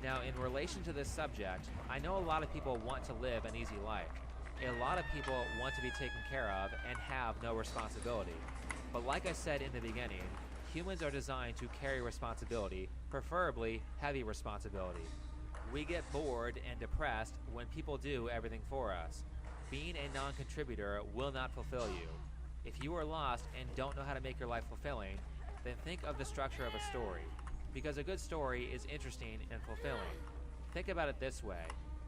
Now, in relation to this subject, I know a lot of people want to live an easy life. A lot of people want to be taken care of and have no responsibility. But like I said in the beginning, humans are designed to carry responsibility, preferably heavy responsibility. We get bored and depressed when people do everything for us. Being a non-contributor will not fulfill you. If you are lost and don't know how to make your life fulfilling, then think of the structure of a story. Because a good story is interesting and fulfilling. Think about it this way.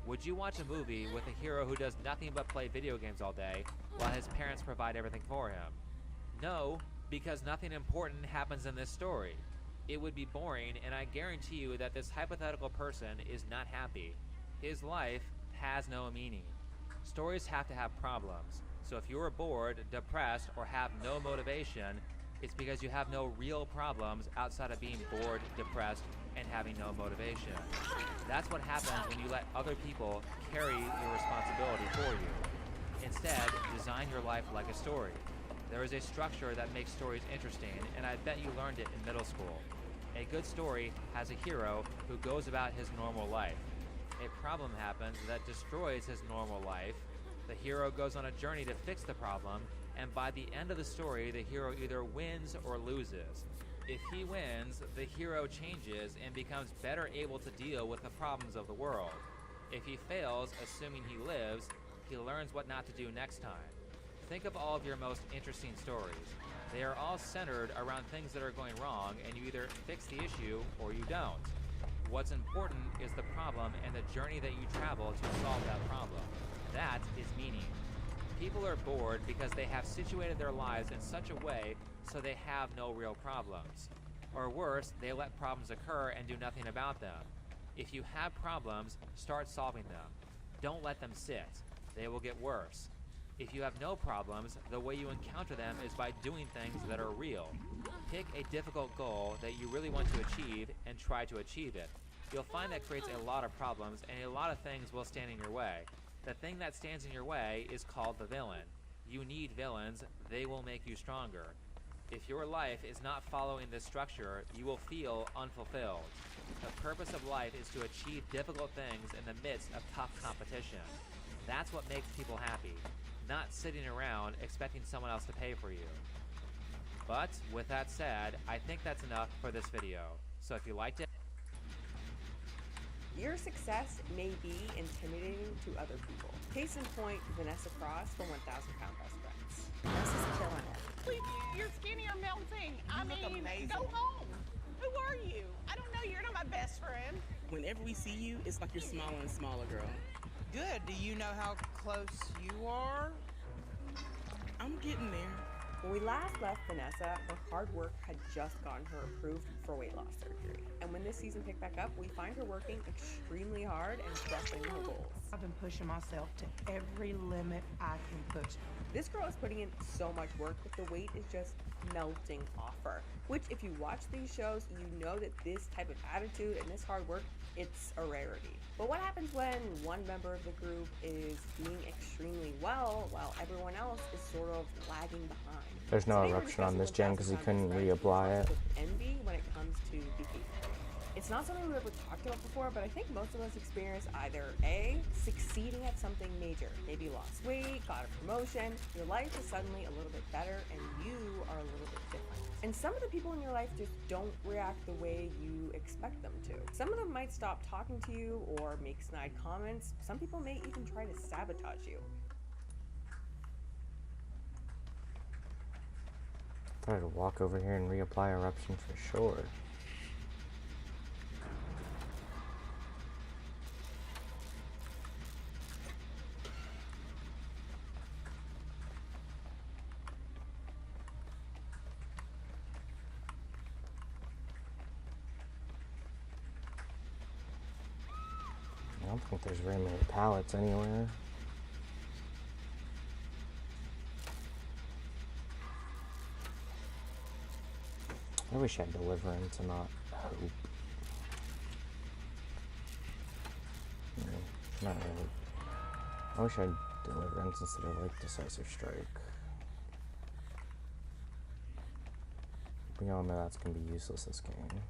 Would you watch a movie with a hero who does nothing but play video games all day while his parents provide everything for him? No, because nothing important happens in this story. It would be boring, and I guarantee you that this hypothetical person is not happy. His life has no meaning. Stories have to have problems, so if you are bored, depressed, or have no motivation, It's because you have no real problems outside of being bored, depressed, and having no motivation. That's what happens when you let other people carry your responsibility for you. Instead, design your life like a story. There is a structure that makes stories interesting, and I bet you learned it in middle school. A good story has a hero who goes about his normal life. A problem happens that destroys his normal life. The hero goes on a journey to fix the problem, and by the end of the story, the hero either wins or loses. If he wins, the hero changes and becomes better able to deal with the problems of the world. If he fails, assuming he lives, he learns what not to do next time. Think of all of your most interesting stories. They are all centered around things that are going wrong, and you either fix the issue or you don't. What's important is the problem and the journey that you travel to solve that problem. That is meaning. People are bored because they have situated their lives in such a way so they have no real problems. Or worse, they let problems occur and do nothing about them. If you have problems, start solving them. Don't let them sit. They will get worse. If you have no problems, the way you encounter them is by doing things that are real. Pick a difficult goal that you really want to achieve and try to achieve it. You'll find that creates a lot of problems and a lot of things will stand in your way. The thing that stands in your way is called the villain. You need villains. They will make you stronger. If your life is not following this structure, you will feel unfulfilled. The purpose of life is to achieve difficult things in the midst of tough competition. That's what makes people happy, not sitting around expecting someone else to pay for you. But with that said, I think that's enough for this video. So if you liked it, your success may be intimidating to other people. Case in point, Vanessa Cross from 1,000 Pound Best Friends. Vanessa's killing it. You're skinny or melting. I mean, amazing. go home. Who are you? I don't know. You're not my best friend. Whenever we see you, it's like you're smaller and smaller, girl. Good. Do you know how close you are? I'm getting there. When we last left Vanessa, her hard work had just gotten her approved for weight loss surgery. And when this season picked back up, we find her working extremely hard and crushing her goals. I've been pushing myself to every limit I can push. This girl is putting in so much work that the weight is just melting off her. Which, if you watch these shows, you know that this type of attitude and this hard work, it's a rarity. But what happens when one member of the group is doing extremely well while everyone else is sort of lagging behind? There's no eruption on this gen because he couldn't reapply it. Envy when it comes to behavior. It's not something we've ever talked about before, but I think most of us experience either A, succeeding at something major, maybe lost weight, got a promotion, your life is suddenly a little bit better and you are a little bit different. And some of the people in your life just don't react the way you expect them to. Some of them might stop talking to you or make snide comments. Some people may even try to sabotage you. I thought I'd walk over here and reapply eruption for sure. I don't think there's very many pallets anywhere. I wish I had deliverance and not hope. Not really. I wish I had deliverance instead of like decisive strike. We all know that's gonna be useless this game.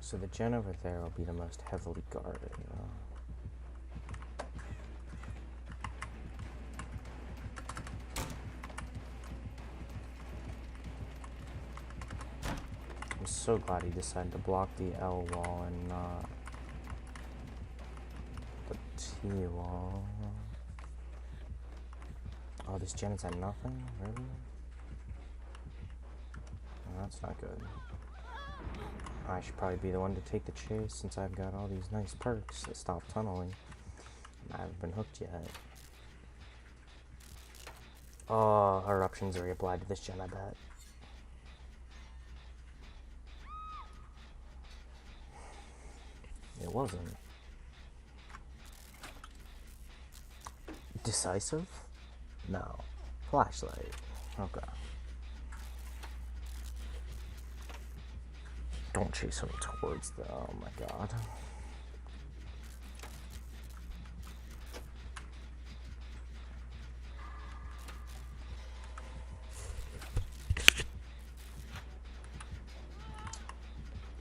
So the gen over there will be the most heavily guarded. I'm so glad he decided to block the L wall and not the T wall. Oh, this gen is at nothing? Really? Oh, that's not good. I should probably be the one to take the chase since I've got all these nice perks that stop tunneling. I haven't been hooked yet. Oh, eruptions are reapplied to this gen, I bet. It wasn't. Decisive? No. Flashlight. Okay. Don't chase him towards the... Oh my god.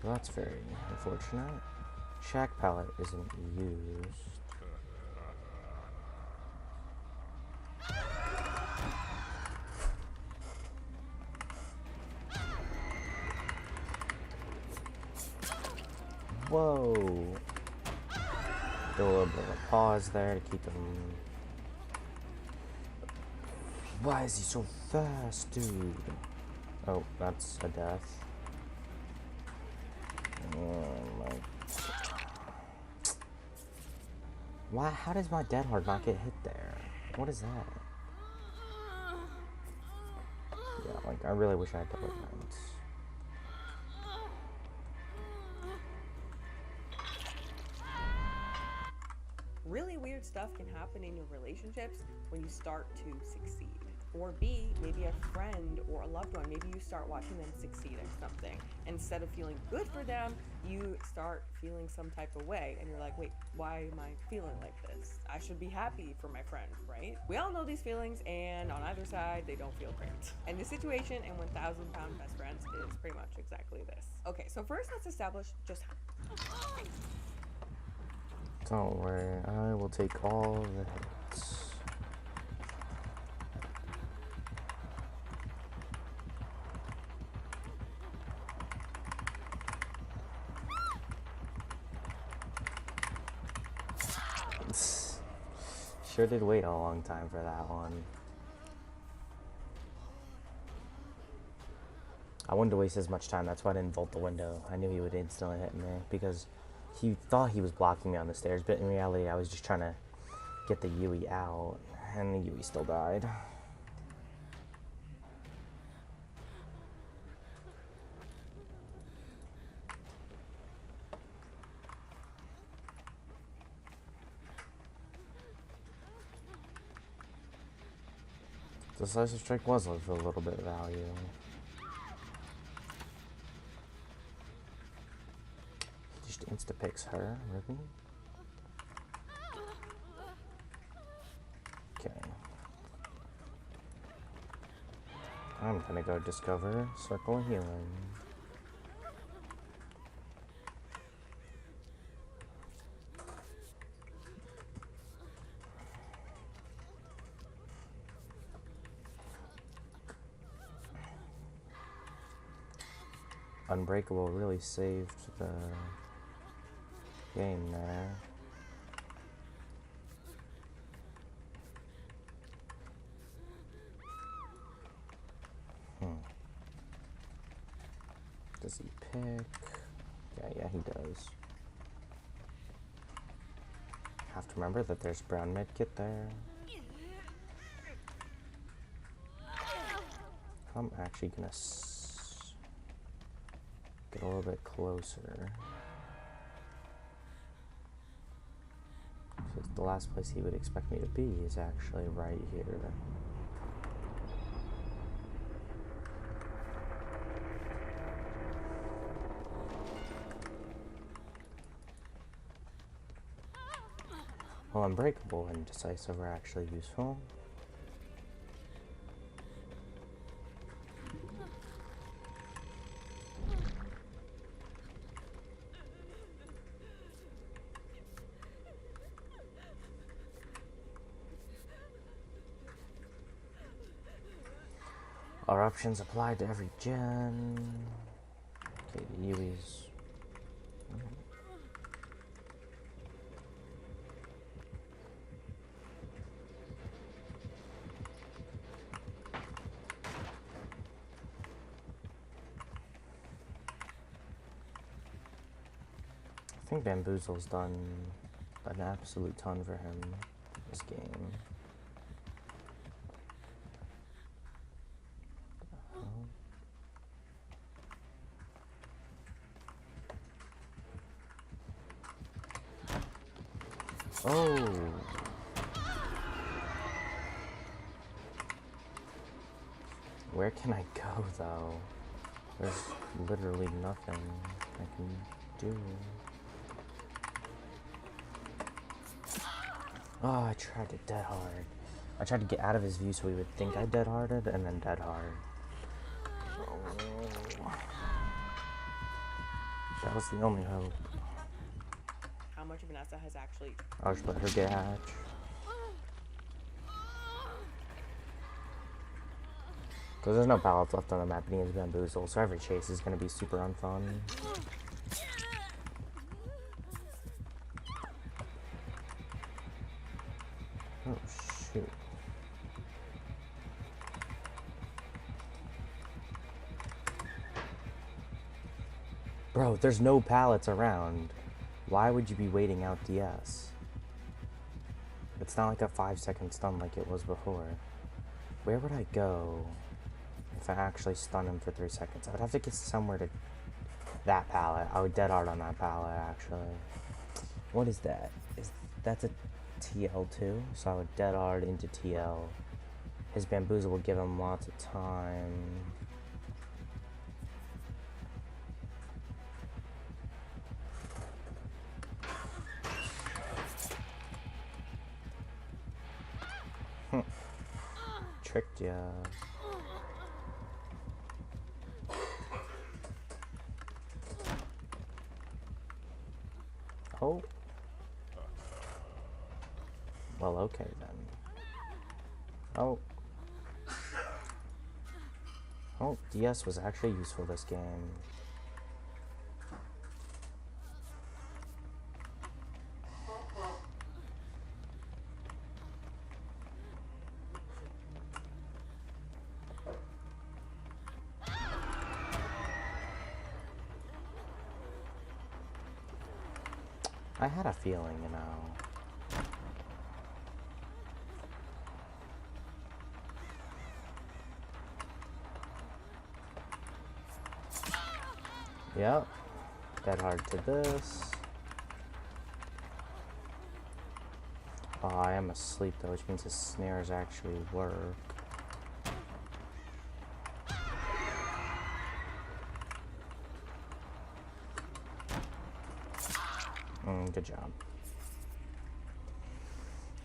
Well, that's very unfortunate. Shack pallet isn't used. Whoa! Do a little bit of a pause there to keep him. Why is he so fast, dude? Oh, that's a death. Oh my. Why? How does my dead hard not get hit there? What is that? Yeah, like I really wish I had deliverance. Really weird stuff can happen in your relationships when you start to succeed. Or B, maybe a friend or a loved one, maybe you start watching them succeed at something. Instead of feeling good for them, you start feeling some type of way. And you're like, wait, why am I feeling like this? I should be happy for my friend, right? We all know these feelings, and on either side, they don't feel great. And the situation in 1,000-pound best friends is pretty much exactly this. Okay, so first let's establish just how. Don't worry, I will take all the hits. Sure did wait a long time for that one. I wanted to waste as much time, that's why I didn't vault the window. I knew he would instantly hit me because he thought he was blocking me on the stairs, but in reality I was just trying to get the Yui out, and the Yui still died. Decisive Strike was of a little bit of value. He just insta-picks her, really? Okay. I'm gonna go discover Circle of Healing. Unbreakable really saved the game there. Does he pick? Yeah, he does. Have to remember that there's brown medkit there. I'm actually gonna get a little bit closer. So the last place he would expect me to be is actually right here. Well, Unbreakable and Decisive are actually useful. Our options applied to every gen. Okay, the Yui's. think Bamboozle's done an absolute ton for him this game. Oh. Where can I go though? There's literally nothing I can do. Oh, I tried to dead hard. I tried to get out of his view so he would think I dead harded and then dead hard. Oh. That was the only hope. How much Vanessa has actually... I'll just let her get hatch. Because there's no pallets left on the map and he has Bamboozle, so every chase is going to be super unfun. Oh, shoot. Bro, there's no pallets around. Why would you be waiting out DS? It's not like a 5-second stun like it was before. Where would I go if I actually stun him for 3 seconds? I would have to get somewhere to... That pallet. I would dead hard on that pallet, actually. What is that? That's a TL2? So I would dead hard into TL. His Bamboozle will give him lots of time. Tricked ya. Oh. Well, okay then. Oh. Oh, DS was actually useful this game. I had a feeling, you know. Yep. Dead hard to this. Oh, I am asleep though, which means his snares actually work. Good job.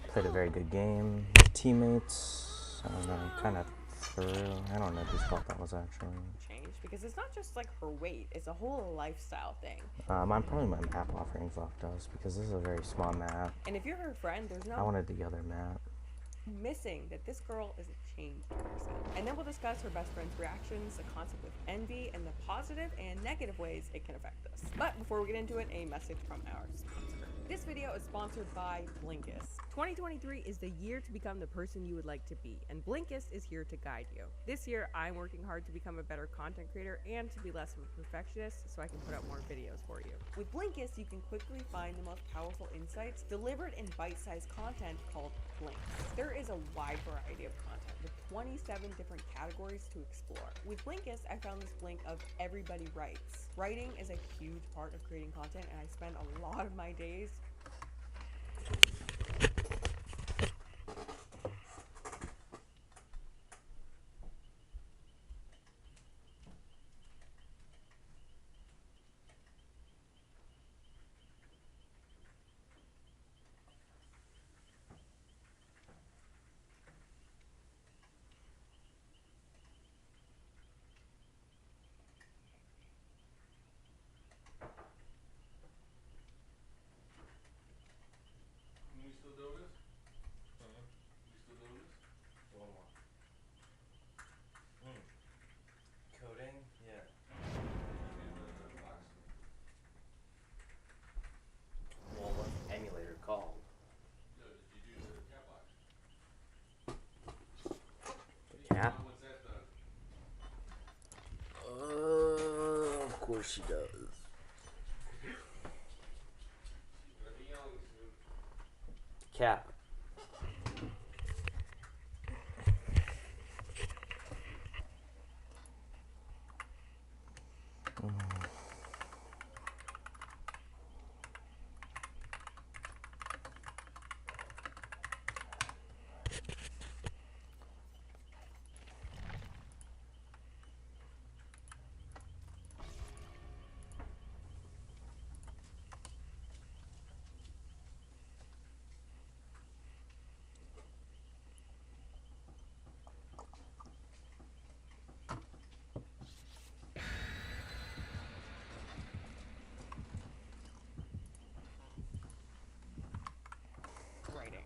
Played a very good game. Teammates, I don't know, kind of threw. I don't know whose fault that was actually. Change because it's not just like her weight; it's a whole lifestyle thing. Probably my map offering fucked us because this is a very small map. And if you're her friend, there's no. I wanted the other map. Missing that this girl is a changed person. And then we'll discuss her best friend's reactions, the concept of envy, and the positive and negative ways it can affect us. But before we get into it, a message from our sponsor. This video is sponsored by Blinkist. 2023 is the year to become the person you would like to be, and Blinkist is here to guide you. This year, I'm working hard to become a better content creator and to be less of a perfectionist so I can put out more videos for you. With Blinkist, you can quickly find the most powerful insights delivered in bite-sized content called Blinks. There is a wide variety of content with 27 different categories to explore. With Blinkist, I found this blink of Everybody Writes. Writing is a huge part of creating content, and I spend a lot of my days Coding? Yeah. Well, what's the emulator called? The cat? Of course she does. cat.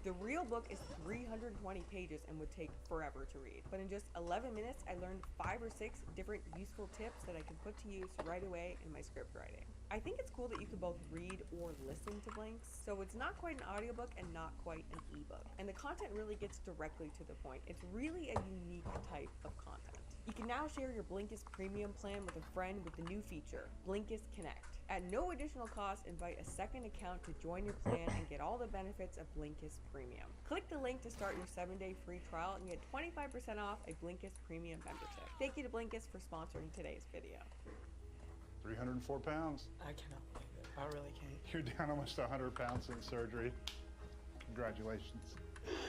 The real book is 320 pages and would take forever to read. But in just 11 minutes, I learned 5 or 6 different useful tips that I can put to use right away in my script writing. I think it's cool that you can both read or listen to Blinks, so it's not quite an audiobook and not quite an ebook. And the content really gets directly to the point. It's really a unique type of content. You can now share your Blinkist Premium plan with a friend with the new feature, Blinkist Connect. At no additional cost, invite a second account to join your plan and get all the benefits of Blinkist Premium. Click the link to start your 7-day free trial and get 25% off a Blinkist Premium membership. Thank you to Blinkist for sponsoring today's video. 304 pounds. I cannot believe it. I really can't. You're down almost 100 pounds since surgery. Congratulations.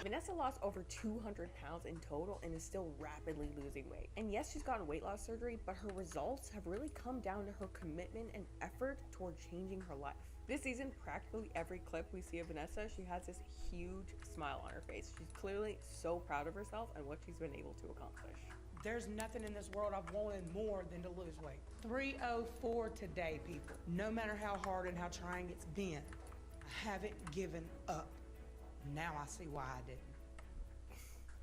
Vanessa lost over 200 pounds in total and is still rapidly losing weight. And yes, she's gotten weight loss surgery, but her results have really come down to her commitment and effort toward changing her life. This season, practically every clip we see of Vanessa, she has this huge smile on her face. She's clearly so proud of herself and what she's been able to accomplish. There's nothing in this world I've wanted more than to lose weight. 304 today, people. No matter how hard and how trying it's been, I haven't given up. Now I see why I didn't.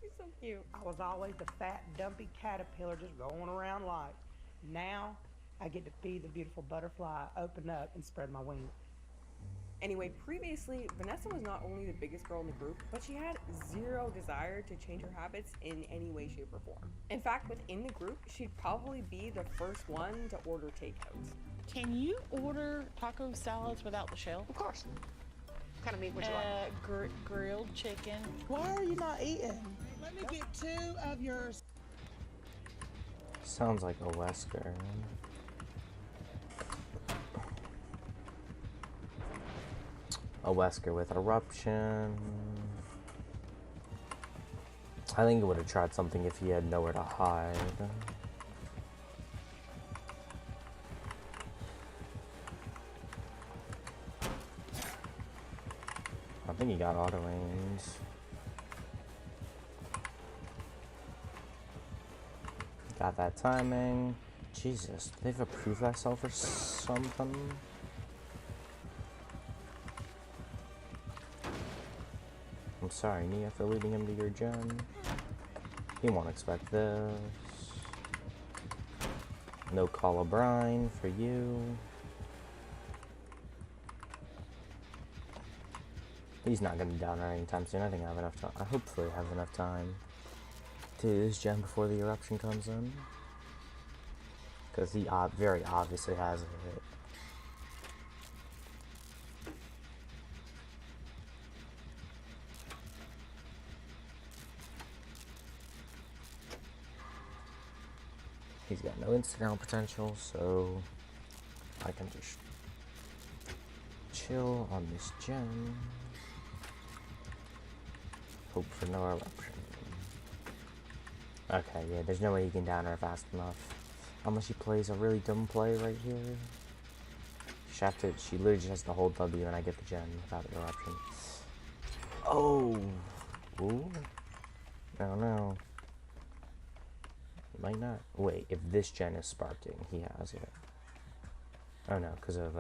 You're so cute. I was always the fat, dumpy caterpillar just going around life. Now I get to be the beautiful butterfly, open up and spread my wings. Anyway, previously, Vanessa was not only the biggest girl in the group, but she had zero desire to change her habits in any way, shape, or form. In fact, within the group, she'd probably be the first one to order takeouts. Can you order taco salads without the shell? Of course. What kind of meat would you like? Grilled chicken. Why are you not eating? Let me get 2 of yours. Sounds like a Wesker. A Wesker with eruption. I think he would have tried something if he had nowhere to hide. I think he got auto aims. Got that timing. Jesus, they've approved myself or something. I'm sorry, Nia, for leading him to your gen. He won't expect this. No Call O'Brien for you. He's not gonna be down there anytime soon. I think I have enough time. I hopefully have enough time to do this gen before the eruption comes in. Because he very obviously has it. He's got no Instagram potential, so I can just chill on this gen. Hope for no eruption. Okay, yeah, there's no way he can down her fast enough. Unless she plays a really dumb play right here. She literally just has to hold W and I get the gen without the eruption. Oh! Ooh. Oh no. Might not. Wait, if this gen is sparking, he has it. Oh no, because of,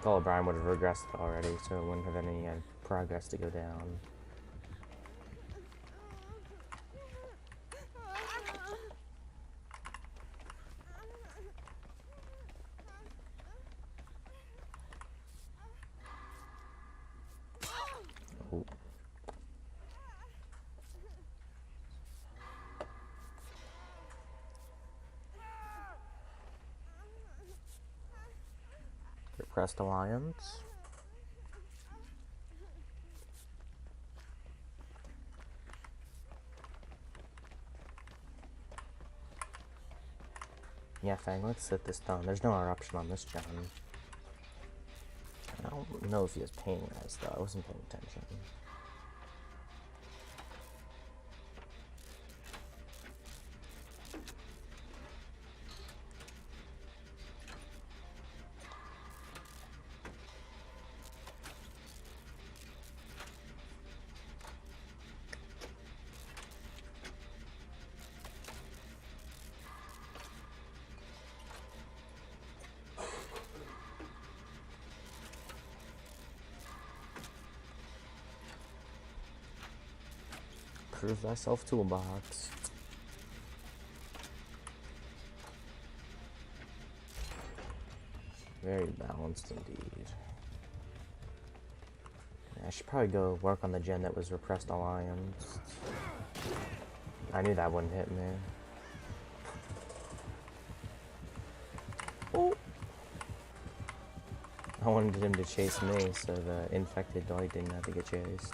Call O'Brien would have regressed already, so it wouldn't have any progress to go down. Oh. Repressed Alliance. Yeah, Fang, let's sit this down. There's no eruption on this gen. I don't know if he was paying res though. I wasn't paying attention. Prove thyself toolbox. Very balanced indeed. I should probably go work on the gen that was repressed alliance. I knew that wouldn't hit me. Oh. I wanted him to chase me so the infected dog didn't have to get chased.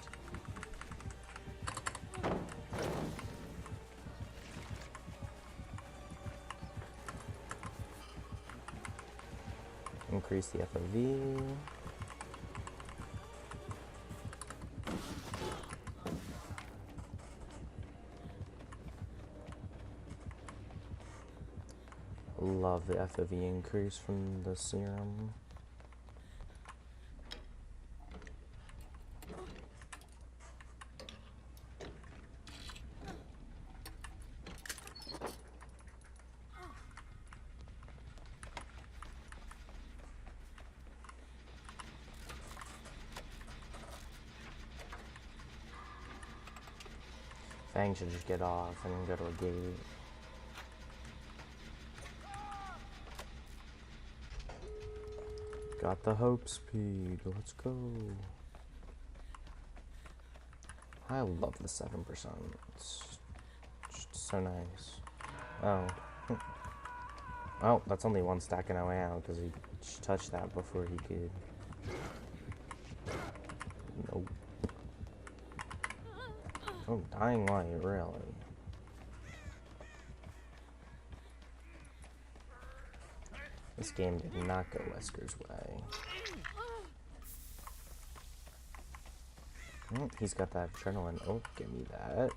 Increase the FOV. Love the FOV increase from the serum. Fang should just get off and then go to a gate. Got the hope speed, let's go. I love the 7%. It's just so nice. Oh. Oh, that's only one stack in OA out because he touched that before he could. Nope. Oh, dying light, really? This game did not go Wesker's way. Oh, he's got that adrenaline. Oh, give me that.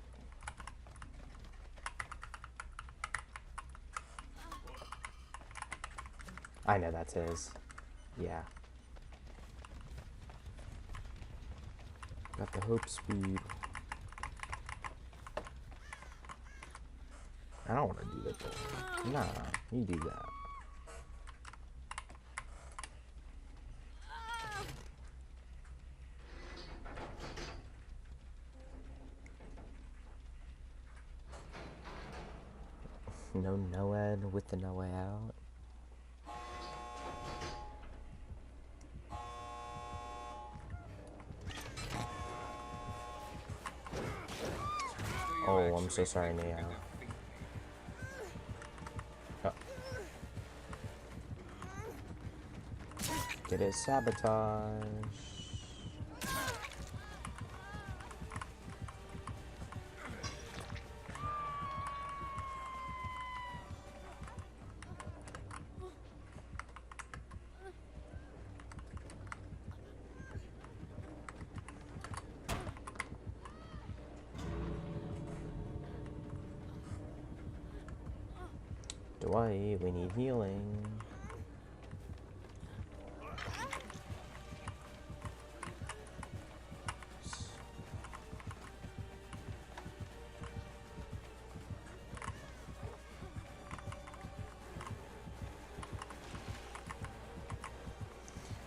I know that's his. Yeah. Got the hope speed. I don't want to do that though. Nah, you do that. No Noed with the no way out. Oh, I'm so sorry, Neo. Oh. Get his sabotage. Dwight, we need healing.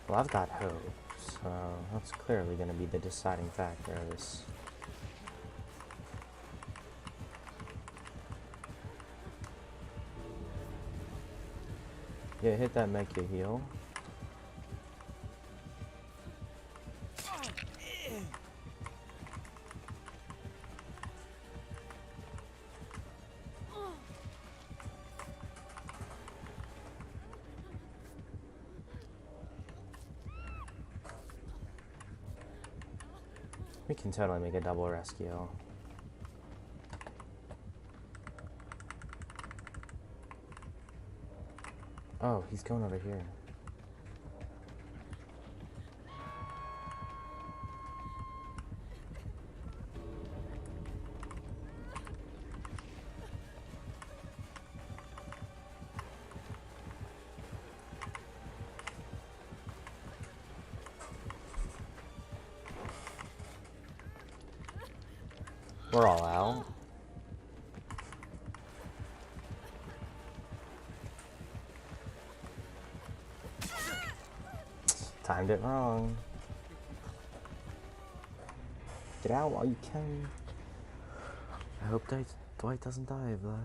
Well, I've got hope, so that's clearly going to be the deciding factor of this. Yeah, hit that, make you heal. We can totally make a double rescue. Oh, he's going over here. We're all out. Timed it wrong. Get out while you can. I hope Dwight doesn't die of that.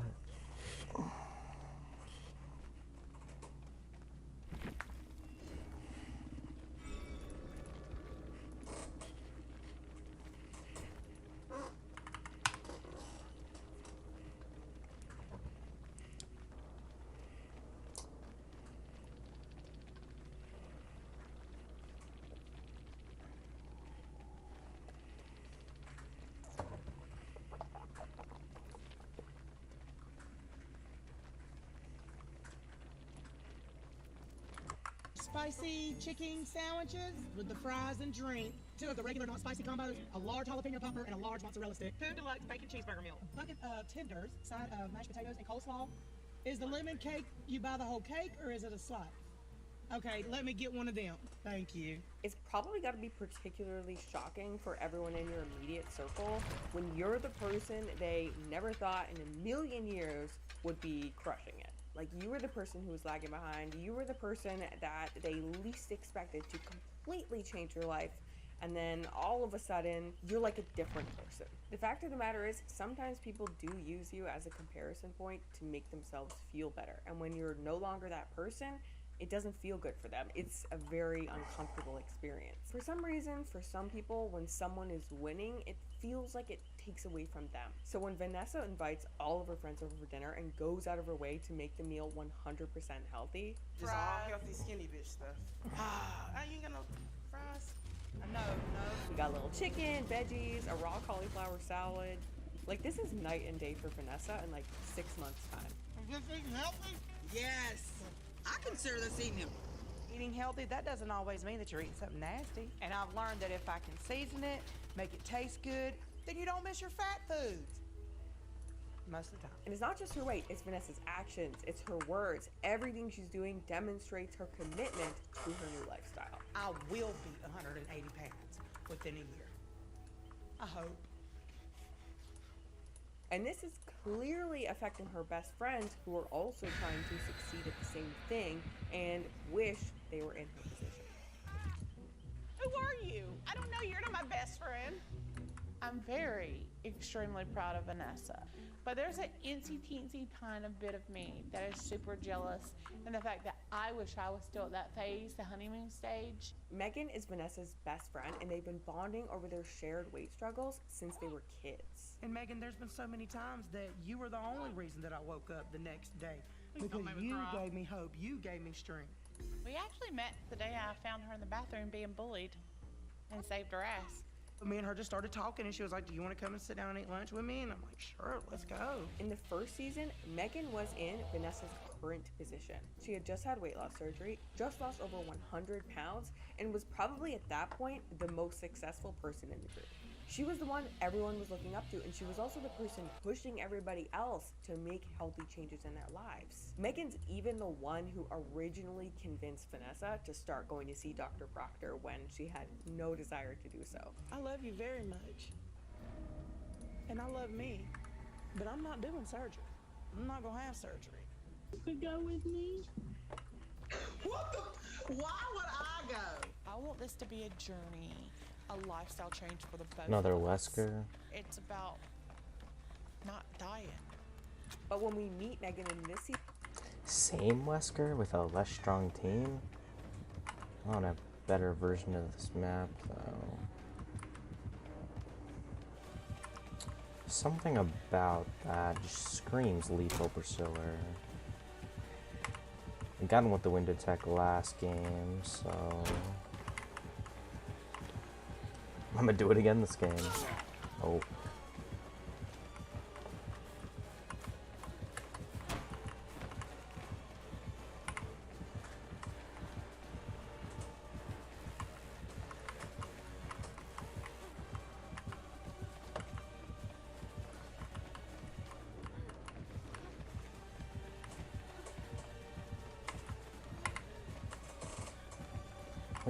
Spicy chicken sandwiches with the fries and drink. 2 of the regular not spicy combos, a large jalapeno popper, and a large mozzarella stick. 2 deluxe bacon cheeseburger meal. Bucket of tenders, side of mashed potatoes and coleslaw. Is the lemon cake, you buy the whole cake, or is it a slice? Okay, let me get one of them. Thank you. It's probably got to be particularly shocking for everyone in your immediate circle when you're the person they never thought in a million years would be crushing it. Like, you were the person who was lagging behind. You were the person that they least expected to completely change your life. And then all of a sudden, you're like a different person. The fact of the matter is, sometimes people do use you as a comparison point to make themselves feel better. And when you're no longer that person, it doesn't feel good for them. It's a very uncomfortable experience. For some reason, for some people, when someone is winning, it feels like it takes away from them. So when Vanessa invites all of her friends over for dinner and goes out of her way to make the meal 100% healthy, Just all healthy, skinny bitch stuff. You ain't got no fries? No. We got a little chicken, veggies, a raw cauliflower salad. Like, this is night and day for Vanessa in like 6 months' time. Is this eating healthy? Yes. I consider this eating healthy. Eating healthy, that doesn't always mean that you're eating something nasty. And I've learned that if I can season it, make it taste good, then you don't miss your fat foods. Most of the time. And it's not just her weight, it's Vanessa's actions, it's her words. Everything she's doing demonstrates her commitment to her new lifestyle. I will be 180 pounds within a year. I hope. And this is clearly affecting her best friends who are also trying to succeed at the same thing and wish they were in her position. Who are you? I don't know. You're not my best friend. I'm very extremely proud of Vanessa, but there's an teensy kind of bit of me that is super jealous, and the fact that I wish I was still at that phase, the honeymoon stage. Megan is Vanessa's best friend, and they've been bonding over their shared weight struggles since they were kids. And Megan, there's been so many times that you were the only reason that I woke up the next day. Because you gave me hope, you gave me strength. We actually met the day I found her in the bathroom being bullied and saved her ass. Me and her just started talking, and she was like, do you want to come and sit down and eat lunch with me? And I'm like, sure, let's go. In the first season, Megan was in Vanessa's current position. She had just had weight loss surgery, just lost over 100 pounds, and was probably at that point the most successful person in the group. She was the one everyone was looking up to, and she was also the person pushing everybody else to make healthy changes in their lives. Megan's even the one who originally convinced Vanessa to start going to see Dr. Proctor when she had no desire to do so. I love you very much. And I love me. But I'm not doing surgery. I'm not going to have surgery. You could go with me? What the? Why would I go? I want this to be a journey, a lifestyle change for the both Another of us. Wesker. It's about not dying. But when we meet Megan in this season, Same Wesker with a less strong team? I want a better version of this map, though. Something about that just screams lethal pursuer. I got him with the wind attack last game, so I'm gonna do it again this game. Oh.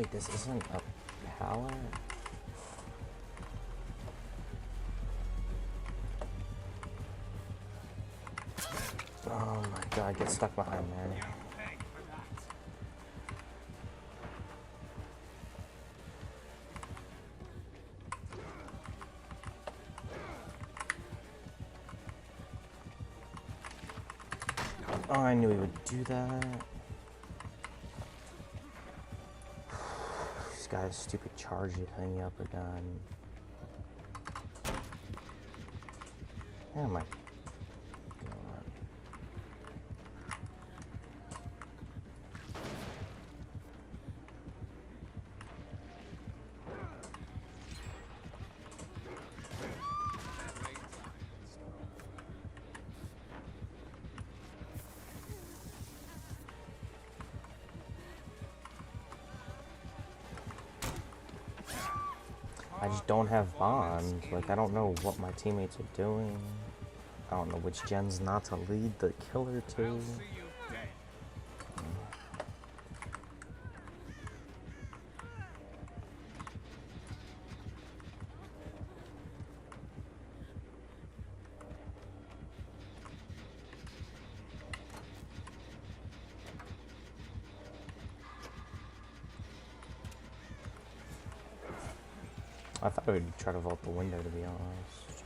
Wait, this isn't a pallet? Oh my god, get stuck behind there. Oh, I knew he would do that. This guy's stupid charge thingy up again. Oh my god. I just don't have bond. Like, I don't know what my teammates are doing. I don't know which gens not to lead the killer to. I thought I would try to vault the window, to be honest.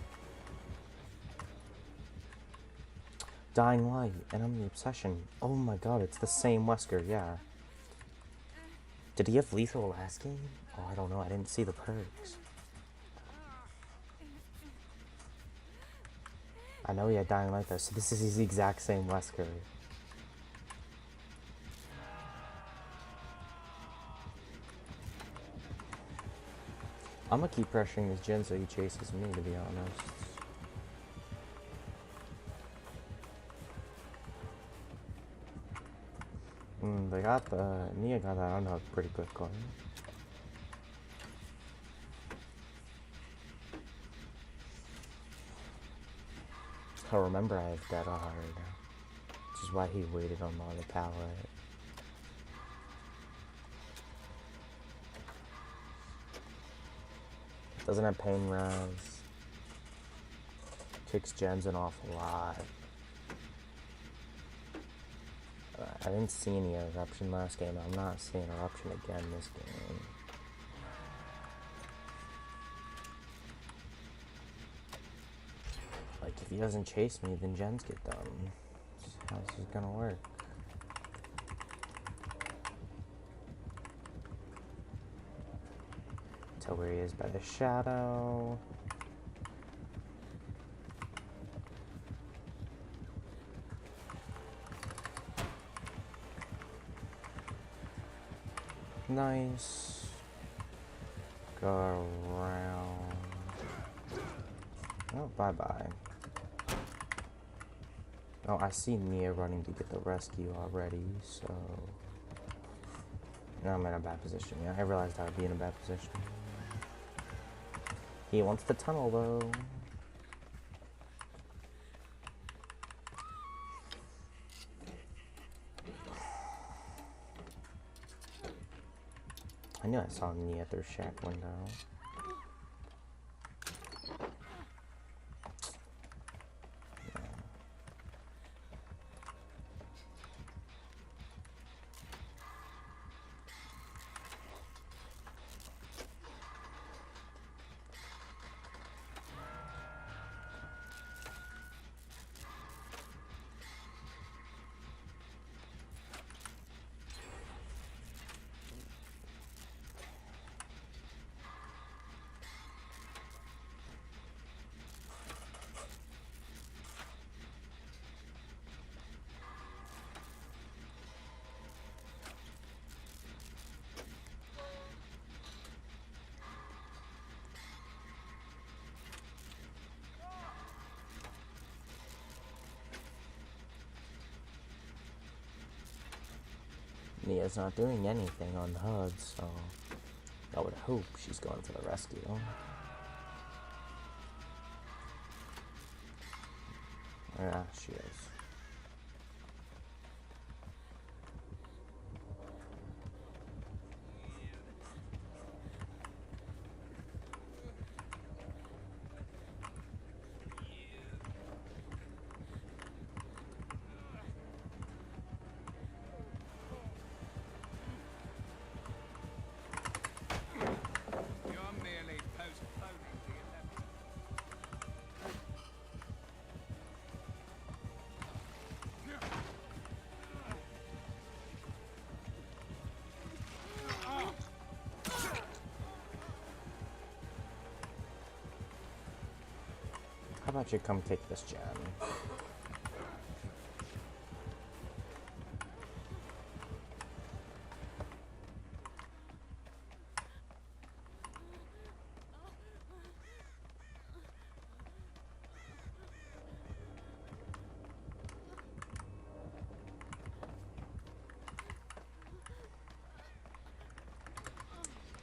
Dying Light, Enemy Obsession. Oh my god, it's the same Wesker, yeah. Did he have lethal last game? Oh, I don't know, I didn't see the perks. I know he had Dying Light though, so this is the exact same Wesker. I'm gonna keep pressuring this gen so he chases me, to be honest. They got the... Nia got that unhook pretty quickly. Oh, remember I have Dead Hard, which is why he waited on the pallet. Doesn't have pain res. Kicks gens an awful lot. I didn't see any eruption last game. I'm not seeing eruption again this game. Like, if he doesn't chase me, then gens get done. How's this gonna work? Tell where he is by the shadow. Nice. Go around. Oh, bye-bye. Oh, I see Nia running to get the rescue already, so... Now I'm in a bad position. Yeah, I realized I would be in a bad position. He wants the tunnel, though. I knew I saw Nia through shack window. Nia's not doing anything on the HUD, so I would hope she's going for the rescue. Yeah, she is. How about you come take this gen?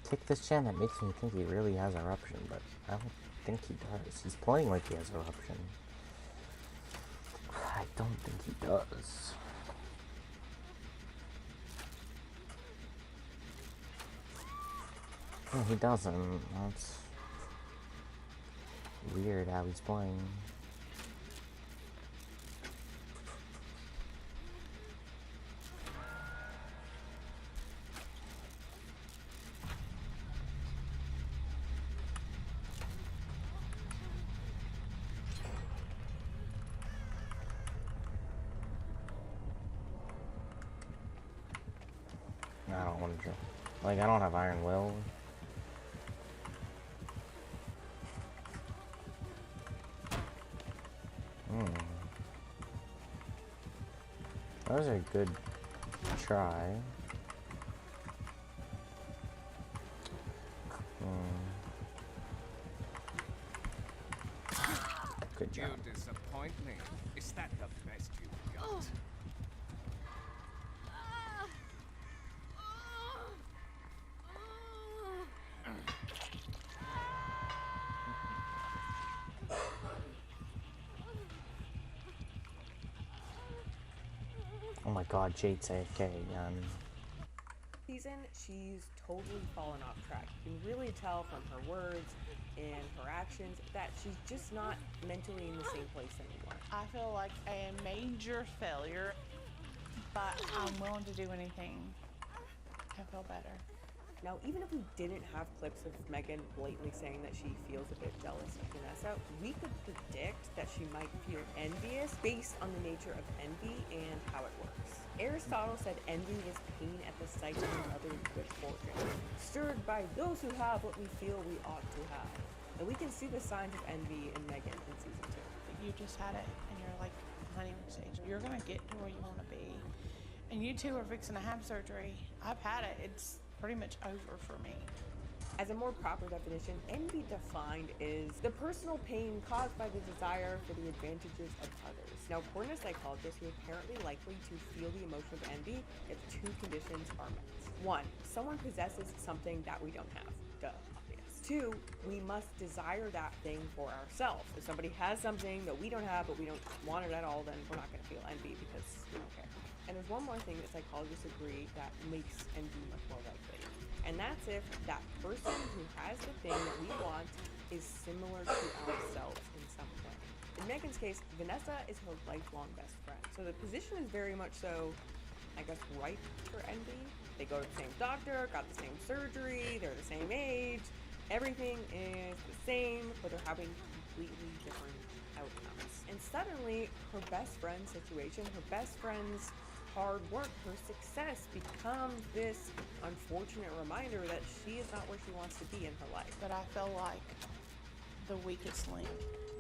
Take this gen, that makes me think he really has eruption, but I don't think he does. He's playing like he has eruption. I don't think he does. No, he doesn't. That's weird how he's playing. I don't want to jump. Like, I don't have Iron Will. That was a good try. Good job. You disappoint me. Is that the best you've got? Oh my god, Jade's AFK again. Season, she's totally fallen off track. You can really tell from her words and her actions that she's just not mentally in the same place anymore. I feel like a major failure, but I'm willing to do anything to feel better. Now, even if we didn't have clips of Megan blatantly saying that she feels a bit jealous of Vanessa, we could predict that she might feel envious based on the nature of envy and how it works. Aristotle said envy was pain at the sight of another's good fortune, stirred by those who have what we feel we ought to have. And we can see the signs of envy in Megan in season 2. You just had it and you're like honeymoon stage. You're gonna get to where you wanna be. And you two are fixing to have surgery. I've had it. It's pretty much over for me. As a more proper definition, envy defined is the personal pain caused by the desire for the advantages of others. Now, according to psychologists, you're apparently likely to feel the emotion of envy if two conditions are met. 1, someone possesses something that we don't have. Duh, obvious. 2, we must desire that thing for ourselves. If somebody has something that we don't have but we don't want it at all, then we're not going to feel envy because we don't care. And there's one more thing that psychologists agree that makes envy much more likely. And that's if that person who has the thing that we want is similar to ourselves in some way. In Megan's case, Vanessa is her lifelong best friend. So the position is very much so, I guess, ripe for envy. They go to the same doctor, got the same surgery, they're the same age. Everything is the same, but they're having completely different outcomes. And suddenly, her best friend situation, her best friend's hard work, her success becomes this unfortunate reminder that she is not where she wants to be in her life. But I feel like the weakest link.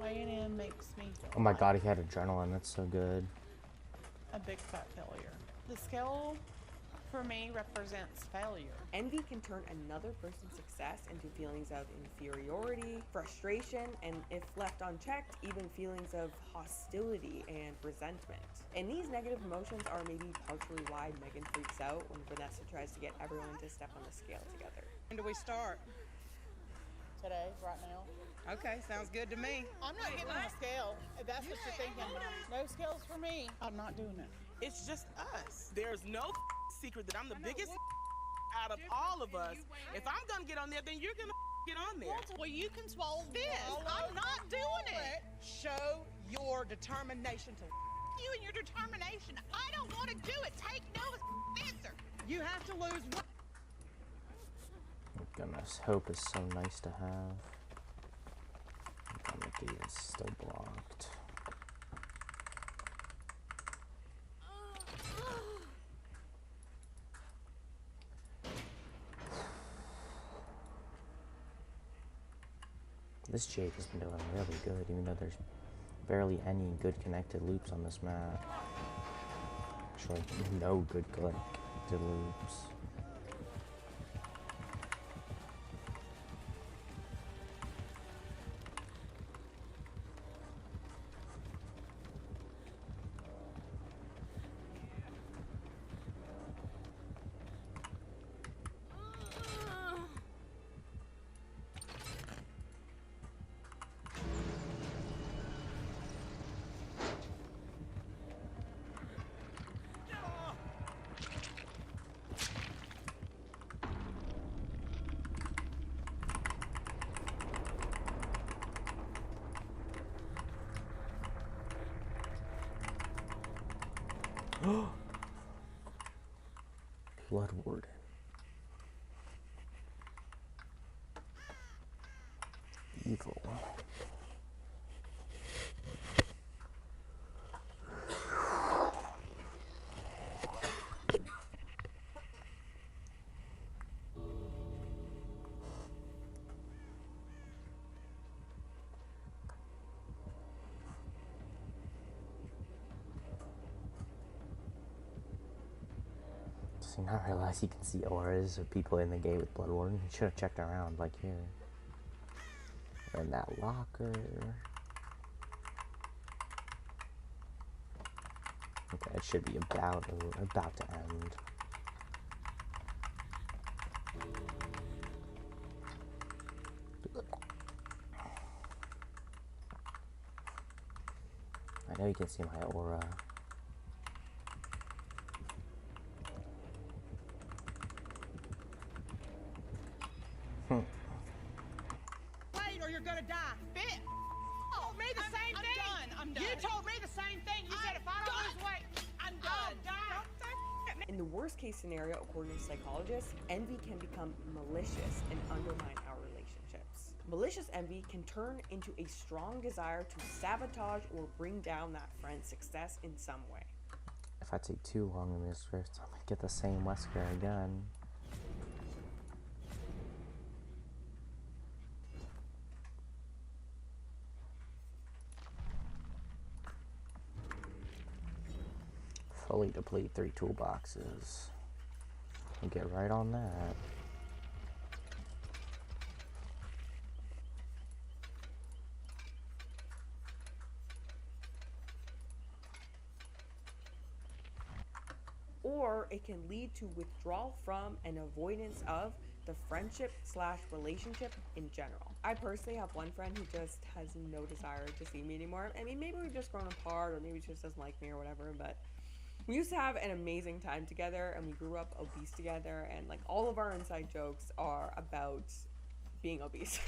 Weighing in makes me feel Oh my like god, he had adrenaline. That's so good. a big fat failure. The scale for me represents failure. Envy can turn another person's success into feelings of inferiority, frustration, and if left unchecked, even feelings of hostility and resentment. And these negative emotions are maybe partially why Megan freaks out when Vanessa tries to get everyone to step on the scale together. When do we start? Today, right now. Okay, sounds good to me. I'm not getting on a scale. If that's what you're thinking. No scales for me. I'm not doing it. It's just us. There's no secret that I'm the biggest out of all of us. If I'm gonna get on there, then you're gonna get on there. Well, you can swallow this. I'm not doing it. Show your determination to You and your determination. I don't want to do it. Take no answer. You have to lose one. Oh goodness, hope is so nice to have. The gate is still blocked. This Jake has been doing really good, even though there's barely any good connected loops on this map. Actually, no good connected loops. Blood Warden. Evil. See, now I realize you can see auras of people in the gate with Blood Warden. You should have checked around, like here. Or in that locker. Okay, it should be about to end. I know you can see my aura. Wait, or you're gonna die. Bitch! Told me the same thing. I'm done. You told me the same thing. You said if I don't lose weight, I'm done. In the worst case scenario, according to psychologists, envy can become malicious and undermine our relationships. Malicious envy can turn into a strong desire to sabotage or bring down that friend's success in some way. If I take too long in this rift, I might get the same Wesker again. Fully deplete 3 toolboxes. We'll get right on that. Or it can lead to withdrawal from and avoidance of the friendship / relationship in general. I personally have one friend who just has no desire to see me anymore. I mean, maybe we've just grown apart, or maybe she just doesn't like me or whatever, but we used to have an amazing time together, and we grew up obese together, and like all of our inside jokes are about being obese.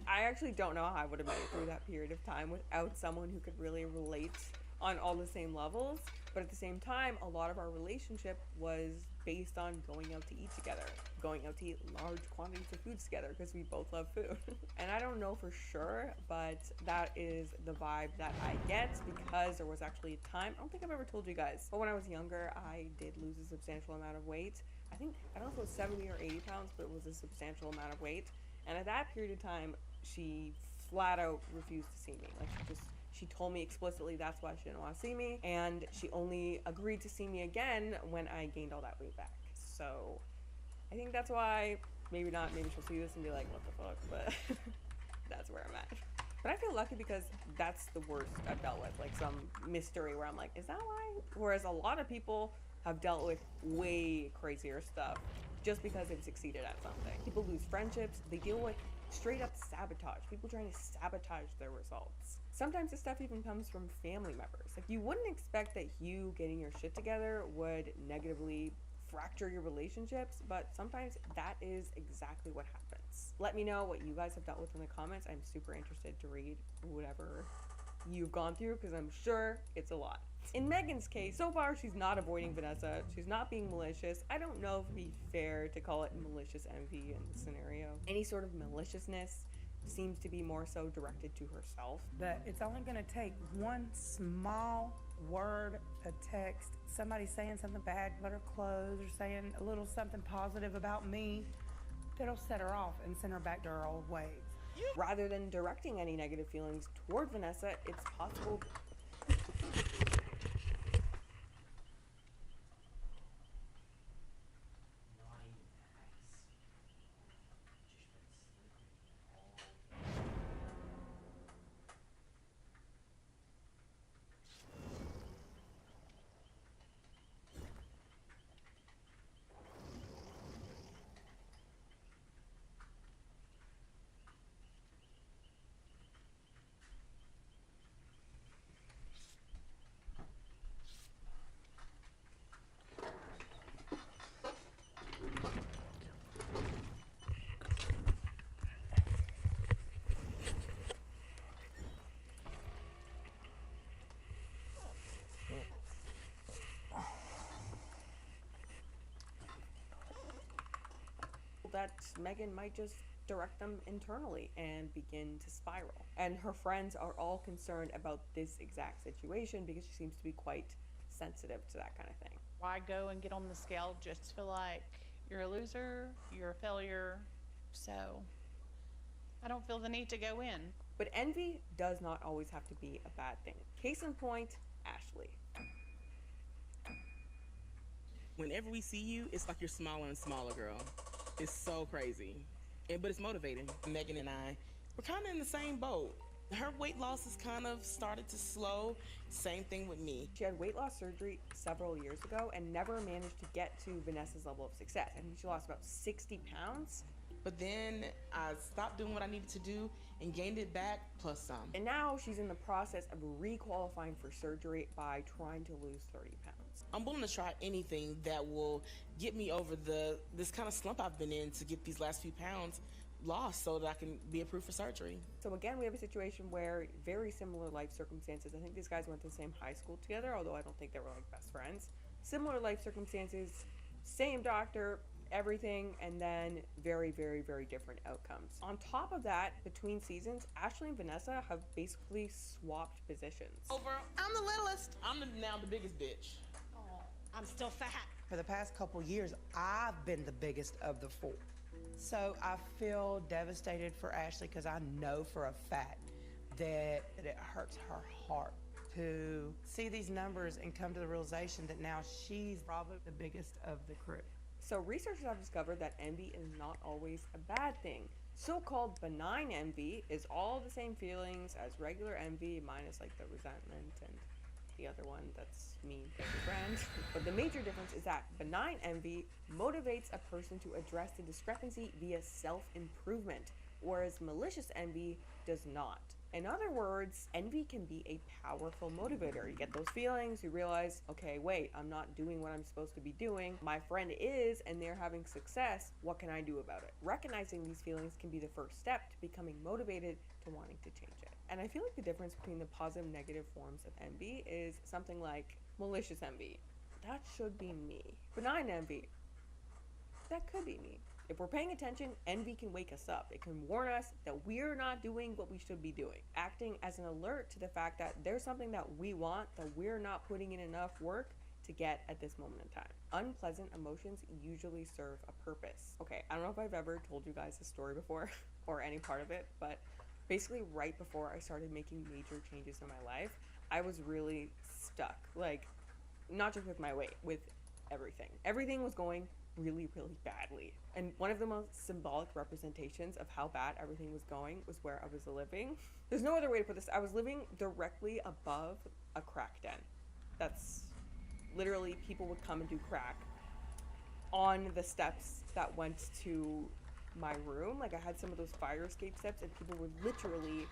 I actually don't know how I would have made it through that period of time without someone who could really relate on all the same levels. But at the same time, a lot of our relationship was based on going out to eat together, going out to eat large quantities of foods together because we both love food. And I don't know for sure, but that is the vibe that I get, because there was actually a time, I don't think I've ever told you guys, but when I was younger, I did lose a substantial amount of weight. I don't know if it was 70 or 80 pounds, but it was a substantial amount of weight. And at that period of time, she flat out refused to see me. Like, she told me explicitly that's why she didn't want to see me, and she only agreed to see me again when I gained all that weight back. So I think that's why, maybe she'll see this and be like, what the fuck, but that's where I'm at. But I feel lucky because that's the worst I've dealt with, like some mystery where I'm like, is that why? Whereas a lot of people have dealt with way crazier stuff just because they've succeeded at something. People lose friendships, they deal with straight up sabotage, people trying to sabotage their results. Sometimes this stuff even comes from family members. Like, you wouldn't expect that you getting your shit together would negatively fracture your relationships, but sometimes that is exactly what happens. Let me know what you guys have dealt with in the comments. I'm super interested to read whatever you've gone through, because I'm sure it's a lot. In Megan's case, so far she's not avoiding Vanessa. She's not being malicious. I don't know if it'd be fair to call it malicious envy in this scenario. Any sort of maliciousness seems to be more so directed to herself. That it's only going to take one small word, a text, somebody saying something bad about her clothes or saying a little something positive about me, that'll set her off and send her back to her old ways. Rather than directing any negative feelings toward Vanessa, it's possible. That Megan might just direct them internally and begin to spiral. And her friends are all concerned about this exact situation because she seems to be quite sensitive to that kind of thing. Why go and get on the scale just to feel like you're a loser, you're a failure? So I don't feel the need to go in. But envy does not always have to be a bad thing. Case in point, Ashley. Whenever we see you, it's like you're smaller and smaller, girl. It's so crazy, but it's motivating. Megan and I, we're kind of in the same boat. Her weight loss has kind of started to slow. Same thing with me. She had weight loss surgery several years ago and never managed to get to Vanessa's level of success. I think she lost about 60 pounds. But then I stopped doing what I needed to do and gained it back plus some. And now she's in the process of re-qualifying for surgery by trying to lose 30 pounds. I'm willing to try anything that will get me over this kind of slump I've been in to get these last few pounds lost so that I can be approved for surgery. So again, we have a situation where very similar life circumstances. I think these guys went to the same high school together, although I don't think they were like best friends. Similar life circumstances, same doctor, everything, and then very, very, very different outcomes. On top of that, between seasons, Ashley and Vanessa have basically swapped positions. Over. I'm the littlest. I'm now the biggest bitch. I'm still fat. For the past couple years, I've been the biggest of the four. So I feel devastated for Ashley because I know for a fact that it hurts her heart to see these numbers and come to the realization that now she's probably the biggest of the crew. So researchers have discovered that envy is not always a bad thing. So-called benign envy is all the same feelings as regular envy minus like the resentment and the other one that's mean to your friend. But the major difference is that benign envy motivates a person to address the discrepancy via self-improvement, whereas malicious envy does not. In other words, envy can be a powerful motivator. You get those feelings, you realize, okay, wait, I'm not doing what I'm supposed to be doing. My friend is, and they're having success. What can I do about it? Recognizing these feelings can be the first step to becoming motivated to wanting to change it. And I feel like the difference between the positive and negative forms of envy is something like malicious envy. That should be me. Benign envy. That could be me. If we're paying attention, envy can wake us up. It can warn us that we're not doing what we should be doing, acting as an alert to the fact that there's something that we want that we're not putting in enough work to get at this moment in time. Unpleasant emotions usually serve a purpose. Okay, I don't know if I've ever told you guys this story before or any part of it, but basically right before I started making major changes in my life, I was really stuck. Like, not just with my weight, with everything. Everything was going really, really badly. And one of the most symbolic representations of how bad everything was going was where I was living. There's no other way to put this. I was living directly above a crack den. That's literally, people would come and do crack on the steps that went to my room. Like, I had some of those fire escape steps, and people would literally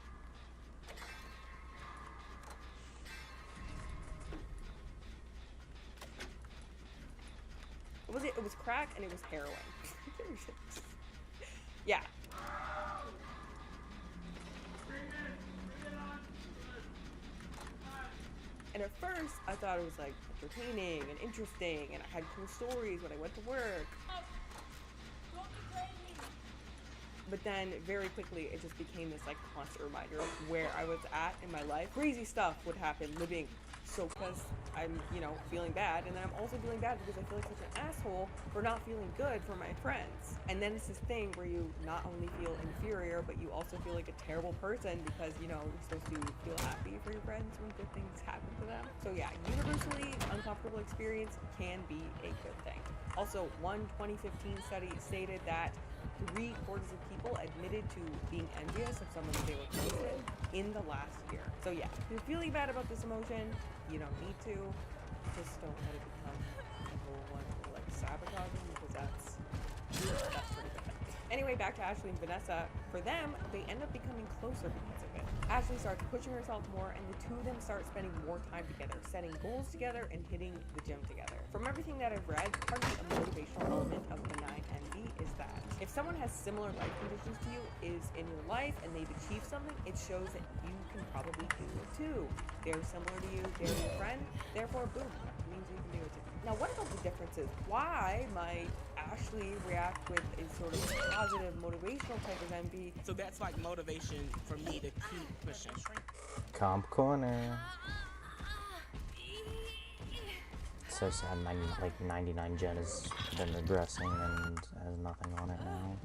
it was crack and it was heroin. Yeah. And at first, I thought it was like entertaining and interesting, and I had cool stories when I went to work. But then very quickly, it just became this like constant reminder of where I was at in my life. Crazy stuff would happen living So because I'm, you know, feeling bad, and then I'm also feeling bad because I feel like such an asshole for not feeling good for my friends. And then it's this thing where you not only feel inferior, but you also feel like a terrible person because, you know, you're supposed to feel happy for your friends when good things happen to them. So yeah, universally uncomfortable experience can be a good thing. Also, one 2015 study stated that 3/4 of people admitted to being envious of someone they were close with in the last year. So yeah, if you're feeling bad about this emotion, you don't need to. Just don't let it become a whole one like sabotaging, because that's pretty bad. Anyway, back to Ashley and Vanessa. For them, they end up becoming closer because of it. Ashley starts pushing herself more, and the two of them start spending more time together, setting goals together, and hitting the gym together. From everything that I've read, part of the motivational element of benign envy is that if someone has similar life conditions to you is in your life and they've achieved something, it shows that you can probably do it too. They're similar to you, they're your friend, therefore boom, it means you can do it too. Now what about the differences? Why might Ashley react with a sort of positive motivational type of envy? So that's like motivation for me to keep pushing. Comp corner. So sad, 99 Jen has been regressing and has nothing on it now.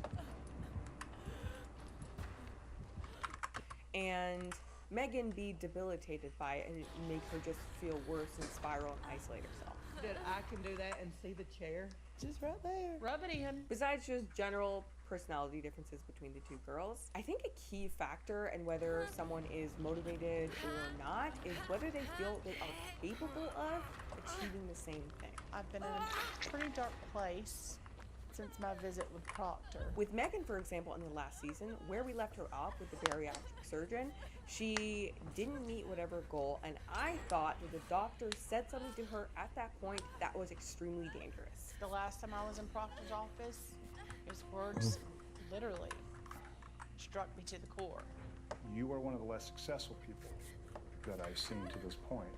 And Megan be debilitated by it and make her just feel worse and spiral and isolate herself. That I can do that and see the chair just right there. Rub it in. Besides just general personality differences between the two girls, I think a key factor in whether someone is motivated or not is whether they feel they are capable of achieving the same thing. I've been in a pretty dark place since my visit with Proctor. With Megan, for example, in the last season, where we left her off with the bariatric surgeon, she didn't meet whatever goal, and I thought that the doctor said something to her at that point that was extremely dangerous. The last time I was in Proctor's office, his words literally struck me to the core. You are one of the less successful people that I've seen to this point.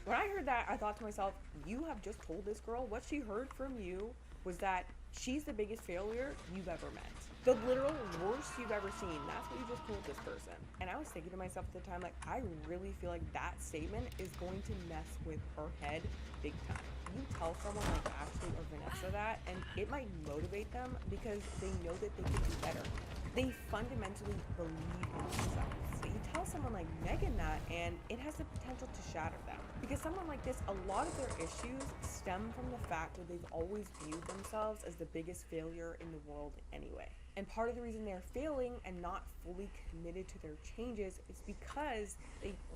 When I heard that, I thought to myself, you have just told this girl what she heard from you was that she's the biggest failure you've ever met. The literal worst you've ever seen. That's what you just told this person. And I was thinking to myself at the time, like, I really feel like that statement is going to mess with her head big time. You tell someone like Ashley or Vanessa that, and it might motivate them because they know that they can do better. They fundamentally believe in themselves. So you tell someone like Megan that, and it has the potential to shatter them. Because someone like this, a lot of their issues stem from the fact that they've always viewed themselves as the biggest failure in the world anyway. And part of the reason they're failing and not fully committed to their changes is because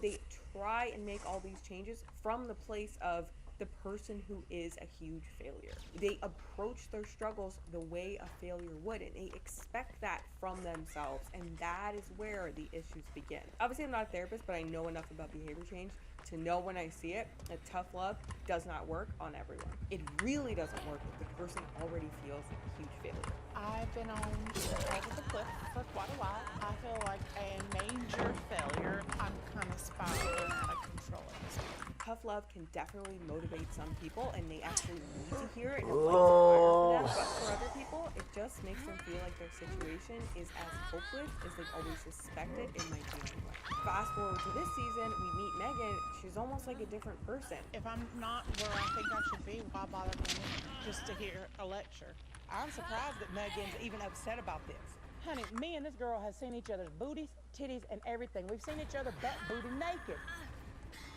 they try and make all these changes from the place of the person who is a huge failure. They approach their struggles the way a failure would, and they expect that from themselves, and that is where the issues begin. Obviously, I'm not a therapist, but I know enough about behavior change to know when I see it that tough love does not work on everyone. It really doesn't work if the person already feels a huge failure. I've been on the edge of the cliff for quite a while. I feel like a major failure. I'm kind of spiraling out of control at this point. Tough love can definitely motivate some people, and they actually need to hear it, and it lights a fire for them. But for other people, it just makes them feel like their situation is as hopeless as they've always suspected it might be anyway. Fast forward to this season, we meet Megan. She's almost like a different person. If I'm not where I think I should be, why bother me just to hear a lecture? I'm surprised that Megan's even upset about this. Honey, me and this girl have seen each other's booties, titties, and everything. We've seen each other butt booty naked.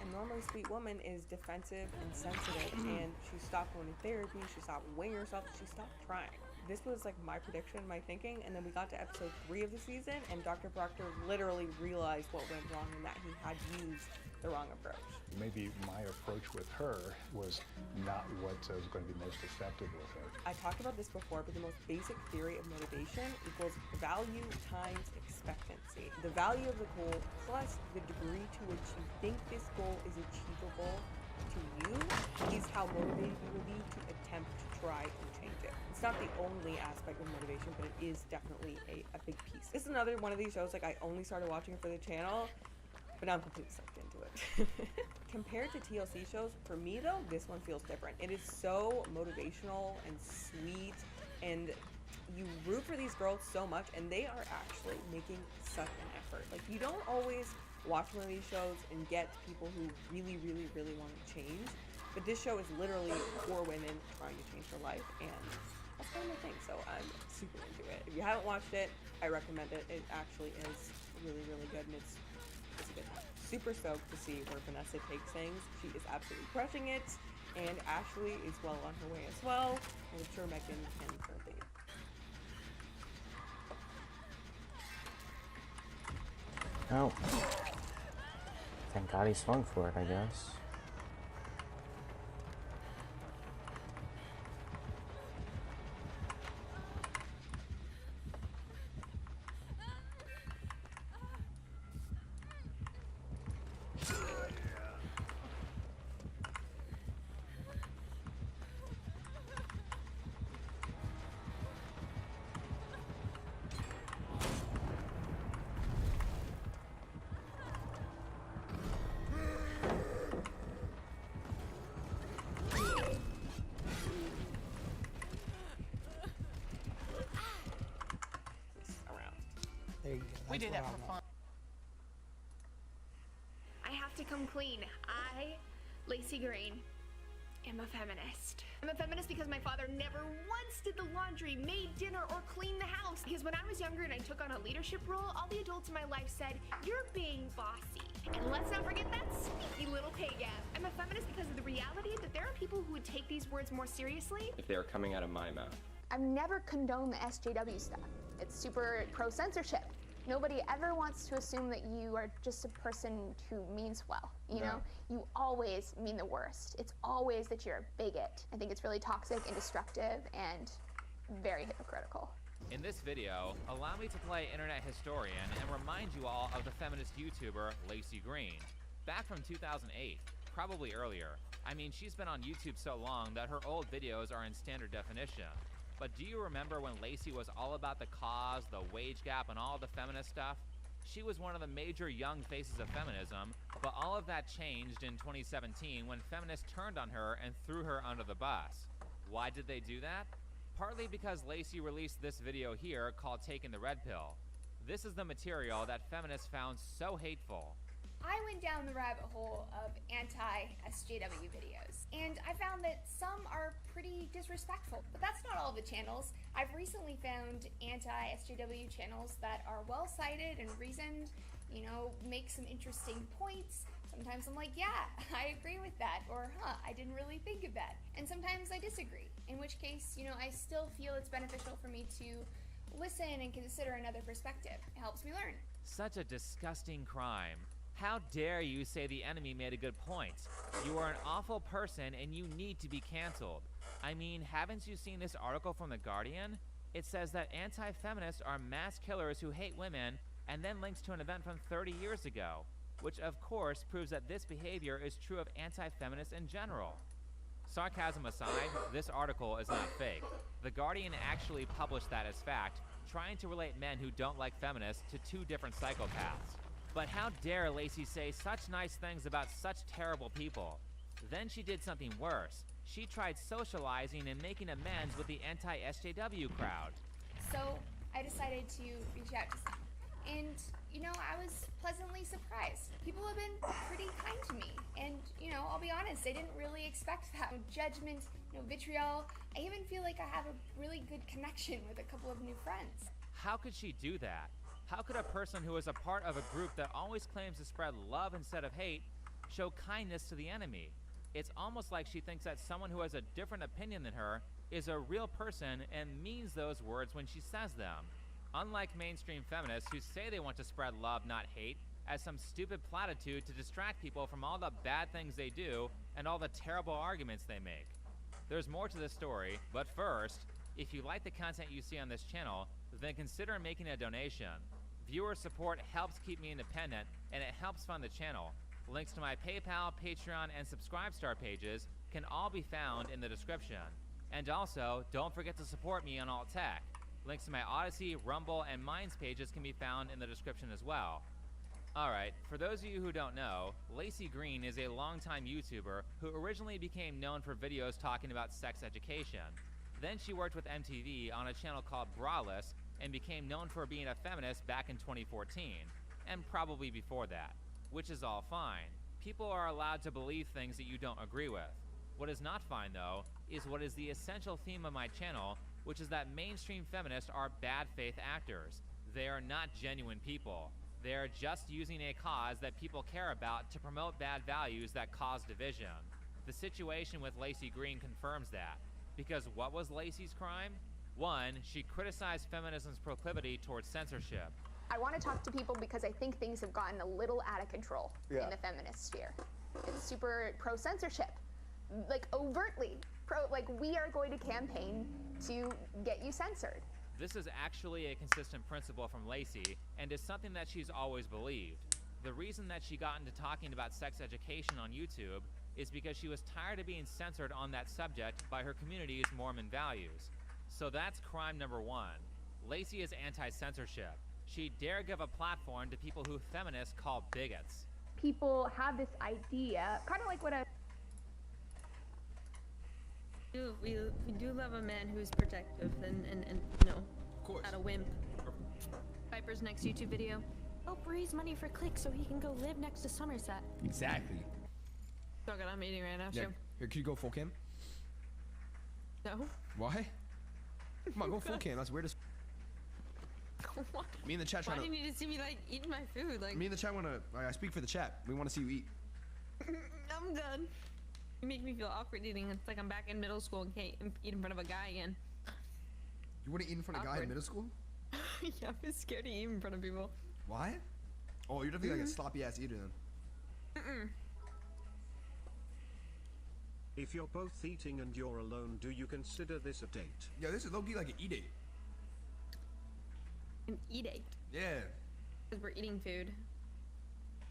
A normally sweet woman is defensive and sensitive, and she stopped going to therapy, she stopped weighing herself, she stopped trying. This was like my prediction, my thinking, and then we got to episode 3 of the season, and Dr. Proctor literally realized what went wrong and that he had used the wrong approach. Maybe my approach with her was not what was going to be most effective with her. I talked about this before, but the most basic theory of motivation equals value times expectancy. The value of the goal plus the degree to which you think this goal is achievable to you is how motivated you will be to attempt to try and change it. It's not the only aspect of motivation, but it is definitely a big piece. This is another one of these shows, like I only started watching it for the channel, but now I'm completely sucked into it. Compared to TLC shows, for me though, this one feels different. It is so motivational and sweet, and you root for these girls so much, and they are actually making such an effort. Like, you don't always watch one of these shows and get people who really, really, really want to change. But this show is literally for women trying to change their life, and that's kind of my thing, so I'm super into it. If you haven't watched it, I recommend it. It actually is really, really good, and it's a good time. Super stoked to see where Vanessa takes things. She is absolutely crushing it, and Ashley is well on her way as well, and I'm sure Megan can currently. Oh. Thank God he swung for it, I guess. There you go. We That's did what that I for want. fun. I have to come clean. I, Lacey Green, am a feminist. I'm a feminist because my father never once did the laundry, made dinner, or cleaned the house. Because when I was younger and I took on a leadership role, all the adults in my life said, "You're being bossy." And let's not forget that sneaky little pay gap. I'm a feminist because of the reality that there are people who would take these words more seriously. If they were coming out of my mouth. I've never condoned the SJW stuff. It's super pro-censorship. Nobody ever wants to assume that you are just a person who means well, you know? You always mean the worst. It's always that you're a bigot. I think it's really toxic and destructive and very hypocritical. In this video, allow me to play internet historian and remind you all of the feminist YouTuber Lacey Green. Back from 2008, probably earlier. I mean, she's been on YouTube so long that her old videos are in standard definition. But do you remember when Lacey was all about the cause, the wage gap, and all the feminist stuff? She was one of the major young faces of feminism, but all of that changed in 2017 when feminists turned on her and threw her under the bus. Why did they do that? Partly because Lacey released this video here called Taking the Red Pill. This is the material that feminists found so hateful. I went down the rabbit hole of anti-SJW videos, and I found that some are pretty disrespectful. But that's not all the channels. I've recently found anti-SJW channels that are well-cited and reasoned, you know, make some interesting points. Sometimes I'm like, yeah, I agree with that, or I didn't really think of that. And sometimes I disagree, in which case, you know, I still feel it's beneficial for me to listen and consider another perspective. It helps me learn. Such a disgusting crime. How dare you say the enemy made a good point? You are an awful person and you need to be canceled. I mean, haven't you seen this article from The Guardian? It says that anti-feminists are mass killers who hate women, and then links to an event from 30 years ago, which of course proves that this behavior is true of anti-feminists in general. Sarcasm aside, this article is not fake. The Guardian actually published that as fact, trying to relate men who don't like feminists to two different psychopaths. But how dare Lacey say such nice things about such terrible people? Then she did something worse. She tried socializing and making amends with the anti-SJW crowd. So I decided to reach out to some. And, you know, I was pleasantly surprised. People have been pretty kind to me. And, you know, I'll be honest, I didn't really expect that. No judgment, no vitriol. I even feel like I have a really good connection with a couple of new friends. How could she do that? How could a person who is a part of a group that always claims to spread love instead of hate show kindness to the enemy? It's almost like she thinks that someone who has a different opinion than her is a real person and means those words when she says them. Unlike mainstream feminists who say they want to spread love, not hate, as some stupid platitude to distract people from all the bad things they do and all the terrible arguments they make. There's more to this story, but first, if you like the content you see on this channel, then consider making a donation. Viewer support helps keep me independent, and it helps fund the channel. Links to my PayPal, Patreon, and Subscribestar pages can all be found in the description. And also, don't forget to support me on Alt Tech. Links to my Odyssey, Rumble, and Minds pages can be found in the description as well. Alright, for those of you who don't know, Lacey Green is a longtime YouTuber who originally became known for videos talking about sex education. Then she worked with MTV on a channel called Braless and became known for being a feminist back in 2014, and probably before that. which is all fine. People are allowed to believe things that you don't agree with. What is not fine, though, is what is the essential theme of my channel, which is that mainstream feminists are bad faith actors. They are not genuine people. They are just using a cause that people care about to promote bad values that cause division. The situation with Lacey Green confirms that. Because what was Lacey's crime? 1, she criticized feminism's proclivity towards censorship. I want to talk to people because I think things have gotten a little out of control in the feminist sphere. It's super pro-censorship, like overtly pro. Like we are going to campaign to get you censored. This is actually a consistent principle from Lacey, and is something that she's always believed. The reason that she got into talking about sex education on YouTube is because she was tired of being censored on that subject by her community's Mormon values. So that's crime number 1. Lacey is anti-censorship. She dare give a platform to people who feminists call bigots. People have this idea, kind of like what We do love a man who's protective and you know, not a wimp. Viper's next YouTube video. Help raise money for Click so he can go live next to Somerset. Exactly. So good, I'm eating right now, Yeah. too. Here, can you go full cam? No. Why? Come on, go full cam. That's weird as. What? Me and the chat Why trying do to. you need to see me like eating my food? Like Me and the chat want to. I speak for the chat. We want to see you eat. I'm done. You make me feel awkward eating. It's like I'm back in middle school and can't eat in front of a guy again. You want to eat in front of a guy in Awkward. middle school? Yeah, I'm scared to eat in front of people. Why? Oh, you're definitely like a sloppy ass eater then. If you're both eating and you're alone, do you consider this a date? Yeah, this is low-key like an e-date. An e-date. Yeah, Because we're eating food.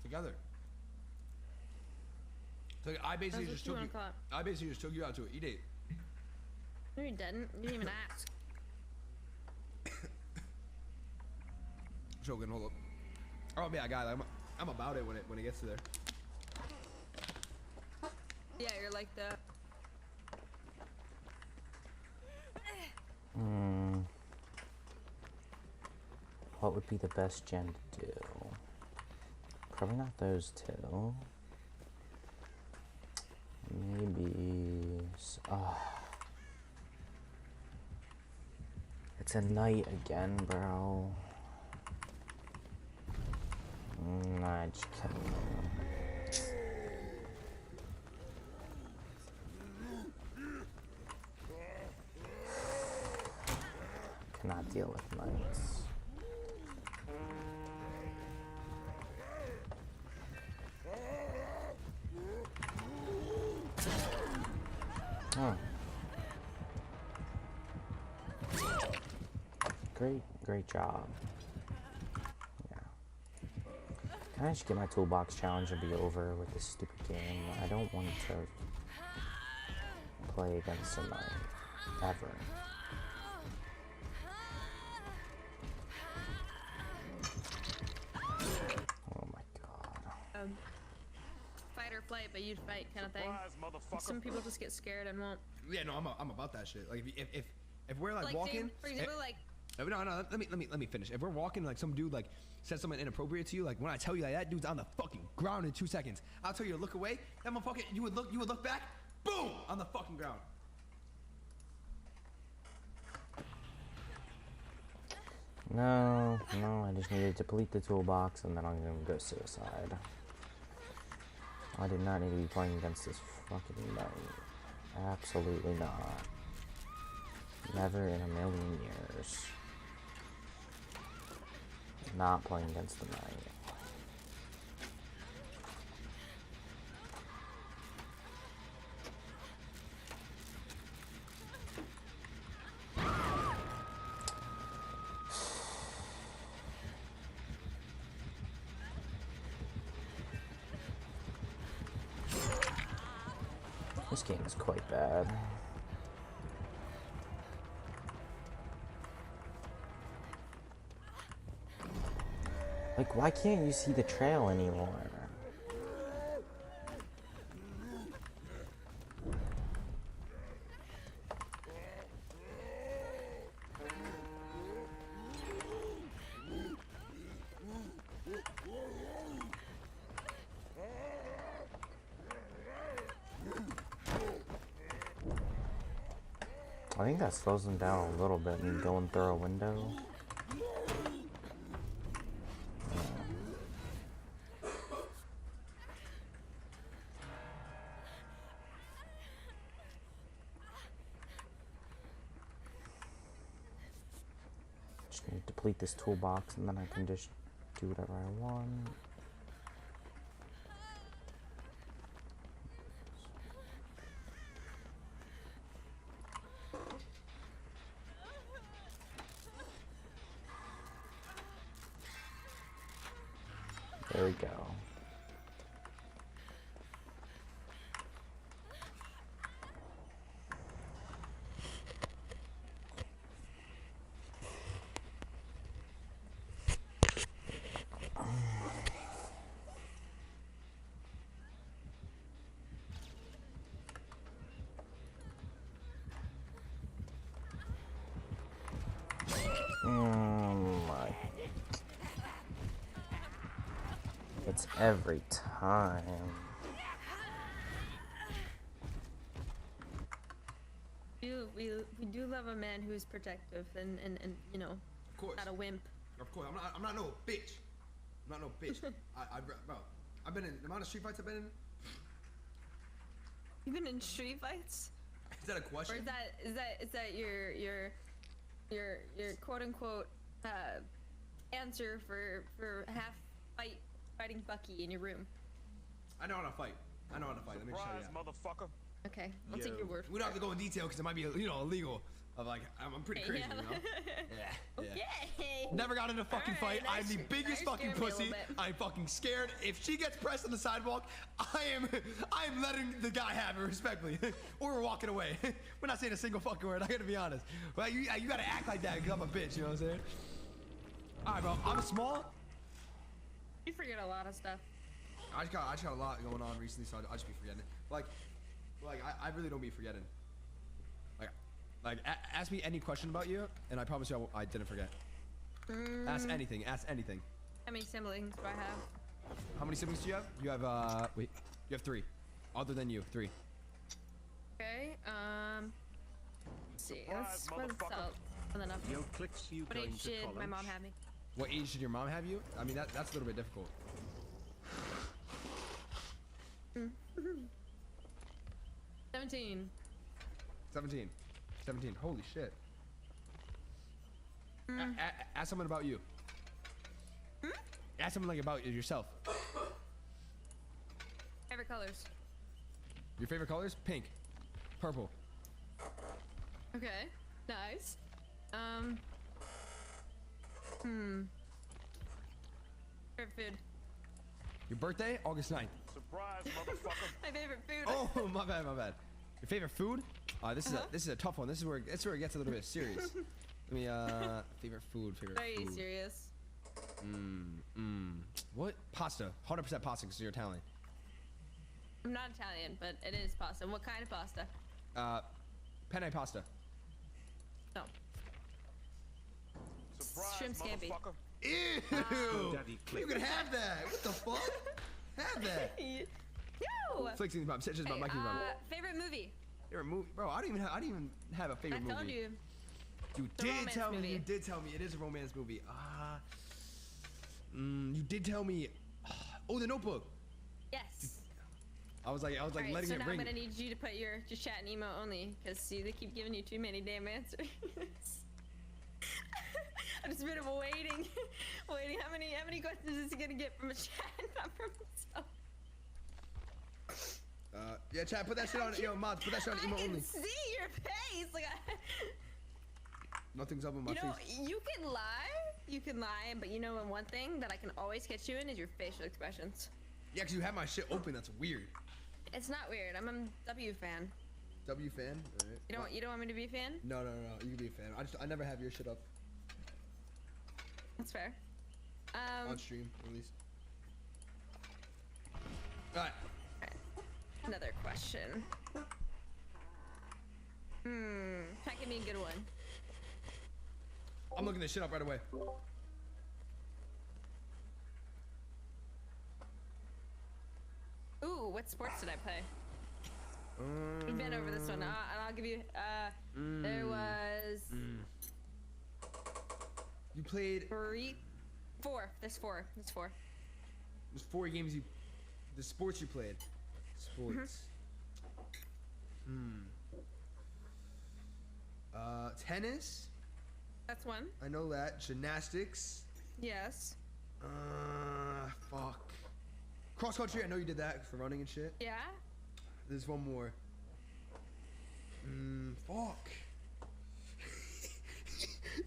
together. So I basically That's just what took you you. wanna call I basically just took you out to an e-date. No, you didn't. You didn't even ask. Joking, hold up. Oh yeah, guys, I'm about it when it gets to there. Yeah, you're like the. What would be the best gen to do? Probably not those two. Maybe. It's a night again, bro. Nah, just kidding. Cannot deal with nights. Oh. Great job. Yeah. Can I just get my toolbox challenge and be over with this stupid game? I don't want to play against the knight ever. Oh my god. Fight or flight, but you'd fight kind of thing. Some people just get scared and won't. Yeah, no, I'm about that shit. Like if we're like walking, dude, for example, like. No, let me finish. If we're walking, like some dude like says something inappropriate to you, like when I tell you like that dude's on the fucking ground in 2 seconds, I'll tell you to look away. That motherfucker, you would look back, boom, on the fucking ground. No, I just need to deplete the toolbox and then I'm gonna go suicide. I did not need to be playing against this fucking knight. Absolutely not. Never in a million years. Not playing against the knight. This game is quite bad. Like, why can't you see the trail anymore? I think that slows them down a little bit and going through a window. Just need to deplete this toolbox and then I can just do whatever I want. There we go. My. It's every time. We do love a man who's protective and you know, Of course. not a wimp. Of course, I'm not no bitch. I'm not no bitch. Bro, I've been in the amount of street fights I've been in. You've been in street fights? Is that a question? Or is that your quote unquote answer for fighting Bucky in your room? I know how to fight. Let me show you. Motherfucker. Okay, I'll take your word for We don't have to go in detail because it might be, illegal. Of like, I'm pretty crazy, Yeah. you know? Yeah. Okay. Never got in a fucking fight. I'm the biggest fucking pussy. I'm fucking scared. If she gets pressed on the sidewalk, I am letting the guy have it respectfully, or we're walking away. We're not saying a single fucking word. I gotta be honest. Well, you gotta act like that because I'm a bitch. You know what I'm saying? All right, bro. I'm small. You forget a lot of stuff. I just got a lot going on recently, so I just be forgetting it. Like I really don't be forgetting. Like ask me any question about you, and I promise you I didn't forget. Ask anything. Ask anything. How many siblings do I have? How many siblings do you have? You have wait. You have 3. Other than you, 3. Okay. Let's see. Let's split this out. And then Yo, clicks you what going age to did my college? mom have me? What age did your mom have you? I mean that's a little bit difficult. 17. 17. Holy shit. Ask someone about you. Ask someone like about yourself. Favorite colors? Your favorite colors? Pink, purple. Okay. Nice. Favorite food? Your birthday? August 9th. Surprise, motherfucker. My favorite food. Oh, my bad. Your favorite food? This is a tough one. This is where it gets a little bit serious. Let me favorite food. Are you serious? What? Pasta. 100% pasta because you're Italian. I'm not Italian, but it is pasta. What kind of pasta? Penne pasta. No. Surprise, Shrimp scampi. motherfucker. Ew! Daddy You can have that. What the fuck? Have that. Yo! Flixing about stitches about Mikey Run. Favorite movie? Favorite movie, bro. I don't even have a favorite movie. I told you. You It's a did romance tell me. movie. You did tell me it is a romance movie. You did tell me. Oh, The Notebook. Yes. I was like Alright, letting so it now ring. I'm gonna need you to put your just chat and emo only, cause see they keep giving you too many damn answers. I've just been waiting. How many questions is he gonna get from a chat, not from himself? Yeah, chat. Put that shit on. Yo, mods. Put that shit on emo I only. can see your face. Like, Nothing's up with my you know, face. you can lie, but you know one thing that I can always catch you in is your facial expressions. Yeah, cause you have my shit open. That's weird. It's not weird. I'm a W fan. W fan. All right. You don't want me to be a fan? No. You can be a fan. I never have your shit up That's fair. on stream, at least. All right. Another question. Try to give me a good one. I'm looking this shit up right away. Ooh, what sports did I play? We've been over this one. And I'll give you. There was You played 4. There's 4. There's 4. There's 4 games the sports you played. Sports. Tennis. That's one. I know that. Gymnastics. Yes. Fuck. Cross country. I know you did that for running and shit. Yeah. There's one more. Fuck.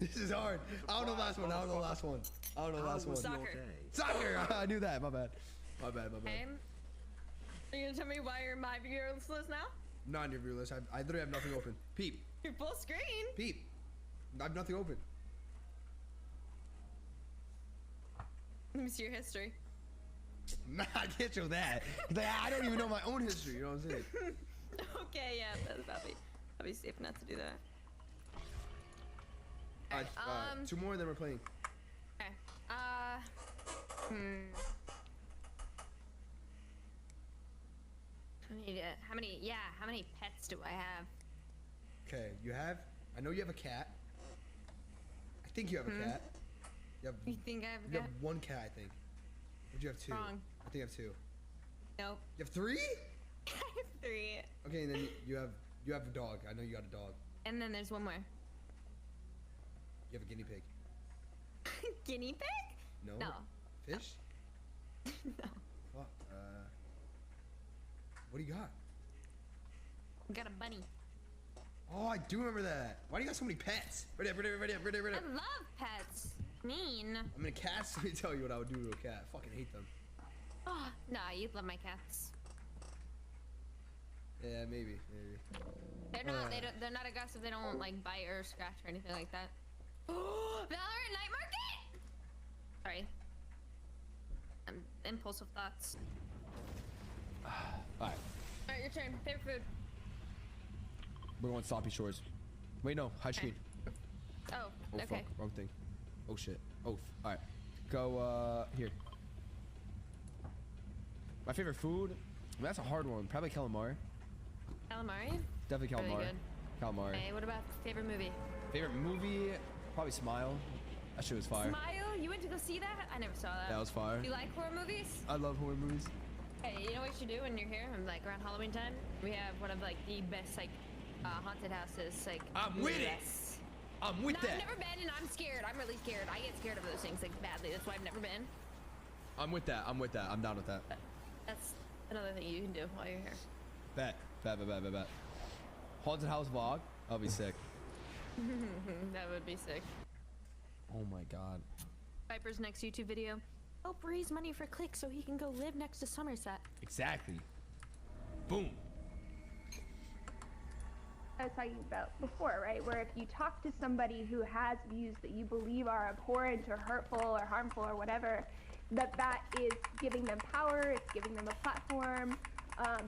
This is hard. I don't know the last one. I don't know the last one. Soccer. I knew that. My bad. Okay. Are you gonna tell me why you're my viewers list now? Not on your view list. I literally have nothing open. Peep. You're full screen. Peep. I have nothing open. Let me see your history. Nah, I can't show that. Like, I don't even know my own history. You know what I'm saying? Okay, yeah, that'd be safe not to do that. Alright, 2 more, then we're playing. Okay. How many pets do I have? Okay, I know you have a cat. I think you have a cat. You think I have a cat? You have 1 cat, I think. Would you have 2? Wrong. I think I have 2. Nope. You have 3? I have 3. Okay, and then you have a dog. I know you got a dog. And then there's one more. You have a guinea pig. Guinea pig? No. No. Fish? No. Fuck. What do you got? I got a bunny. Oh, I do remember that. Why do you got so many pets? Ready up. I love pets. Mean. I mean, cats. Let me tell you what I would do to a cat. I fucking hate them. Oh, nah, you love my cats. Yeah, maybe. They're not. They're not aggressive. They don't like bite or scratch or anything like that. Oh, Valorant Night Market. Sorry. Impulsive thoughts. Alright. Alright, your turn. Favorite food. We're going Sloppy Shores. Wait, no. High screen. Oh, Oh, okay. fuck. Wrong thing. Oh, shit. Oh, alright. Go, here. My favorite food? I mean, that's a hard one. Probably calamari. Calamari? Definitely calamari. Really good. Calamari. Hey, what about favorite movie? Favorite movie? Probably Smile. That shit was fire. Smile? You went to go see that? I never saw that. That was fire. You like horror movies? I love horror movies. Hey, you know what you should do when you're here? Like around Halloween time, we have one of like the best like haunted houses. Like I'm with it. I'm with that. I've never been, and I'm scared. I'm really scared. I get scared of those things like badly. That's why I've never been. I'm with that. I'm down with that. That's another thing you can do while you're here. Bet. Haunted house vlog. That'll be sick. That would be sick. Oh my god. Viper's next YouTube video. Help raise money for Click so he can go live next to Somerset. Exactly. Boom. I was talking about before, right? Where if you talk to somebody who has views that you believe are abhorrent or hurtful or harmful or whatever, that is giving them power, it's giving them a platform.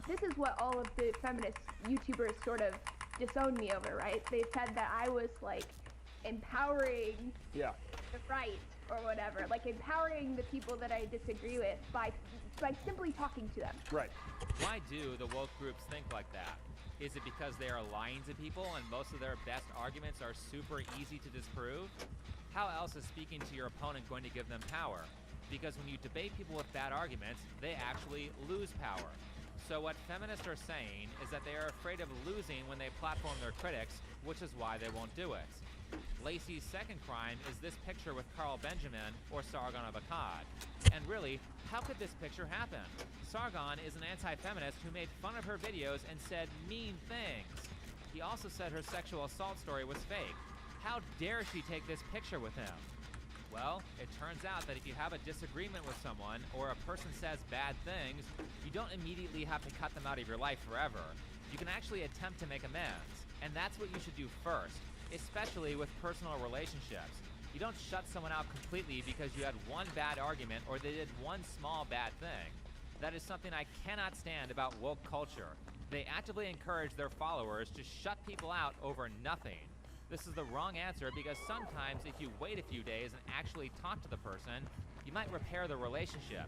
This is what all of the feminist YouTubers sort of disowned me over, right? They said that I was like empowering the right or whatever, like empowering the people that I disagree with by simply talking to them. Right. Why do the woke groups think like that? Is it because they are lying to people and most of their best arguments are super easy to disprove? How else is speaking to your opponent going to give them power? Because when you debate people with bad arguments, they actually lose power. So what feminists are saying is that they are afraid of losing when they platform their critics, which is why they won't do it. Lacey's second crime is this picture with Carl Benjamin or Sargon of Akkad. And really, how could this picture happen? Sargon is an anti-feminist who made fun of her videos and said mean things. He also said her sexual assault story was fake. How dare she take this picture with him? Well, it turns out that if you have a disagreement with someone or a person says bad things, you don't immediately have to cut them out of your life forever. You can actually attempt to make amends. And that's what you should do first, especially with personal relationships. You don't shut someone out completely because you had one bad argument or they did one small bad thing. That is something I cannot stand about woke culture. They actively encourage their followers to shut people out over nothing. This is the wrong answer because sometimes if you wait a few days and actually talk to the person, you might repair the relationship.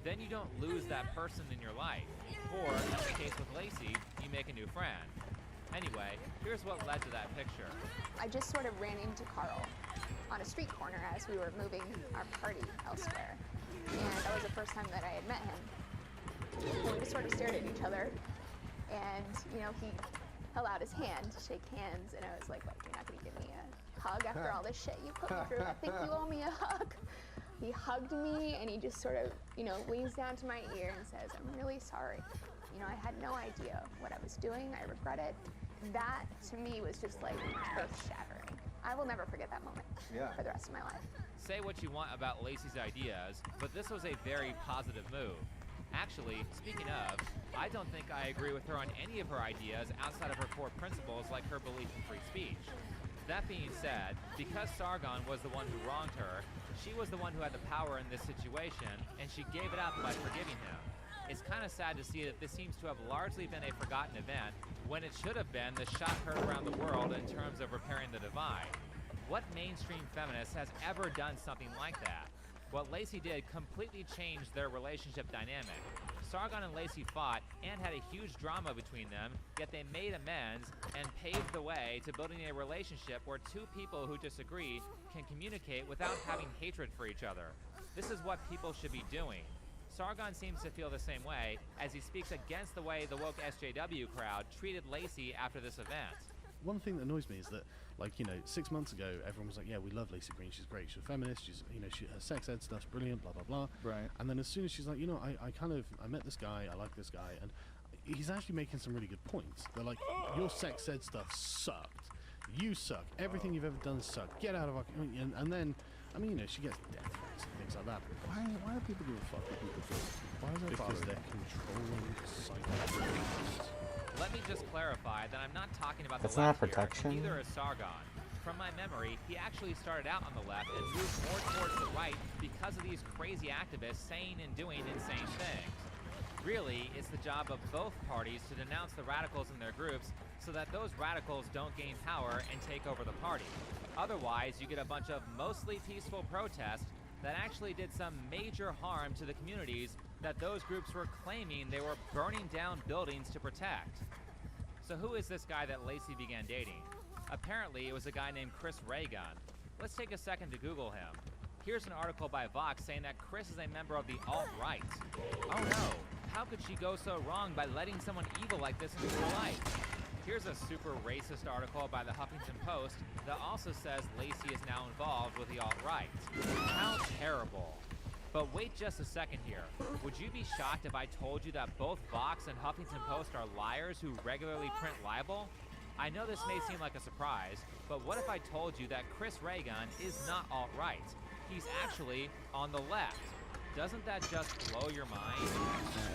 Then you don't lose that person in your life. Or, in the case with Lacey, you make a new friend. Anyway, here's what led to that picture. I just sort of ran into Carl on a street corner as we were moving our party elsewhere. And that was the first time that I had met him. And we just sort of stared at each other. And, you know, he held out his hand to shake hands. And I was like, what, you're not going to give me a hug after all this shit you put me through? I think you owe me a hug. He hugged me and he just sort of, you know, leans down to my ear and says, I'm really sorry. You know, I had no idea what I was doing. I regret it. That, to me, was just like earth-shattering. I will never forget that moment for the rest of my life. Say what you want about Lacey's ideas, but this was a very positive move. Actually, speaking of, I don't think I agree with her on any of her ideas outside of her core principles like her belief in free speech. That being said, because Sargon was the one who wronged her, she was the one who had the power in this situation, and she gave it up by forgiving him. It's kind of sad to see that this seems to have largely been a forgotten event when it should have been the shot heard around the world in terms of repairing the divide. What mainstream feminist has ever done something like that? What Lacey did completely changed their relationship dynamic. Sargon and Lacey fought and had a huge drama between them, yet they made amends and paved the way to building a relationship where two people who disagree can communicate without having hatred for each other. This is what people should be doing. Sargon seems to feel the same way as he speaks against the way the woke SJW crowd treated Lacey after this event. One thing that annoys me is that, like, you know, 6 months ago, everyone was like, yeah, we love Lacey Green, she's great, she's a feminist, she's, you know, her sex ed stuff's brilliant, blah, blah, blah. Right. And then as soon as she's like, you know, I met this guy, I like this guy, and he's actually making some really good points. They're like, your sex ed stuff sucked. You suck. Everything you've ever done sucked. Get out of our... And then, I mean, you know, she gets death threats and things like that. But why do people give a fuck what people do? Why is that Because bothering? they're controlling psychopaths. Let me just clarify that I'm not talking about That's the not left here, protection. neither is Sargon. From my memory, he actually started out on the left and moved more towards the right because of these crazy activists saying and doing insane things. Really, it's the job of both parties to denounce the radicals in their groups so that those radicals don't gain power and take over the party. Otherwise, you get a bunch of mostly peaceful protests that actually did some major harm to the communities that those groups were claiming they were burning down buildings to protect. So who is this guy that Lacey began dating? Apparently, it was a guy named Chris Ray Gun. Let's take a second to Google him. Here's an article by Vox saying that Chris is a member of the alt-right. Oh no, how could she go so wrong by letting someone evil like this into her life? Here's a super racist article by the Huffington Post that also says Lacey is now involved with the alt-right. How terrible. But wait just a second here. Would you be shocked if I told you that both Vox and Huffington Post are liars who regularly print libel? I know this may seem like a surprise, but what if I told you that Chris Ray Gun is not alt-right? He's actually on the left. Doesn't that just blow your mind?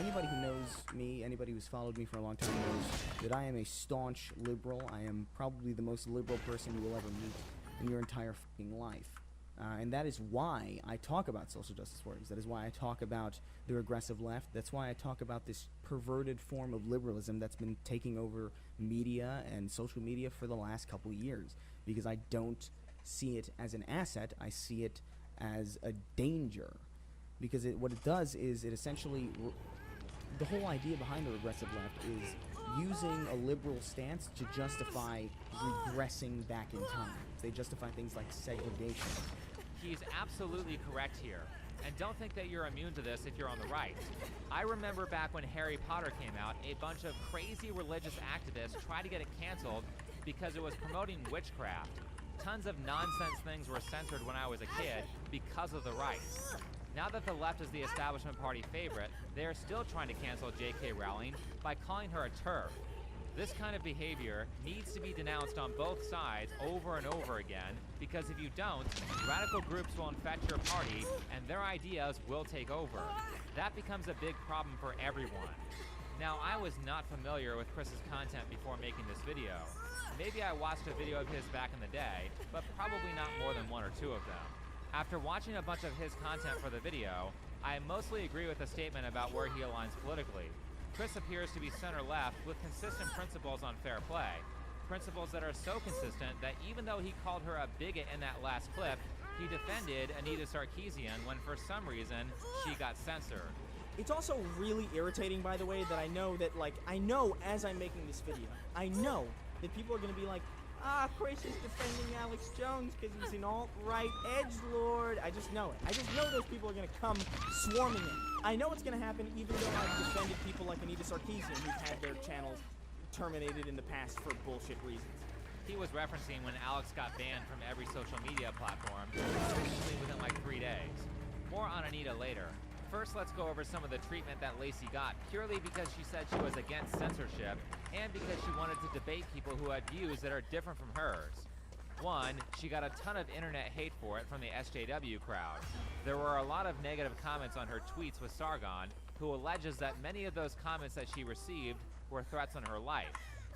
Anybody who knows me, anybody who's followed me for a long time knows that I am a staunch liberal. I am probably the most liberal person you will ever meet in your entire fucking life. And that is why I talk about social justice warriors. That is why I talk about the regressive left. That's why I talk about this perverted form of liberalism that's been taking over media and social media for the last couple of years. Because I don't see it as an asset, I see it as a danger. Because what it does is it essentially, the whole idea behind the regressive left is using a liberal stance to justify regressing back in time. They justify things like segregation. He's absolutely correct here. And don't think that you're immune to this if you're on the right. I remember back when Harry Potter came out, a bunch of crazy religious activists tried to get it canceled because it was promoting witchcraft. Tons of nonsense things were censored when I was a kid because of the right. Now that the left is the establishment party favorite, they are still trying to cancel J.K. Rowling by calling her a TERF. This kind of behavior needs to be denounced on both sides over and over again, because if you don't, radical groups will infect your party and their ideas will take over. That becomes a big problem for everyone. Now, I was not familiar with Chris's content before making this video. Maybe I watched a video of his back in the day, but probably not more than one or two of them. After watching a bunch of his content for the video, I mostly agree with the statement about where he aligns politically. Chris appears to be center-left with consistent principles on fair play. Principles that are so consistent that even though he called her a bigot in that last clip, he defended Anita Sarkeesian when for some reason she got censored. It's also really irritating, by the way, that I know as I'm making this video, I know then people are going to be like, of course he's defending Alex Jones because he's an alt-right edgelord. I just know it. I just know those people are going to come swarming in. I know it's going to happen even though I've defended people like Anita Sarkeesian who've had their channels terminated in the past for bullshit reasons. He was referencing when Alex got banned from every social media platform, essentially within like 3 days. More on Anita later. First, let's go over some of the treatment that Lacey got, purely because she said she was against censorship, and because she wanted to debate people who had views that are different from hers. One, she got a ton of internet hate for it from the SJW crowd. There were a lot of negative comments on her tweets with Sargon, who alleges that many of those comments that she received were threats on her life.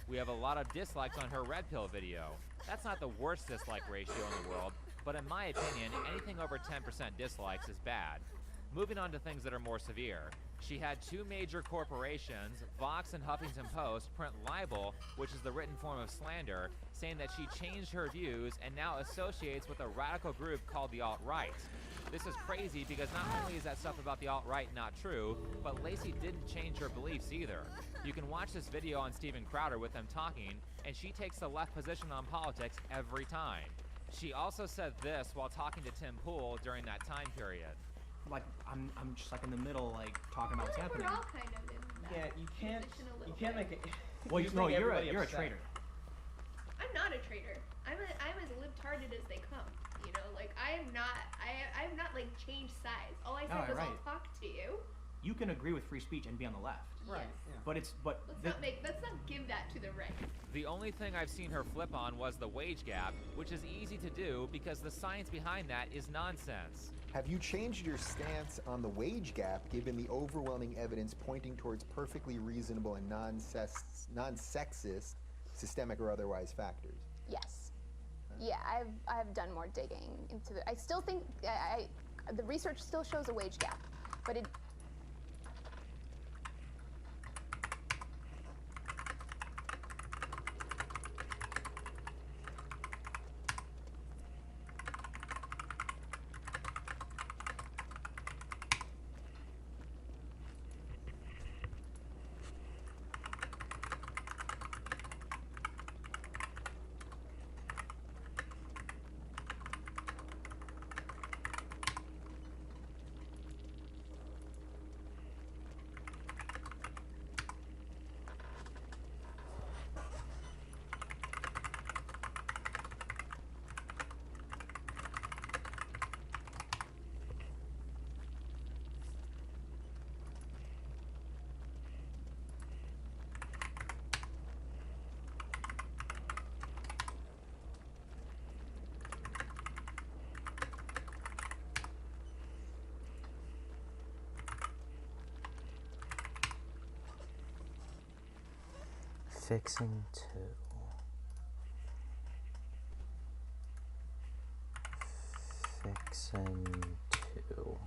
We have a lot of dislikes on her Red Pill video. That's not the worst dislike ratio in the world, but in my opinion, anything over 10% dislikes is bad. Moving on to things that are more severe. She had 2 major corporations, Vox and Huffington Post, print libel, which is the written form of slander, saying that she changed her views and now associates with a radical group called the alt-right. This is crazy because not only is that stuff about the alt-right not true, but Lacey didn't change her beliefs either. You can watch this video on Steven Crowder with them talking, and she takes the left position on politics every time. She also said this while talking to Tim Pool during that time period. Like, I'm just like in the middle, like talking about what's happening. We're all kind of in that Yeah, you position a little bit. make it. Well, no, you're a traitor. I'm not a traitor. I'm as libtarded as they come. You know, like I'm not like changed sides. All I said was right. I'll talk to you. You can agree with free speech and be on the left. Right. But Let's not give that to the right. The only thing I've seen her flip on was the wage gap, which is easy to do because the science behind that is nonsense. Have you changed your stance on the wage gap given the overwhelming evidence pointing towards perfectly reasonable and non-sexist, systemic or otherwise factors? Yes. Yeah, I've done more digging into it. I still think the research still shows a wage gap, but it. Fixing to. Fixing to.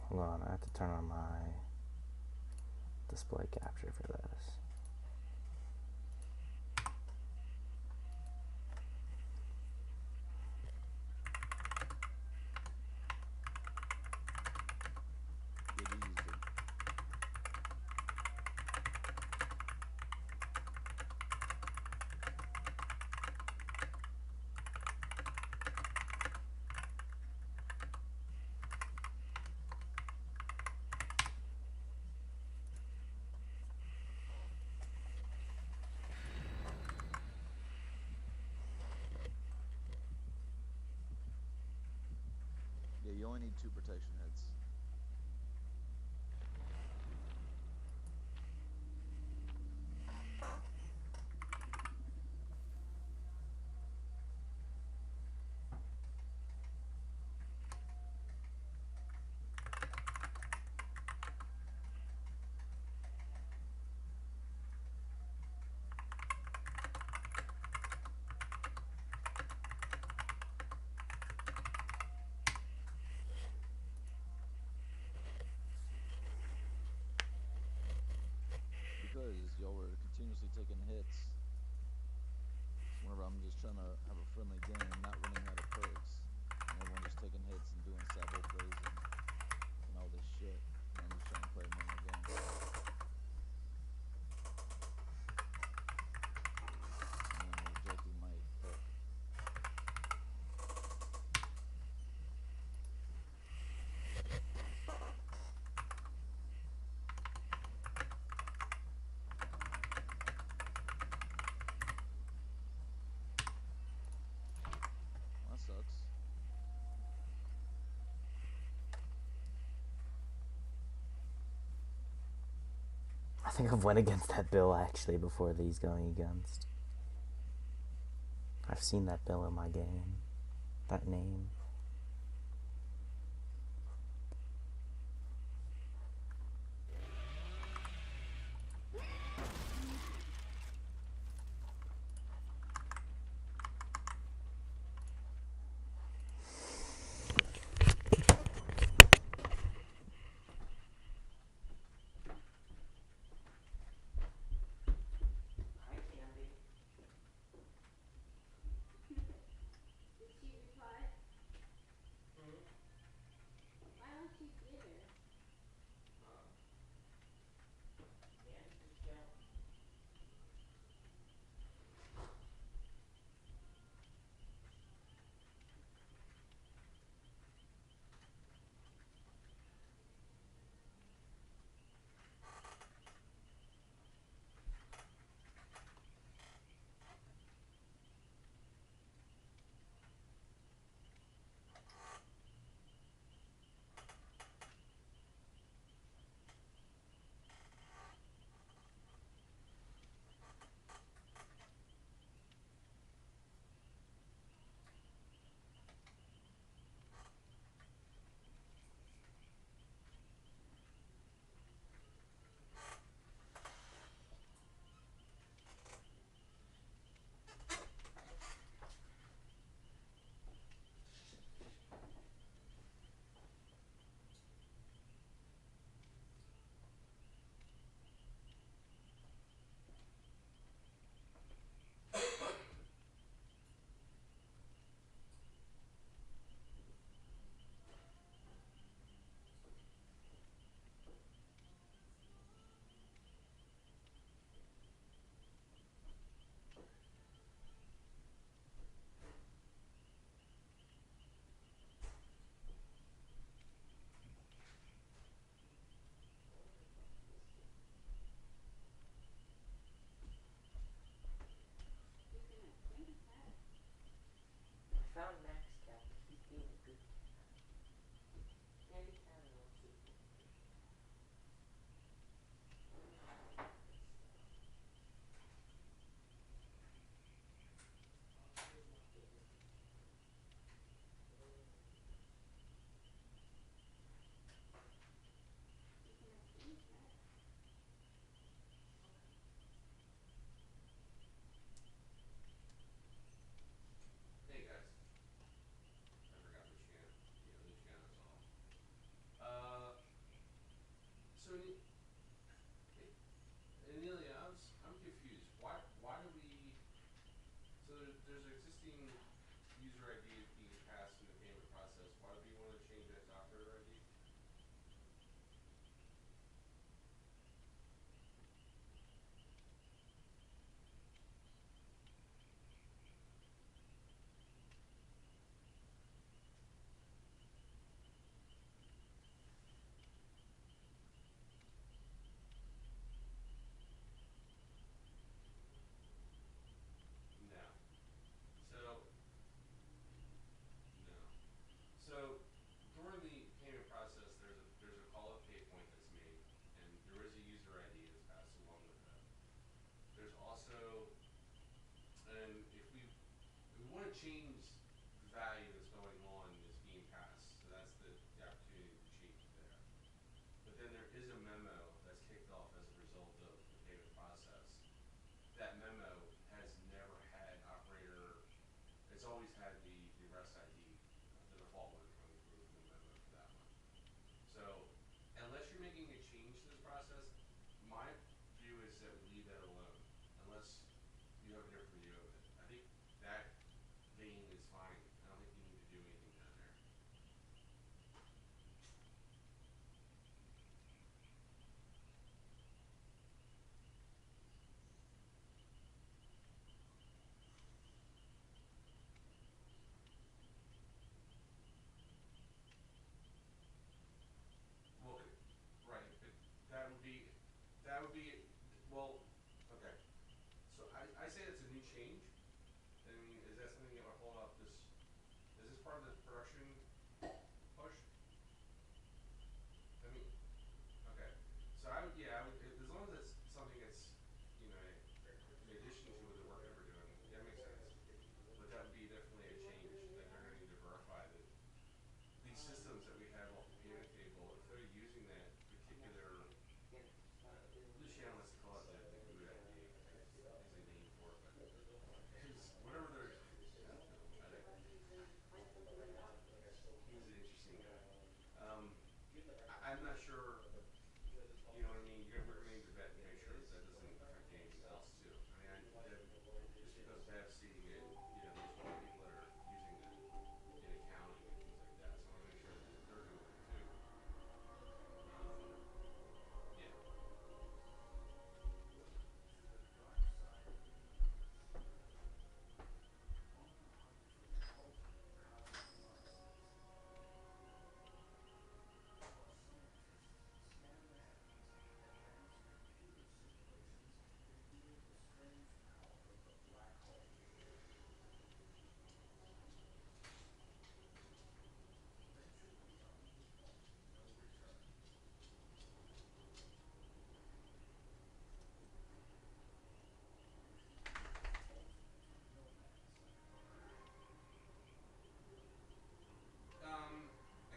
Hold on, I have to turn on my display capture for this. Yeah, you only need 2 protection heads. think I've went against that bill actually before these going against. I've seen that bill in my game. That name. Found Max Cat. He's being a good cat. Candy Cat and also Hey guys. I forgot which channel. Yeah, which channel is on. So Anelia, I'm confused. Why do we? So there's an existing user ID being passed in the payment process. Why do we want to change that to operator ID? No. So during the payment process, there's a call up pay point that's made, and there is a user ID that's passed along with that. There's also, and if we want to change the value that's going on that's being passed, so that's the opportunity to change it there. But then there is a memo that's kicked off as a result of the payment process. That memo has never had operator. It's always had the REST ID, the default one coming through from the memo for that one. So unless you're making a change to this process, my view is that we leave that alone, unless you have a different view of it. I think that vein is fine. I don't think you need to You know what I mean? We're going to need to vet and make sure that that doesn't affect anything else too. I mean, just because Bev's seeing it, you know, there's more people that are using it in accounting and things like that. So I want to make sure that they're doing it too. Yeah.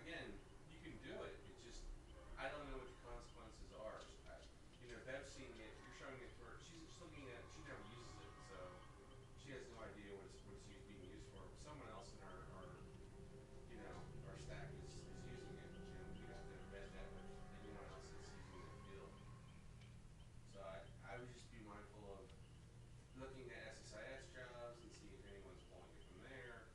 Again, you can do it. It's just I don't know what the consequences are. You know, Bev's seeing it. You're showing it to her. She's just looking at it. She never uses it, so she has no idea what it's being used for. But someone else in our you know our stack is using it. You know, we have to vet that with anyone else that's using the field. So I would just be mindful of looking at SSIS jobs and see if anyone's pulling it from there.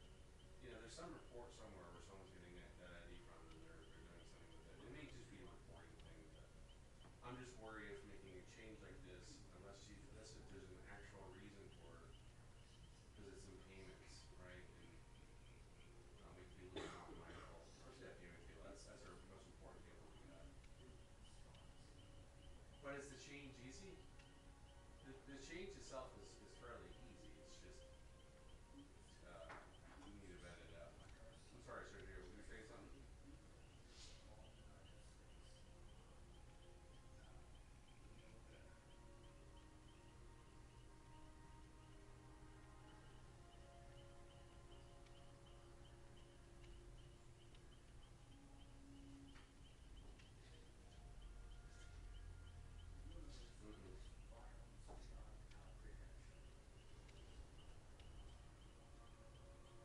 You know, there's some report somewhere where someone's getting that ID from and they're doing something with it. It may just be a reporting thing, but I'm just worried of making a change like this unless if there's an actual reason for it, because it's in payments, right? And we have to be a little more mindful, especially that payment table. That's our most important table we got. But is the change easy? The change itself is fairly easy. It's just we need to vet it out. I'm sorry, Sergio, were you saying something?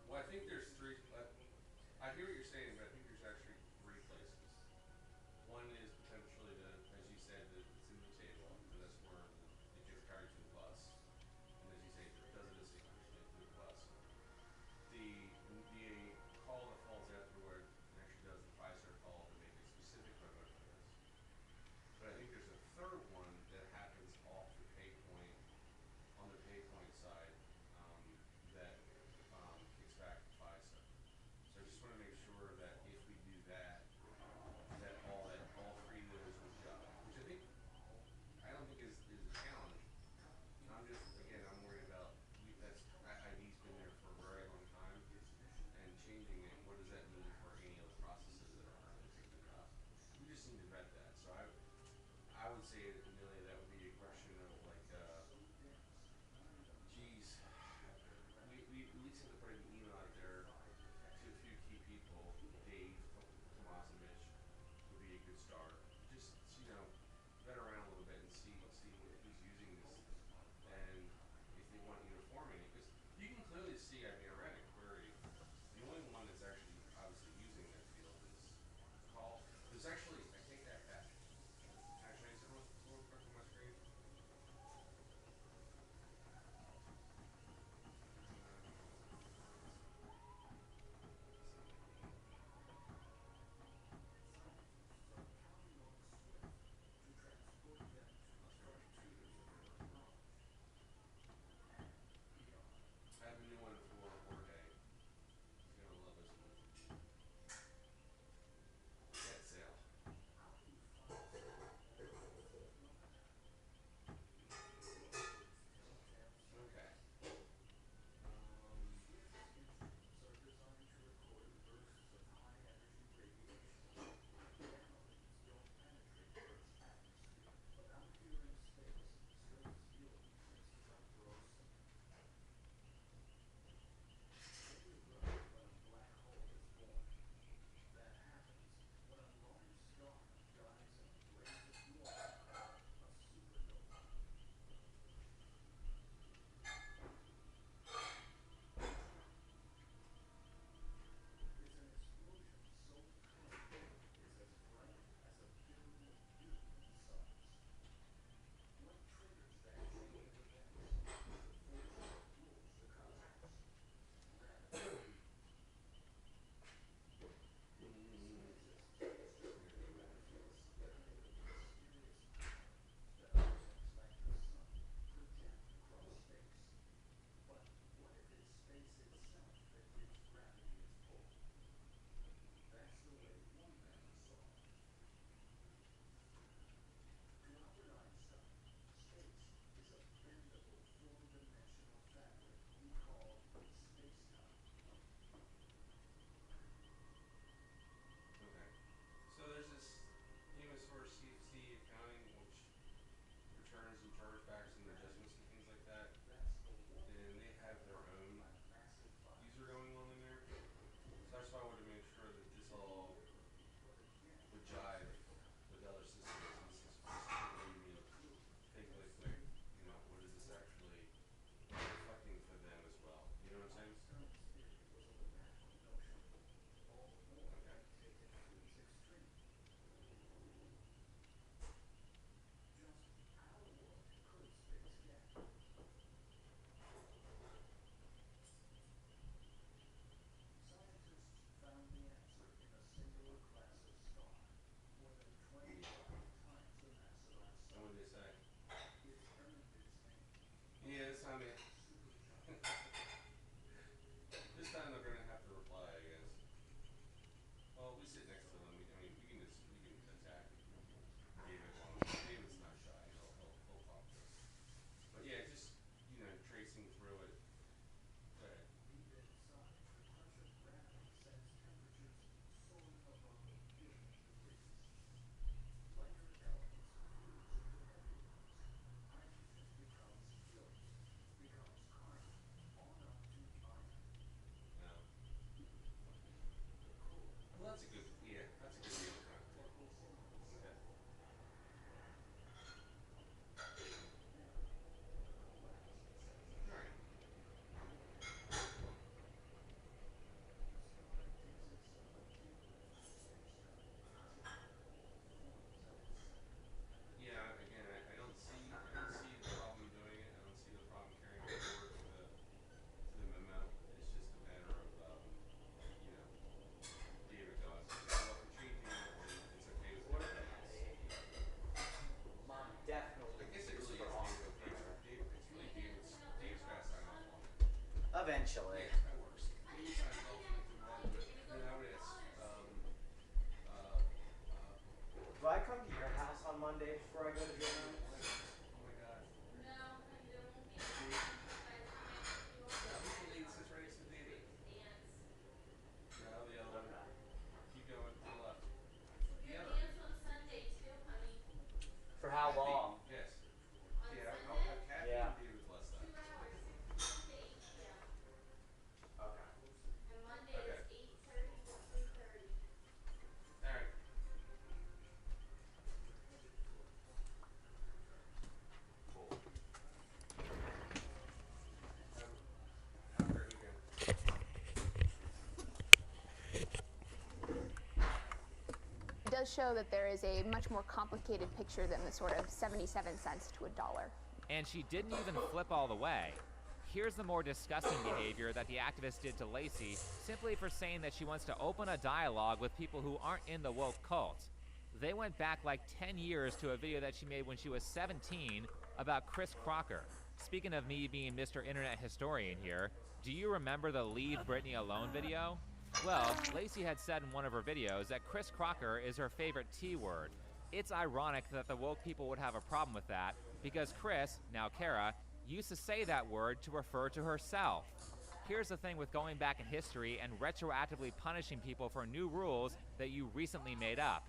Well, I think there's three. I hear what you're saying, but I think there's actually three places. One is potentially as you said, it's in the table, and that's where it gets carried to the bus. And as you say, it does it asynchronously to the bus. The call that falls afterward actually does the FISAR call to make it specific about what it is. But I think there's a third one that happens off the pay point, on the pay point side, that kicks back to FISA. So I just want to make sure that if we do that, all three of those will jump, which I don't think is a challenge. I'm worried about ID's been there for a very long time, and changing it. What does that mean for any of the processes that are currently picking it up? We just need to vet that. So I would say, Amelia, that would be a question of like, geez, we at least have to put an email out there to a few key people. Dave Tomasevich would be a good start. Just vet around a little bit and see who's using this, and if they want uniformity, because you can clearly see. I mean, I ran a query. The only one that's actually obviously using that field is call. There's actually, I take that back. Can I show you something real quick on my screen? David one. David's not shy. He'll talk to us. But yeah, just tracing through it. Go ahead. Well, that's a good, that's a good deal. Yeah. All right. Yeah, again, I don't see the problem doing it. I don't see the problem carrying it forward to the memo. It's just a matter of, David goes, well, if we're changing it, then it's okay with everyone else. Mom definitely. I guess it really is David. It's really David's got to sign off on it. Eventually. Yeah, that works. David signs off on it tomorrow, but then I would ask, Do I come to your house on Monday before I go to dinner? oh my God. No, there won't be. The lady sits right next to David. No, the other one. Keep going to the left. The other. For how long? Yes. Yeah, I'll have Kathy Yeah. and David's last time. Okay. Okay. All right. Cool. Have a great weekend. It does show that there is a much more complicated picture than the sort of 77 cents to $1. And she didn't even flip all the way. Here's the more disgusting behavior that the activist did to Lacey simply for saying that she wants to open a dialogue with people who aren't in the woke cult. They went back like 10 years to a video that she made when she was 17 about Chris Crocker. Speaking of me being Mr. Internet Historian here, do you remember the Leave Britney Alone video? Well, Lacey had said in one of her videos that Chris Crocker is her favorite T word. It's ironic that the woke people would have a problem with that because Chris, now Kara, used to say that word to refer to herself. Here's the thing with going back in history and retroactively punishing people for new rules that you recently made up.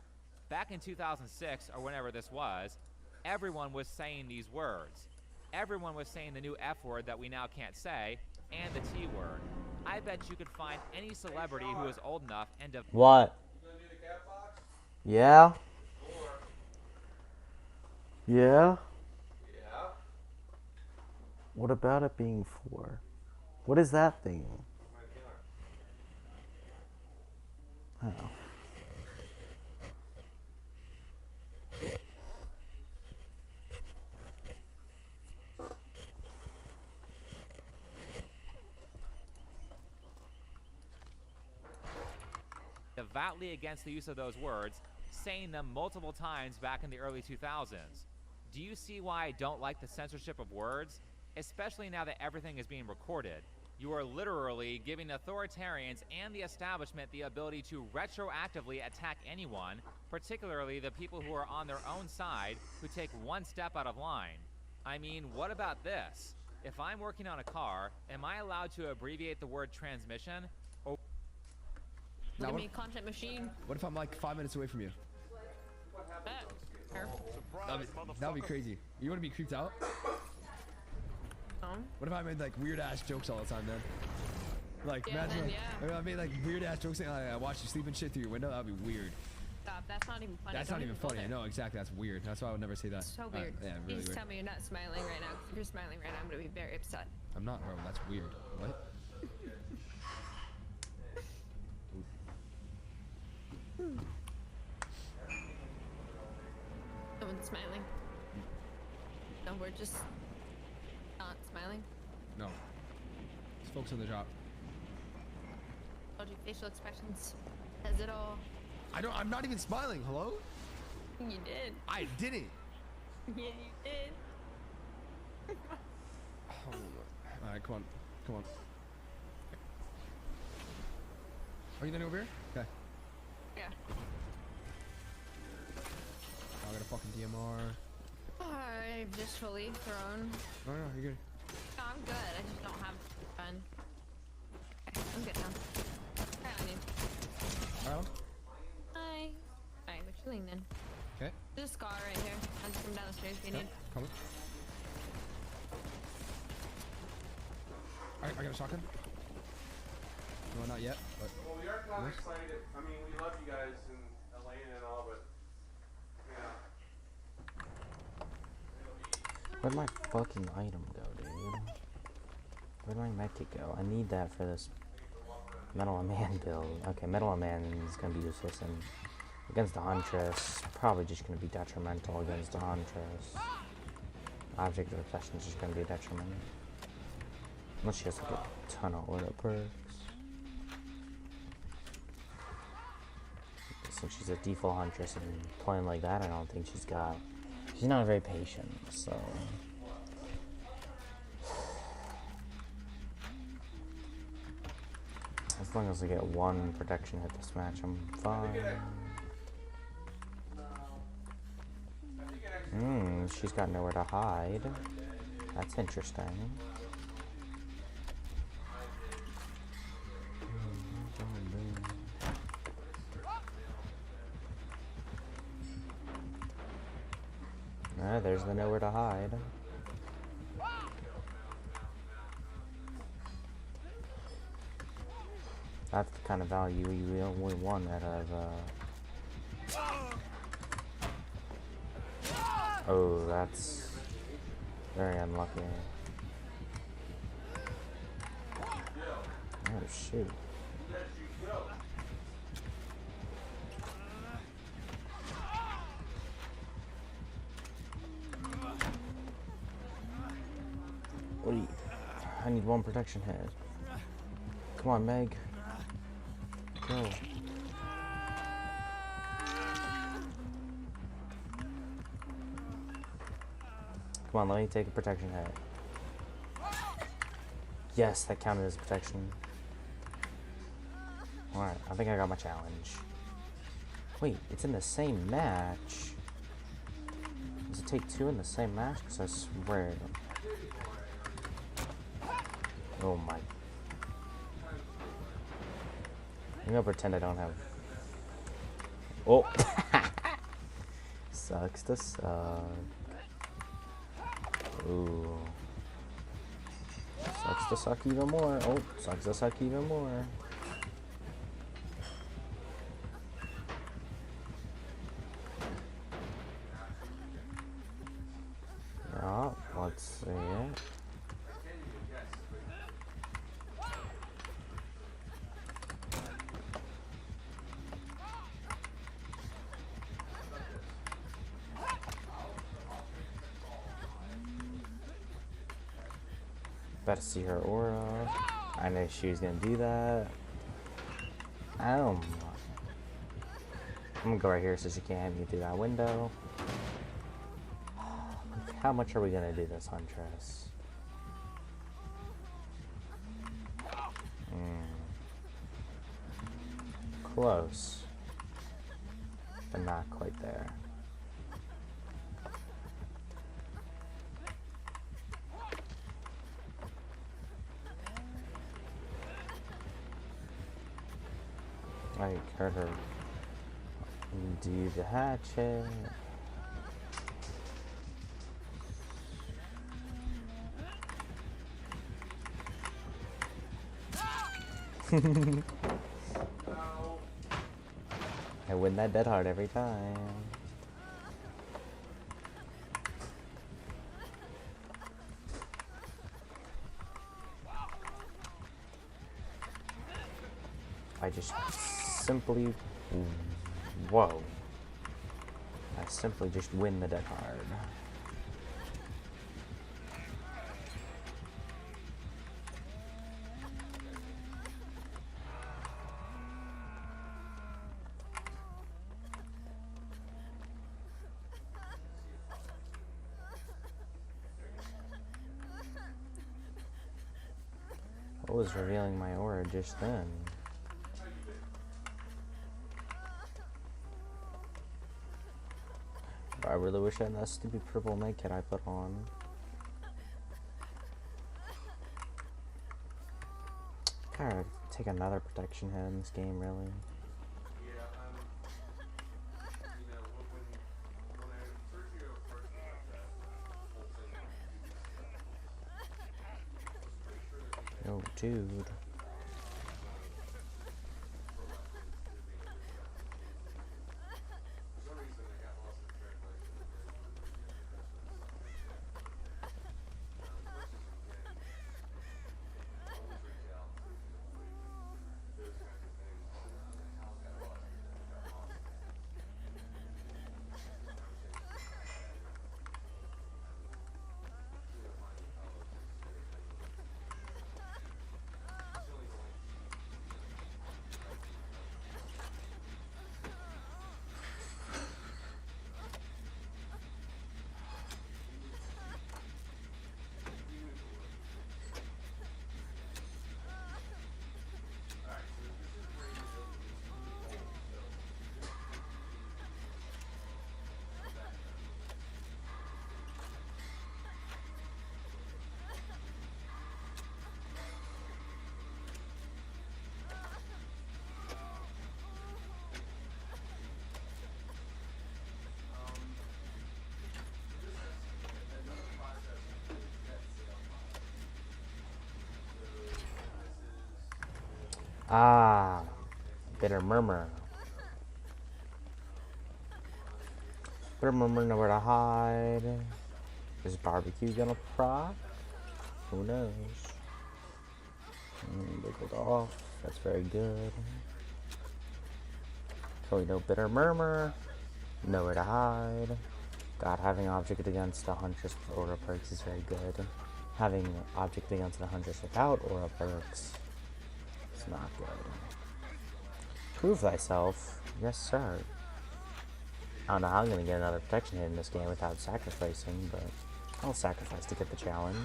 Back in 2006, or whenever this was, everyone was saying these words. Everyone was saying the new F word that we now can't say, and the T word. I bet you could find any celebrity who is old enough and What? Yeah? Yeah? Yeah. What about it being 4? What is that thing? Oh. devoutly against the use of those words, saying them multiple times back in the early 2000s. Do you see why I don't like the censorship of words? Especially now that everything is being recorded. You are literally giving authoritarians and the establishment the ability to retroactively attack anyone, particularly the people who are on their own side, who take one step out of line. I mean, what about this? If I'm working on a car, am I allowed to abbreviate the word transmission? Or Look at me, content machine. What if I'm like 5 minutes away from you? That'd be crazy. You want to be creeped out? What if I made like weird ass jokes all the time then? Like Yeah, imagine then, like, I made like weird ass jokes saying I watch you sleeping shit through your window. That'd be weird. Stop, that's not even funny. That's Don't not even funny. I bother. know exactly. That's weird. That's why I would never say that. So weird. Yeah, You really just weird. tell me you're not smiling right now. 'Cause if you're smiling right now, I'm gonna be very upset. I'm not, bro. That's weird. What? No one's smiling. No, we're just not smiling. No. Just focus on the job. Told you facial expressions says it all. I'm not even smiling. Hello? You did. I didn't. Yeah, you did. All right, come on. Come on. Are you then over here? Okay. Yeah. I gotta fucking DMR. I've just fully thrown. No, you're good. No, I'm good. I just don't have fun. Okay, I'm good now. Alright, on you. Alright. Hi. Alright, we're chilling then. Okay. There's a scar right here. I'll just come down the stairs if you need. Coming. I got a shotgun. Well, not yet, but. Well, we are kind of excited. I mean, we love you guys and Elaine and all, but yeah. Where'd my fucking item go, dude? Where'd my medkit go? I need that for this Metal Man build. Okay, Metal Man is gonna be useless and against the Huntress, probably just gonna be detrimental against the Huntress. Object of Obsession is just gonna be a detriment. Unless she has like a ton of order perks. Since she's a default Huntress and playing like that, I don't think she's not very patient, so. As long as I get one protection hit this match, I'm fine. She's got nowhere to hide. That's interesting. There's the nowhere to hide. That's the kind of value you only want out of, Oh, that's very unlucky. Oh, shoot. I need one protection hit. Come on, Meg. Go. Come on, let me take a protection hit. Yes, that counted as protection. Alright, I think I got my challenge. Wait, it's in the same match? Does it take two in the same match? Because I swear. Oh my. I'm gonna pretend I don't have. Oh! Sucks to suck. Ooh. Sucks to suck even more. Oh, sucks to suck even more. Yeah, let's see it. About to see her aura. I know she was gonna do that. I'm gonna go right here so she can't hit me through that window. How much are we gonna do this, Huntress? Close. But not quite there. I heard her do the hatchet. I win that dead hard every time. I just simply, whoa, I simply just win the dead hard. What was revealing my aura just then? I really wish I had that stupid purple med kit I put on. Gotta take another protection hit in this game, really. Oh, dude. Ah, Bitter Murmur. Bitter Murmur, nowhere to hide. Is barbecue gonna proc? Who knows? Wiggled off. That's very good. So we know Bitter Murmur. Nowhere to hide. God, having object against a Huntress with aura perks is very good. Having object against a Huntress without aura perks, it's not good. Prove thyself. Yes, sir. I don't know how I'm going to get another protection hit in this game without sacrificing, but I'll sacrifice to get the challenge.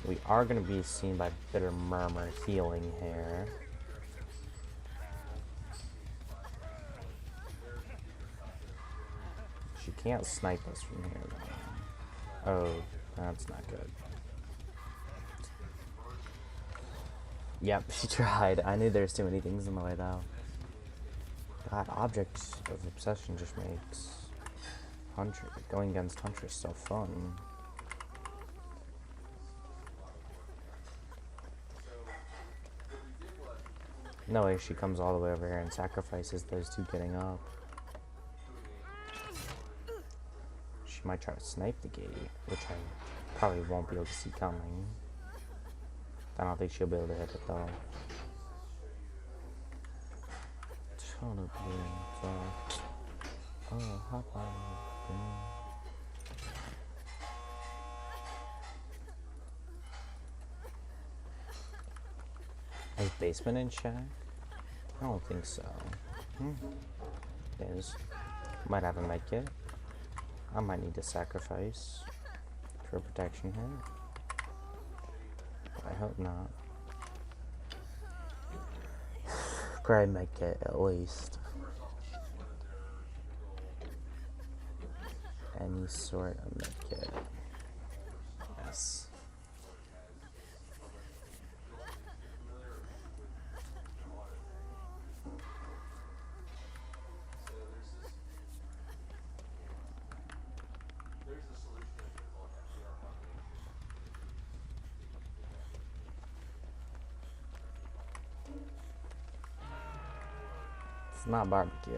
We are going to be seen by Bitter Murmur healing here. She can't snipe us from here, though. Oh, that's not good. Yep, she tried. I knew there's too many things in the way, though. God, Object of Obsession just makes going against Huntress so fun. No way she comes all the way over here and sacrifices those two getting up. She might try to snipe the gate, which I probably won't be able to see coming. I don't think she'll be able to hit it though. Ton of balloons. Oh, hop on. Is basement in check? I don't think so. Is. Might have a medkit. I might need to sacrifice for a protection hit. I hope not. Grab medkit at least. Any sort of medkit. Yes. It's not barbecue.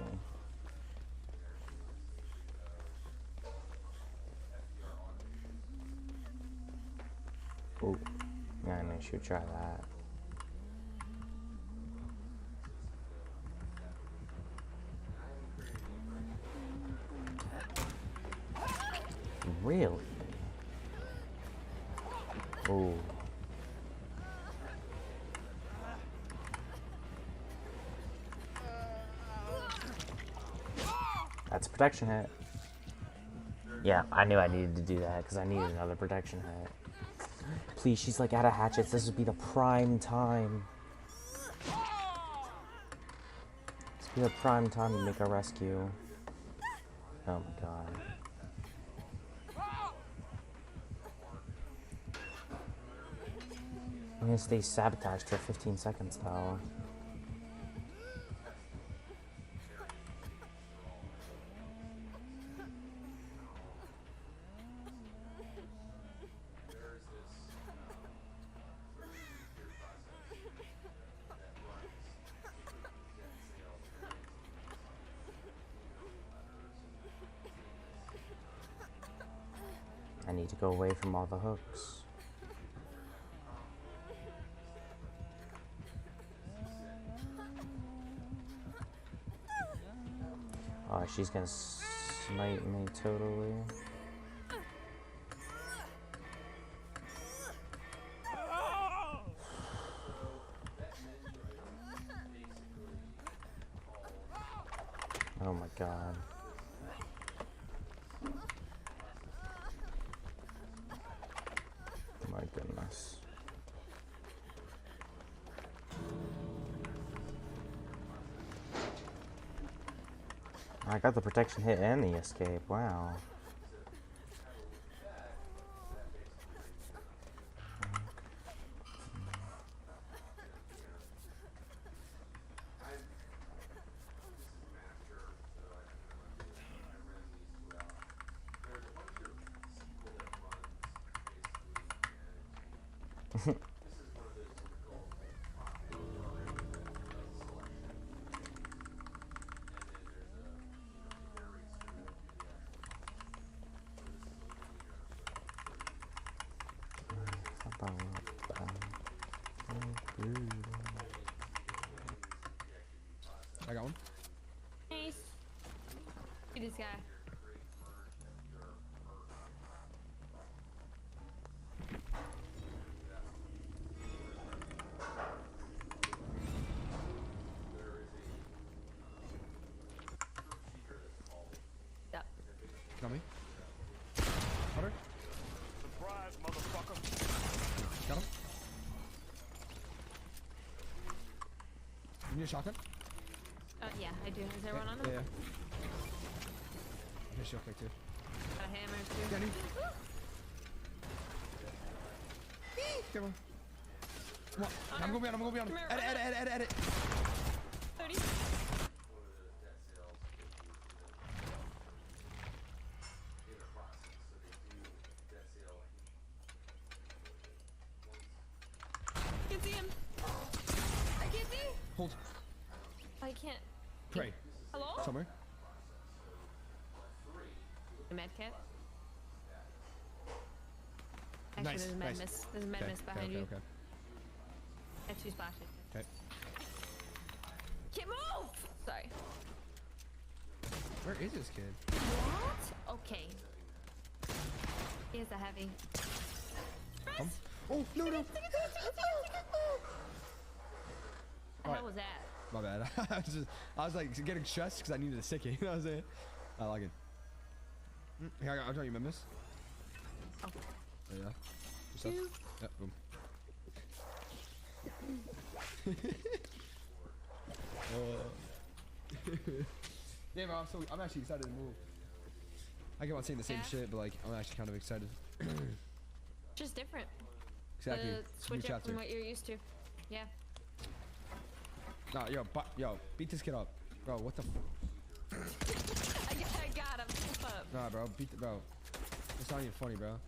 Ooh, yeah, I should try that. Really? Ooh. That's a protection hit. Yeah, I knew I needed to do that because I needed another protection hit. Please, she's like out of hatchets. This would be the prime time. be the prime time to make a rescue. Oh my god. I'm gonna stay sabotaged for 15 seconds though. I need to go away from all the hooks. Oh, she's gonna smite me totally. Oh my god. My goodness. I got the protection hit and the escape. Wow. I got one. Nice. See this guy. Yep. Got me. Water. Surprise, motherfucker. Got him. You need a shotgun? Yeah, I do. Is there one on him? Yeah. Here's your quick too. Got a hammer too. Got him. Come on. Come on. I'm gonna be on. I'm gonna be on. Edit. 30. I can see him. I can't see. Hold. I can't. Pray. Hello? Somewhere. The med kit. Actually, Nice, there's a med nice. miss. There's a med miss behind you. Okay. I have 2 splashes. Okay. Can't move! Sorry. Where is this kid? What? Okay. He is a heavy. Come. Oh no! The hell was that? My bad. I was like getting stressed because I needed a sickie. You know what I'm saying? I like it. Here, I'll tell you, remember this? Oh. There you go. Just up. Yep, boom. Yeah, bro, I'm actually excited to move. I keep on saying the same shit, but like, I'm actually kind of excited. Just different. Exactly. The It's a new switch up chapter. from what you're used to. Yeah. Nah, yo, beat this kid up. Bro, what the I got him. What's up? Nah, bro, bro. It's not even funny, bro.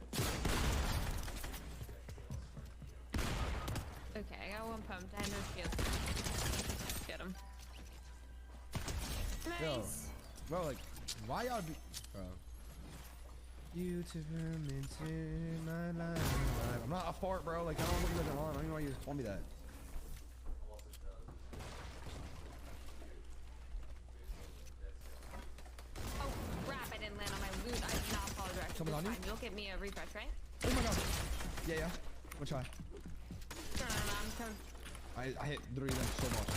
Okay, I got one pumped. I have no shield. Get him. Nice. Yo, bro, like, why y'all be, bro? You turn into my life. I'm not a fart, bro. Like, I don't know what you guys are on. I don't even know why you just told me that. Oh, crap. I didn't land on my loot. I do not apologize. Someone on It's you? fine. You'll get me a refresh, right? Oh my god. Yeah. We'll try. No, I'm coming. I hit literally them so much.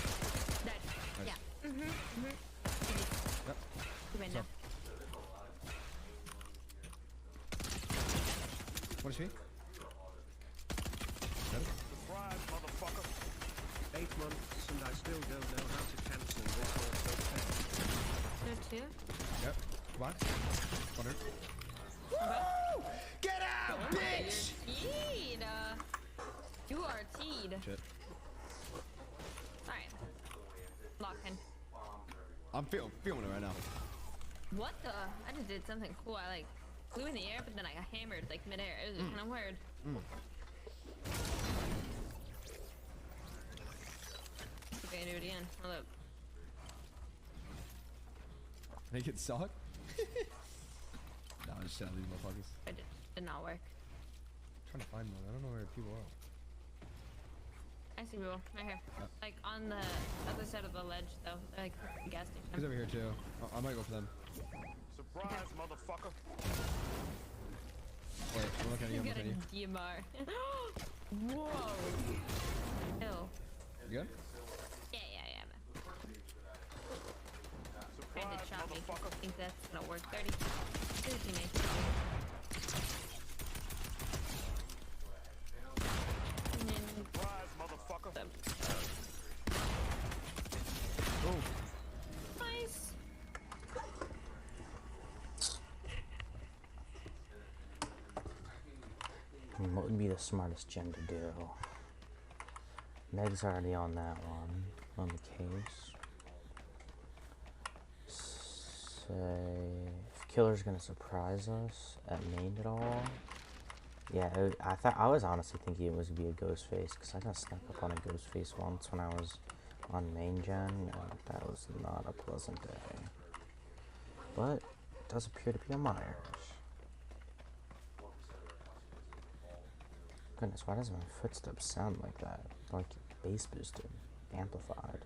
Dead. Nice. Yeah. Yep. You win now. What is she? Surprise, motherfucker. 8 months. and I still don't know how to cancel this also fair. There too? Yep. Come on. Corner. Woo! Get out, bitch! You're teed. You are teed. Shit. Alright. Locking. I'm feeling it right now. What the? I just did something cool. I like flew in the air, but then I got hammered like midair. It was kind of weird. Okay, do it again. Hold up. Make it suck? Nah, just shit out these motherfuckers. It did not work. I'm trying to find one. I don't know where people are. I see people right here. Like on the other side of the ledge, though. Like the gas station. He's over here too. I might go for them. Surprise, motherfucker. Wait, I'm looking at you. I'm looking at you. DMR. Whoa. Ew. You good? Yeah, man. Trying to chop me. I think that's gonna work. 30 teammates. And then Surprise, motherfucker. Oh. Nice. What would be the smartest gen to do? Meg's already on that one, on the case. Say, if Killer's gonna surprise us at main at all. Yeah, I was honestly thinking it was gonna be a Ghostface, because I got snuck up on a Ghostface once when I was on main gen, and that was not a pleasant day. But it does appear to be a Myers. Goodness, why does my footsteps sound like that? Like bass boosted, amplified.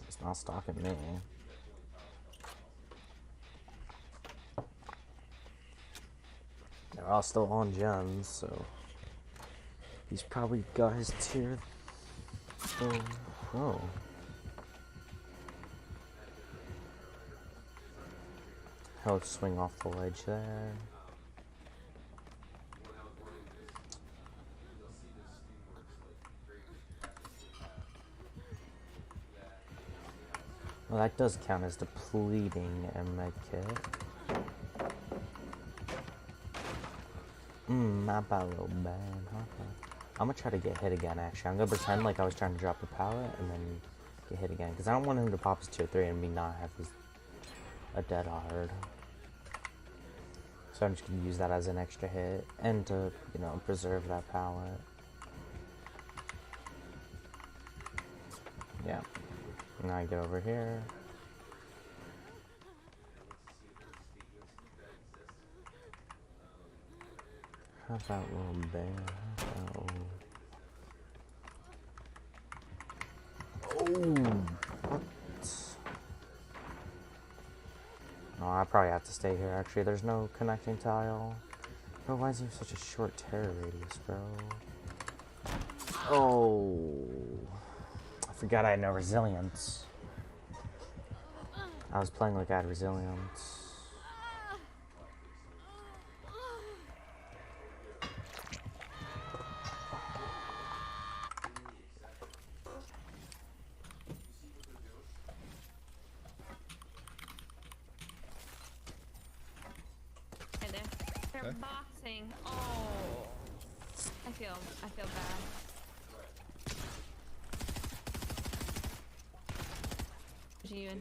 It's not stalking me. They're all still on gens, so he's probably got his tier. Oh. He'll swing off the ledge there. Well, that does count as depleting a med kit. Not bad, little bad, huh? I'm gonna try to get hit again, actually. I'm gonna pretend like I was trying to drop the pallet and then get hit again. Because I don't want him to pop his tier 3 and me not have his a dead hard. So I'm just gonna use that as an extra hit and to, you know, preserve that pallet. Yeah. Now I get over here. How about little bear? How about what? Oh, I probably have to stay here, actually. There's no connecting tile. Bro, why is he such a short terror radius, bro? Oh. I forgot I had no resilience. I was playing like I had resilience. They're boxing. Oh, I feel bad. What are you in?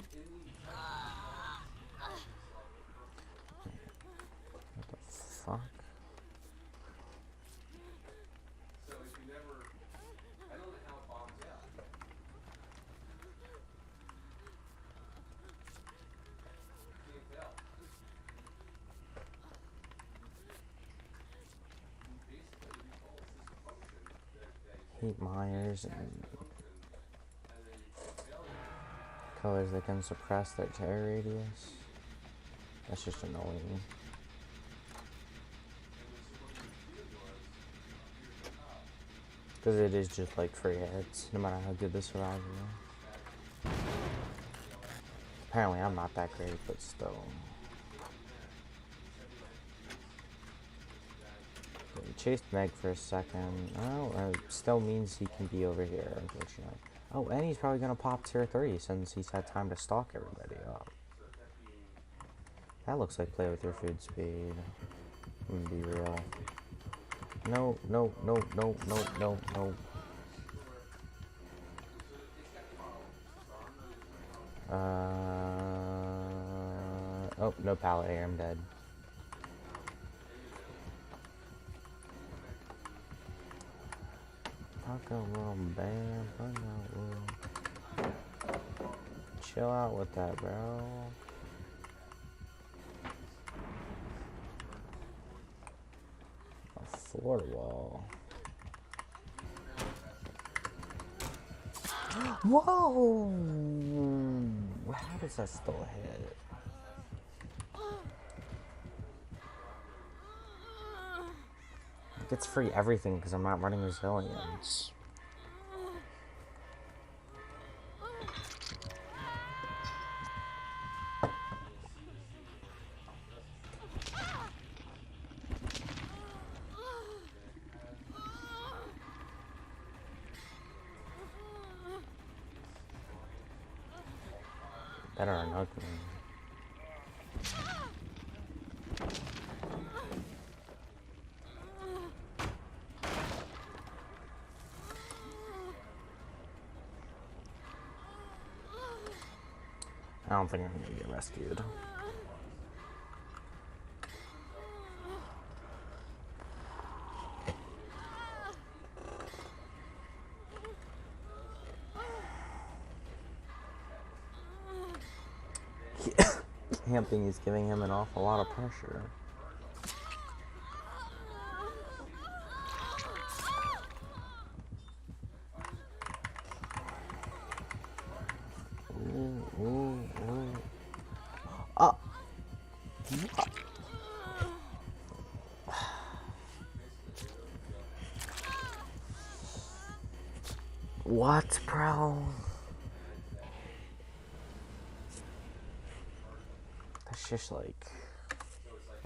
What the fuck? So if you never, I don't know how it bombs out. Can't tell. Hate Myers and colors that can suppress their terror radius. That's just annoying. Because it is just like free hits, no matter how good the survivor is. Apparently I'm not that great, but still. Really chased Meg for a second. Oh, it still means he can be over here, unfortunately. Oh, and he's probably gonna pop tier 3 since he's had time to stalk everybody up. That looks like play with your food speed. I'm gonna be real. No, no, no, no, no, no, no. Oh, no pallet here, I'm dead. Fuck a little bam, fuck a little. Chill out with that, bro. A floor wall. Whoa! How does that still hit? It's free everything because I'm not running resilience. Better unhook me. I don't think I'm gonna get rescued. Camping is giving him an awful lot of pressure. Ooh, ooh, ooh. Ah. What, bro? That's just like...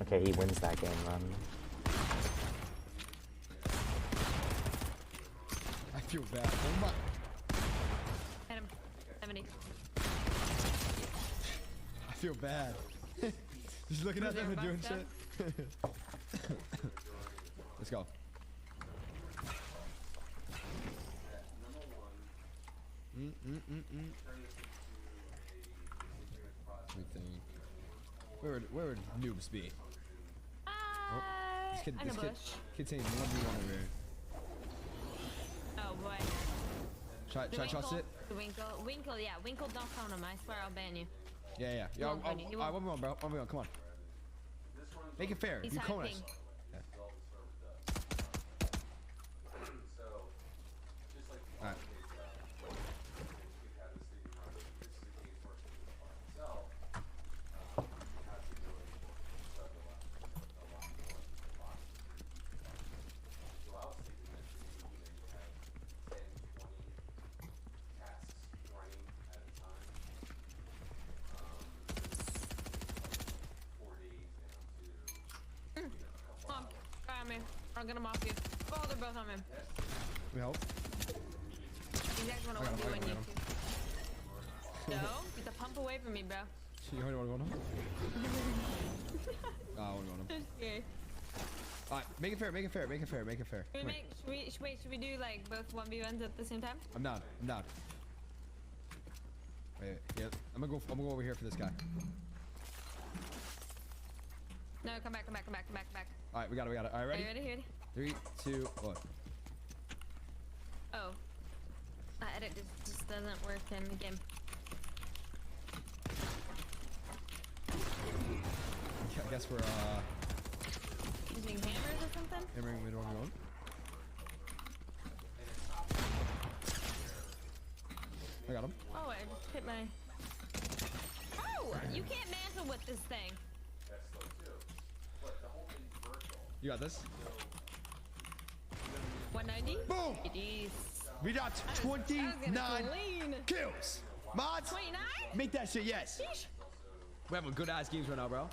Okay, he wins that game run. I feel bad. Oh my. Hit him. 70. I feel bad. Just looking at them and doing shit. Let's go. Let me think. Where would noobs be? Oh, in a bush. Kid's saying 1v1 over here. Oh boy. Try trust it. Winkle, yeah. Winkle, don't phone him. I swear I'll ban you. Yeah. He won't phone you. He won't. 1v1, bro. 1v1, come on. Make it fair. He's You cone us. hyping. Alright. I'll get him off you. Oh, they're both on me. We help. You guys want to 1v1 you too. No, get the pump away from me, bro. You already want to go on him? I want to go on him. I'm scared. Alright, make it fair. Should we do like both 1v1s at the same time? I'm down. Wait, yeah. I'm gonna go over here for this guy. No, come back. Alright, we got it. Alright, ready? Are you ready? 3, 2, 1. Oh. Edit just doesn't work in the game. I guess we're using hammers or something? hammering mid on. I got him. Oh, I just hit my... Oh! You can't mantle with this thing. You got this. 190? Boom! It is. We got 29 kills. Mods, 29? make that shit yes. Sheesh. We're having good ass games right now, bro.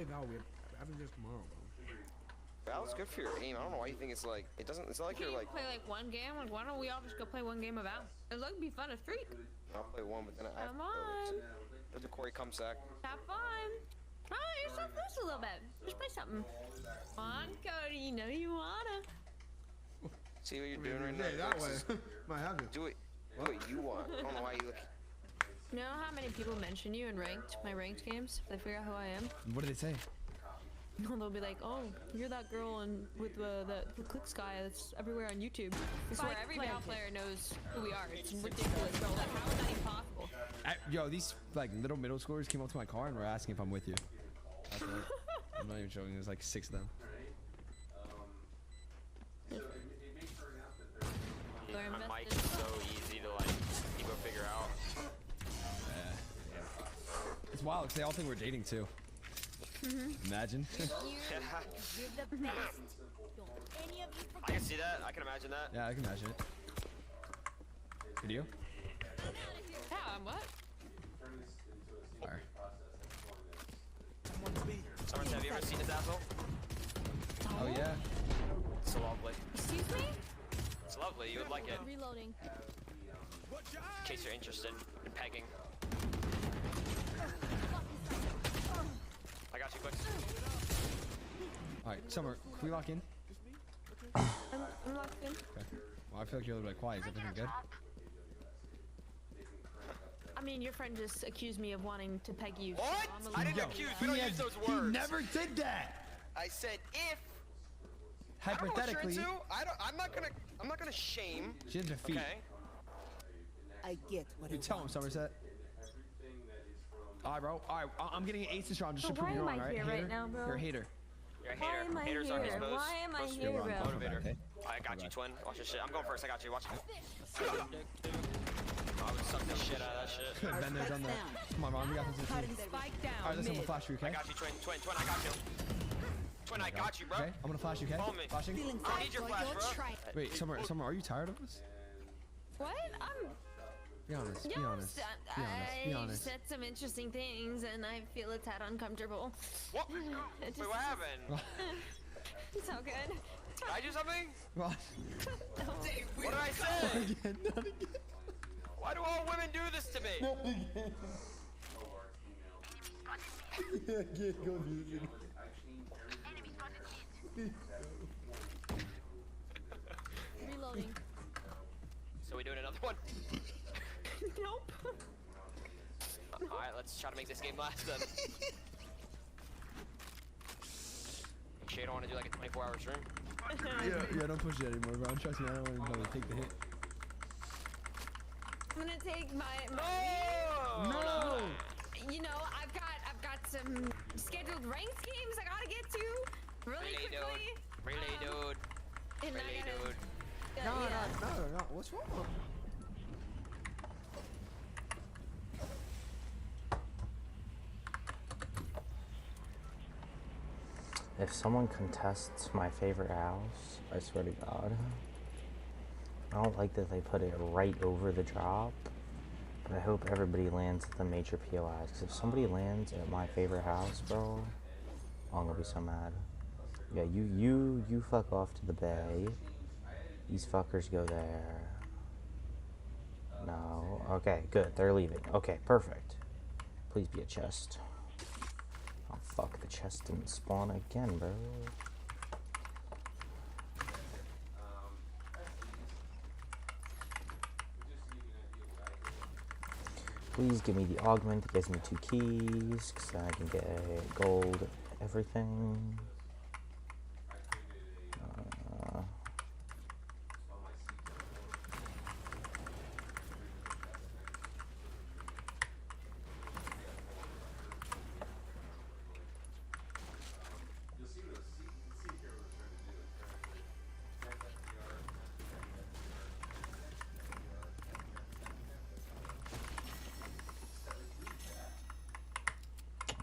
play Val. We have this tomorrow, bro. Val's good for your aim. I don't know why you think it's like it doesn't. It's not like Can you're you like. play like one game? Like, why don't we all just go play one game of Val? It'd like be fun as freak. I'll play one, but then I. Come on. There's a Corey Cumsack. Have fun. Oh, you're so loose a little bit. Just play something. Come on, Cody. You know you wanna. See what you're doing right now. Yeah, that way. Might have to. Do it. Do what you want. I don't know why you look. You know how many people mention you in my ranked games? If they figure out who I am. What did they say? No, they'll be like, "Oh, you're that girl and with the clicks guy that's everywhere on YouTube." I swear, every Val player knows who we are. It's ridiculous, bro. Like, how is that even possible? Yo, these like little middle schoolers came up to my car and were asking if I'm with you. That's it. I'm not even joking. There's like 6 of them. My mic is so easy to like go figure out. Yeah. It's wild because they all think we're dating too. Imagine. You're the best. Any of you I can see that. I can imagine that. Yeah, I can imagine it. Video? Yeah, what? Fire. Summers, have you ever seen his asshole? Oh yeah. It's so lovely. Excuse me? It's lovely. You would like it. Reloading. In case you're interested in pegging. I got you, quick. Alright, Summer, can we lock in? I'm locked in. Okay. Well, I feel like you're a little bit quiet. Is everything good? I mean, your friend just accused me of wanting to peg you. What? So I didn't accuse. We don't use those words. He never did that. I said if. Hypothetically. I'm not gonna shame. She didn't defeat. Okay. I get what You tell him, Somerset. Alright, bro. Alright, I'm getting an ace this round just to But prove why you am wrong, I alright? here right now, bro? You're a hater. You're a Why hater. am I Haters are his here? most. Why am I most here, bro? motivator. Okay. I got you, twin. Watch this shit. I'm going first. I got you. Watch it. I would suck the shit out of that shit. Been there, done that. Come on, Ron. We got this. Spike down. Alright, let's have a flash you, okay? I got you, twin. Twin, I got you. Twin, I got you, bro. Okay, I'm gonna flash you, okay? Follow me. Flashing. I don't need your flash, bro. Wait, Summer, are you tired of us? What? Be honest. Be Yeah, honest. Be honest. Be I honest. said some interesting things, and I feel a tad uncomfortable. What? Wait, what happened? It's all good. Did I do something? What? What did I say? Again, not again. Why do all women do this to me? Not again. Yeah, go do this again. Reloading. So we doing another one? Nope. Alright, let's try to make this game last then. Sure you don't want to do like a 24-hour stream? Yeah, don't push it anymore, bro. Trust me, I don't want to take the hit. I'm gonna take my No! You know, I've got some scheduled ranked games I gotta get to really quickly. Really, dude. And Really, I dude. gotta, No. What's wrong? If someone contests my favorite house, I swear to God. I don't like that they put it right over the drop, but I hope everybody lands at the major POIs. Because if somebody lands at my favorite house, bro, I'm gonna be so mad. Yeah, you fuck off to the bay. These fuckers go there. No. Okay, good. They're leaving. Okay, perfect. Please be a chest. Oh fuck, the chest didn't spawn again, bro. Please give me the augment that gives me 2 keys, because then I can get a gold everything.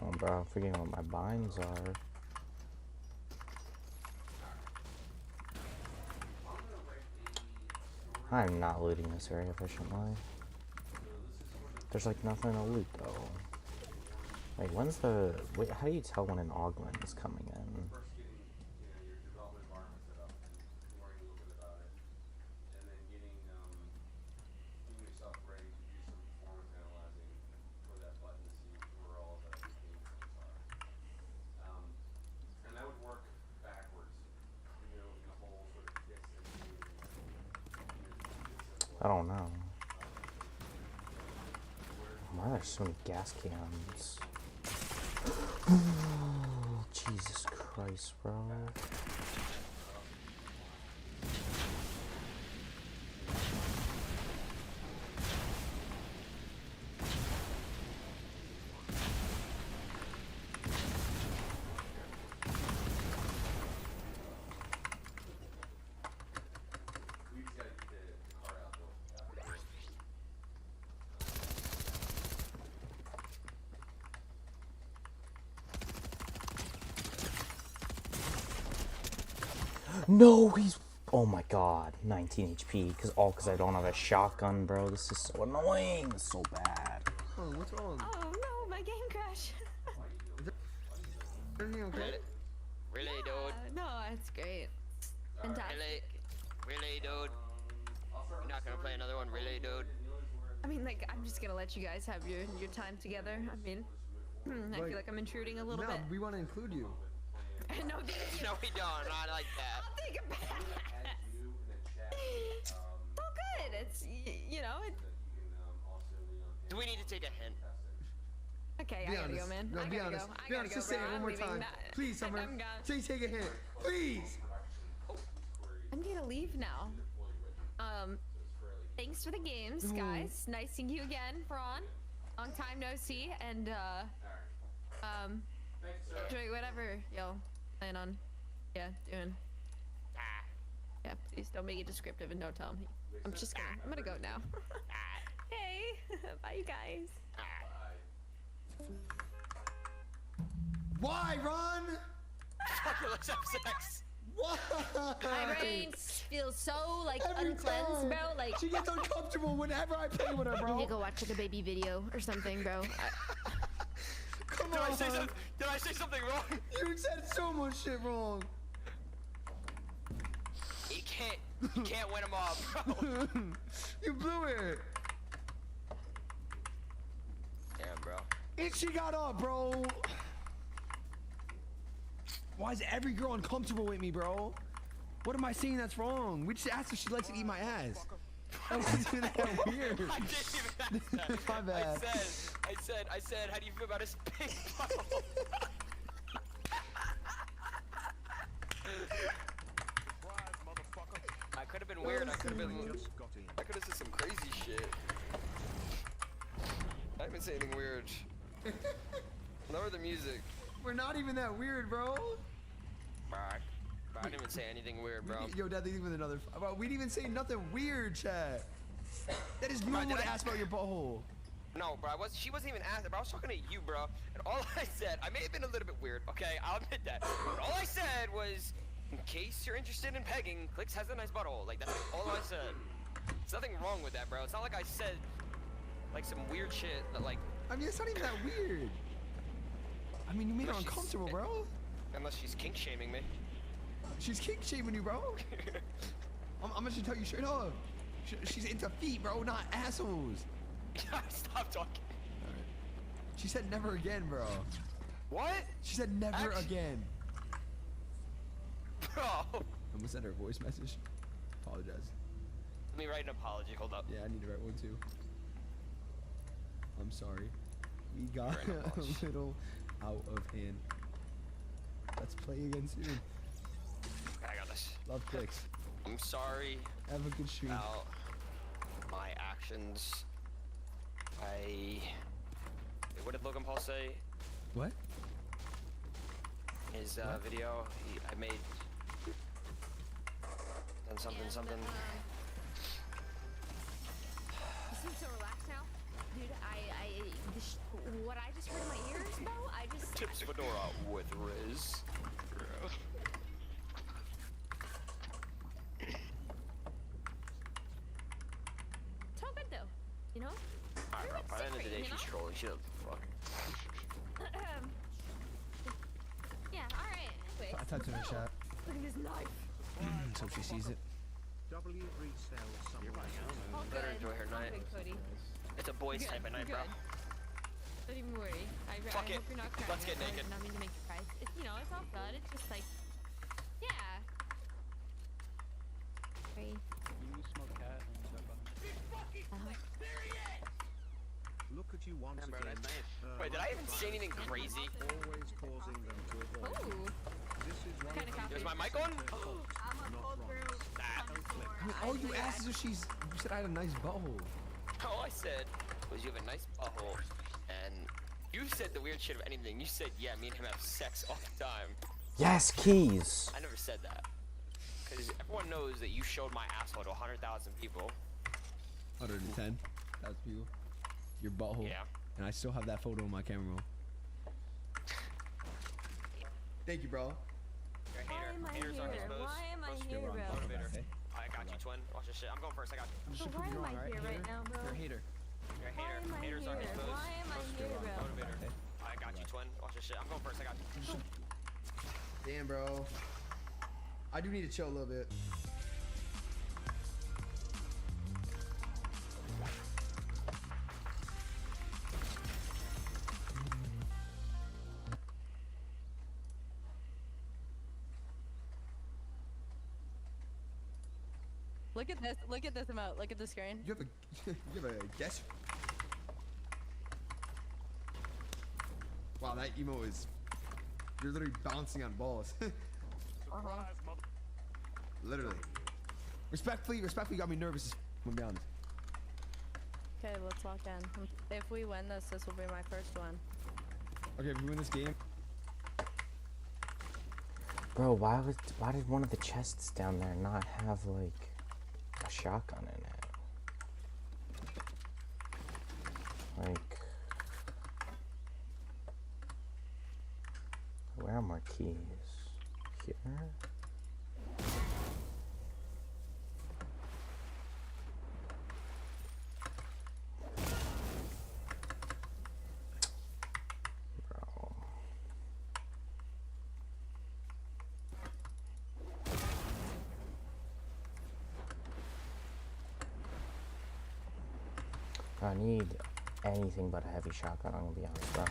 Oh, bro, I'm forgetting what my binds are. I'm not looting this very efficiently. There's like nothing to loot though. Wait, when's the... Wait, how do you tell when an augment is coming in? First getting, your development environment set up and learning a little bit about it, and then getting yourself ready to do some performance analyzing for that button to see where all the pain points are. And that would work backwards, in the whole sort of fix and I don't know. Why are there so many gas cans? Jesus Christ, bro. No, he's... Oh my god, 19 HP, because I don't have a shotgun, bro. This is so annoying. It's so bad. Oh, what's wrong? Oh no, my game crashed. Everything okay? Really, dude? No, it's great. Fantastic. Really, dude? You're not gonna play another one, really, dude? I mean, like, I'm just gonna let you guys have your time together. I mean, I feel like I'm intruding a little bit. We want to include you. No, no, we don't. Not like that. I'll take it back. It's all good. It's, you know, it... Do we need to take a hint? Okay, Be I gotta honest. go, man. No, I be gotta honest. go. I Be gotta honest. go, Just say bro. it one I'm more leaving. time. Nah, Please, Summer. I'm gone. Say take a hint. Please. I'm gonna leave now. Thanks for the games, guys. Nice seeing you again, Braun. Long time no see, and enjoy whatever y'all plan on, doing. Yeah, please don't make it descriptive and don't tell him. I'm gonna go now. Hey, bye you guys. Why, Ron? Let's have sex. Why? My brain feels so like Every uncleansed, time. bro. Like She gets uncomfortable whenever I play with her, I bro. need to go watch like a baby video or something, bro. Come Did on. I say something wrong? You said so much shit wrong. You can't win them all, bro. You blew it. Damn, bro. And she got up, bro. Why is every girl uncomfortable with me, bro? What am I saying that's wrong? We just asked if she likes to eat my ass. That wasn't even that weird. I didn't even ask that. My bad. I said, how do you feel about his big bottle? I could have been weird. I could have said some crazy shit. I didn't say anything weird. Lower the music. We're not even that weird, bro. I didn't even say anything weird, bro. Yo, Dad, leave with another. We didn't even say nothing weird, Chad. That is normal to ask about your butthole. No, bro, she wasn't even asking, bro. I was talking to you, bro. And all I said, I may have been a little bit weird, okay? I'll admit that. But all I said was, in case you're interested in pegging, Clicks has a nice butthole. Like, that's all I said. There's nothing wrong with that, bro. It's not like I said, like, some weird shit that, like... I mean, it's not even that weird. I mean, you made her uncomfortable, bro. Unless she's kink-shaming me. She's kink-shaming you, bro. I'm gonna just tell you straight up. She's into feet, bro, not assholes. Stop talking. Alright. She said never again, bro. What? She said never again. Bro. I'm gonna send her a voice message. Apologize. Let me write an apology. Hold up. Yeah, I need to write one too. I'm sorry. We got a little out of hand. Let's play again soon. I got this. Love Clicks. I'm sorry. Have a good stream. About my actions. What did Logan Paul say? What? His video. I made. Done something. You seem so relaxed now, dude. What I just heard in my ears, though, I just. Tips Fedora with Riz. It's all good though, you know. Alright, bro. By the end of the day, she's trolling. She doesn't fuck. touching her shot. Look at this knife. So she sees it. W resells somewhere else. Let her enjoy her night. Cody. It's a boys type of night, bro. Don't even worry. I Fuck it. hope you're not crying. Let's get I naked. did not mean to make you cry. It's, you know, it's all good. It's just like, yeah. Very. You smoke cat and stuff. Look at you once bro, again. that's nice. Wait, did I even say anything crazy? Always causing them to avoid. Ooh. This is one Kind of of Is the my mic on? All you asked is if she's. You said I had a nice butthole. All I said was you have a nice butthole, and you said the weird shit of anything. You said, yeah, me and him have sex all the time. Yes, keys. I never said that. Because everyone knows that you showed my asshole to 100,000 people. 110. That's people. Your butthole. Yeah. And I still have that photo on my camera roll. Thank you, bro. You're a hater. Haters are his most. Why am I here, bro? Motivator. I got you, twin. Watch this shit. I'm going first. I got you. So why am I here right now, bro? You're a hater. You're a Why hater. am I Haters are his here? most. Why am I here, bro? Motivator. I got you, twin. Watch this shit. I'm going first. I got you. Damn, bro. I do need to chill a little bit. Look at this. Look at this emote. Look at the screen. You have a, you have a guess. Wow, that emo is. You're literally bouncing on balls. Literally. Respectfully, you got me nervous. I'm gonna be honest. Okay, let's lock in. If we win this, this will be my first one. Okay, if we win this game. Bro, why did one of the chests down there not have like a shotgun in it? Like, where are my keys? Here? Bro. I need anything but a heavy shotgun, I'm gonna be honest, bro.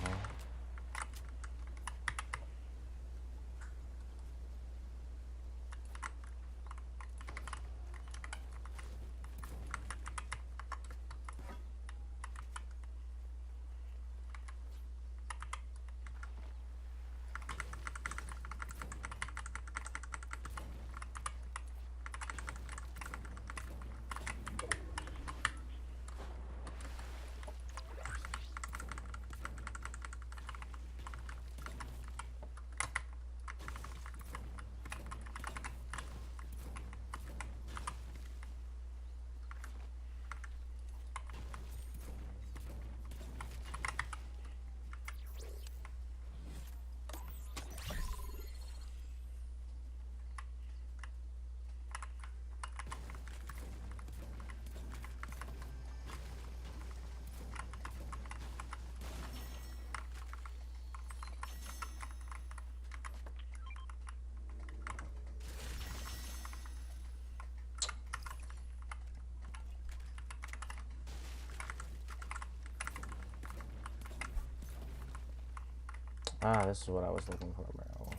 Ah, this is what I was looking for, bro.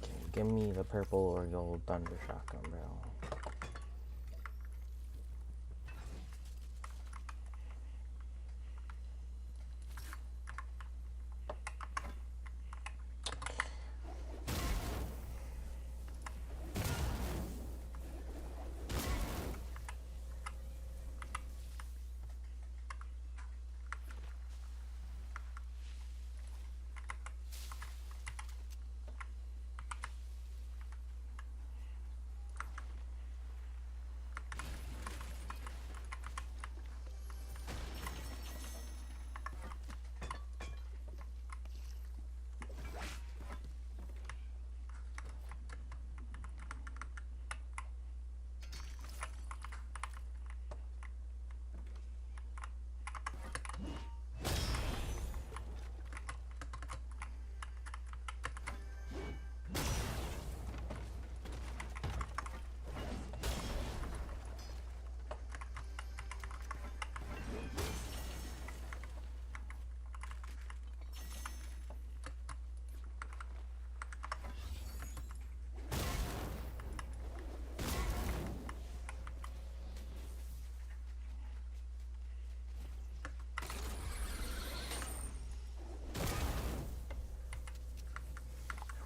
Okay, give me the purple or gold thunder shotgun, bro.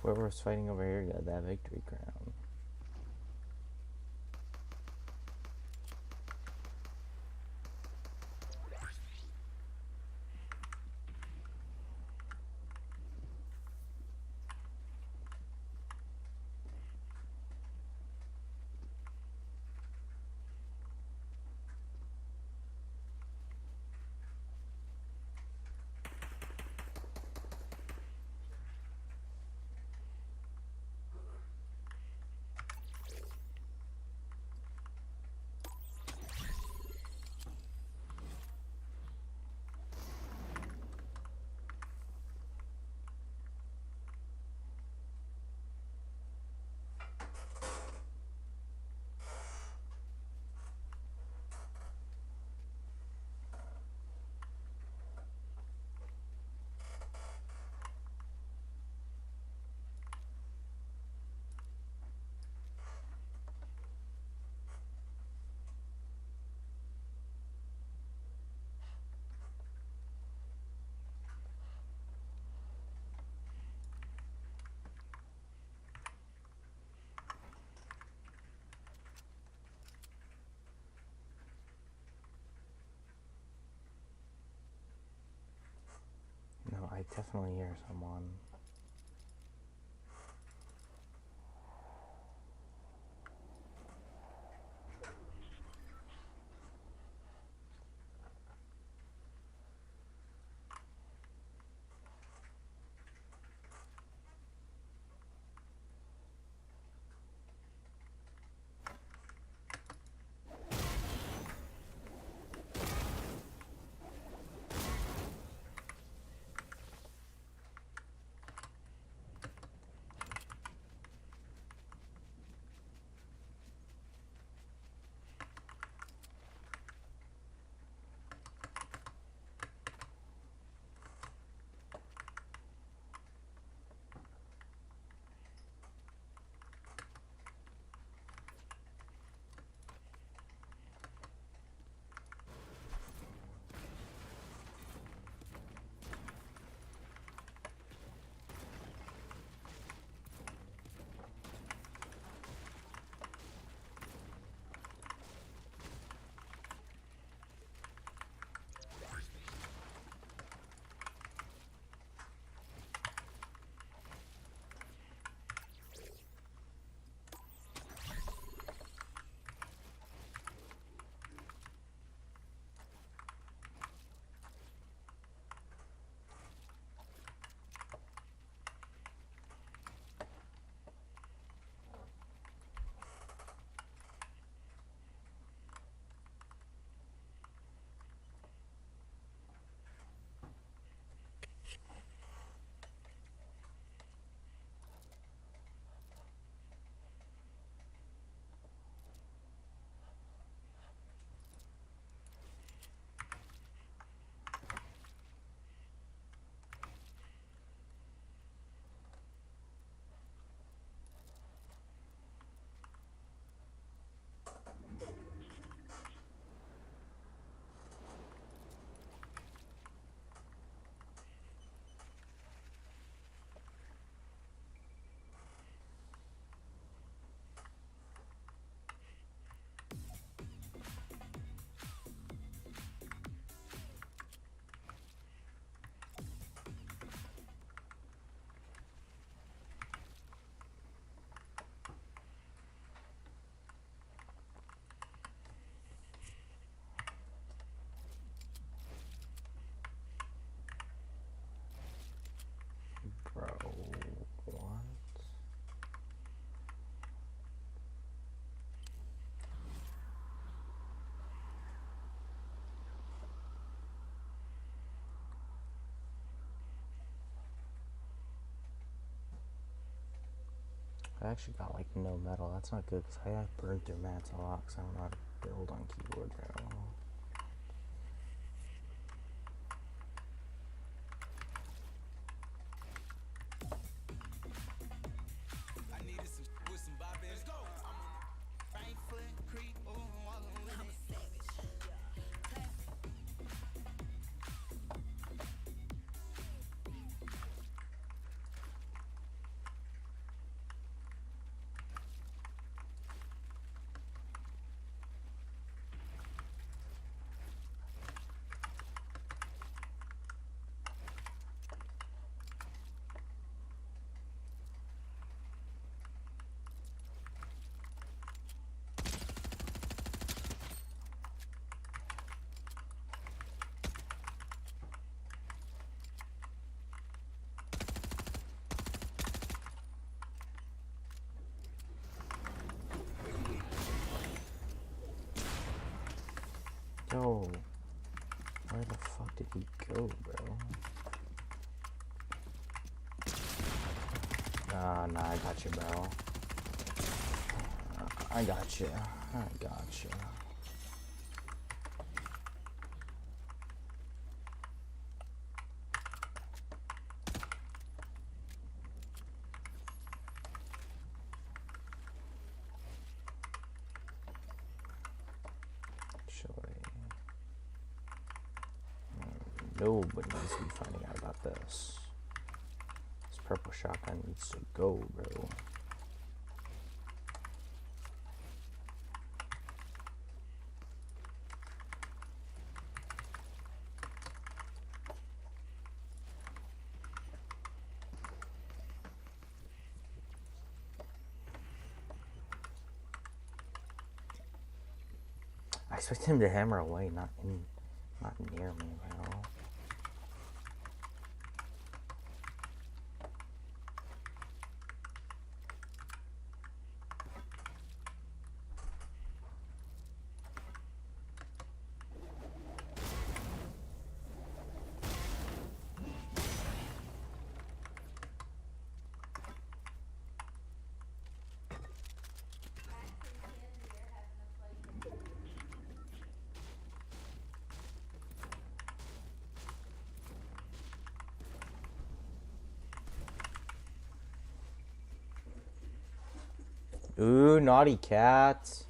Whoever's fighting over here got that victory crown. No, I definitely hear someone. Bro, what? I actually got like no metal. That's not good because I have burned through mats a lot because I don't know how to build on keyboard very well. Yo, where the fuck did he go, bro? Nah, I got you, bro. I got you. I got you. Nobody needs to be finding out about this. This purple shotgun needs to go, bro. I expect him to hammer away, not near me, bro. Ooh, naughty cat.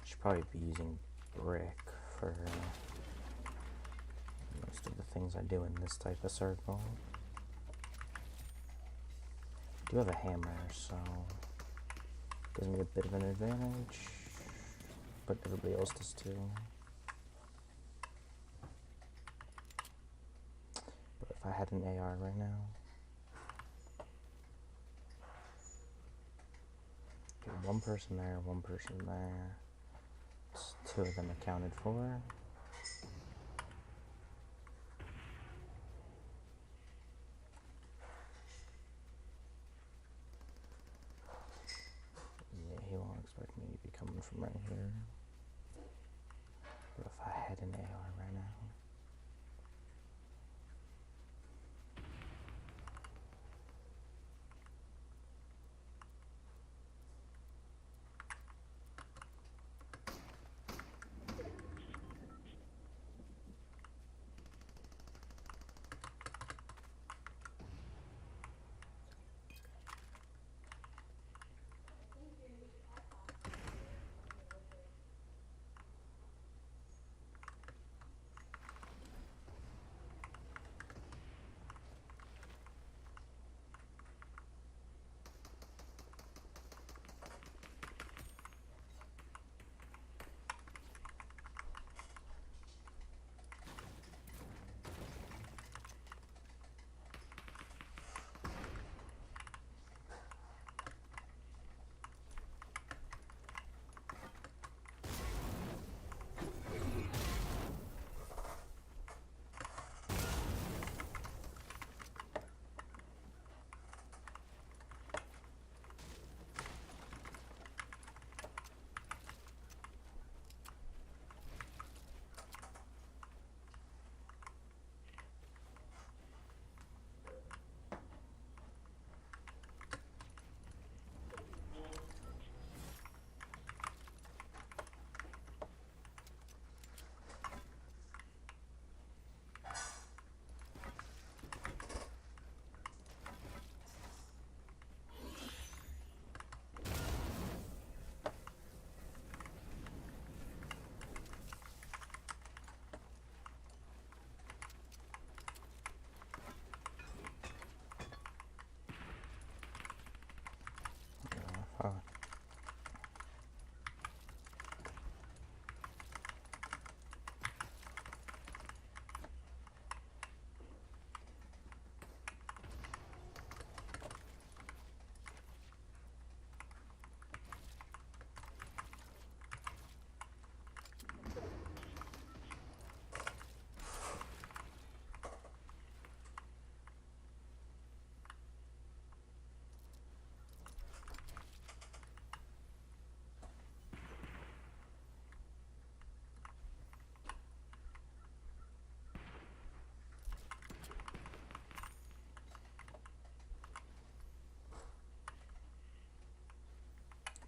Should probably be using brick for most of the things I do in this type of circle. I do have a hammer, so it gives me a bit of an advantage, but everybody else does too. But if I had an AR right now, okay, one person there, one person there. Two of them accounted for. Yeah, he won't expect me to be coming from right here. But if I had an AR right now.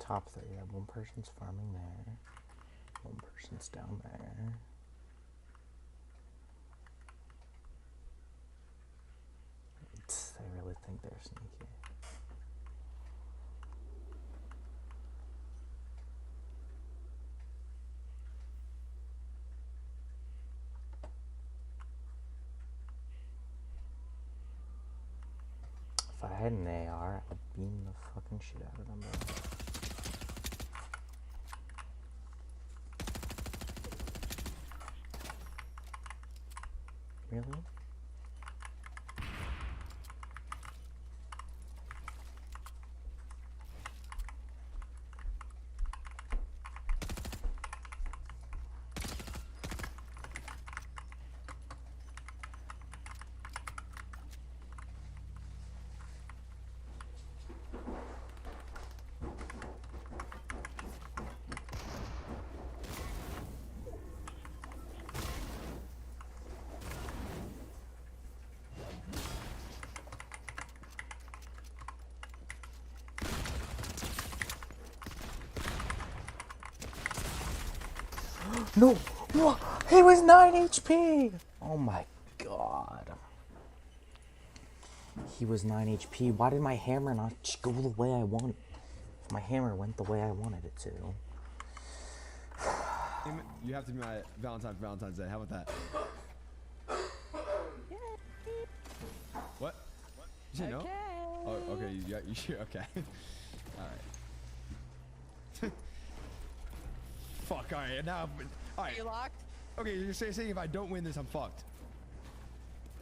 top 3. Yeah, one person's farming there. One person's down there. They really think they're sneaky. If I had an AR, I'd beam the fucking shit out of them, bro. Really? No! What? He was 9 HP! Oh my god. He was 9 HP. Why did my hammer not go the way I wanted? If my hammer went the way I wanted it to. You have to be my Valentine for Valentine's Day. How about that? What? You say no? Oh, okay. You sure? Okay. Alright. Fuck, alright. Now, alright. Are you locked? Okay, you're saying if I don't win this, I'm fucked.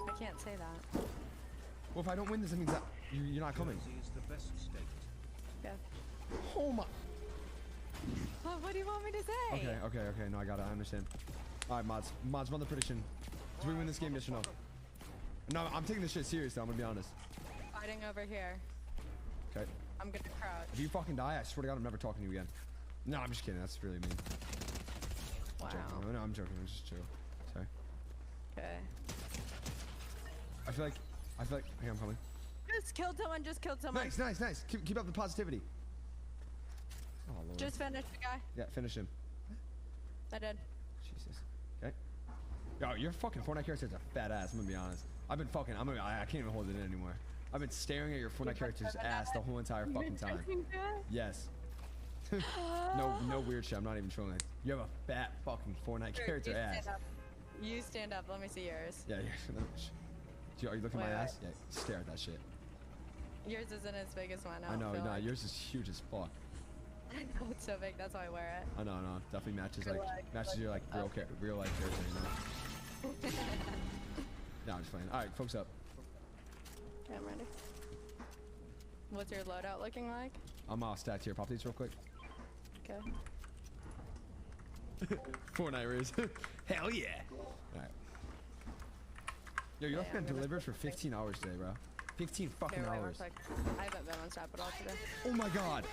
I can't say that. Well, if I don't win this, it means that you're not coming. Yeah. Oh my. Oh, what do you want me to say? Okay. No, I got it. I understand. Alright, mods, run the prediction. Do we win this game, yes or no? No, I'm taking this shit serious, though. I'm gonna be honest. Fighting over here. Okay. I'm gonna crouch. If you fucking die, I swear to God, I'm never talking to you again. No, I'm just kidding. That's really mean. Wow. No, I'm joking. I'm just chill. Sorry. Okay. I feel like. Hey, I'm coming. Just killed someone. Just killed someone. Nice. Keep up the positivity. Oh Lord. Just finished the guy. Yeah, finish him. I did. Jesus. Okay. Yo, your fucking Fortnite character's a fat ass. I'm gonna be honest. I can't even hold it in anymore. I've been staring at your Fortnite character's ass the whole entire fucking time. Yes. No weird shit. I'm not even trolling. You have a fat fucking Fortnite character ass. You stand up. Let me see yours. Yeah. Are you looking at my ass? Yeah. Stare at that shit. Yours isn't as big as mine. I know. No, yours is huge as fuck. I know it's so big. That's why I wear it. I know. Definitely matches your like real life character. You know. No, I'm just playing. All right, folks up. Okay, I'm ready. What's your loadout looking like? I'm stats here. Pop these real quick. Okay. Fortnite Riz. Hell yeah. Alright. Yo, you left been delivered for 15 hours today, bro. 15 fucking hours. I haven't been on Snap at all today. Oh my god.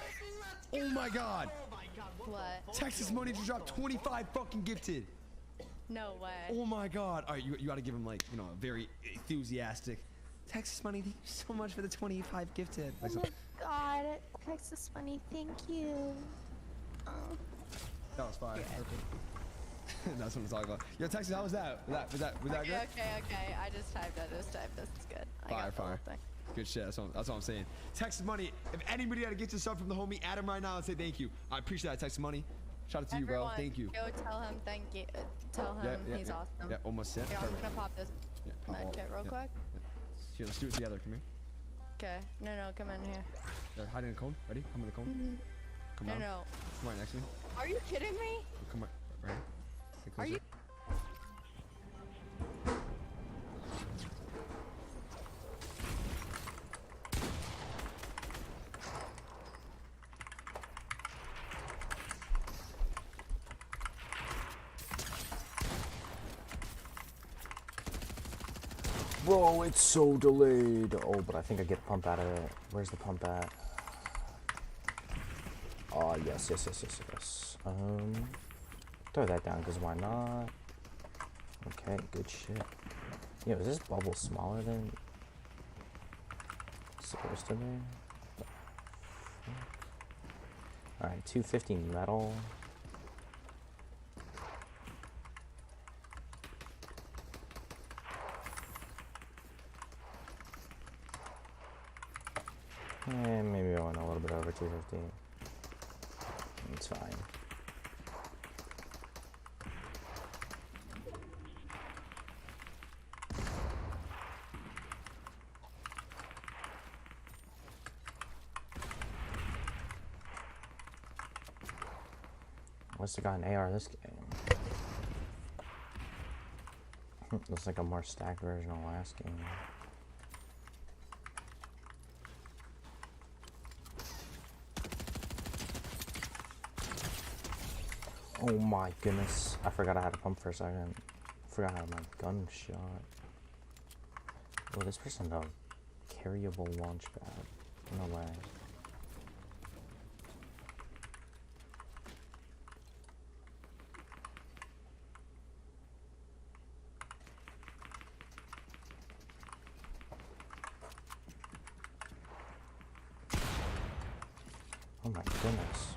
What? Texas Money just dropped 25 fucking gifted. No way. Oh my god. Alright, you gotta give him like, a very enthusiastic. Texas Money, thank you so much for the 25 gifted. Oh my god, Texas Money, thank you. That was fire. Okay. That's what I'm talking about. Yo, Texas, how was that? Was that good? Okay. I just typed it. This is good. Fire. Good shit. That's what I'm saying. Texas Money, if anybody had to get yourself from the homie, add him right now and say thank you. I appreciate that, Texas Money. Shout out to you, bro. Thank you. Go tell him thank you. Tell him he's awesome. Yeah, almost set. Yeah, I'm gonna pop this medkit real quick. Here, let's do it together. Come here. Okay. No, come in here. They're hiding in the cone. Ready? Come in the cone. Come on. No. Come right next to me. Are you kidding me? Come on. Right. Are you? Bro, it's so delayed. Oh, but I think I get a pump out of it. Where's the pump at? Oh, yes. Throw that down, because why not? Okay, good shit. Yo, is this bubble smaller than it's supposed to be? Alright, 250 metal. And maybe I went a little bit over 250. It's fine. Must have got an AR this game. Looks like a more stacked version of last game. Oh my goodness. I forgot I had a pump for a second. I forgot I had my gunshot. Oh, this person had a carryable launch pad. No way. Oh my goodness.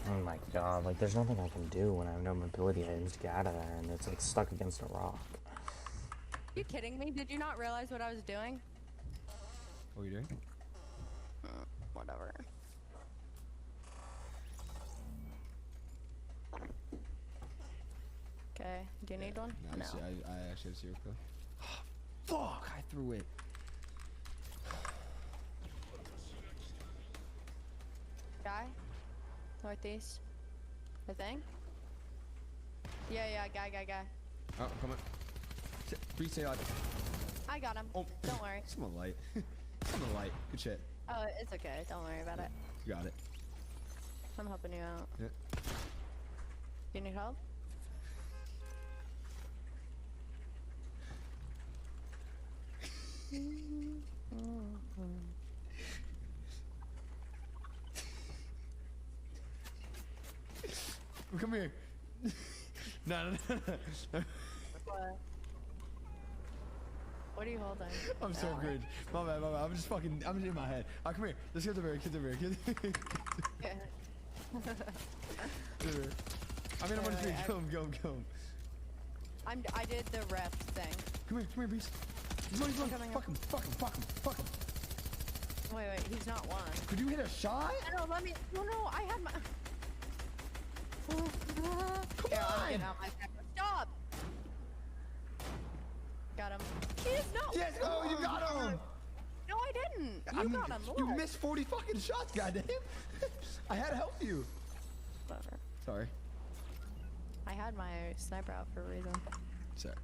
Oh my god, like there's nothing I can do when I have no mobility items to get out of there and it's like stuck against a rock. Are you kidding me? Did you not realize what I was doing? What are you doing? Whatever. Okay, do you need one? No. I actually have zero kill. Fuck! I threw it. Guy? Northeast? I think? Yeah, guy. Oh, come on. Free say like. I got him. Oh. Don't worry. Someone light. Someone light. Good shit. Oh, it's okay. Don't worry about it. You got it. I'm helping you out. Yeah. You need help? Come here. No. What are you holding? I'm so cringe. My bad. I'm just in my head. Alright, come here. Let's get the bear. Yeah. I'm in a one tree. Go. I did the ref thing. Come here, Beast. He's running. Fuck him. Wait, he's not one. Could you hit a shot? No, I had my... Come I'm getting out my pepper. Stop! Got him. He is not... Yes, oh, you got him! No, I didn't. You got him. You Look. missed 40 fucking shots, goddamn. I had to help you. Whatever. Sorry. I had my sniper out for a reason. Sorry.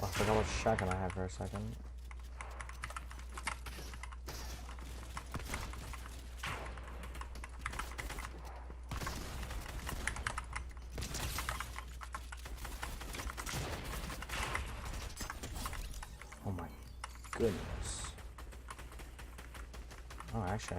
I forgot what shotgun I had for a second. Oh my goodness. Oh, actually.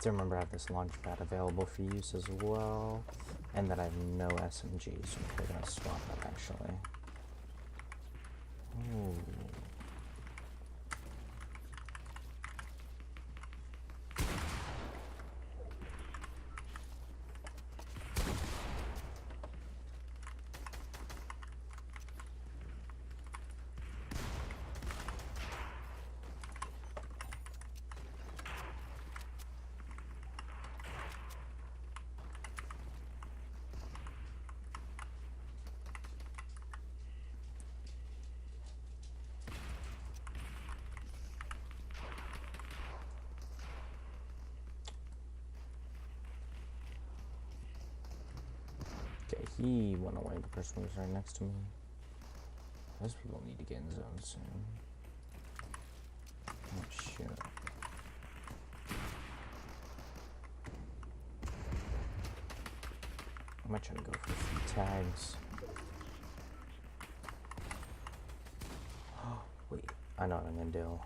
to remember I have this launch pad available for use as well, and that I have no SMGs, so we're gonna swap that actually. Ooh. Okay, he went away. The person was right next to me. Those people need to get in zone soon. Oh shit. I might try to go for a few tags. Wait, I know what I'm gonna do.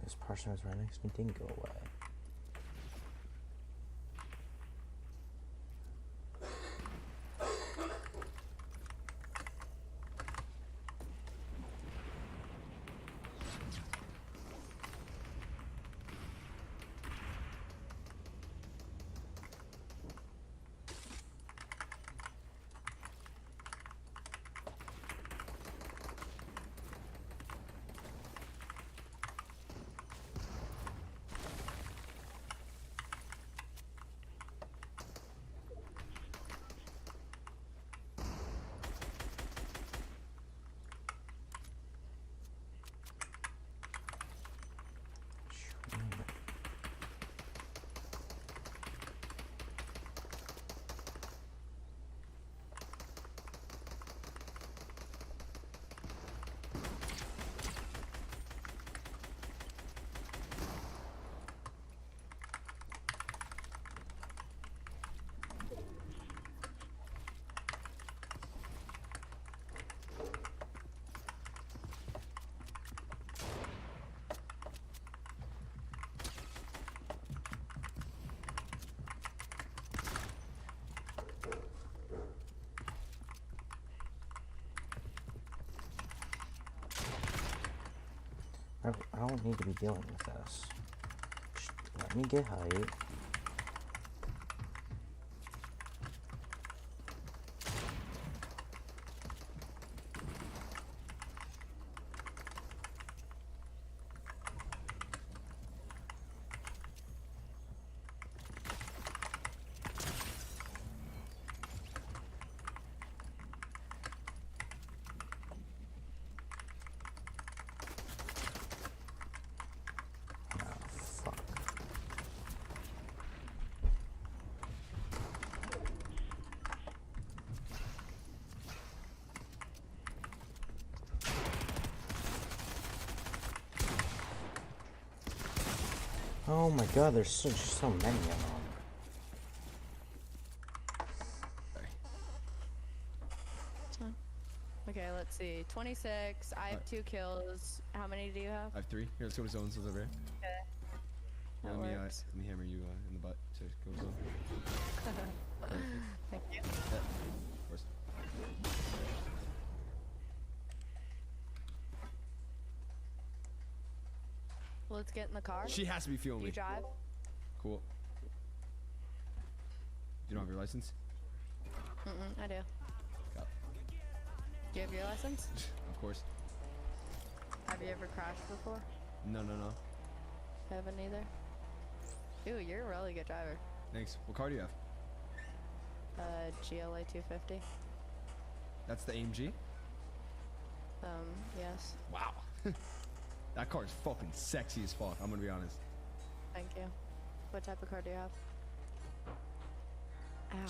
This person was right next to me, didn't go away. I don't need to be dealing with this. Just let me get height. Oh my god, there's so many of them. Okay, let's see. 26. I have 2 kills. How many do you have? I have 3. Here, let's go to zones over here. Okay. Let me hammer you in the butt to go zone. Thank you. Yeah, of course. Let's get in the car. She has to be feeling Do me. you drive? Cool. You don't have your license? I do. Got Do you have your license? Of course. Have you ever crashed before? No. Haven't either. Ooh, you're a really good driver. Thanks. What car do you have? GLA 250. That's the AMG? Yes. Wow. That car is fucking sexy as fuck, I'm gonna be honest. Thank you. What type of car do you have?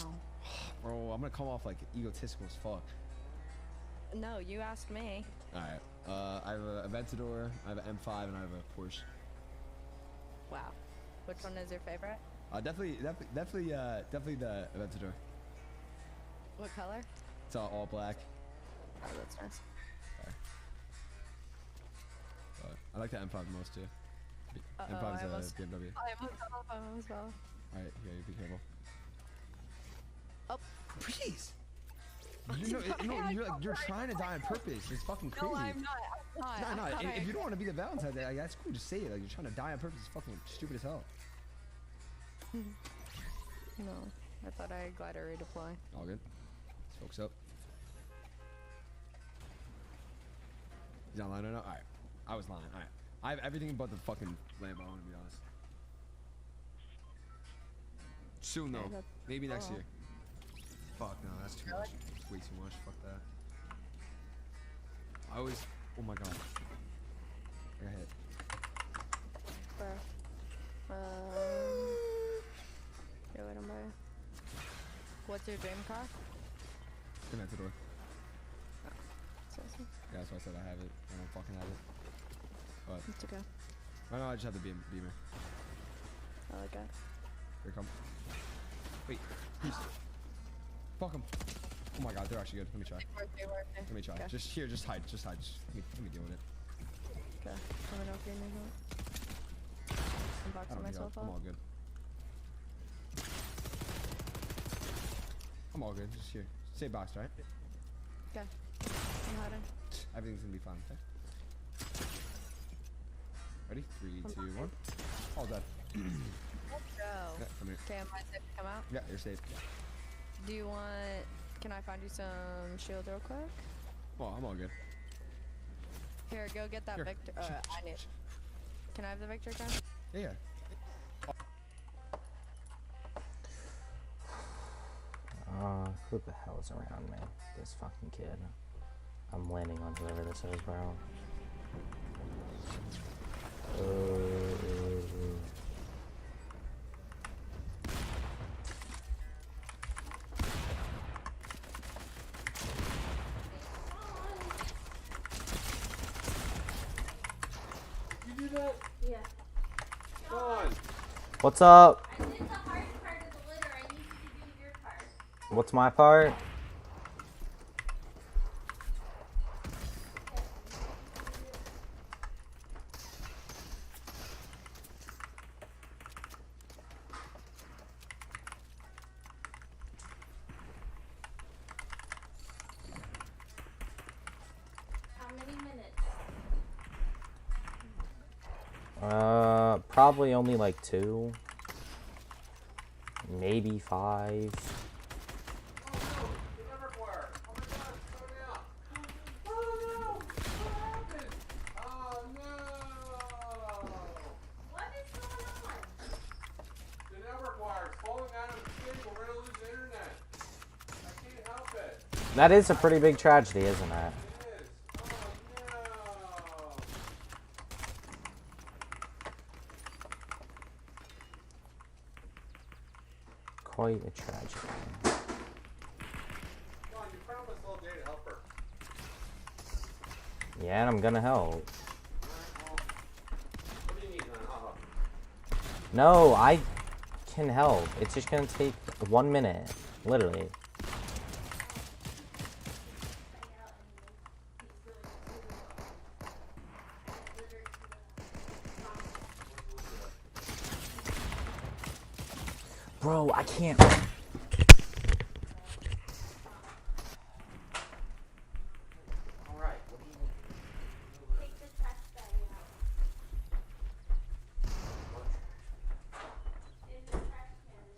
Ow. Bro, I'm gonna come off like egotistical as fuck. No, you asked me. Alright. I have a Aventador, I have an M5, and I have a Porsche Wow. Which one is your favorite? Definitely the Aventador. What color? It's all black. Oh, that's nice. I like the M5 the most too. Uh-oh, M5's a BMW. I almost as well. Alright, here, you be careful. Oh. Please! You're trying to die on purpose. It's fucking crazy. No, I'm not. No. If you don't want to be the Valentine, that's cool. Just say it. Like, you're trying to die on purpose. It's fucking stupid as hell. No, I thought I'd glad to redeploy. All good. Let's focus up. He's online right now? Alright. I was lying. Alright. I have everything but the fucking Lambo, to be honest. Soon, though. Maybe next year. Fuck, no, that's too much. It's way too much. Fuck that. I always... Oh my god. I got hit. Yeah, wait, what's your dream car? Aventador. So, Yeah, that's why I said I have it. I don't fucking have it. But it's okay. Right now I just have the Beamer. I like that. Here come. Wait, please. Fuck him. Oh my god, they're actually good. Let me try. Let me try. Okay. Just here, just hide. Let me deal with it. Okay. Let me know if you need help. I'm I boxing don't need myself help. I'm up. all good. I'm all good. Just here. Stay boxed, right? Okay. I'm hiding. Everything's gonna be fine, okay? Ready? 3, 2, 1. All dead. Let's go. Yeah, come here. Okay, am I safe to come out? Yeah, you're safe. Do you want... Can I find you some shield real quick? Well, I'm all good. Here, go get that Here. Victor. I need... Can I have the Victor gun? Yeah. Who the hell is around me? This fucking kid. I'm landing on whoever this is, bro. You do that? Yeah. Gone. What's up? I did the hardest part of the litter. I need you to do your part. What's my part? How many minutes? Probably only like 2. Maybe 5. That is a pretty big tragedy, isn't it? Quite a tragedy. Come on, you promised all day to help her. Yeah, and I'm gonna help. What do you need, man? I'll help. No, I can help. It's just gonna take 1 minute. Literally. Bro, I can't. Alright, what do you need? Take the trash bag out. In the trash can.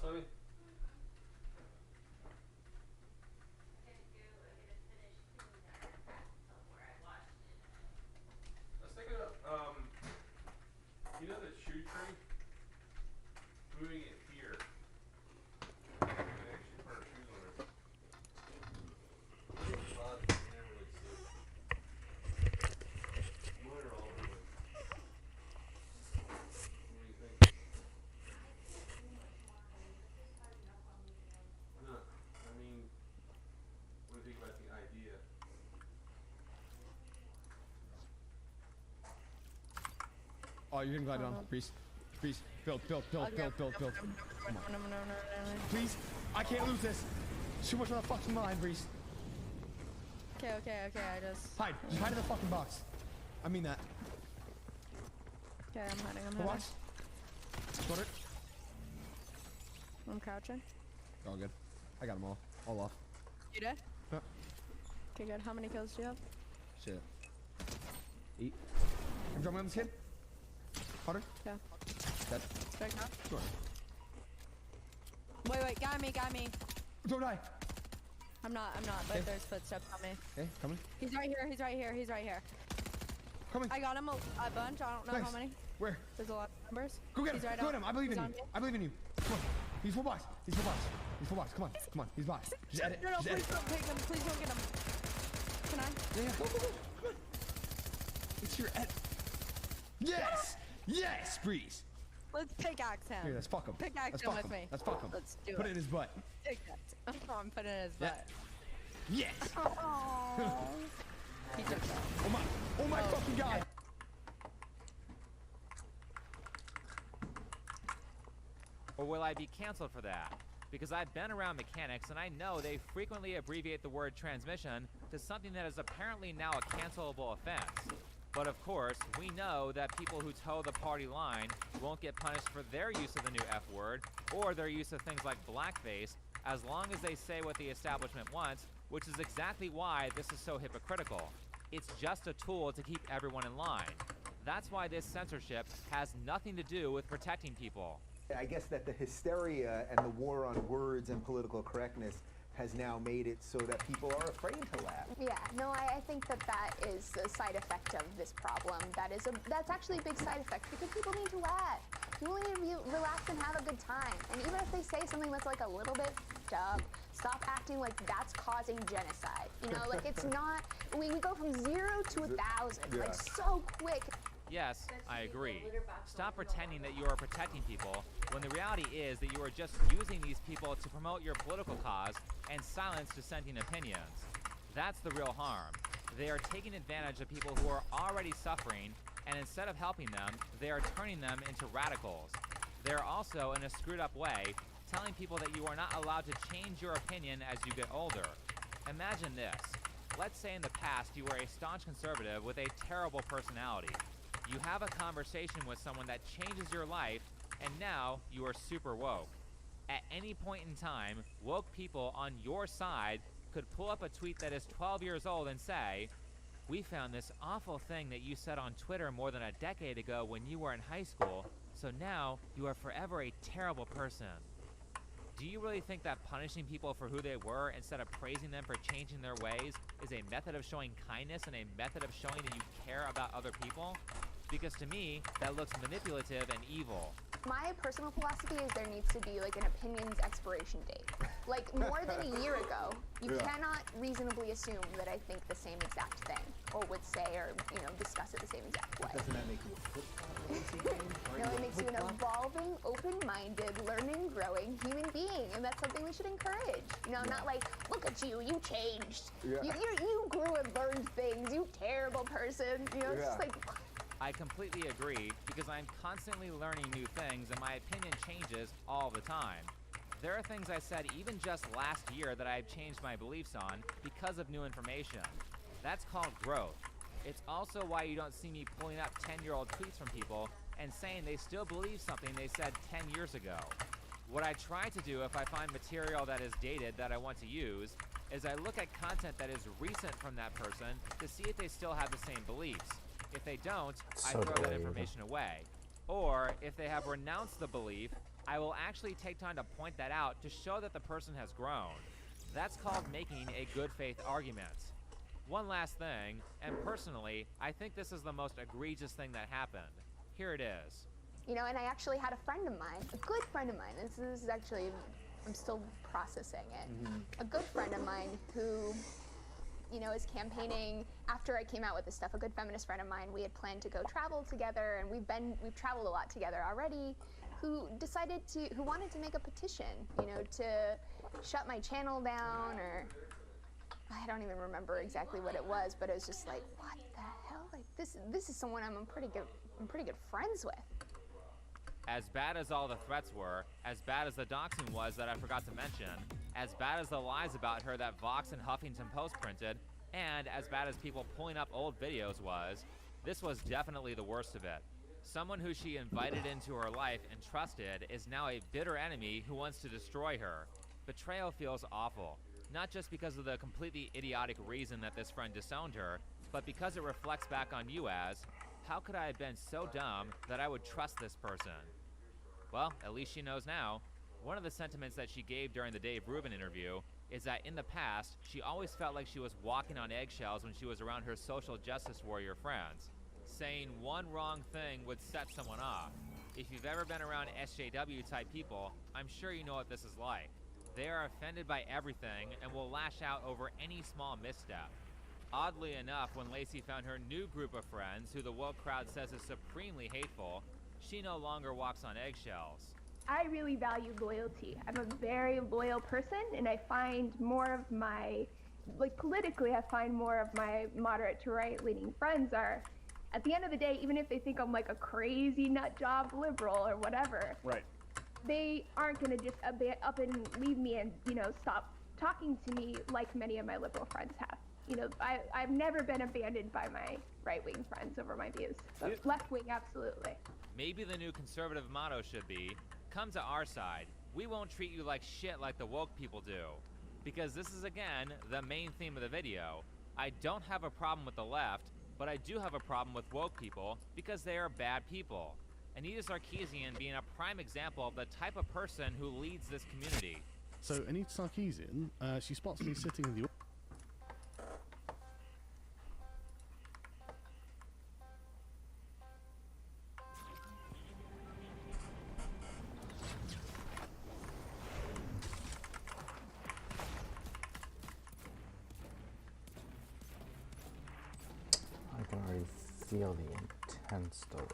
honey? I was thinking of, you know the shoe tree? Moving it here. And actually put our shoes on it. You never really see it. Mine are all over the place. What do you think? No, I mean, what do you think about the idea? Oh, you're gonna glide down, Breeze. Breeze, build. Come on. No. Please, I can't lose this. Too much on the fucking line, Breeze. Okay, I just... Hide. Just hide in the fucking box. I mean that. Okay, I'm hiding. The box. Got it. I'm crouching. All good. I got them all. All off. You did? Yeah. Okay, good. How many kills do you have? Shit. 8. I'm jumping on this kid. Harder. Yeah. Dead. Back up. Sure. Wait, got me. Don't die. I'm not, but Hey. there's footsteps on me. Hey, coming. He's right here. Coming. I got him a bunch, I don't know Nice. how many. Where? There's a lot of numbers. Go get him. He's right Go on- get him. I believe in he's you. on me. I believe in you. Come on. He's full box. Come on. He's box. Just edit. No, Just please edit. don't take him. Please don't get him. Can I? Yeah. Go. Come on. It's your edit. Yes, Breeze. Let's pickaxe him. Here, let's fuck him. Pickaxe Let's him fuck with him. me. Let's fuck him. Let's do Put it. it in his butt. Pickaxe. Oh, I'm putting it in his Yeah. butt. Yes. He took that. Oh my fucking god. Or will I be canceled for that? Because I've been around mechanics and I know they frequently abbreviate the word transmission to something that is apparently now a cancelable offense. But of course, we know that people who toe the party line won't get punished for their use of the new F word or their use of things like blackface as long as they say what the establishment wants, which is exactly why this is so hypocritical. It's just a tool to keep everyone in line. That's why this censorship has nothing to do with protecting people. I guess that the hysteria and the war on words and political correctness has now made it so that people are afraid to laugh. Yeah, no, I think that is a side effect of this problem. That's actually a big side effect because people need to laugh. People need to relax and have a good time. And even if they say something that's like a little bit dumb, stop acting like that's causing genocide. You know, like it's not. We go from 0 to 1,000 like so quick. Yes, I agree. Stop pretending that you are protecting people when the reality is that you are just using these people to promote your political cause and silence dissenting opinions. That's the real harm. They are taking advantage of people who are already suffering, and instead of helping them, they are turning them into radicals. They are also, in a screwed up way, telling people that you are not allowed to change your opinion as you get older. Imagine this. Let's say in the past you were a staunch conservative with a terrible personality. You have a conversation with someone that changes your life, and now you are super woke. At any point in time, woke people on your side could pull up a tweet that is 12 years old and say, "We found this awful thing that you said on Twitter more than a decade ago when you were in high school, so now you are forever a terrible person." Do you really think that punishing people for who they were instead of praising them for changing their ways is a method of showing kindness and a method of showing that you care about other people? Because to me, that looks manipulative and evil. My personal philosophy is there needs to be like an opinions expiration date. Like more than a year ago, you cannot reasonably assume that I think the same exact thing or would say or, discuss it the same exact way. Doesn't that make you a flip-flop? No, it makes you an evolving, open-minded, learning, growing human being, and that's something we should encourage. Not like, look at you, you changed. Yeah. You grew and learned things, you terrible person. It's just like... I completely agree because I'm constantly learning new things and my opinion changes all the time. There are things I said even just last year that I've changed my beliefs on because of new information. That's called growth. It's also why you don't see me pulling up 10-year-old tweets from people and saying they still believe something they said 10 years ago. What I try to do if I find material that is dated that I want to use is I look at content that is recent from that person to see if they still have the same beliefs. If they don't, I So throw that delayed. information away. Or if they have renounced the belief, I will actually take time to point that out to show that the person has grown. That's called making a good faith argument. One last thing, and personally, I think this is the most egregious thing that happened. Here it is. You know, and I actually had a friend of mine, a good friend of mine, this is actually, I'm still processing it. A good friend of mine who, you know, is campaigning after I came out with this stuff. A good feminist friend of mine, we had planned to go travel together, and we've traveled a lot together already, who wanted to make a petition, you know, to shut my channel down, or I don't even remember exactly what it was, but it was just like, what the hell? Like this is someone I'm pretty good friends with. As bad as all the threats were, as bad as the doxing was that I forgot to mention, as bad as the lies about her that Vox and Huffington Post printed, and as bad as people pulling up old videos was, this was definitely the worst of it. Someone who she invited into her life and trusted is now a bitter enemy who wants to destroy her. Betrayal feels awful, not just because of the completely idiotic reason that this friend disowned her, but because it reflects back on you as, how could I have been so dumb that I would trust this person? Well, at least she knows now. One of the sentiments that she gave during the Dave Rubin interview is that in the past, she always felt like she was walking on eggshells when she was around her social justice warrior friends. Saying one wrong thing would set someone off. If you've ever been around SJW type people, I'm sure you know what this is like. They are offended by everything and will lash out over any small misstep. Oddly enough, when Lacey found her new group of friends, who the woke crowd says is supremely hateful, she no longer walks on eggshells. I really value loyalty. I'm a very loyal person, and I find more of my, like politically, I find more of my moderate to right-leaning friends are, at the end of the day, even if they think I'm like a crazy nut job liberal or whatever, right, they aren't gonna just up and leave me and, you know, stop talking to me like many of my liberal friends have. You know, I've never been abandoned by my right-wing friends over my views. But left-wing, absolutely. Maybe the new conservative motto should be, come to our side. We won't treat you like shit like the woke people do. Because this is, again, the main theme of the video. I don't have a problem with the left, but I do have a problem with woke people because they are bad people. Anita Sarkeesian being a prime example of the type of person who leads this community. So Anita Sarkeesian, she spots me sitting in the I can already feel the intense delay.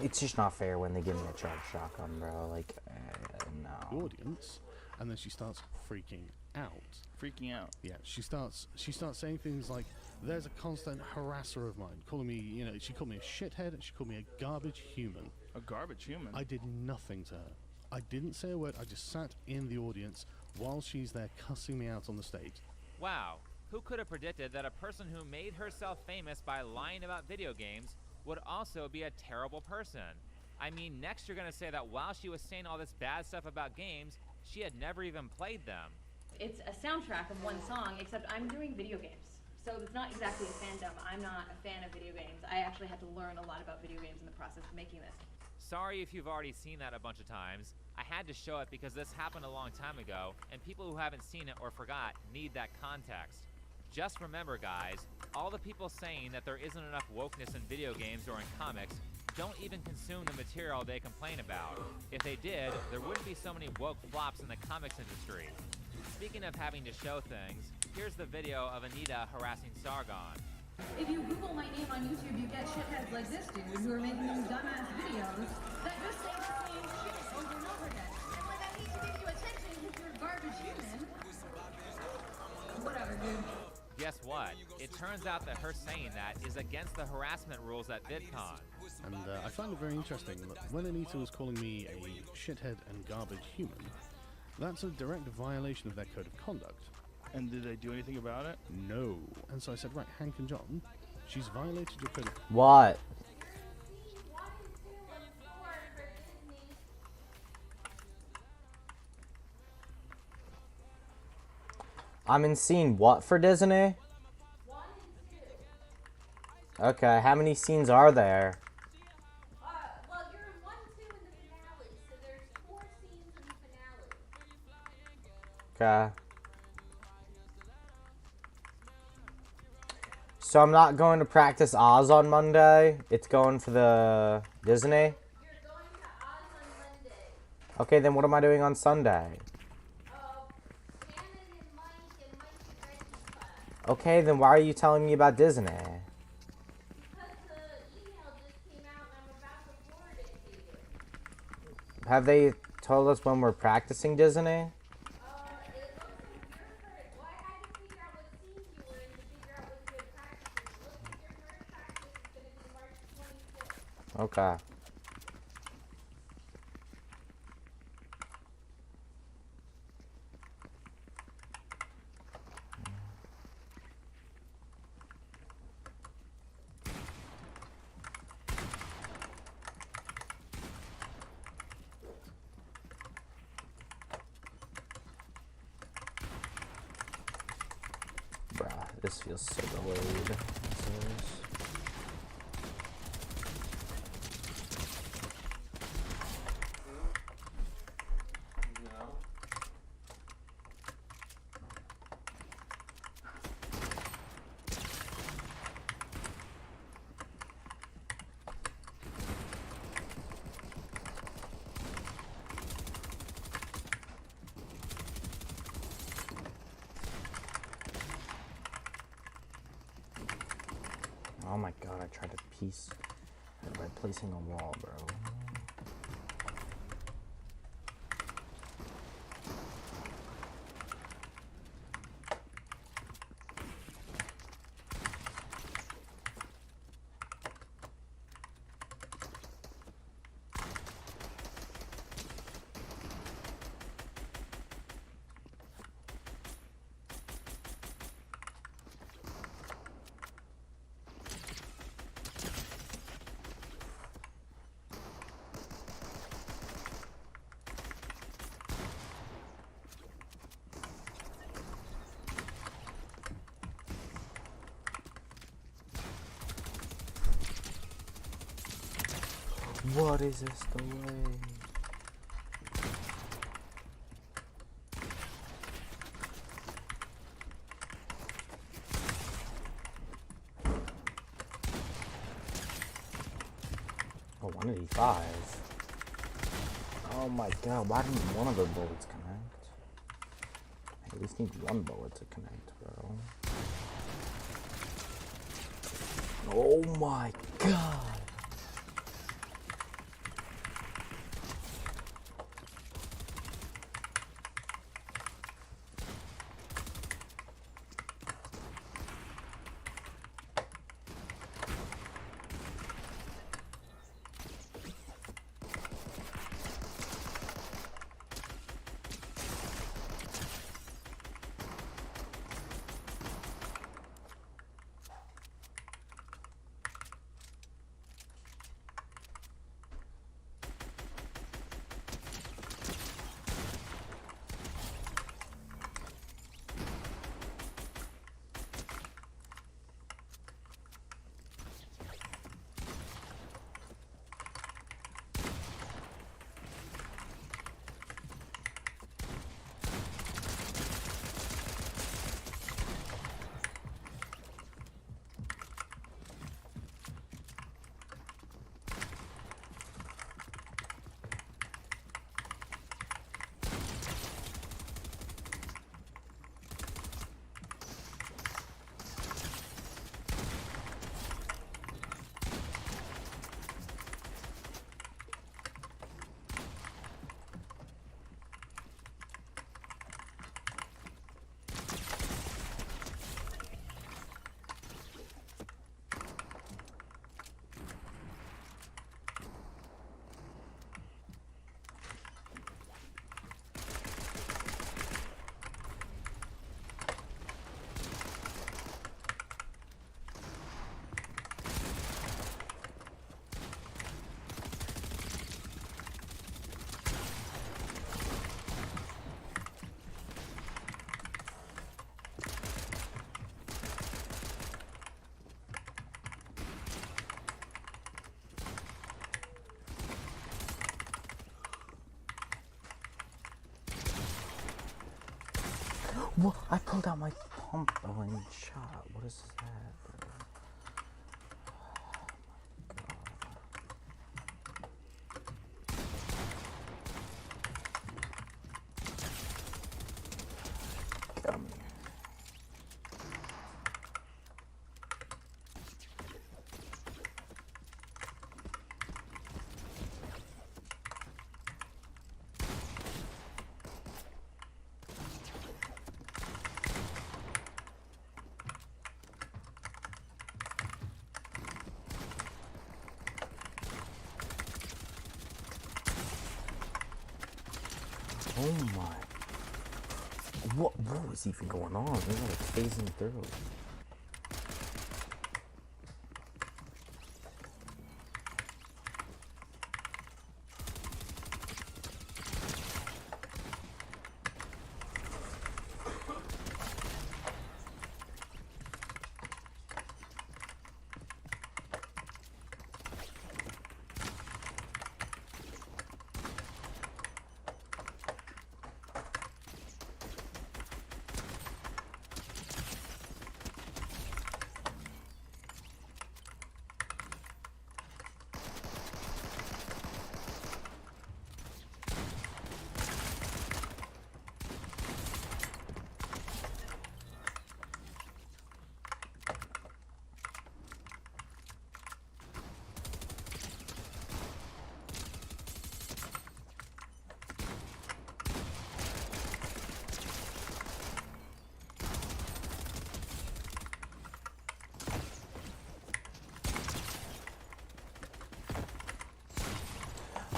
It's just not fair when they give me a charged shotgun, bro. Like, no. Audience, and then she starts freaking out. Freaking out. Yeah, she starts saying things like, "There's a constant harasser of mine, calling me, you know, she called me a shithead, and she called me a garbage human." A garbage human. I did nothing to her. I didn't say a word. I just sat in the audience while she's there cussing me out on the stage. Wow, who could have predicted that a person who made herself famous by lying about video games would also be a terrible person? I mean, next you're gonna say that while she was saying all this bad stuff about games, she had never even played them. It's a soundtrack of one song, except I'm doing video games. So it's not exactly a fandom. I'm not a fan of video games. I actually had to learn a lot about video games in the process of making this. Sorry if you've already seen that a bunch of times. I had to show it because this happened a long time ago, and people who haven't seen it or forgot need that context. Just remember, guys, all the people saying that there isn't enough wokeness in video games or in comics don't even consume the material they complain about. If they did, there wouldn't be so many woke flops in the comics industry. Speaking of having to show things, here's the video of Anita harassing Sargon. If you Google my name on YouTube, you get shitheads like this dude who are making these dumbass videos that just say the same shit over and over again. And like, I need to give you attention because you're a garbage human. Whatever, dude. Guess what? It turns out that her saying that is against the harassment rules at VidCon. And I find it very interesting that when Anita was calling me a shithead and garbage human, that's a direct violation of their code of conduct. And did they do anything about it? No. And so I said, right, Hank and John, she's violated your code of What? I'm in scene what for Disney? Okay, how many scenes are there? Well, you're in 1, 2 in the finale, so there's 4 scenes in the finale. Okay. So I'm not going to practice Oz on Monday. It's going for the Disney. You're going to Oz on Monday. Okay, then what am I doing on Sunday? Shannon and Mike and Reggie's class. Okay, then why are you telling me about Disney? Because the email just came out and I'm about to forward it to you. Have they told us when we're practicing Disney? It looks like you're correct. Well, I had to figure out what scenes you were in to figure out what you had practiced. It looks like your first practice is going to be March 25th. Okay. Bruh, this feels so delayed. This is- Oh my god, I tried to piece by placing a wall, bro. What is this delay? Oh, 185. Oh my god, why didn't one of the bullets connect? I at least need one bullet to connect, bro. Oh my god! What? I pulled out my pump and shot. What is that, bro? Come here. Oh my. What was even going on? They were like phasing through.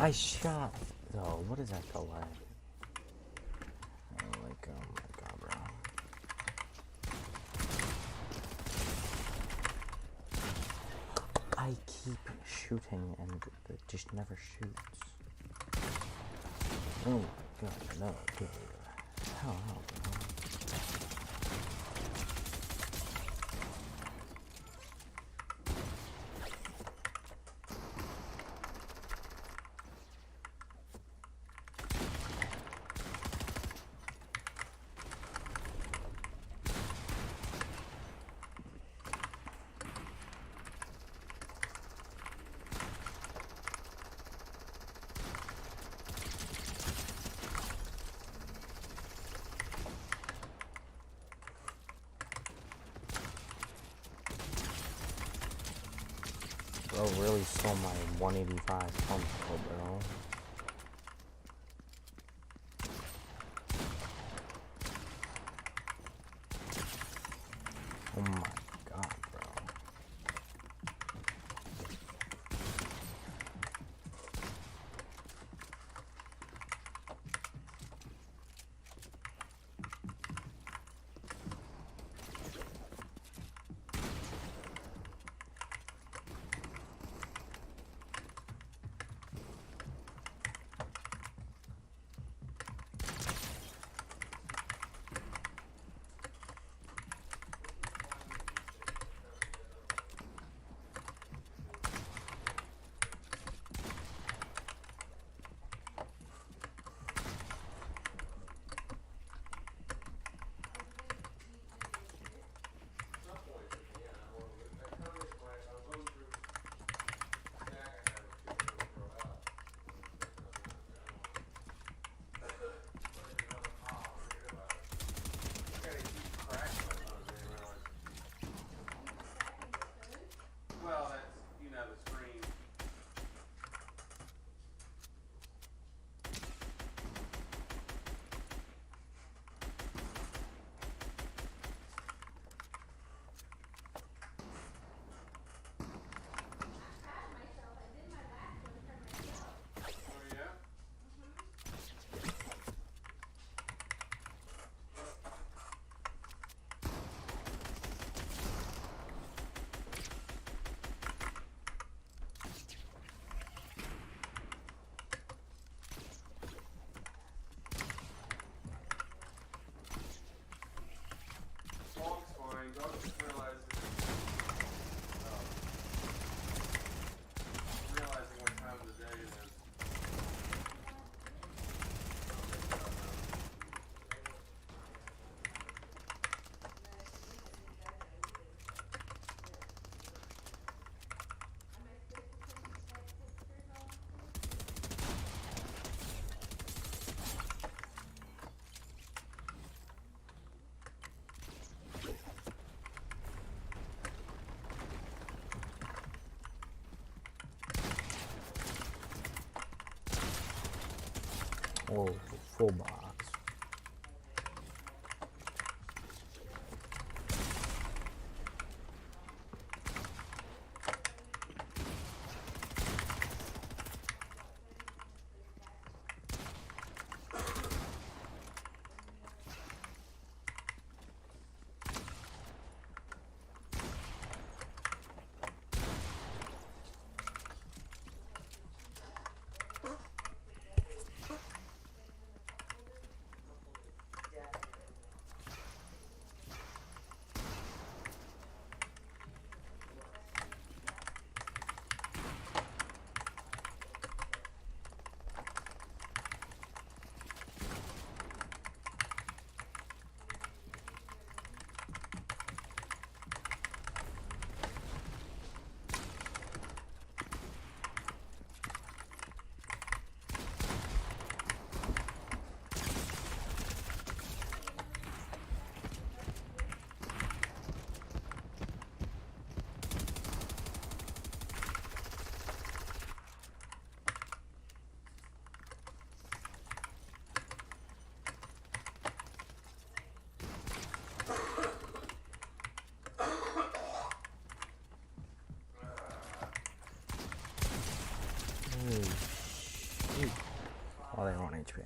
I shot though. What is that delay? Oh my god, bro. I keep shooting and it just never shoots. Oh my god, no, dude. Hell no, bro. Bro really stole my 185 pump, bro. Oh my god, bro. full box. Oh, they want HP. Okay.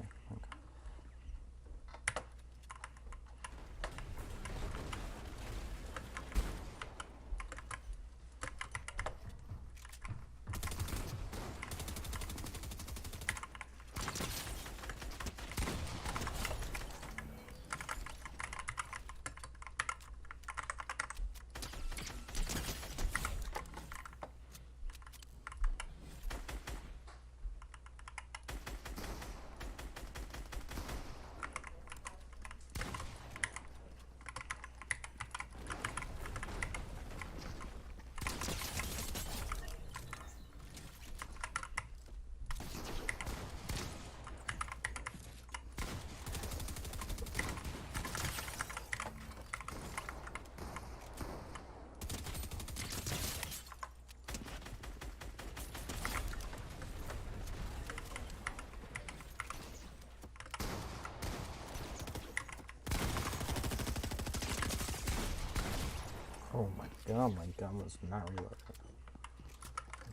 Oh my gun was not reloaded.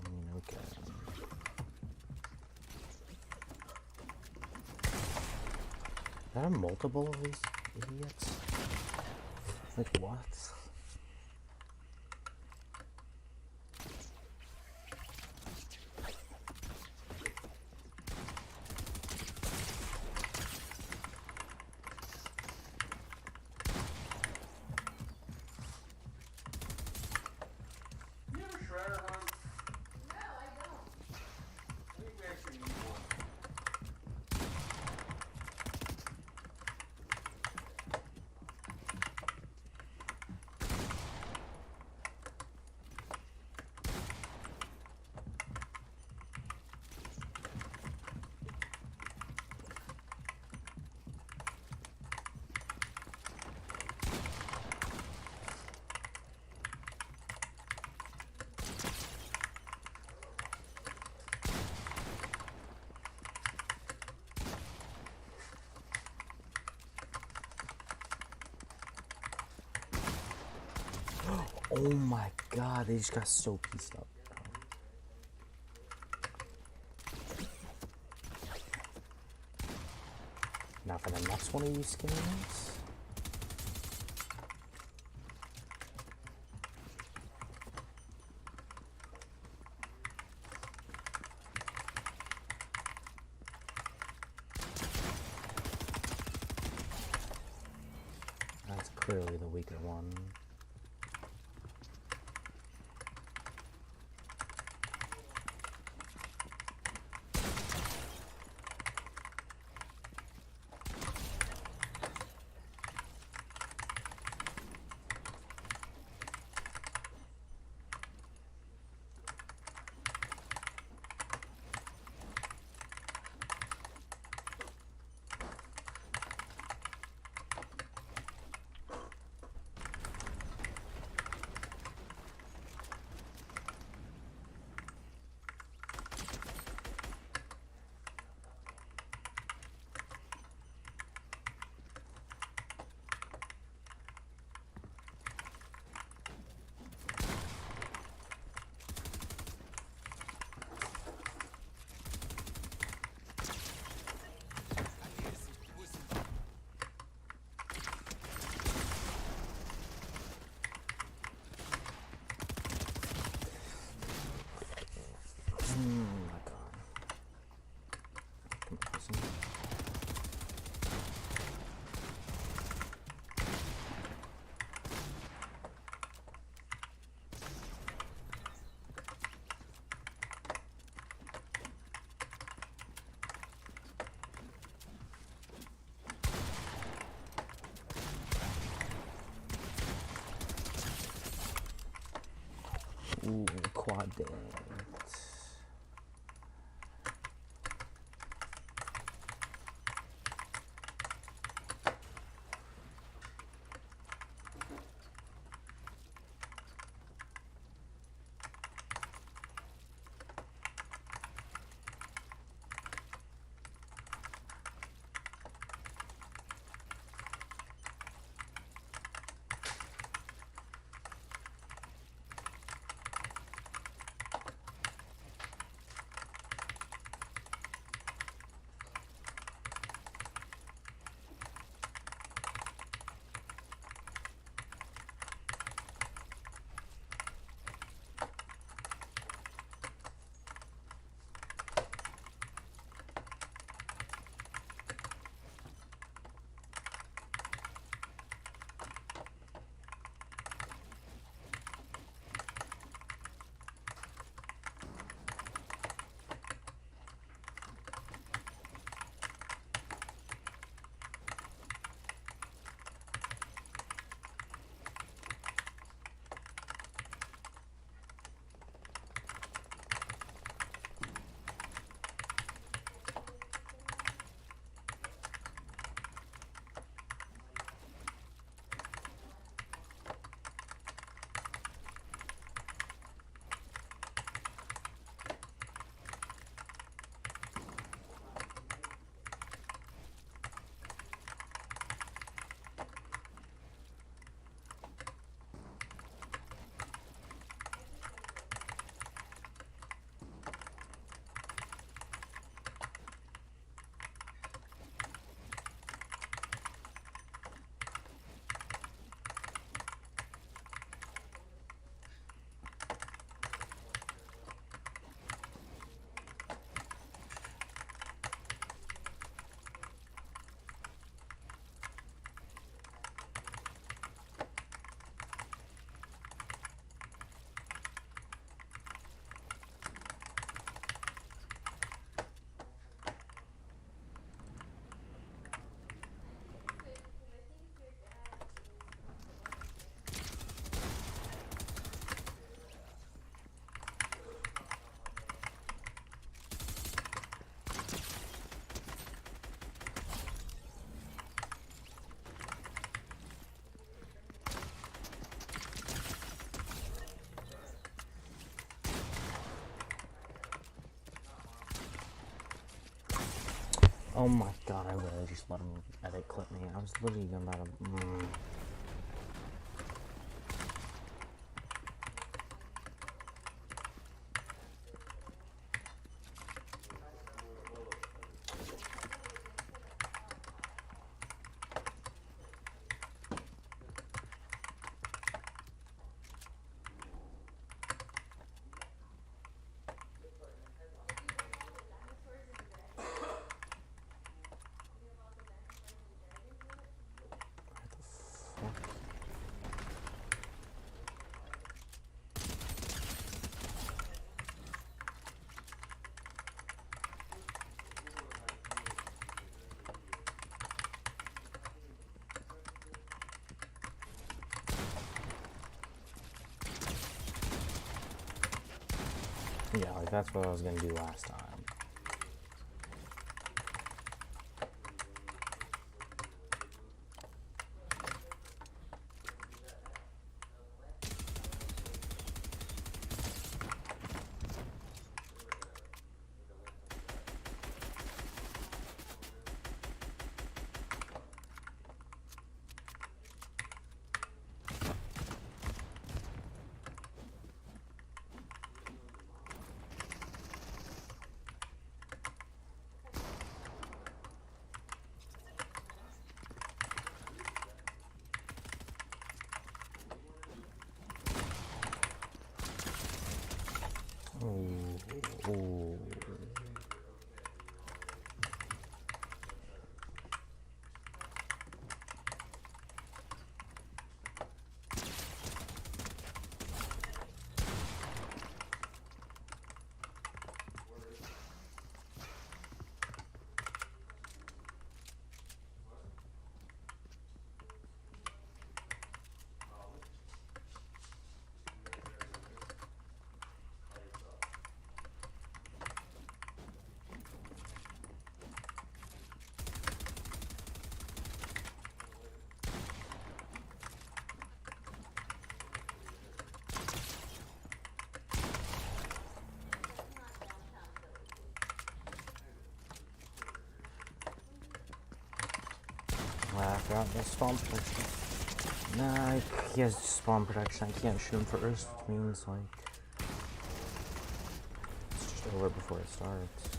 I mean, okay. There are multiple of these idiots? Like what? You have a shredder, hon? No, I don't. I think we actually need one. Oh my god, they just got so pieced up. Now for the next one of these skins. That's clearly the weaker one. Ooh, quad dance. Oh my god, I really just let him edit clip me. I was literally about to... Yeah, like that's what I was gonna do last time. forgot the spawn protection. Nah, he has spawn protection. I can't shoot him first, which means like it's just over before it starts.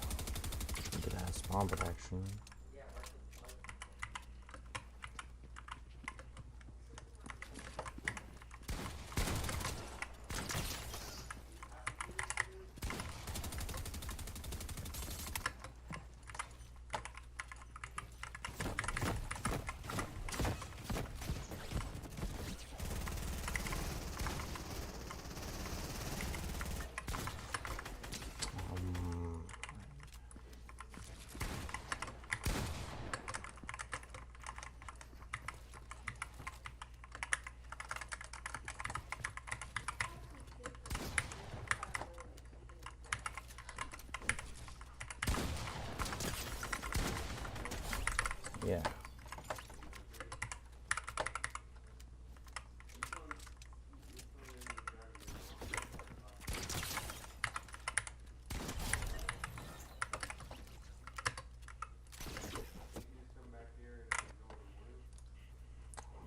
Look at that spawn protection. Yeah.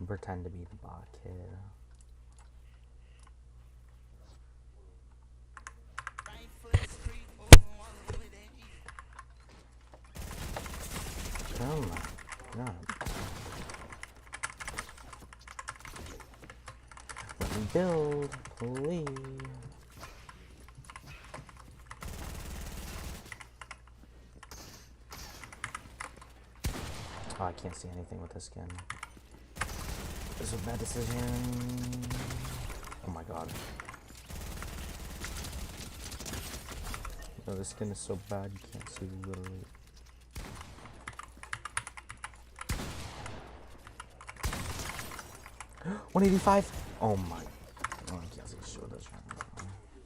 Pretend to be the bot kid. Oh my god. Let me build, please. Oh, I can't see anything with this skin. This is a bad decision. Oh my god. No, this skin is so bad you can't see literally. $185? Oh my. Oh, I can't see shit with this right now.